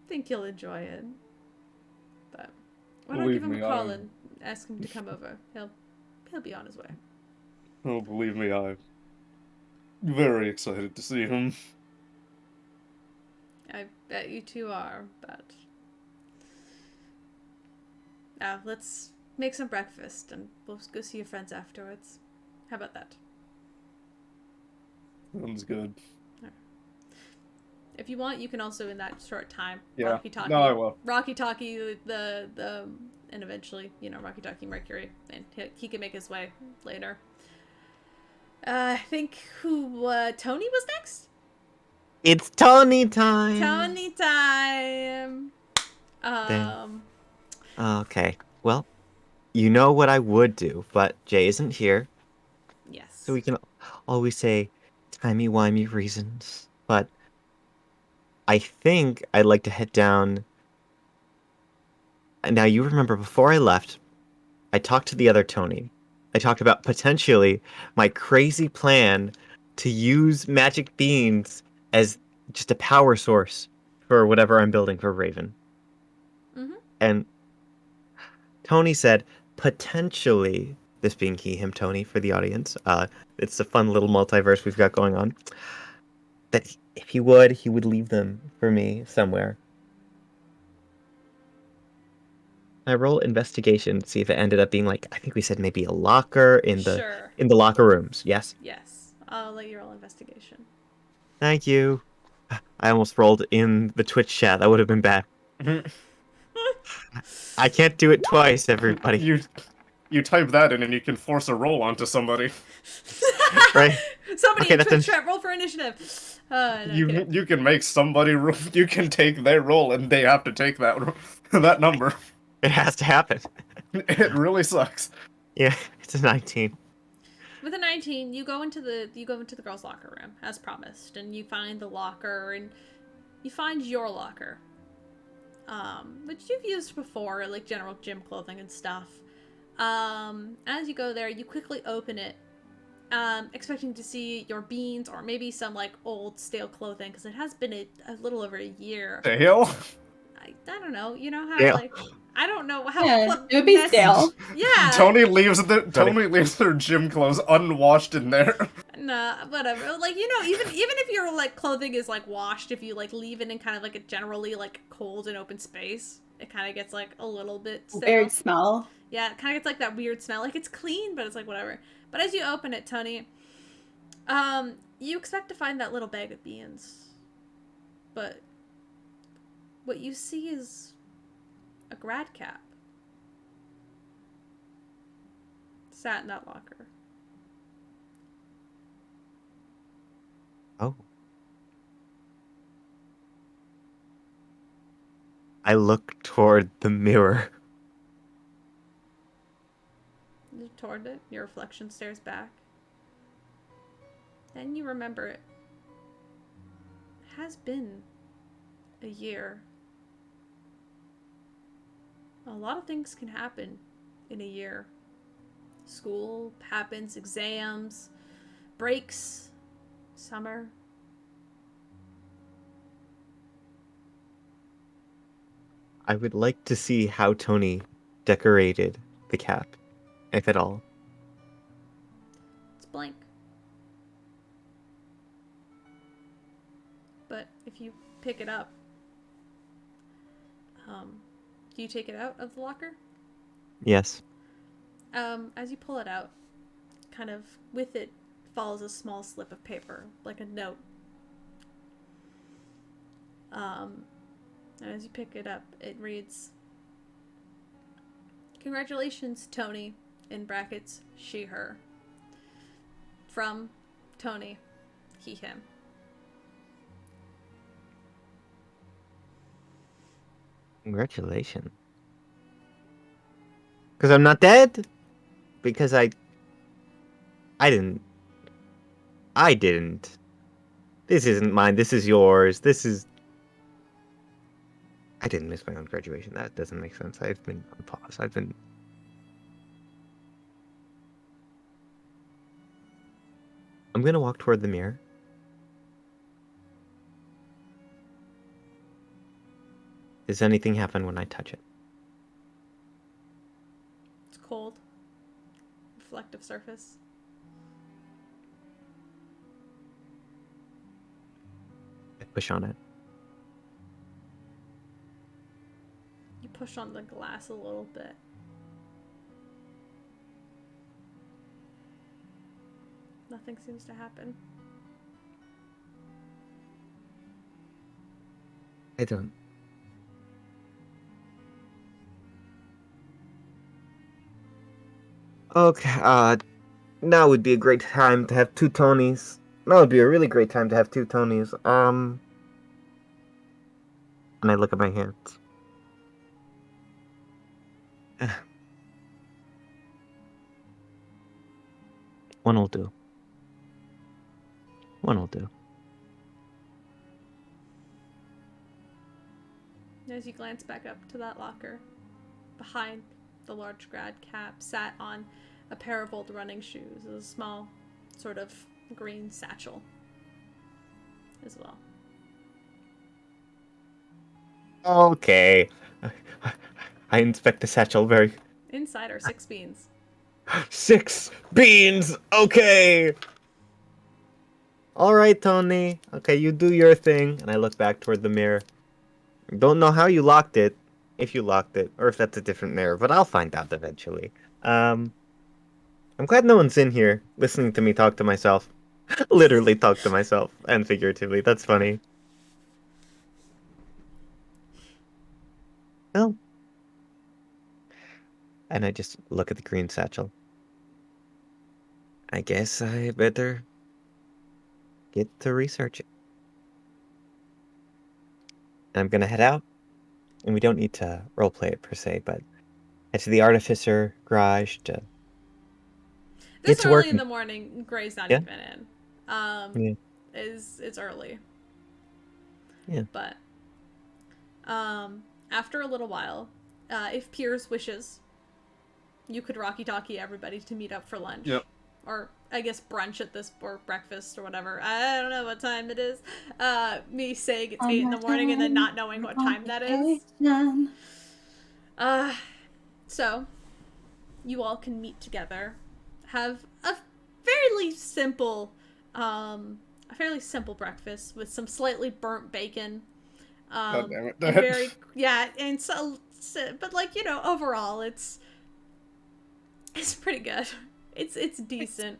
think you'll enjoy it. But why not give him a call and ask him to come over? He'll be on his way. Oh, believe me, I'm very excited to see him. I bet you two are, but now let's make some breakfast and we'll go see your friends afterwards. How about that? Sounds good. If you want, you can also in that short time Yeah. Rocky Talkie. No, I will. Rocky Talkie the and eventually, Rocky Talkie Mercury, and he can make his way later. I think Tony was next? It's Tony time. Tony time. Okay. Well, you know what I would do, but Jay isn't here, Yes. so we can always say timey-wimey reasons. But I think I'd like to head down. Now, you remember before I left, I talked to the other Tony. I talked about potentially my crazy plan to use magic beans as just a power source for whatever I'm building for Raven. Mm-hmm. And Tony said, potentially, this being he, him, Tony, for the audience, it's a fun little multiverse we've got going on, that if he would leave them for me somewhere. I roll investigation to see if it ended up being I think we said maybe a locker in the Sure. locker rooms. Yes. Yes. I'll let you roll investigation. Thank you. I almost rolled in the Twitch chat. That would have been bad. I can't do it twice, everybody. You type that in and you can force a roll onto somebody. Right? Somebody Okay, in that's Twitch chat, roll for initiative. No, kidding. You can make somebody roll. You can take their roll and they have to take that number. It has to happen. It really sucks. Yeah, it's a 19. With a 19, you go into the girls' locker room as promised, and you find the locker, and you find your locker, which you've used before, like general gym clothing and stuff. As you go there, you quickly open it, expecting to see your beans or maybe some like old stale clothing because it has been a little over a year. Dale? I don't know. You know how Dale. like I don't know how Yeah, it would be stale. Yeah. Tony leaves their gym clothes unwashed in there. Nah, whatever. Like, you know, even if your like clothing is like washed, if you like leave it in kind of like a generally like cold and open space, it kind of gets like a little bit stale. Weird smell. Yeah, it kind of gets like that weird smell. Like it's clean, but it's like whatever. But as you open it, Tony, you expect to find that little bag of beans, but what you see is a grad cap sat in that locker. Oh. I look toward the mirror. Toward it, your reflection stares back. Then you remember it. It has been a year. A lot of things can happen in a year. School happens, exams, breaks, summer. I would like to see how Tony decorated the cap, if at all. It's blank. But if you pick it up, do you take it out of the locker? Yes. As you pull it out, kind of with it falls a small slip of paper, like a note. And as you pick it up, it reads, "Congratulations, Tony," in brackets, she, her. From Tony, he, him. Congratulations. Because I'm not dead? Because I didn't. I didn't. This isn't mine. This is yours. This is. I didn't miss my own graduation. That doesn't make sense. I've been on pause. I'm gonna walk toward the mirror. Does anything happen when I touch it? It's cold. Reflective surface. I push on it. You push on the glass a little bit. Nothing seems to happen. I don't. Okay, now would be a great time to have two Tonys. Now would be a really great time to have two Tonys. And I look at my hands. One will do. One will do. As you glance back up to that locker, behind the large grad cap sat on a pair of old running shoes, a small sort of green satchel as well. Okay. I inspect the satchel very. Inside are 6 beans. 6 beans! Okay! Alright, Tony. Okay, you do your thing. And I look back toward the mirror. Don't know how you locked it. If you locked it. Or if that's a different mirror. But I'll find out eventually. I'm glad no one's in here listening to me talk to myself. Literally talk to myself. And figuratively. That's funny. Well. And I just look at the green satchel. I guess I better get to research it. I'm gonna head out, and we don't need to roleplay it per se, but head to the Artificer garage to. This It's early in working. the morning, Gray's not Yeah. even in. Yeah. It's early. Yeah. But after a little while, if Piers wishes, you could walkie-talkie everybody to meet up for lunch. Yep. Or I guess brunch at this, or breakfast or whatever. I don't know what time it is. Me saying it's 8 in the morning and then not knowing what time that is. So you all can meet together, have a fairly simple breakfast with some slightly burnt bacon. God damn it. And very and but like, you know, overall it's pretty good. It's decent.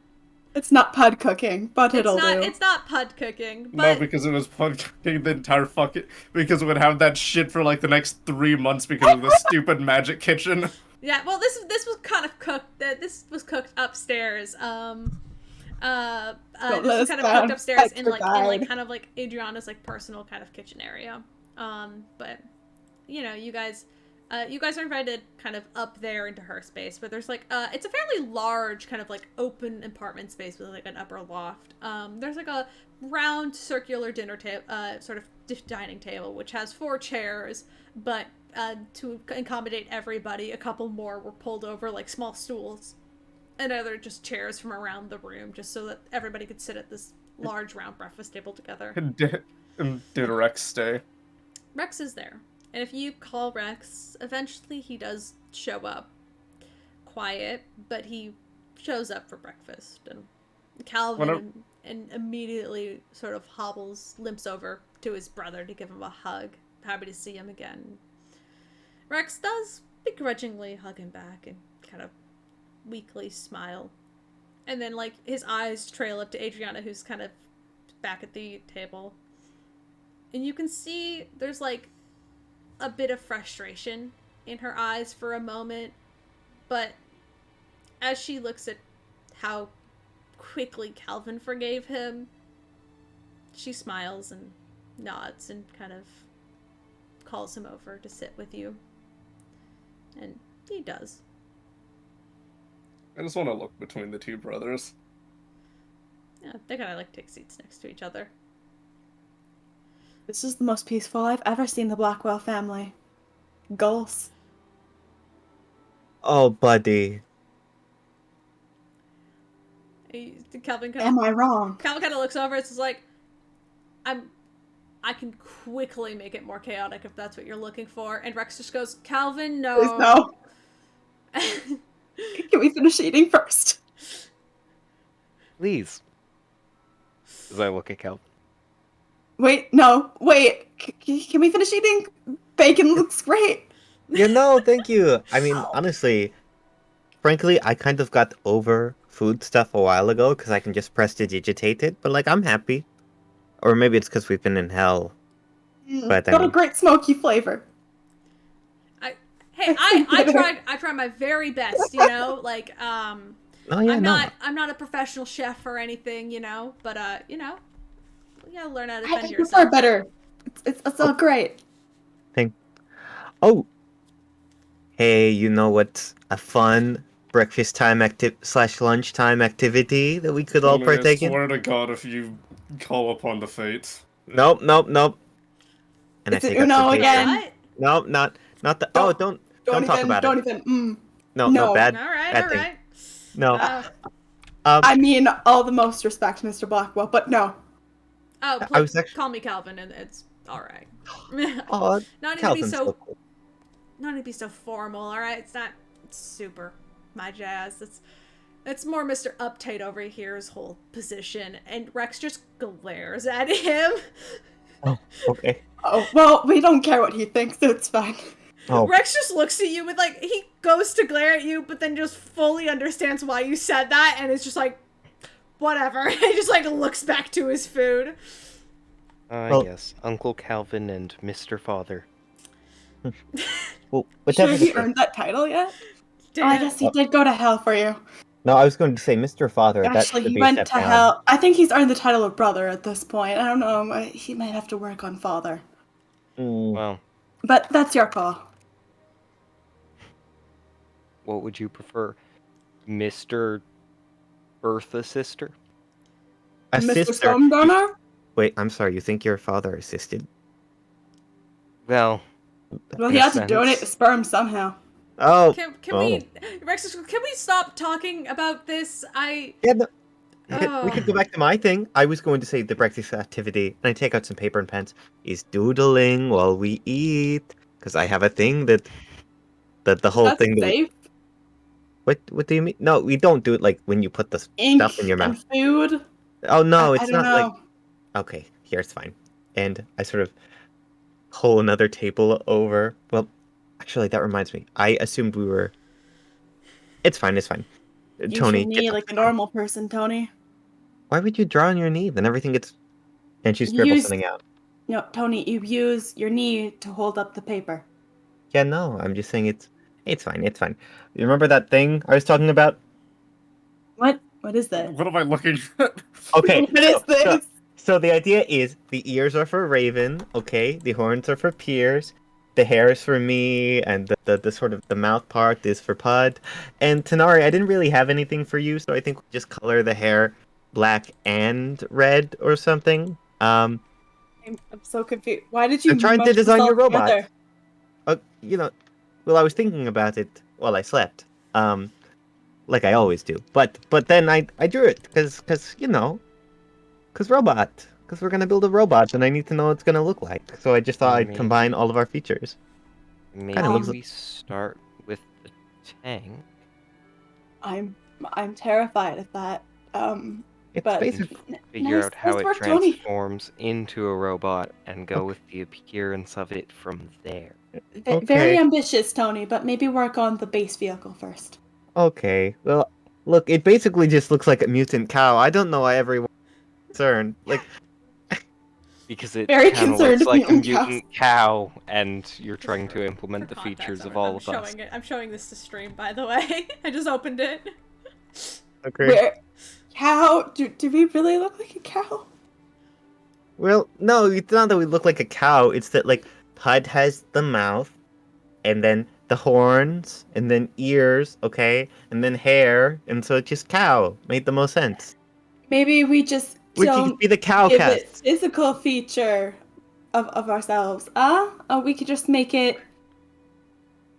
It's not pud cooking, but it'll do. It's not pud cooking, No, but because it was fucking the entire fucking because it would have that shit for like the next 3 months because of the stupid magic kitchen. yeah, well this was kind of cooked. This was cooked upstairs. Don't This let was us kind of down. cooked upstairs in Extra like guide. kind of like Adriana's like personal kind of kitchen area. But you know, you guys are invited kind of up there into her space, but there's like it's a fairly large kind of like open apartment space with like an upper loft. There's like a round circular dinner table, sort of dining table, which has 4 chairs, but to accommodate everybody, a couple more were pulled over like small stools, and other just chairs from around the room, just so that everybody could sit at this large round breakfast table together. Did Rex stay? Rex is there. And if you call Rex, eventually he does show up. Quiet, but he shows up for breakfast. And Calvin and immediately sort of limps over to his brother to give him a hug. Happy to see him again. Rex does begrudgingly hug him back and kind of weakly smile. And then, like, his eyes trail up to Adriana, who's kind of back at the table. And you can see there's, like, a bit of frustration in her eyes for a moment. But as she looks at how quickly Calvin forgave him, she smiles and nods and kind of calls him over to sit with you. And he does. I just want to look between the 2 brothers. Yeah, they kind of like take seats next to each other. This is the most peaceful I've ever seen the Blackwell family. Goals. Oh, buddy. Calvin Am I wrong? Calvin kind of looks over. It's just like, I can quickly make it more chaotic if that's what you're looking for. And Rex just goes, Calvin, no. Please no. Can we finish eating first? Please. As I look at Cal. Wait, no. Wait. Can we finish eating? Bacon looks great. Yeah, no, thank you. I mean, honestly, frankly, I kind of got over food stuff a while ago because I can just prestidigitate it, but like, I'm happy. Or maybe it's because we've been in hell. But I Got a mean, great smoky flavor. I tried my very best, you know, like, oh yeah, I'm not a professional chef or anything, you know, but, you know, you gotta learn how to I defend think yourself. we're better. It's all great. Oh, hey, you know what's a fun breakfast time / lunchtime activity that we could all Tony, I partake in? swear to God, if you call upon the fates. Nope. And Is I it take out Uno some paper. again? What? Nope, not the. Don't- Oh, don't talk about don't it. even. No, No. bad. Alright, bad thing. alright. No. I mean, all the most respect, Mr. Blackwell, but no. Oh, I please was actually- call me Calvin, and it's alright. Oh, Not need to be Calvin's so so cool. not to be so formal, alright? It's not super my jazz. It's more Mr. Uptight over here's whole position, and Rex just glares at him. Oh, okay. Oh, well, we don't care what he thinks, so it's fine. Oh, Rex just looks at you with like, he goes to glare at you, but then just fully understands why you said that, and it's just like, whatever. He just like looks back to his food. Well- Yes, Uncle Calvin and Mr. Father. well, Sure whichever. he earned that title yet? Oh, I guess he did go to hell for you. No, I was going to say Mr. Father. That Actually, should he be went step to down. hell. I think he's earned the title of brother at this point. I don't know. He might have to work on father. Mm, Well, But that's your call. what would you prefer? Mr. birth a sister. A Mr. sister. Stoneboner? Wait, I'm sorry. You think your father assisted? Well, Well, in he a had to donate the sense. sperm somehow. Oh. Can Oh. we, Rex? Can we stop talking about this? Yeah, no, we Oh. could go back to my thing. I was going to say the breakfast activity, and I take out some paper and pens. Is doodling while we eat, because I have a thing that the Is whole that thing that we. safe? What do you mean? No, we don't do it like when you put the stuff in Ink your and mouth. food? Oh no, I it's don't not like. know. Okay, here it's fine. And I sort of pull another table over. Well, actually, that reminds me. I assumed we were. It's fine. It's fine. Use your Tony, get knee up. like a normal person, Tony. Why would you draw on your knee? Then everything gets. And she You scribbles use something out. no, Tony. You use your knee to hold up the paper. Yeah, no, I'm just saying it's fine, it's fine. You remember that thing I was talking about? What? What is that? What am I looking at? Okay, What is this? so the idea is the ears are for Raven, okay? The horns are for Piers, the hair is for me, and the sort of the mouth part is for Pud. And Tanari, I didn't really have anything for you, so I think we just color the hair black and red or something. I'm so confused. Why did you I'm trying to mush this design all your robot. together? You know, well, I was thinking about it while I slept. Like I always do. But then I drew it because robot. Because we're gonna build a robot and I need to know what it's gonna look like. So I just thought I'd combine all of our features. Maybe looks we start with the tank. I'm terrified of that. It's But basically Figure out how nice it work, Tony. transforms into a robot and go with the appearance of it from there. Very okay. ambitious, Tony. But maybe work on the base vehicle first. Okay. Well, look, it basically just looks like a mutant cow. I don't know why everyone's concerned. Like, Because it Very kind of concerned looks of like a mutant cows. mutant cow, and you're trying to implement the For context, features of I'm all of us. showing it. I'm showing this to stream, by the way. I just opened it. okay. Where cow? Do we really look like a cow? Well, no, it's not that we look like a cow. It's that like Pud has the mouth, and then the horns, and then ears, okay, and then hair, and so it's just cow. Made the most sense. Maybe we just We could don't be the give it cowcast. physical feature of ourselves. We could just make it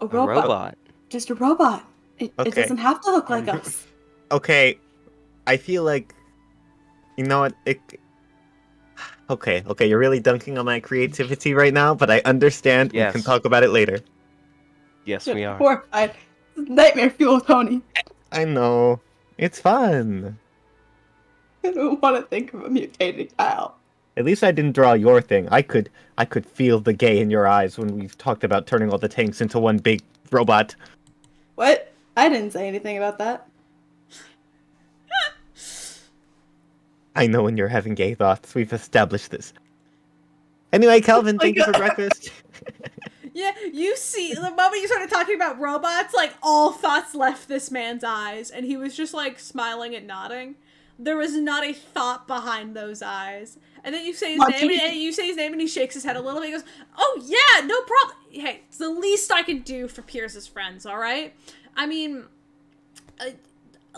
a A robot. robot. Just a robot. It Okay. doesn't have to look like us. Okay, I feel like, you know what? Okay, you're really dunking on my creativity right now, but I understand. We can Yes. talk about it later. Yes, we are. Horrified. Nightmare fuel, Tony. I know. It's fun. I don't want to think of a mutated cow. At least I didn't draw your thing. I could feel the gay in your eyes when we've talked about turning all the tanks into one big robot. What? I didn't say anything about that. I know when you're having gay thoughts. We've established this. Anyway, Calvin, thank you for breakfast. Yeah, you see, the moment you started talking about robots, like, all thoughts left this man's eyes, and he was just, like, smiling and nodding. There was not a thought behind those eyes. And then you say his name, and he shakes his head a little bit. He goes, "Oh yeah, no problem. Hey, it's the least I can do for Pierce's friends. All right. I mean,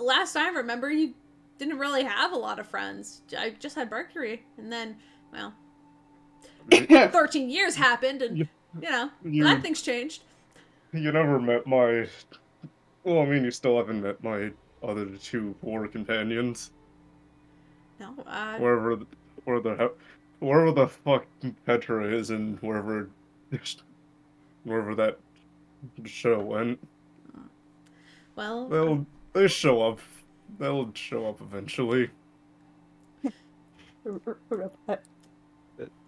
last I remember, you didn't really have a lot of friends. I just had Mercury, and then, well, 13 years happened, and glad things changed. You never met my. Well, I mean, you still haven't met my other two war companions. No, Wherever the fuck Petra is, and wherever that show went. well, They'll show up. They'll show up eventually.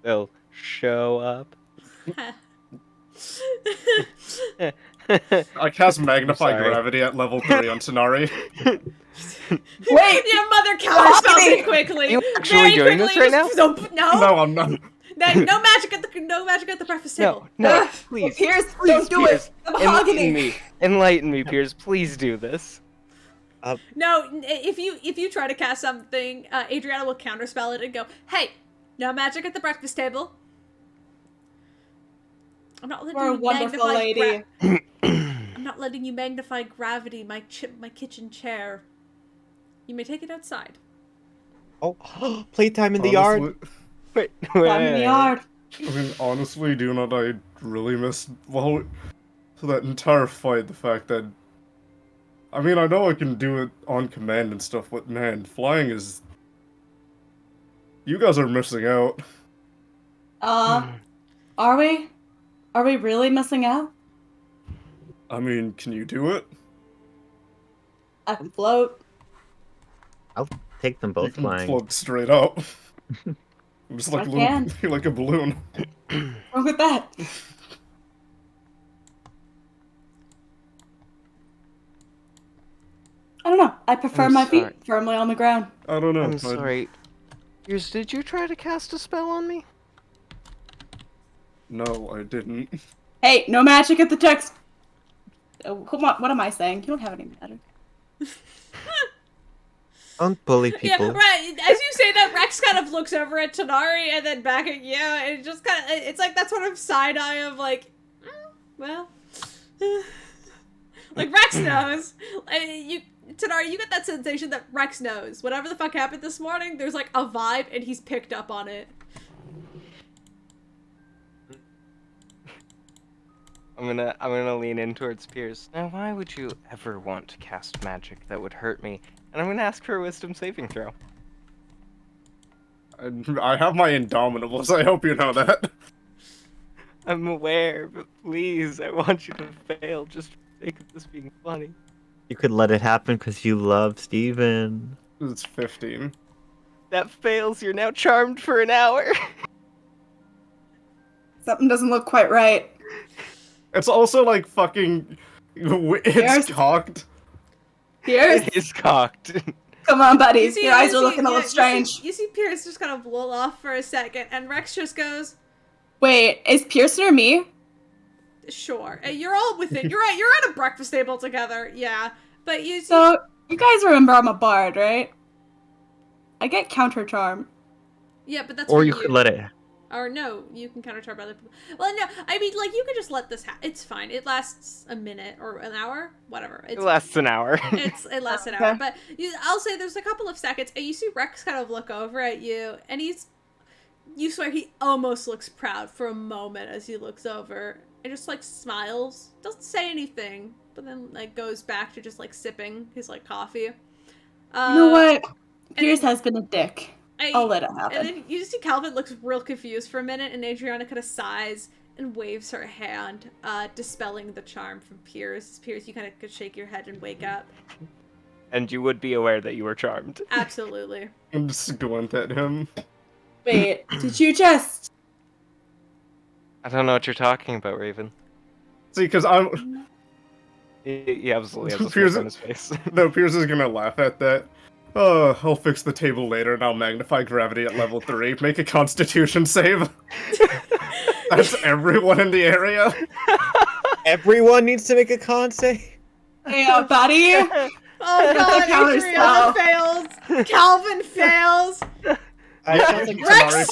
They'll show up. I cast Magnify sorry. Gravity at level 3 on Tanari. Wait! Your mother counterspells it quickly. Are you actually doing this right now? No, No, I'm not. no magic at the breakfast table. No, please. Pierce, Please, don't do Piers. it! The mahogany! Enlighten me, Piers. Please do this. No, if you try to cast something, Adriana will counterspell it and go, "Hey, no magic at the breakfast table." I'm not letting You're a you wonderful magnify lady. I'm not letting you magnify gravity, my kitchen chair. You may take it outside. Oh, playtime in the yard. Wait, I'm in the yard. I mean, honestly, Duna, I really miss, well, that entire fight, the fact that, I mean, I know I can do it on command and stuff, but man, flying is, you guys are missing out. Are we? Are we really missing out? I mean, can you do it? I can float. I'll take them You both can flying. float straight up. I'm just like I a little, can. you're like a balloon. What's wrong with that? I don't know. I prefer I'm my sorry. feet firmly on the ground. I don't know. I'm sorry. Piers, did you try to cast a spell on me? No, I didn't. Hey, no magic at the text. Oh, come on, what am I saying? You don't have any magic. Don't bully people. Yeah, right. As you say that, Rex kind of looks over at Tanari and then back at you, and it just kind of, it's like that sort of side eye of like, well, like Rex knows. Tanari, you get that sensation that Rex knows. Whatever the fuck happened this morning, there's like a vibe, and he's picked up on it. I'm gonna lean in towards Piers. Now, why would you ever want to cast magic that would hurt me? And I'm gonna ask for a wisdom saving throw. I have my Indomitables, I hope you know that. I'm aware, but please, I want you to fail just for the sake of this being funny. You could let it happen because you love Steven. It's 15. That fails, you're now charmed for an hour. Something doesn't look quite right. It's also like fucking, it's There's- cocked. Piers, It is cocked. come on, buddy. You see- Your eyes you are see- looking a yeah, little strange. You see Pierce just kind of lull off for a second, and Rex just goes, Wait, is Pierce near me? sure. And you're all within, you're at a breakfast table together, yeah. But you see, So, you guys remember I'm a bard, right? I get counter charm. yeah, but that's Or for you could let it. Or no, you can countercharm other people. Well, no, I mean, like, you could just let this it's fine. It lasts a minute or an hour, whatever. It lasts an hour. It lasts an hour. But I'll say there's a couple of seconds, and you see Rex kind of look over at you, and you swear he almost looks proud for a moment as he looks over, and just, like, smiles. Doesn't say anything, but then, like, goes back to just, like, sipping his, like, coffee. You know what? Pierce then- has been a dick. I'll let it happen. And then you just see Calvin looks real confused for a minute, and Adriana kind of sighs and waves her hand, dispelling the charm from Piers. Piers, you kind of could shake your head and wake up. And you would be aware that you were charmed. Absolutely. I'm just squint at him. Wait, did you just... I don't know what you're talking about, Raven. See, because I'm... He absolutely has a Piers- smirk on his face. No, Piers is gonna laugh at that. I'll fix the table later and I'll magnify gravity at level 3. Make a constitution save. That's everyone in the area. Everyone needs to make a con save. Hey, buddy! Oh god, counter Adriana spell. fails! Calvin fails! Yeah, Rex Tanari fails.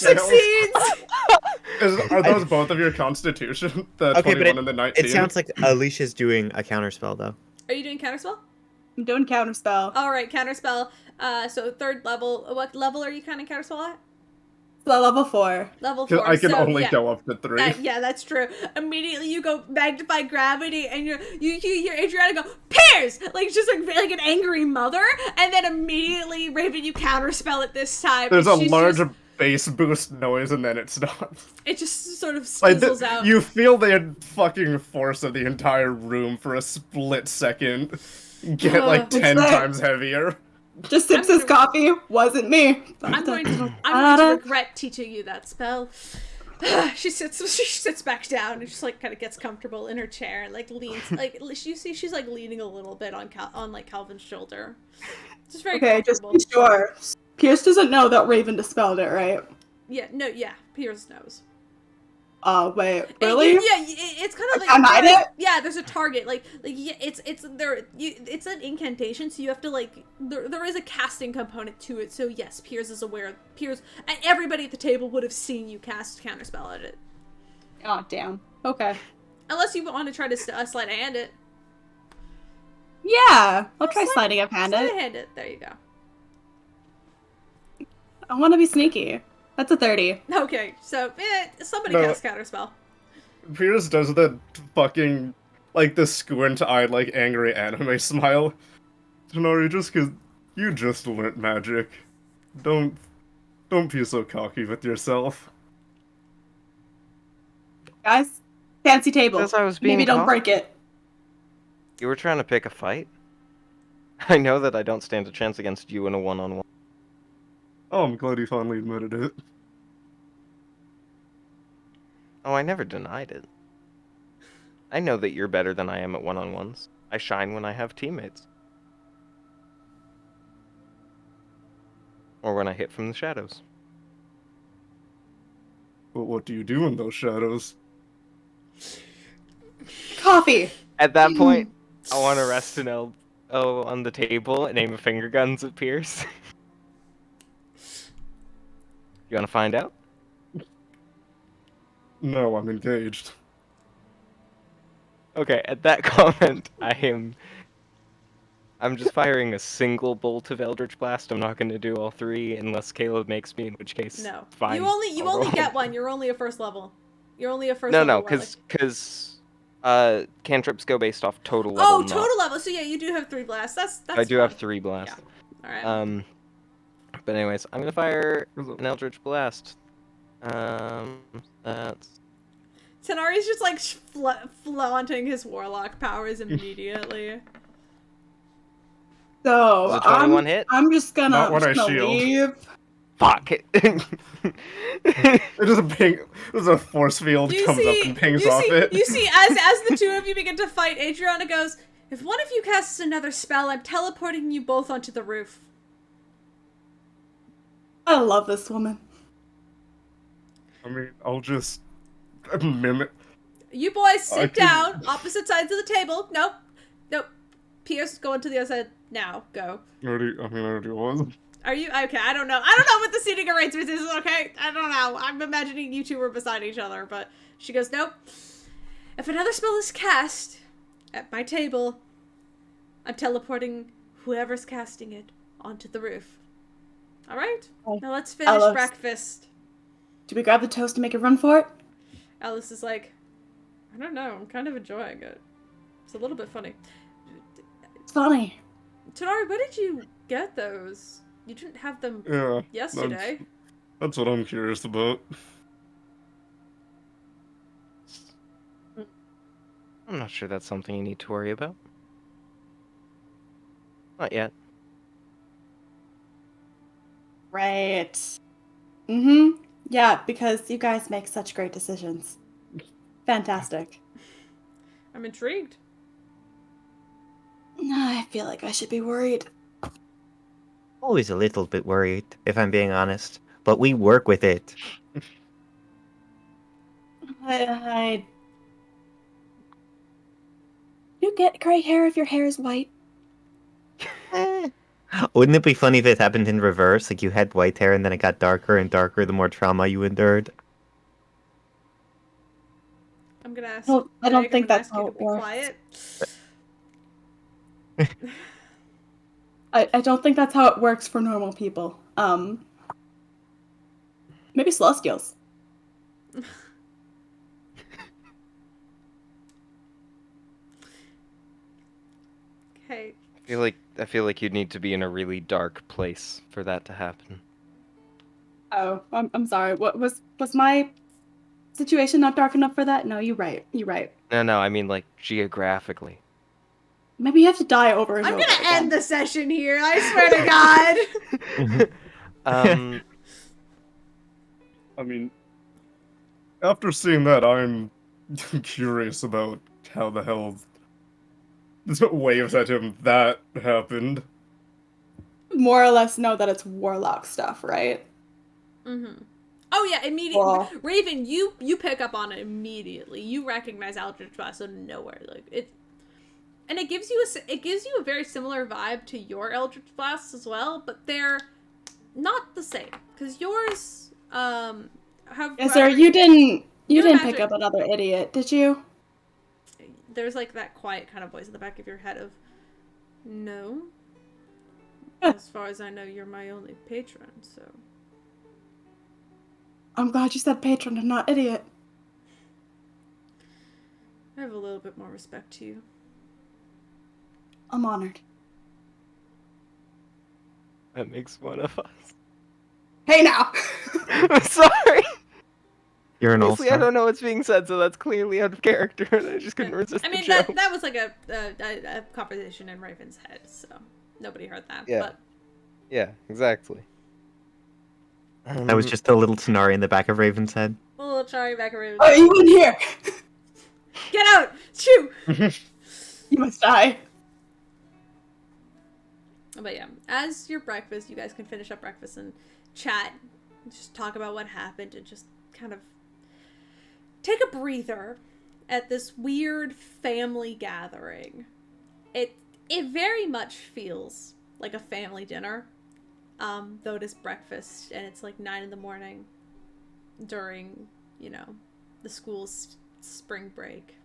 succeeds! Are those both of your constitution? The Okay, 21 but and the 19? it sounds like Alicia's doing a counterspell though. Are you doing counterspell? I'm doing counterspell. Alright, counterspell. So 3rd level. What level are you kind of counterspell at? Level 4. Level 'Cause 4. I can so, only yeah. go up to 3. Yeah, that's true. Immediately you go magnify gravity, and you hear Adriana go, Piers! Like, just like an angry mother, and then immediately, Raven, you counterspell it this time. There's a and she's large just- bass boost noise and then it stops. it just sort of Like, fizzles out. you feel the fucking force of the entire room for a split second get like What's 10 that? times heavier. Just sips his coffee. Wasn't me. I'm going to regret teaching you that spell. she sits back down and just like kind of gets comfortable in her chair and like leans like you see she's like leaning a little bit on like Calvin's shoulder. Just very Okay, just comfortable. be sure. Pierce doesn't know that Raven dispelled it, right? Yeah, Piers knows. Wait, really? It's kind of like I hide it? Yeah, there's a target. Yeah, it's there. It's an incantation, so you have to like there is a casting component to it. So yes, Piers is aware. Piers and everybody at the table would have seen you cast counterspell at it. Oh, damn. Okay. Unless you want to try to sleight of hand it. Yeah, I'll try sliding up Sleight handed. of hand it. There you go. I want to be sneaky. That's a 30. Okay, so somebody No. cast counterspell. Pierce does the fucking, like, the squint-eyed, like, angry anime smile. Tenari, just 'cause you just learnt magic. Don't, don't be so cocky with yourself. Guys, fancy table. Because I was Maybe being don't break cocky. it. You were trying to pick a fight? I know that I don't stand a chance against you in a one-on-one. Oh, I'm glad you finally admitted it. Oh, I never denied it. I know that you're better than I am at one-on-ones. I shine when I have teammates. Or when I hit from the shadows. But what do you do in those shadows? Coffee. At that point, I want to rest an elbow on the table and aim a finger guns at Pierce. You want to find out? No, I'm engaged. Okay, at that comment, I'm just firing a single bolt of Eldritch Blast. I'm not going to do all three unless Caleb makes me, in which case, No, fine. you only I'll roll. get one. You're only a first level. You're only a first No, level. because cantrips go based off total level. Oh, not- total level. So yeah, you do have 3 blasts. That's I do fine. have 3 blasts. Yeah. All right. But anyways, I'm gonna fire an Eldritch Blast. That's Tenari's just like flaunting his warlock powers immediately. So Is it 21 hit? I'm just gonna, Not when I shield. leave. fuck. It just ping. There's a force field comes up and pings off it. You see, as the two of you begin to fight, Adriana goes, "If one of you casts another spell, I'm teleporting you both onto the roof." I love this woman. I mean, I'll just mimic. You boys sit down, opposite sides of the table. Nope. Pierce, going to the other side now. Go. I already was. Are you okay? I don't know. I don't know what the seating arrangement is. Okay, I don't know. I'm imagining you two were beside each other, but she goes, "Nope. If another spell is cast at my table, I'm teleporting whoever's casting it onto the roof. All right. Now let's finish Alice. breakfast." Do we grab the toast and make a run for it? Alice is like, "I don't know. I'm kind of enjoying it. It's a little bit funny." It's funny. Tenari, where did you get those? You didn't have them Yeah. yesterday. That's what I'm curious about. I'm not sure that's something you need to worry about. Not yet. Right. Mm-hmm. Yeah, because you guys make such great decisions. Fantastic. I'm intrigued. I feel like I should be worried. Always a little bit worried, if I'm being honest. But we work with it. You get gray hair if your hair is white. Wouldn't it be funny if it happened in reverse? Like you had white hair and then it got darker and darker the more trauma you endured? I'm gonna ask. I don't Greg, think I'm gonna that's ask you how to it be works. quiet. I don't think that's how it works for normal people. Maybe Celestials. Okay. I feel like you'd need to be in a really dark place for that to happen. Oh, I'm sorry. What was my situation not dark enough for that? No, you're right. You're right. No, I mean like geographically. Maybe you have to die over and I'm over gonna again. end the session here. I swear to God. I mean, after seeing that, I'm curious about how the hell this waves at him that happened. More or less know that it's warlock stuff, right? Mm-hmm. Oh yeah, immediately. Well- Raven, you pick up on it immediately. You recognize Eldritch Blast out of nowhere, like it, and it gives you a very similar vibe to your Eldritch Blasts as well, but they're not the same because yours have. Yes, sir. You didn't Your pick magic- up another idiot, did you? There's like that quiet kind of voice in the back of your head of, no. Huh. As far as I know, you're my only patron, so. I'm glad you said patron and not idiot. I have a little bit more respect to you. I'm honored. That makes one of us. Hey now! I'm sorry. You're an Honestly, I all-star. don't know what's being said, so that's clearly out of character, and I just couldn't resist I the mean, joke. that was like a conversation in Raven's head, so nobody heard that. Yeah. But Yeah, exactly. That was just a little Tenari in the back of Raven's head. a little Charlie back of Raven's Are head. you in here? Get out! Shoo! You must die. But yeah, as your breakfast, you guys can finish up breakfast and chat, and just talk about what happened, and just kind of take a breather at this weird family gathering. It very much feels like a family dinner, though it is breakfast and it's like 9 in the morning during, you know, the school's spring break.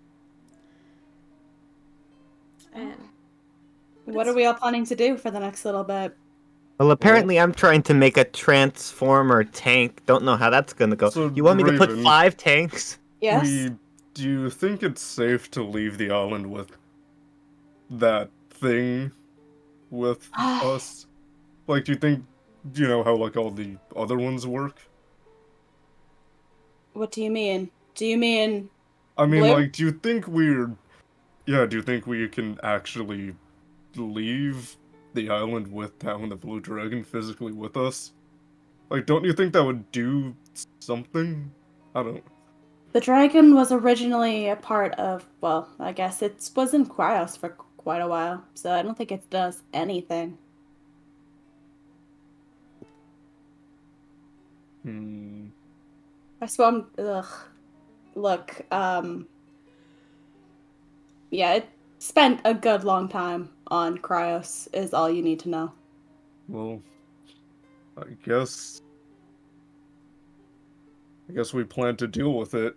And What are we all planning to do for the next little bit? Well, apparently I'm trying to make a transformer tank. Don't know how that's gonna go. So, You want me to put Raven, 5 tanks? Yes? Do you think it's safe to leave the island with that thing with us? Like, do you think, you know how, like, all the other ones work? What do you mean? Do you mean I mean, Blue? like, do you think we can actually leave the island with Town the Blue Dragon physically with us? Like, don't you think that would do something? I don't. the dragon was originally a part of, well, I guess it was in Cryos for quite a while, so I don't think it does anything. Hmm. I swear ugh. Look, yeah, it spent a good long time on Cryos, is all you need to know. Well, I guess. I guess we plan to deal with it.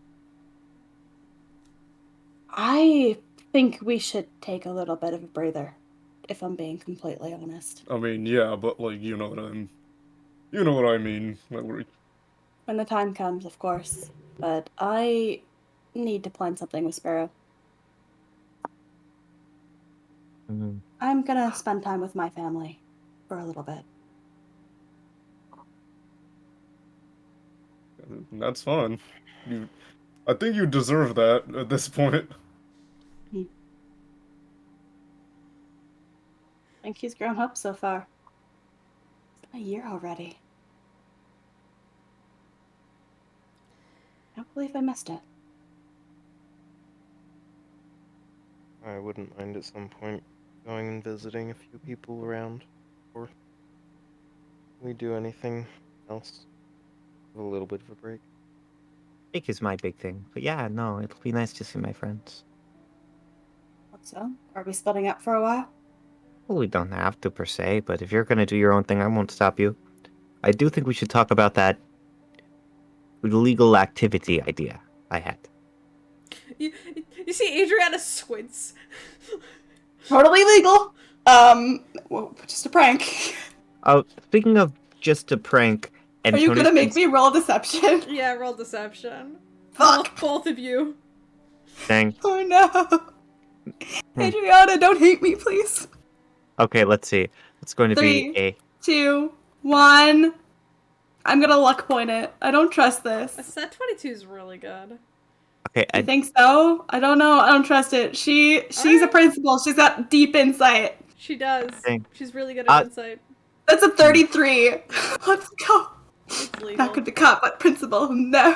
I think we should take a little bit of a breather, if I'm being completely honest. I mean, yeah, but like, you know what I mean. Like, When the time comes, of course. But I need to plan something with Sparrow. Mhm. I'm gonna spend time with my family for a little bit. That's fine. I think you deserve that at this point. I think he's grown up so far. It's been a year already. I don't believe I missed it. I wouldn't mind at some point going and visiting a few people around. Or we do anything else. Have a little bit of a break. Big is my big thing. But yeah, no, it'll be nice to see my friends. What so? Are we splitting up for a while? Well, we don't have to per se, but if you're gonna do your own thing, I won't stop you. I do think we should talk about that illegal activity idea I had. you see Adriana squints. Totally legal. Well, just a prank. Oh, speaking of just a prank, and Are you Tony's gonna been make me roll deception? Yeah, roll deception. Fuck! Both of you. saying, Oh no! Adriana, don't hate me, please. okay, let's see. It's going to be 3, 2, 1. I'm gonna luck point it. I don't trust this. That 22 is really good. okay. You think so? I don't know. I don't trust it. She's a Alright. principal. She's got deep insight. She does. Dang. She's really good at insight. That's a 33. Let's go. It's legal. That could be caught by principal. No.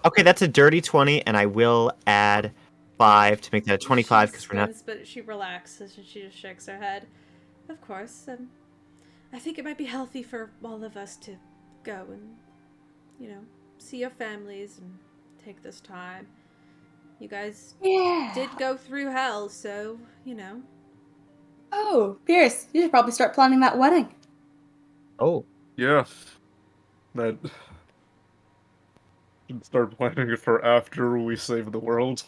Okay, that's a dirty 20, and I will add 5 to make that a 25 She because we're not. squints, but she relaxes and she just shakes her head. Of course, I think it might be healthy for all of us to go and, you know, see your families and take this time. You guys Yeah. did go through hell, so, you know. Oh, Pierce, you should probably start planning that wedding. Oh, Yeah. That. Should start planning it for after we save the world.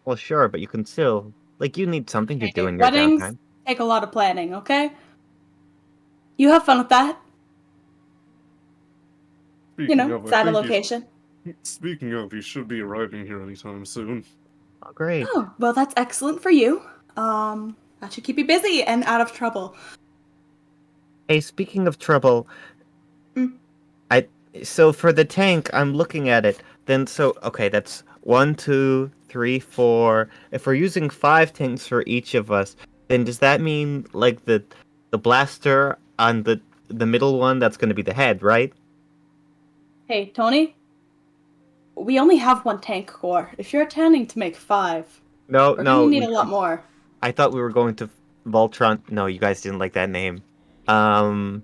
well, sure, but you can still you need something to do Okay, in your weddings downtime. take a lot of planning, okay? You have fun with that. Speaking of, I Sad think location. speaking of, you should be arriving here anytime soon. Oh, great. Oh, well, that's excellent for you. That should keep you busy and out of trouble. Hey, speaking of trouble, Mm. I so for the tank, I'm looking at it. Then okay, that's 1, 2, 3, 4. If we're using 5 tanks for each of us, then does that mean like the blaster on the middle one, that's going to be the head, right? Hey, Tony, we only have one tank core. If you're intending to make 5, No, we're gonna no, need a lot more. I thought we were going to Voltron. No, you guys didn't like that name. Um,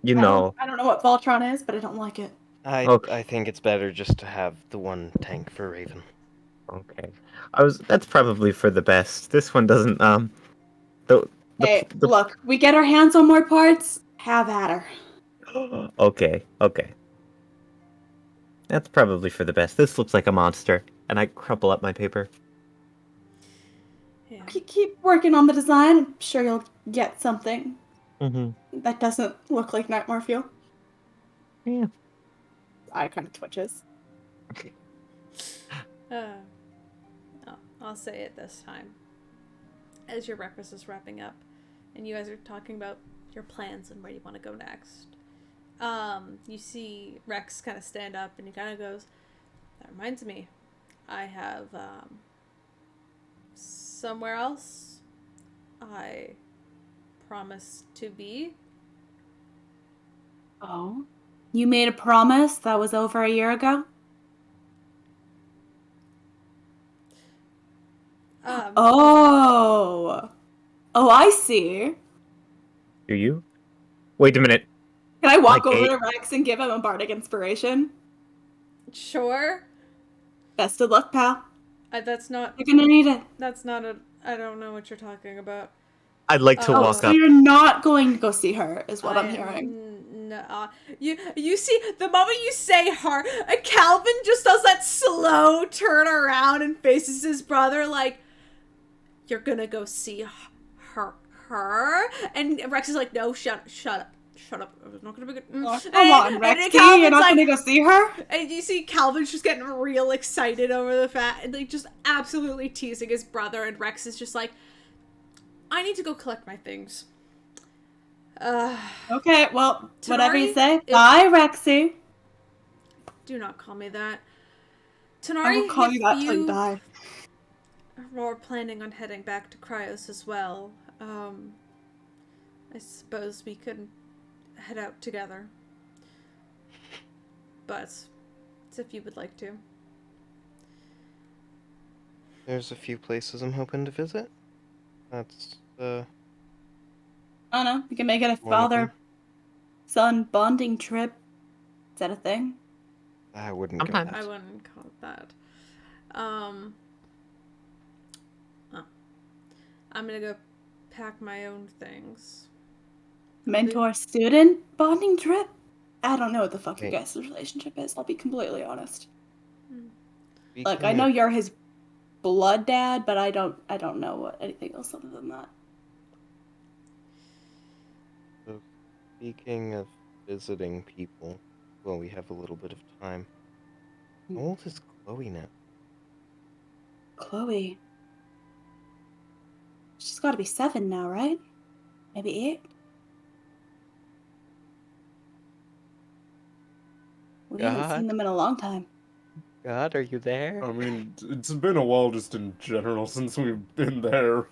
you know. I don't know what Voltron is, but I don't like it. Okay. I think it's better just to have the one tank for Raven. Okay. That's probably for the best. This one doesn't the Hey, the look, we get our hands on more parts. Have at her. Okay, okay. That's probably for the best. This looks like a monster. And I crumple up my paper. Yeah. Keep working on the design. I'm sure you'll get something Mm-hmm. that doesn't look like nightmare fuel. Yeah. Eye kind of twitches. Oh, I'll say it this time. As your breakfast is wrapping up, and you guys are talking about your plans and where you want to go next, you see Rex kind of stand up, and he kind of goes, "That reminds me, I have somewhere else I promised to be." Oh? You made a promise that was over a year ago? Oh! Oh, I see. Do you? Wait a minute. Can I walk Like over a to Rex and give him a bardic inspiration? Sure. Best of luck, pal. That's not. You're gonna need it. That's not a. I don't know what you're talking about. I'd like to Oh, walk So up. you're not going to go see her, is what I I'm hearing. No, you see the moment you say her, Calvin just does that slow turn around and faces his brother like, "You're gonna go see her," and Rex is like, "No, shut up. It's not gonna be good." Oh, come on, And Rexy, Calvin's you're not like, gonna go see her? and you see Calvin's just getting real excited over the fact, and like just absolutely teasing his brother, and Rex is just like, "I need to go collect my things." Okay, well, whatever you Tenari, say. if- Bye, Rexy. Do not call me that. I Tenari, will call if you that till you die. are planning on heading back to Cryos as well, I suppose we could head out together. But it's if you would like to. There's a few places I'm hoping to visit. That's I don't know. You can make it a one of them. father-son bonding trip. Is that a thing? I wouldn't go. Sometimes. I wouldn't call it that. I'm gonna go pack my own things. Mentor-student bonding trip? I don't know what the fuck your Wait. guys' relationship is. I'll be completely honest. Look, I Speaking know of- you're his blood dad, but I don't know what anything else other than that. Speaking of visiting people, well, we have a little bit of time. How old is Chloe now? Chloe. She's got to be 7 now, right? Maybe 8? We haven't God? seen them in a long time. God, are you there? I mean, it's been a while just in general since we've been there.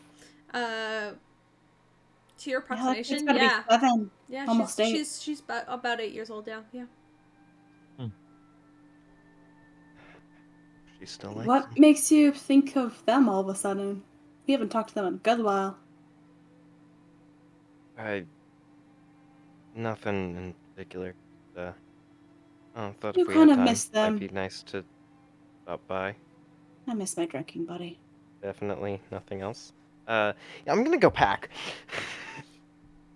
To your Yeah, she's approximation, got to yeah. be 7. Yeah, Almost 8. she's about 8 years old now. Yeah. She still likes What him. makes you think of them all of a sudden? We haven't talked to them in a good while. Nothing in particular. I thought You if we kind had of time, miss them. it'd be nice to stop by. I miss my drinking buddy. Definitely nothing else. I'm gonna go pack.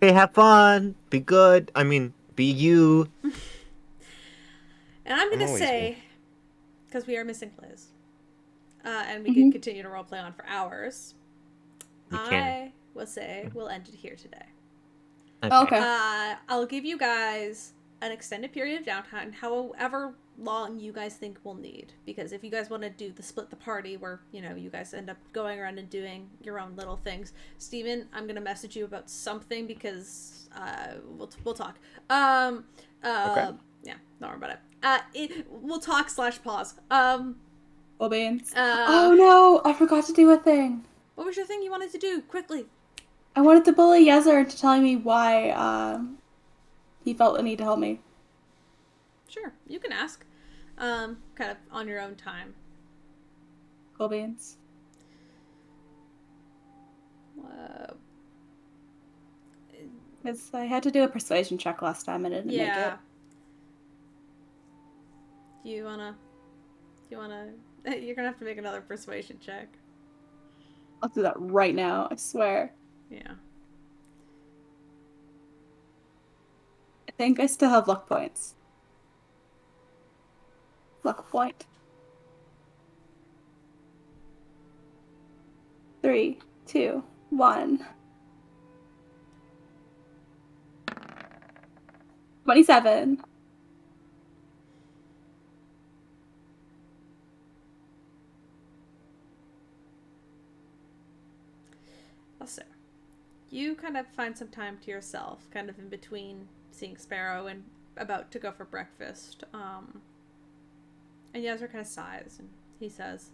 Hey, have fun. Be good. I mean, be you. And I'm gonna always say, because we are missing Liz, and we Mhm. could continue to roleplay on for hours, We I can. will say we'll end it here today. Okay. I'll give you guys an extended period of downtime, however long you guys think we'll need. Because if you guys want to do the split the party where, you know, you guys end up going around and doing your own little things. Steven, I'm going to message you about something because we'll talk. Okay. Yeah, don't worry about it. We'll talk / pause. Well, beans. Oh no, I forgot to do a thing. What was your thing you wanted to do? Quickly. I wanted to bully Yezer into telling me why he felt the need to help me. Sure, you can ask. Kind of on your own time. Cool beans. Because I had to do a persuasion check last time and I didn't make it. You wanna? You're gonna have to make another persuasion check. I'll do that right now, I swear. Yeah. I think I still have luck points. Luck point. 3, 2, 1. 27. Also, you kind of find some time to yourself, kind of in between seeing Sparrow and about to go for breakfast. And Yezer kind of sighs and he says,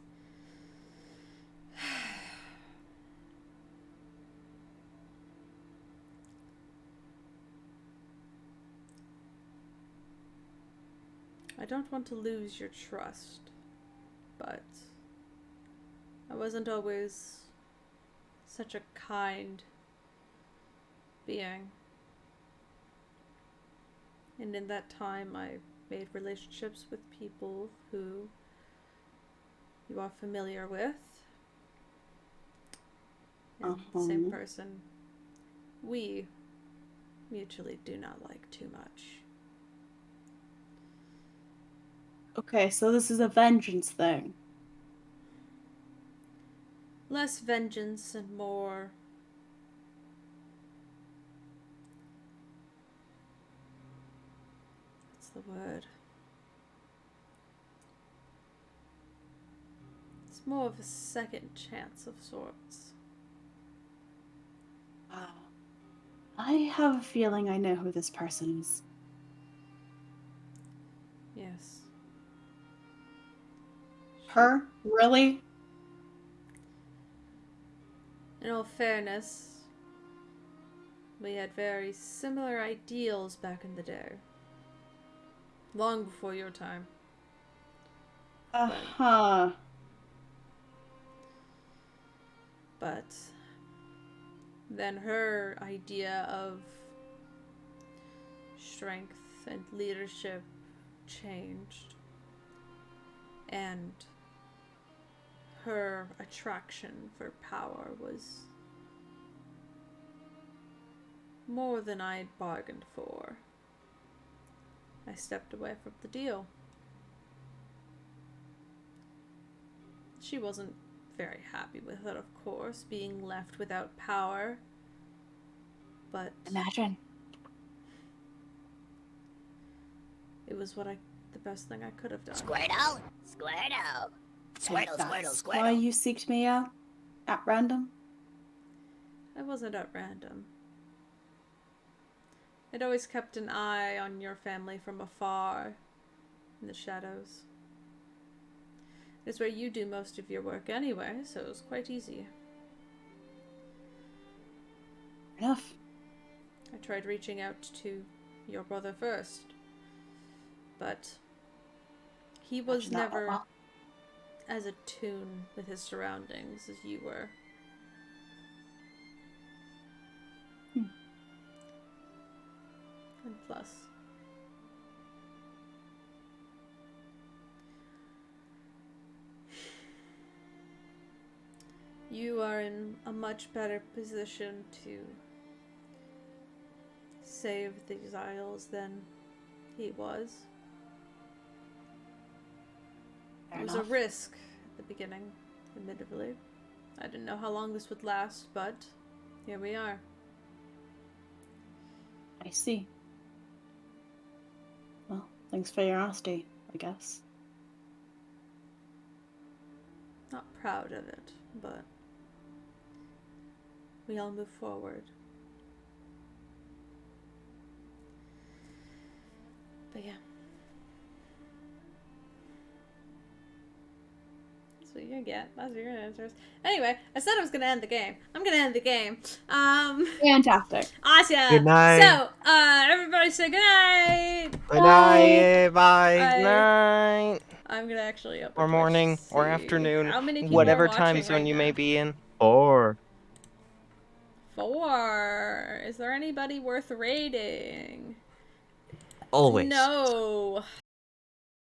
I don't want to lose your trust, but I wasn't always such a kind being. And in that time, I made relationships with people who you are familiar with. And the same person we mutually do not like too much. Okay, so this is a vengeance thing. Less vengeance and more what's the word? It's more of a second chance of sorts. I have a feeling I know who this person is. Yes. Her? Really? In all fairness, we had very similar ideals back in the day. Long before your time. Uh-huh. But then her idea of strength and leadership changed. And her attraction for power was more than I'd bargained for. I stepped away from the deal. She wasn't very happy with it, of course, being left without power. But Imagine. it was the best thing I could have done. Squirtle, Squirtle, Squirtle, That's Squirtle, why Squirtle. you seeked me out at random? I wasn't at random. I'd always kept an eye on your family from afar, in the shadows. It's where you do most of your work anyway, so it was quite easy. Enough. I tried reaching out to your brother first, but he was Imagine that went never well. as attuned with his surroundings as you were. And plus, you are in a much better position to save these isles than he was. Fair It was enough. a risk at the beginning, admittedly. I didn't know how long this would last, but here we are. I see. Thanks for your honesty, I guess. Not proud of it, but we all move forward. But yeah. That's what you get. That's your answers. Anyway, I said I was gonna end the game. I'm gonna end the game. Fantastic. Awesome. Good night. So, everybody say good night. Good night. Bye. Night. I'm gonna actually up Or Twitch morning, to or see afternoon, how many people whatever are time watching zone right you may now. be in. Or 4. Is there anybody worth rating? always. No.